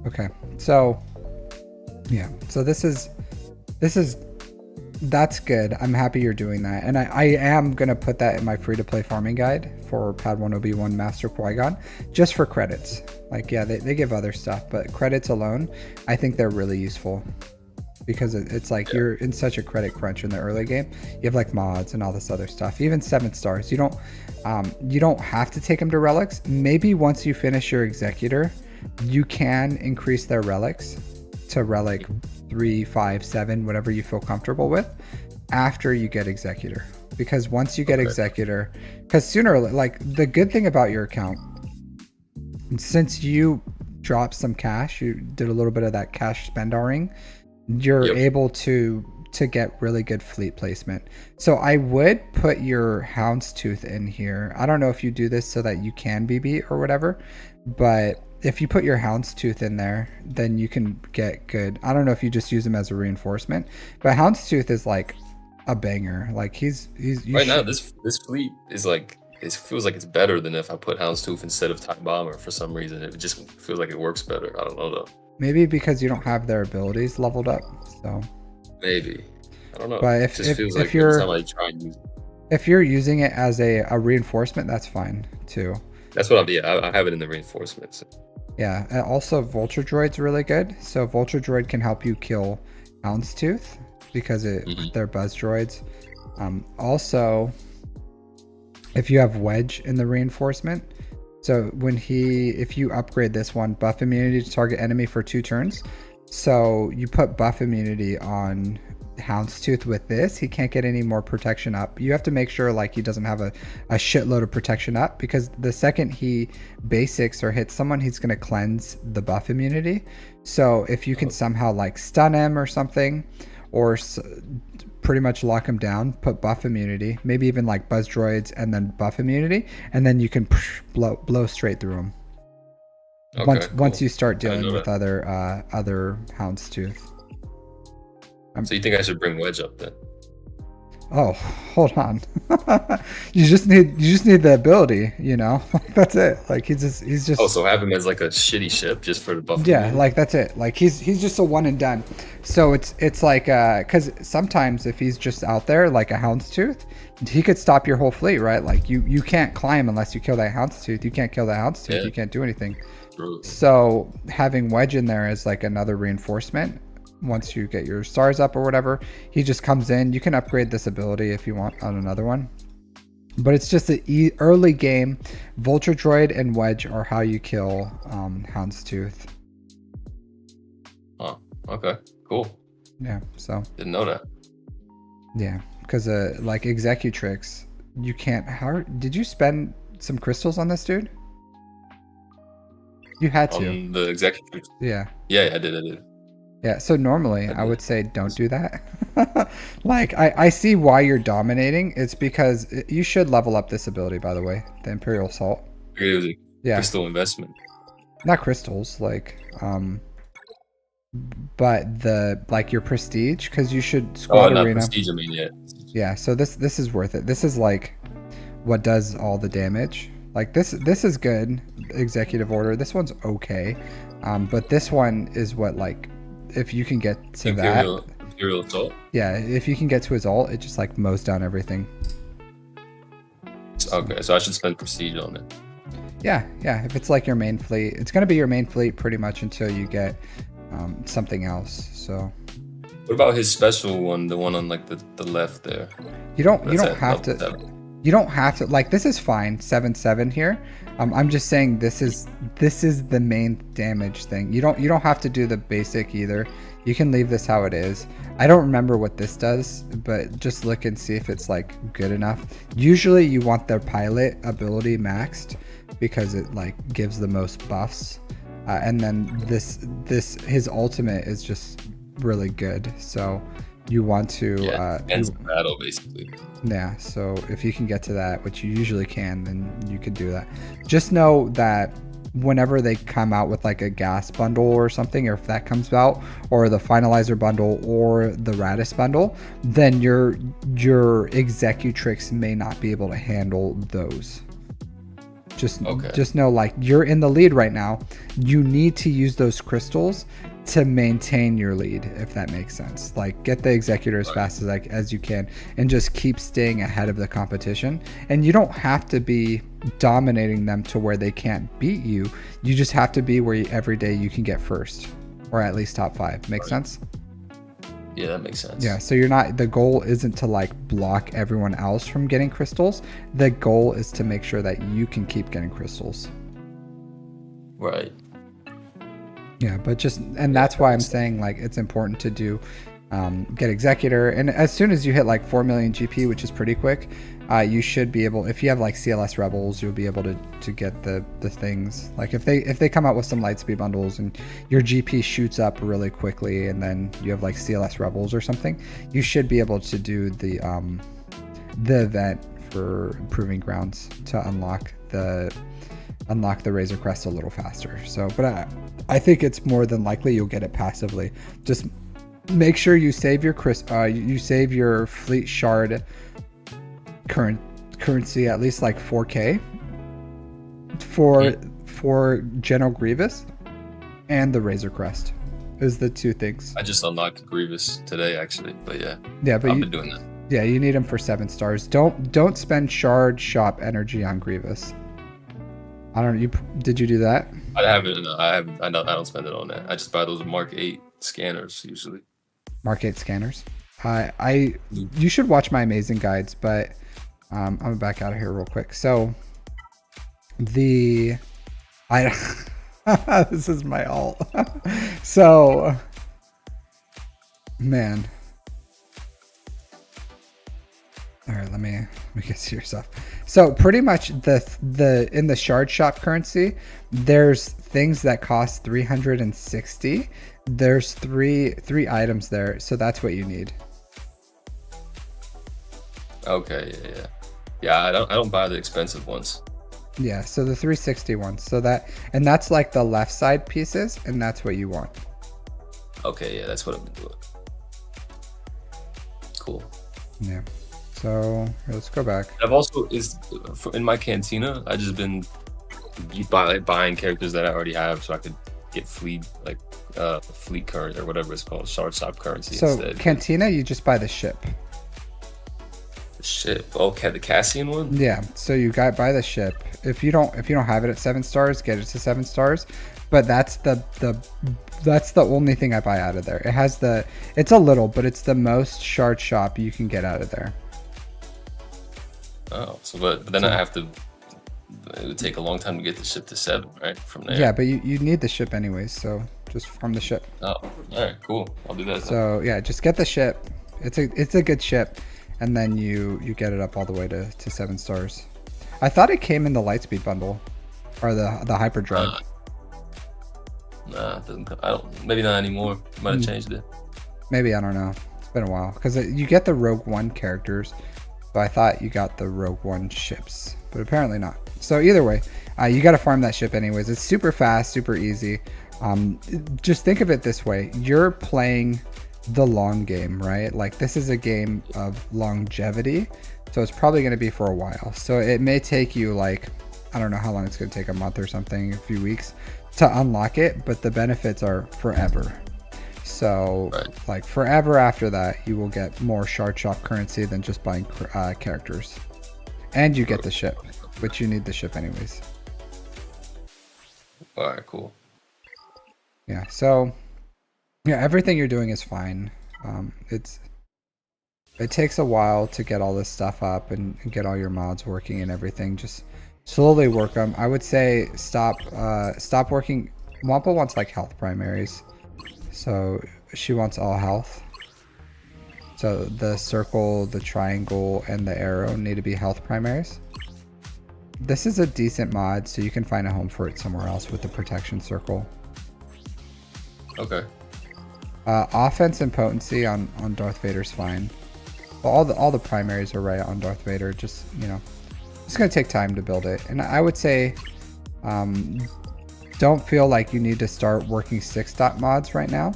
S1: Okay, so yeah, so that's good. I'm happy you're doing that, and I am gonna put that in my free-to-play farming guide for Padawan Obi-Wan Master Qui-Gon, just for credits. Like, yeah, they give other stuff, but credits alone, I think they're really useful, because it's like you're in such a credit crunch in the early game. You have like mods and all this other stuff. Even 7 stars, you don't have to take them to relics. Maybe once you finish your executor, you can increase their relics to relic 3, 5, 7, whatever you feel comfortable with after you get executor. Because once you get executor, because sooner, like, the good thing about your account, since you dropped some cash, you did a little bit of that cash spend-ing, you're able to get really good fleet placement. So I would put your Houndstooth in here. I don't know if you do this so that you can BB or whatever, but if you put your Houndstooth in there, then you can get good. I don't know if you just use him as a reinforcement, but Houndstooth is like a banger. Like he's
S4: right now. This fleet is like, it feels like it's better than if I put Houndstooth instead of TIE Bomber for some reason. It just feels like it works better. I don't know though.
S1: Maybe because you don't have their abilities leveled up. So
S4: maybe, I don't know.
S1: But
S4: it just feels like
S1: you're,
S4: every time I try and use,
S1: if you're using it as a reinforcement, that's fine too.
S4: That's what I have it in the reinforcements.
S1: Yeah, and also Vulture Droid's really good. So Vulture Droid can help you kill Houndstooth because they're buzz droids. Also, if you have Wedge in the reinforcement, so if you upgrade this one, buff immunity to target enemy for 2 turns. So you put buff immunity on Houndstooth with this, he can't get any more protection up. You have to make sure like he doesn't have a shitload of protection up, because the second he basics or hits someone, he's going to cleanse the buff immunity. So if you can somehow like stun him or something, or pretty much lock him down, put buff immunity, maybe even like buzz droids and then buff immunity, and then you can blow straight through him. Okay, once you start dealing with other Houndstooth.
S4: So you think I should bring Wedge up then?
S1: Oh, hold on. you just need the ability, you know. That's it. Like he's just.
S4: Oh, so have him as like a shitty ship just for the buff.
S1: Yeah, like that's it. Like he's just a one and done. So it's like because sometimes if he's just out there like a Houndstooth, he could stop your whole fleet, right? Like you can't climb unless you kill that Houndstooth. You can't kill that Houndstooth. Yeah. You can't do anything. True. So having Wedge in there is like another reinforcement. Once you get your stars up or whatever, he just comes in. You can upgrade this ability if you want on another one, but it's just an early game. Vulture Droid and Wedge are how you kill Houndstooth.
S4: Oh, okay, cool.
S1: Yeah, so
S4: didn't know that.
S1: Yeah, because like Executrix, you can't. How did you spend some crystals on this dude? You had to.
S4: On the Executrix.
S1: Yeah,
S4: I did.
S1: Yeah, so normally I would say don't do that. Like, I see why you're dominating. It's because you should level up this ability, by the way, the Imperial Assault.
S4: It was a crystal investment.
S1: Not crystals, like, but your prestige, because you should squad arena.
S4: Prestige, I mean, yeah.
S1: Yeah, so this is worth it. This is like what does all the damage. Like this is good. Executive order. This one's okay, but this one is what like. If you can get to
S4: Imperial Assault.
S1: Yeah, if you can get to his ult, it just like mows down everything.
S4: Okay, so I should spend prestige on it.
S1: Yeah. If it's like your main fleet, it's gonna be your main fleet pretty much until you get something else. So
S4: What about his special one, the one on like the left there?
S1: You don't
S4: That's at
S1: have
S4: level
S1: to.
S4: 7.
S1: You don't have to, like, this is fine, 7/7 here. I'm just saying this is the main damage thing. You don't have to do the basic either. You can leave this how it is. I don't remember what this does, but just look and see if it's like good enough. Usually you want their pilot ability maxed because it like gives the most buffs. And then his ultimate is just really good. So you want to
S4: ends the battle basically.
S1: yeah, so if you can get to that, which you usually can, then you can do that. Just know that whenever they come out with like a gas bundle or something, or if that comes out, or the finalizer bundle or the Radis bundle, then your executrix may not be able to handle those. Just know, like, you're in the lead right now. You need to use those crystals to maintain your lead, if that makes sense. Like, get the executor as fast as you can and just keep staying ahead of the competition. And you don't have to be dominating them to where they can't beat you. You just have to be where every day you can get first, or at least top 5. Make sense?
S4: Yeah, that makes sense.
S1: Yeah, so the goal isn't to like block everyone else from getting crystals. The goal is to make sure that you can keep getting crystals.
S4: Right.
S1: Yeah, but that's why I'm saying like it's important to do get executor, and as soon as you hit like 4 million GP, which is pretty quick, you should be able, if you have like CLS rebels, you'll be able to get the things. Like if they come out with some lightspeed bundles and your GP shoots up really quickly, and then you have like CLS rebels or something, you should be able to do the event for Proving Grounds to unlock the Razor Crest a little faster. So, but I think it's more than likely you'll get it passively. Just make sure you save your fleet shard currency at least like 4K for General Grievous and the Razor Crest is the 2 things.
S4: I just unlocked Grievous today actually, but yeah.
S1: Yeah, but
S4: I've been doing that.
S1: Yeah, you need them for 7 stars. Don't spend shard shop energy on Grievous. I don't know. Did you do that?
S4: I haven't. I don't spend it on that. I just buy those Mark 8 scanners usually.
S1: Mark 8 scanners. You should watch my amazing guides, but I'm gonna back out of here real quick. So this is my alt. So man. All right, let me get to your stuff. So pretty much in the shard shop currency, there's things that cost 360. There's three items there, so that's what you need.
S4: Okay, yeah. I don't buy the expensive ones.
S1: Yeah, so the 360 ones. So that's like the left side pieces, and that's what you want.
S4: Okay, yeah, that's what I've been doing. Cool.
S1: Yeah. So let's go back.
S4: I've also in my cantina. I just been buying characters that I already have, so I could get fleet current or whatever it's called, shard shop currency.
S1: So
S4: instead.
S1: cantina, you just buy the ship.
S4: The ship. Okay, the Cassian one.
S1: Yeah. So you buy the ship. If you don't have it at 7 stars, get it to 7 stars. But that's the only thing I buy out of there. It's a little, but it's the most shard shop you can get out of there.
S4: Oh, so but then I have to. It would take a long time to get the ship to 7, right? From there.
S1: Yeah, but you need the ship anyways, so just farm the ship.
S4: Oh, all right, cool. I'll do that.
S1: So yeah, just get the ship. It's a good ship, and then you get it up all the way to 7 stars. I thought it came in the lightspeed bundle, or the hyperdrive.
S4: Nah, I don't. Maybe not anymore. Might have changed it.
S1: Maybe, I don't know. It's been a while because you get the Rogue One characters. So I thought you got the Rogue One ships, but apparently not. So either way, you got to farm that ship anyways. It's super fast, super easy. Just think of it this way. You're playing the long game, right? Like this is a game of longevity. So it's probably going to be for a while. So it may take you like, I don't know how long it's going to take, a month or something, a few weeks to unlock it, but the benefits are forever. So like forever after that, you will get more shard shop currency than just buying characters, and you get the ship, which you need the ship anyways.
S4: All right, cool.
S1: Yeah. So yeah, everything you're doing is fine. It takes a while to get all this stuff up and get all your mods working and everything. Just slowly work them. I would say stop working. Wampa wants like health primaries, so she wants all health. So the circle, the triangle, and the arrow need to be health primaries. This is a decent mod, so you can find a home for it somewhere else with the protection circle.
S4: Okay.
S1: Offense and potency on Darth Vader's fine. Well, all the primaries are right on Darth Vader. Just, you know, it's gonna take time to build it. And I would say, don't feel like you need to start working 6-dot mods right now,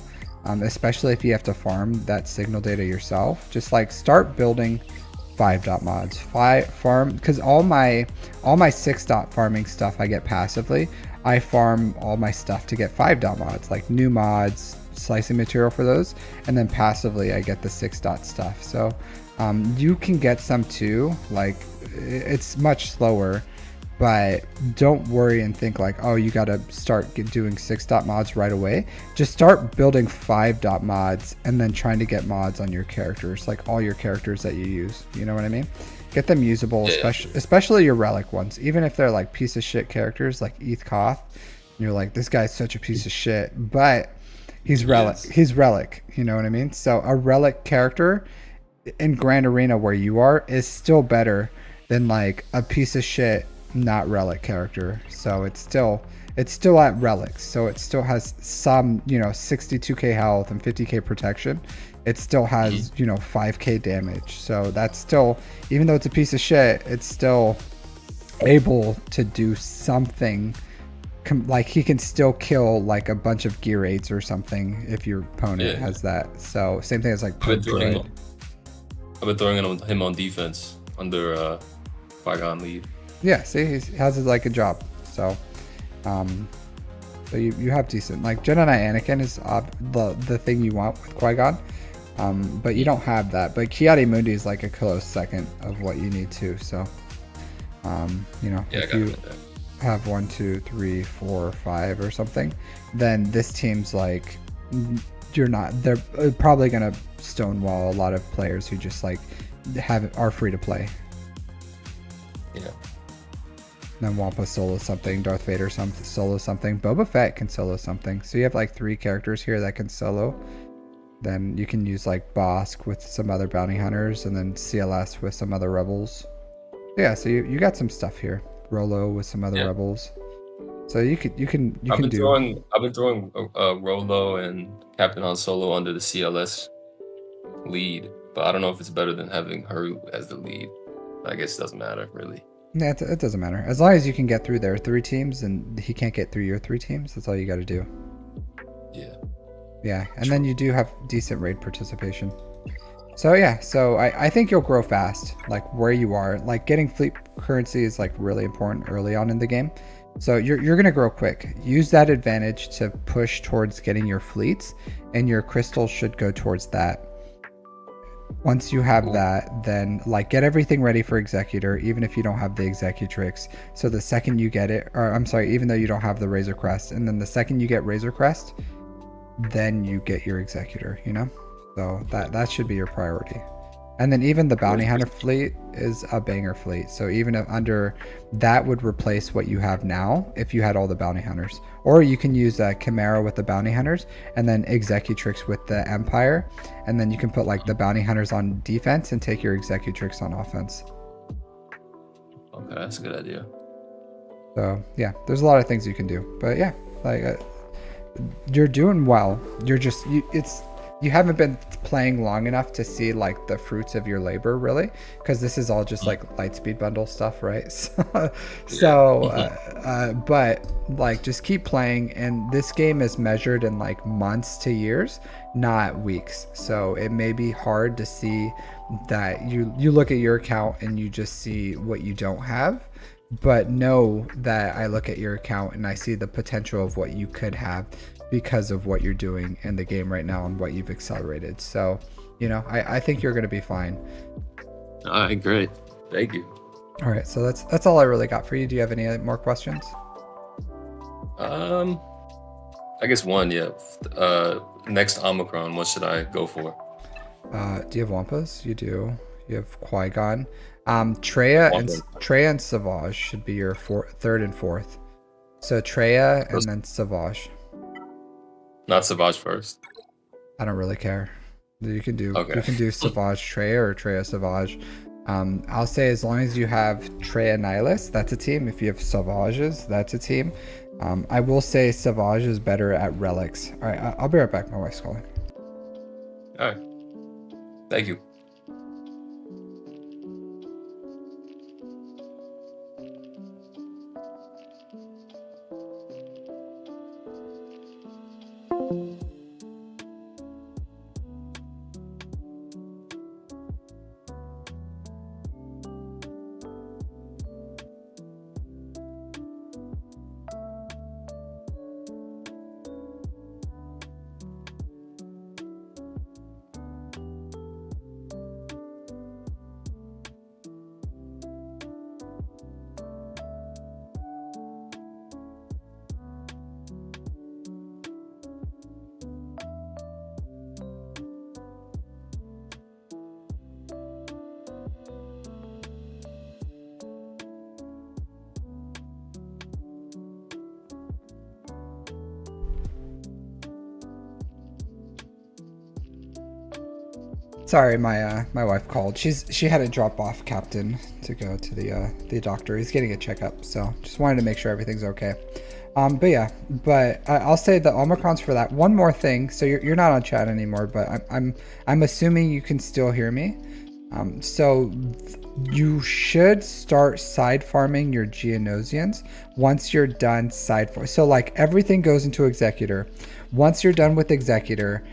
S1: especially if you have to farm that signal data yourself. Just like start building 5-dot mods. Farm, because all my 6-dot farming stuff I get passively. I farm all my stuff to get 5-dot mods, like new mods, slicing material for those, and then passively I get the 6-dot stuff. So you can get some too. Like it's much slower, but don't worry and think like, oh, you got to start doing 6-dot mods right away. Just start building 5-dot mods and then trying to get mods on your characters, like all your characters that you use. You know what I mean? Get them usable, especially your relic ones. Even if they're like piece of shit characters like Eth Koth, you're like, this guy's such a piece of shit, but he's relic. He's relic. You know what I mean? So a relic character in Grand Arena where you are is still better than like a piece of shit not relic character. So it's still at relics, so it still has some, you know, 62k health and 50k protection. It still has, you know, 5k damage. So that's still, even though it's a piece of shit, it's still able to do something. Like he can still kill like a bunch of gear 8s or something if your opponent has that. So same thing as like
S4: I've been throwing him on defense under Qui-Gon lead.
S1: Yeah, see, he has like a job. So so you have decent, like Jedi Anakin is the thing you want with Qui-Gon, but you don't have that. But Ki-Adi Mundi is like a close second of what you need to. So you know, if you have 1, 2, 3, 4, 5 or something, then this team's like, they're probably gonna stonewall a lot of players who just like are free to play.
S4: Yeah.
S1: Then Wampa solo something, Darth Vader solo something, Boba Fett can solo something. So you have like 3 characters here that can solo. Then you can use like Bosk with some other bounty hunters, and then CLS with some other rebels. Yeah, so you got some stuff here. Rolo with some other rebels. So you can
S4: I've been throwing Rolo and Captain Han Solo under the CLS lead, but I don't know if it's better than having her as the lead. I guess it doesn't matter really.
S1: Yeah, it doesn't matter. As long as you can get through their 3 teams and he can't get through your 3 teams, that's all you got to do.
S4: Yeah.
S1: Yeah, and then you do have decent raid participation. So yeah, so I think you'll grow fast, like where you are. Like getting fleet currency is like really important early on in the game. So you're gonna grow quick. Use that advantage to push towards getting your fleets, and your crystals should go towards that. Once you have that, then like get everything ready for Executor, even if you don't have the Executrix. So the second you get it, or I'm sorry, even though you don't have the Razor Crest, and then the second you get Razor Crest, then you get your Executor, you know? So that should be your priority. And then even the Bounty Hunter fleet is a banger fleet. So even if under that would replace what you have now if you had all the Bounty Hunters. Or you can use Chimera with the Bounty Hunters and then Executrix with the Empire. And then you can put like the Bounty Hunters on defense and take your Executrix on offense.
S4: Okay, that's a good idea.
S1: So yeah, there's a lot of things you can do. But yeah, like you're doing well. You're just, you haven't been playing long enough to see like the fruits of your labor really, because this is all just like Lightspeed bundle stuff, right? But like just keep playing, and this game is measured in like months to years, not weeks. So it may be hard to see that you look at your account and you just see what you don't have, but know that I look at your account and I see the potential of what you could have because of what you're doing in the game right now and what you've accelerated. So, you know, I think you're going to be fine.
S4: All right, great. Thank you.
S1: All right, so that's all I really got for you. Do you have any more questions?
S4: I guess one, yeah. Next Omicron, what should I go for?
S1: Do you have Wampas? You do. You have Qui-Gon. Treya and Savage should be your third and fourth. So Treya and then Savage.
S4: Not Savage first.
S1: I don't really care. You can do
S4: Okay.
S1: you can do Savage Treya or Treya Savage. I'll say as long as you have Treya Nihilus, that's a team. If you have Savages, that's a team. I will say Savage is better at relics. All right, I'll be right back. My wife's calling.
S4: All right. Thank you.
S1: Sorry, my wife called. She had to drop off Captain to go to the doctor. He's getting a checkup, so just wanted to make sure everything's okay. But I'll say the Omicron's for that. One more thing. So you're not on chat anymore, but I'm assuming you can still hear me. So you should start side farming your Geonosians once you're done side farm. So like everything goes into Executor. Once you're done with Executor,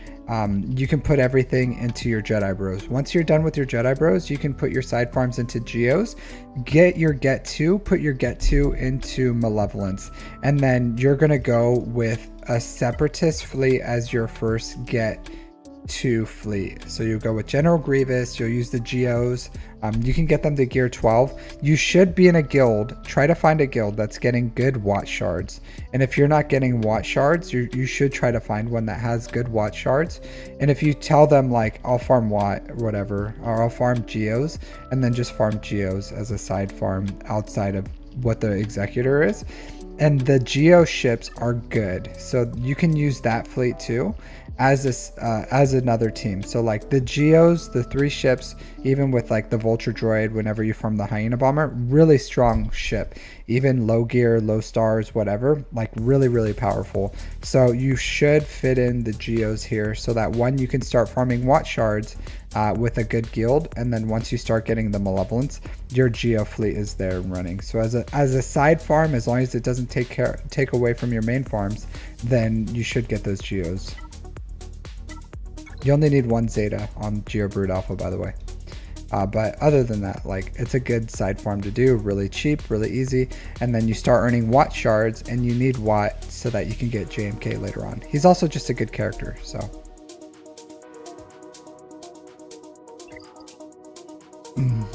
S1: you can put everything into your Jedi Bros. Once you're done with your Jedi Bros, you can put your side farms into Geos, get your Get 2, put your Get 2 into Malevolence, and then you're going to go with a Separatist fleet as your first Get 2 fleet. So you go with General Grievous, you'll use the Geos, you can get them to gear 12. You should be in a guild. Try to find a guild that's getting good Watch Shards. And if you're not getting Watch Shards, you should try to find one that has good Watch Shards. And if you tell them like, I'll farm Watt or whatever, or I'll farm Geos, and then just farm Geos as a side farm outside of what the Executor is. And the Geo ships are good. So you can use that fleet too as another team. So like the Geos, the 3 ships, even with like the Vulture Droid, whenever you farm the Hyena Bomber, really strong ship. Even low gear, low stars, whatever, like really, really powerful. So you should fit in the Geos here so that one, you can start farming Watch Shards with a good guild, and then once you start getting the Malevolence, your Geo fleet is there and running. So as a side farm, as long as it doesn't take away from your main farms, then you should get those Geos. You only need 1 Zeta on Geo Brood Alpha, by the way. But other than that, like, it's a good side farm to do, really cheap, really easy, and then you start earning Watt Shards, and you need Watt so that you can get JMK later on. He's also just a good character, so.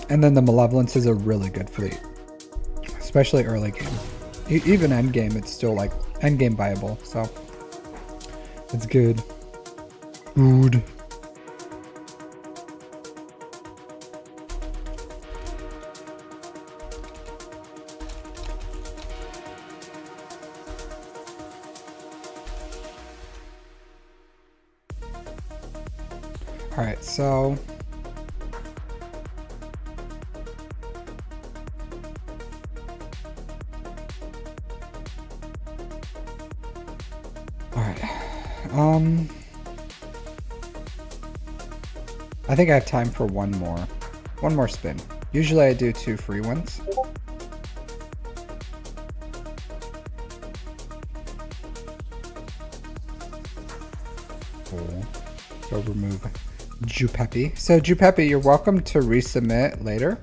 S1: And then the Malevolence is a really good fleet, especially early game. Even end game, it's still like end game viable, so it's good. Good. All right, so all right. I think I have time for one more spin. Usually I do 2 free ones. Cool. Go remove Jupijupi. So Jupijupi, you're welcome to resubmit later.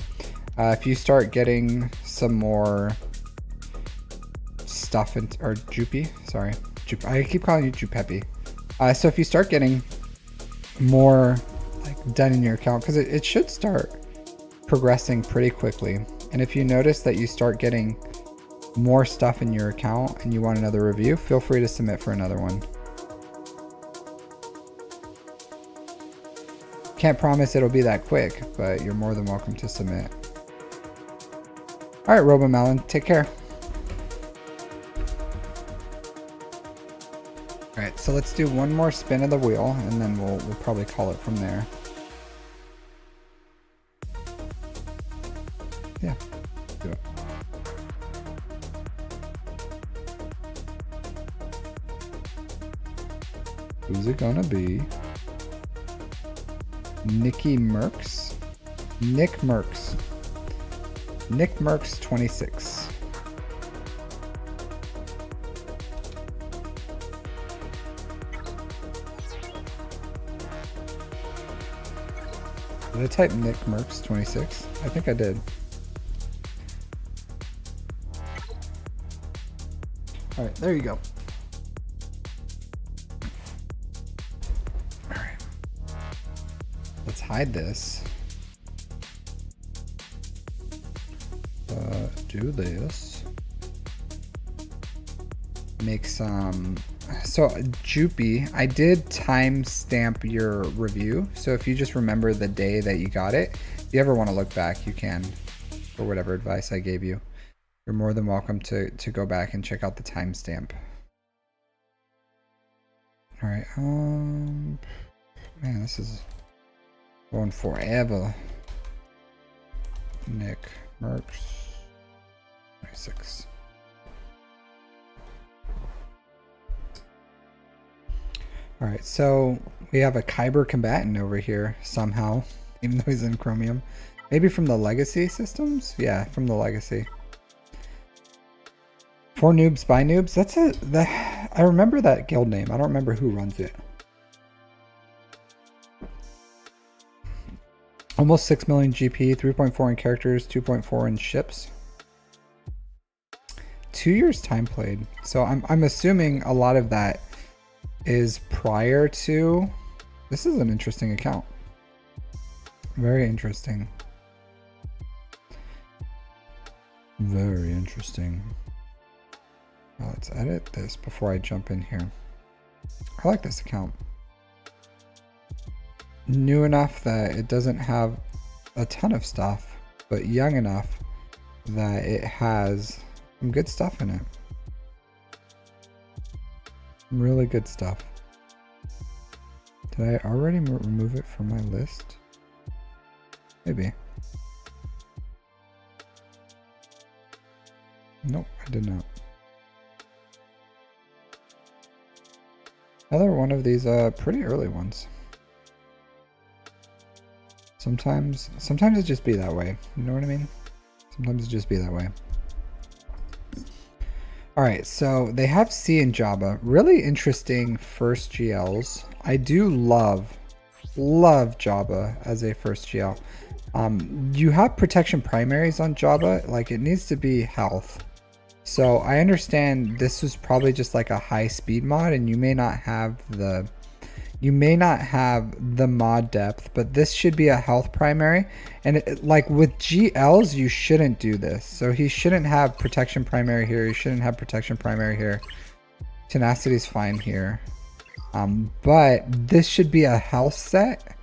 S1: If you start getting some more stuff or Jupi, sorry. I keep calling you Jupijupi. So if you start getting more done in your account, because it should start progressing pretty quickly, and if you notice that you start getting more stuff in your account and you want another review, feel free to submit for another one. Can't promise it'll be that quick, but you're more than welcome to submit. All right, Robomelon, take care. All right, so let's do one more spin of the wheel, and then we'll probably call it from there. Yeah, do it. Who's it gonna be? Nicky Merckx? Nick Merckx. Nick Merckx 26. Did I type Nick Merckx 26? I think I did. Alright, there you go. Alright. Let's hide this. Do this. Make some. So Jupi, I did timestamp your review. So if you just remember the day that you got it, if you ever want to look back, you can, for whatever advice I gave you. You're more than welcome to go back and check out the timestamp. All right. Man, this is going forever. Nick Merckx 26. All right, so we have a Kyber combatant over here somehow, even though he's in Chromium. Maybe from the Legacy systems? Yeah, from the Legacy. 4 noobs by noobs. I remember that guild name. I don't remember who runs it. Almost 6 million GP, 3.4 in characters, 2.4 in ships. 2 years time played. So I'm assuming a lot of that is prior to. This is an interesting account. Very interesting. Very interesting. Now let's edit this before I jump in here. I like this account. New enough that it doesn't have a ton of stuff, but young enough that it has some good stuff in it. Really good stuff. Did I already remove it from my list? Maybe. Nope, I did not. Another one of these pretty early ones. Sometimes it just be that way. You know what I mean? Sometimes it just be that way. Alright, so they have C and Jabba. Really interesting first GLs. I do love Jabba as a first GL. You have protection primaries on Jabba. Like, it needs to be health. So I understand this was probably just like a high speed mod, and you may not have the mod depth, but this should be a health primary. And like with GLs, you shouldn't do this. So he shouldn't have protection primary here. He shouldn't have protection primary here. Tenacity's fine here. But this should be a health set,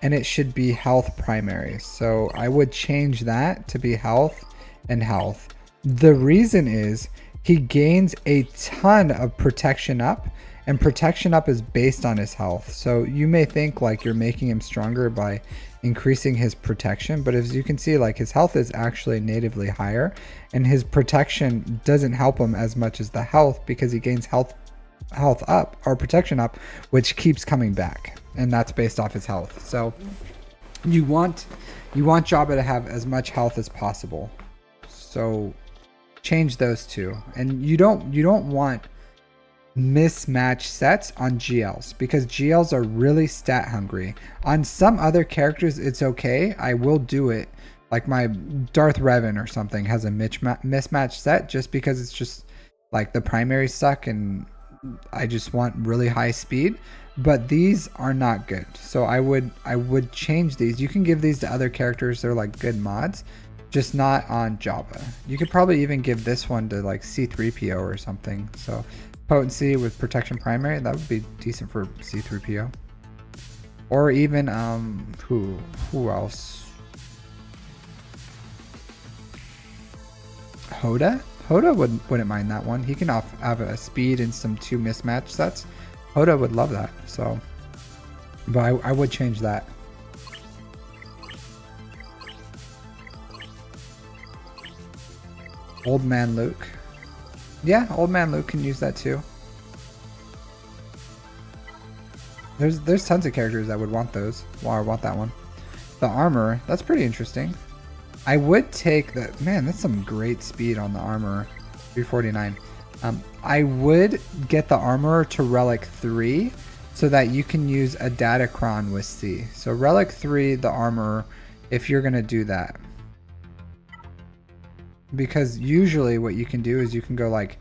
S1: and it should be health primary. So I would change that to be health and health. The reason is he gains a ton of protection up, and protection up is based on his health. So you may think like you're making him stronger by increasing his protection, but as you can see, like his health is actually natively higher, and his protection doesn't help him as much as the health, because he gains health up, or protection up, which keeps coming back, and that's based off his health. So you want Jabba to have as much health as possible. So change those two. And you don't want mismatched sets on GLs, because GLs are really stat hungry. On some other characters it's okay, I will do it, like my Darth Revan or something has a mismatched set, just because it's just like the primaries suck and I just want really high speed. But these are not good, so I would change these. You can give these to other characters, they're like good mods, just not on Jabba. You could probably even give this one to like C3PO or something. So potency with protection primary, that would be decent for C3PO. Or even who else? Hoda? Hoda wouldn't mind that one. He can have a speed and some 2 mismatch sets. Hoda would love that. So, but I would change that. Old Man Luke. Yeah, Old Man Luke can use that too. There's tons of characters that would want those. Well, I want that one. The armor, that's pretty interesting. I would take that. Man, that's some great speed on the armor. 349. I would get the armor to Relic 3 so that you can use a Datacron with C. So Relic 3, the armor, if you're going to do that. Because usually what you can do is you can go like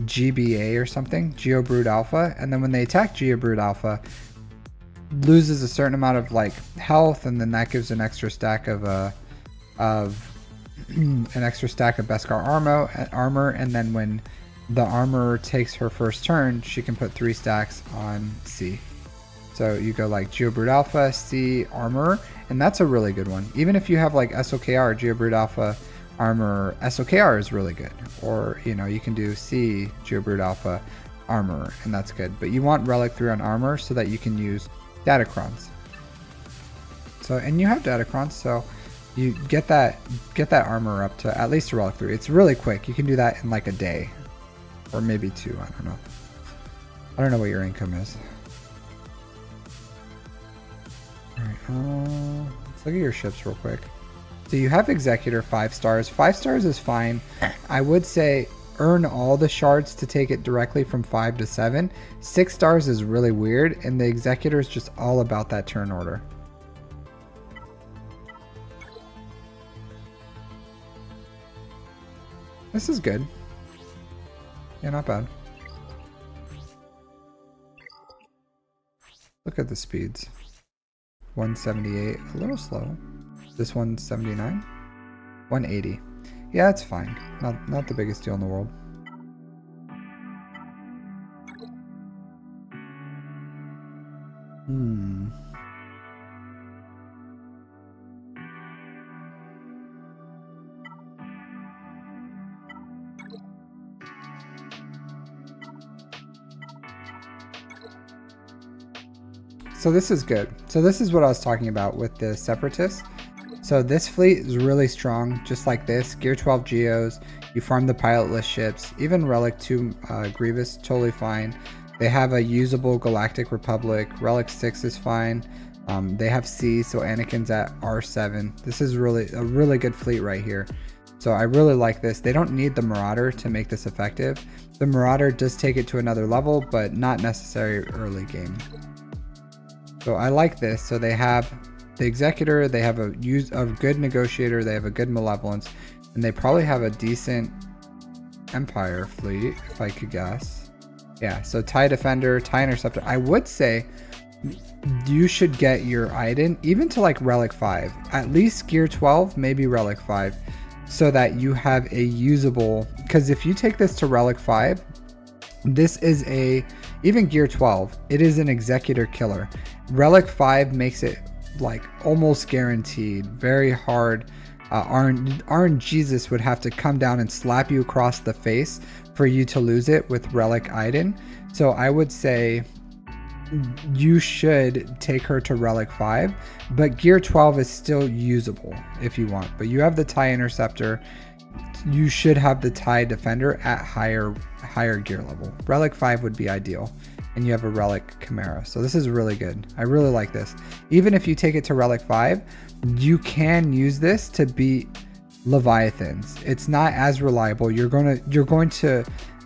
S1: GBA or something, Geobrood Alpha, and then when they attack Geobrood Alpha, loses a certain amount of like health, and then that gives an extra stack of Beskar armor, and then when the armor takes her first turn, she can put 3 stacks on C. So you go like Geobrood Alpha, C, armor, and that's a really good one. Even if you have like SOKR, Geobrood Alpha, armor, SOKR is really good. Or, you know, you can do C, Geobrood Alpha, armor, and that's good. But you want Relic 3 on armor so that you can use Datacrons. So, and you have Datacrons, so you get that armor up to at least a Relic 3. It's really quick. You can do that in like a day. Or maybe 2, I don't know. I don't know what your income is. Alright, let's look at your ships real quick. So you have Executor 5 stars. 5 stars is fine. I would say earn all the shards to take it directly from 5 to 7. 6 stars is really weird, and the Executor is just all about that turn order. This is good. Yeah, not bad. Look at the speeds. 178, a little slow. This one's 79. 180. Yeah, it's fine. Not the biggest deal in the world. So this is good. So this is what I was talking about with the Separatists. So this fleet is really strong, just like this. Gear 12 Geos, you farm the pilotless ships, even Relic 2 Grievous, totally fine. They have a usable Galactic Republic, Relic 6 is fine. They have C, so Anakin's at R7. This is really a really good fleet right here. So I really like this. They don't need the Marauder to make this effective. The Marauder does take it to another level, but not necessary early game. So I like this. So they have the Executor, they have a good Negotiator, they have a good Malevolence, and they probably have a decent Empire fleet, if I could guess. Yeah, so TIE Defender, TIE Interceptor. I would say you should get your Iden, even to like Relic 5. At least Gear 12, maybe Relic 5, so that you have a usable... Because if you take this to Relic 5, this is even Gear 12, it is an Executor killer. Relic 5 makes it like almost guaranteed, very hard. RNGesus would have to come down and slap you across the face for you to lose it with Relic Iden. So I would say you should take her to Relic 5, but Gear 12 is still usable if you want. But you have the TIE Interceptor, you should have the TIE Defender at higher gear level. Relic 5 would be ideal. And you have a Relic Chimera. So this is really good. I really like this. Even if you take it to Relic 5, you can use this to beat Leviathans. It's not as reliable. You're going to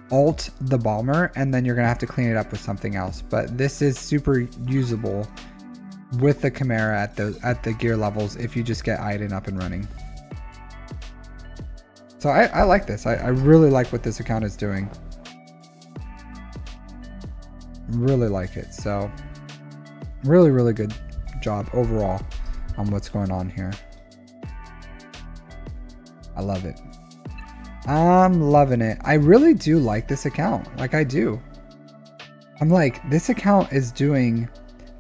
S1: alt the bomber, and then you're going to have to clean it up with something else. But this is super usable with the Chimera at the gear levels if you just get Iden up and running. So I like this. I really like what this account is doing. Really like it. So really good job overall on what's going on here. I love it. I'm loving it. I really do like this account. Like I do. I'm like, this account is doing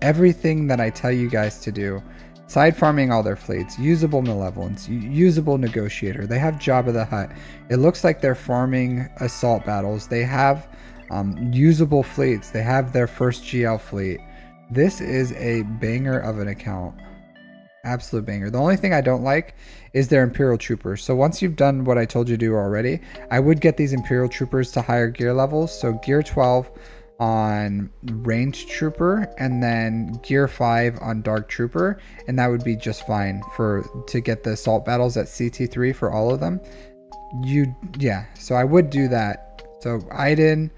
S1: everything that I tell you guys to do. Side farming all their fleets, usable malevolence, usable negotiator. They have Jabba the Hutt. It looks like they're farming assault battles. They have usable fleets. They have their first GL fleet. This is a banger of an account. Absolute banger. The only thing I don't like is their Imperial Troopers. So once you've done what I told you to do already, I would get these Imperial Troopers to higher gear levels. So gear 12 on Ranged Trooper, and then gear 5 on Dark Trooper, and that would be just fine to get the assault battles at CT3 for all of them. So I would do that. So Iden,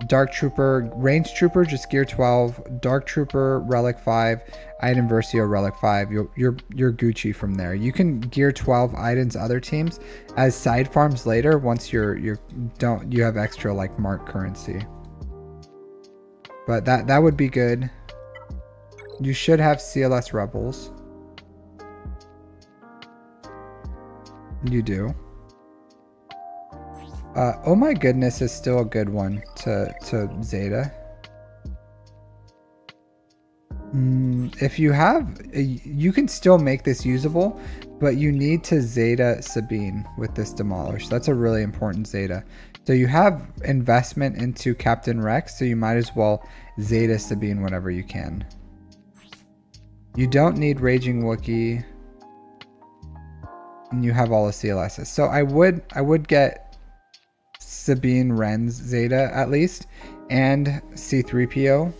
S1: Dark Trooper, Ranged Trooper, just gear 12, Dark Trooper, Relic 5, Iden Versio, Relic 5. You're Gucci from there. You can gear 12 Iden's other teams as side farms later once you have extra like mark currency. But that would be good. You should have CLS Rebels. You do. Oh my goodness is still a good one to Zeta. If you have, you can still make this usable, but you need to Zeta Sabine with this Demolish. That's a really important Zeta. So you have investment into Captain Rex, so you might as well Zeta Sabine whenever you can. You don't need Raging Wookiee, and you have all the CLSs. So I would get Sabine Wren's Zeta at least, and C-3PO.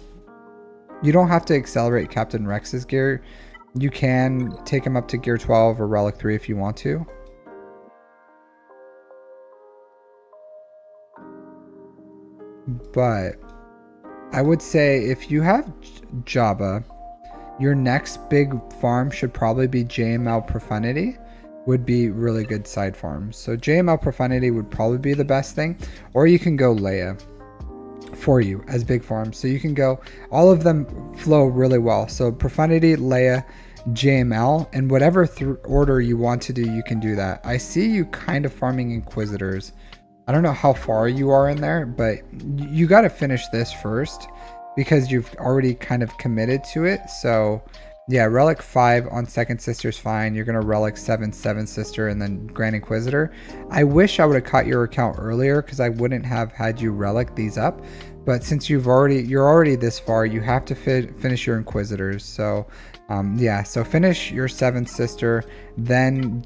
S1: You don't have to accelerate Captain Rex's gear. You can take him up to gear 12 or Relic 3 if you want to. But I would say if you have Jabba, your next big farm should probably be JML Profanity. Would be really good side farms. So JML Profanity would probably be the best thing. Or you can go Leia for you as big farms. So you can go, all of them flow really well. So Profanity, Leia, JML, and whatever order you want to do, you can do that. I see you kind of farming Inquisitors. I don't know how far you are in there, but you got to finish this first because you've already kind of committed to it. So yeah, Relic 5 on Second Sister is fine.'re going to Relic 7, 7th Sister, and then Grand Inquisitor. I wish I would have caught your account earlier because I wouldn't have had you Relic these up. But since you're already this far, you have to finish your Inquisitors. So yeah, so finish your 7th Sister, then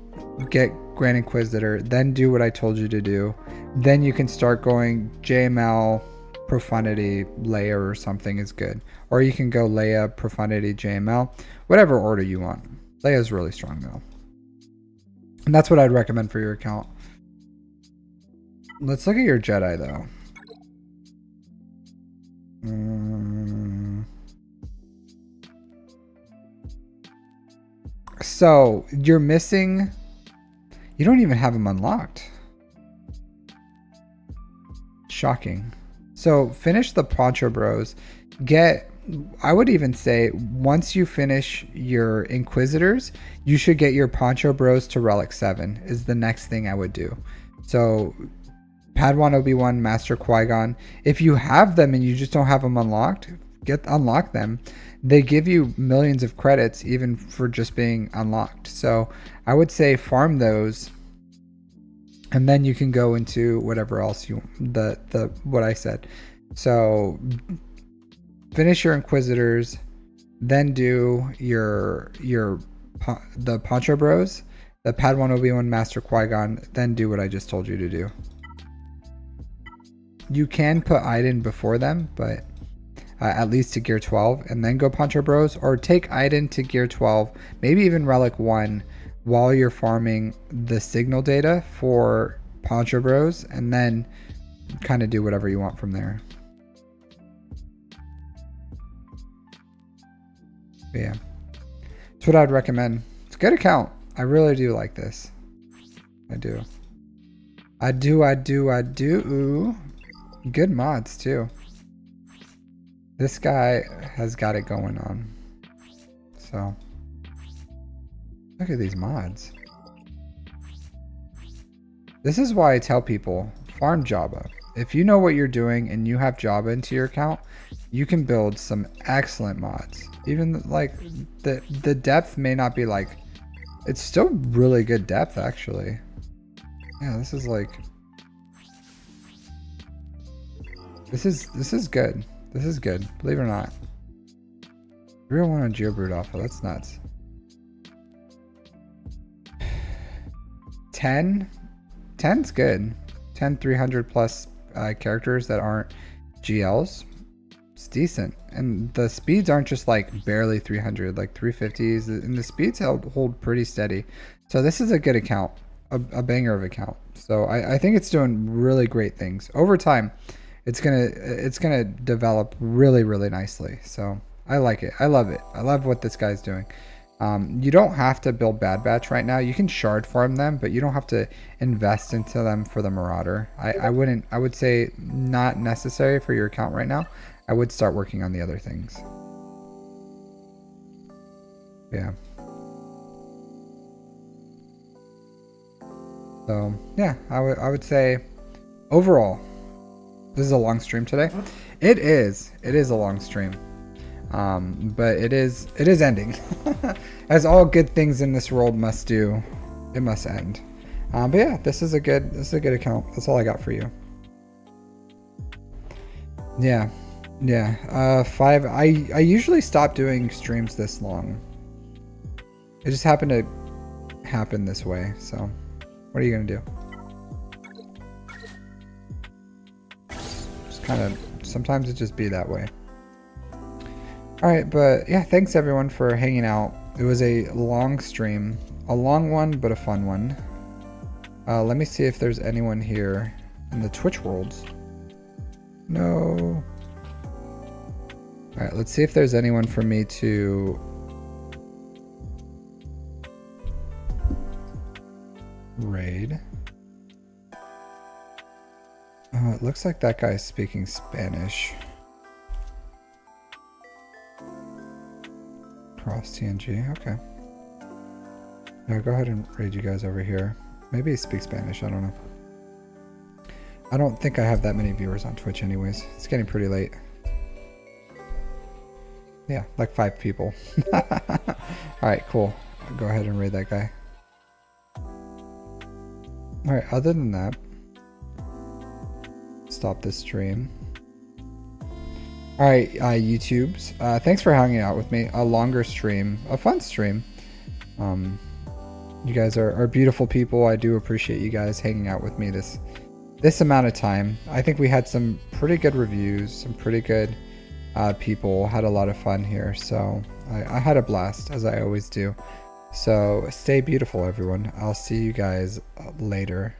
S1: get Grand Inquisitor, then do what I told you to do. Then you can start going JML, Profanity, Leia or something is good. Or you can go Leia, Profanity, JML, whatever order you want. Leia's really strong though. And that's what I'd recommend for your account. Let's look at your Jedi though. So you're missing, you don't even have them unlocked. Shocking. So finish the Poncho Bros. I would even say once you finish your Inquisitors, you should get your Poncho Bros to Relic 7 is the next thing I would do. So Padawan Obi-Wan, Master Qui-Gon, if you have them and you just don't have them unlocked, unlock them. They give you millions of credits even for just being unlocked. So I would say farm those, and then you can go into whatever else you what I said. So finish your Inquisitors, then do the Poncho Bros, the Padawan Obi-Wan, Master Qui-Gon, then do what I just told you to do. You can put Iden before them, but at least to gear 12, and then go Poncho Bros, or take Iden to gear 12, maybe even Relic 1 while you're farming the signal data for Poncho Bros, and then kind of do whatever you want from there. But yeah, that's what I'd recommend. It's a good account. I really do like this. I do. Good mods too. This guy has got it going on. So look at these mods. This is why I tell people farm Jabba. If you know what you're doing and you have Jabba into your account, you can build some excellent mods. Even like the depth may not be like, it's still really good depth actually. Yeah, this is like, this is good. This is good, believe it or not. 301 on GeoBrood Alpha, that's nuts. 10's good. 10 300 plus characters that aren't GLs. It's decent. And the speeds aren't just like barely 300, like 350s, and the speeds hold pretty steady. So this is a good account, a banger of account. So I think it's doing really great things. Over time, it's gonna develop really, really nicely. So I like it. I love it. I love what this guy's doing. You don't have to build Bad Batch right now. You can shard farm them, but you don't have to invest into them for the Marauder. I would say not necessary for your account right now. I would start working on the other things. Yeah. So yeah, I would say overall, this is a long stream today. It is a long stream. But it is ending. As all good things in this world must do, it must end. But yeah, this is a good account. That's all I got for you. Yeah. 5. I usually stop doing streams this long. It just happened to happen this way, so what are you gonna do? Just kind of, sometimes it just be that way. Alright, but yeah, thanks everyone for hanging out. It was a long stream. A long one, but a fun one. Let me see if there's anyone here in the Twitch worlds. No. Alright, let's see if there's anyone for me to... raid. It looks like that guy's speaking Spanish. Cross TNG, okay. Yeah, go ahead and raid you guys over here. Maybe he speaks Spanish, I don't know. I don't think I have that many viewers on Twitch anyways. It's getting pretty late. Yeah, like 5 people. Alright, cool. I'll go ahead and raid that guy. Alright, other than that, stop this stream. Alright, YouTubes, thanks for hanging out with me. A longer stream, a fun stream. You guys are beautiful people. I do appreciate you guys hanging out with me this amount of time. I think we had some pretty good reviews, some pretty good people. Had a lot of fun here, so I had a blast, as I always do. So stay beautiful, everyone. I'll see you guys later.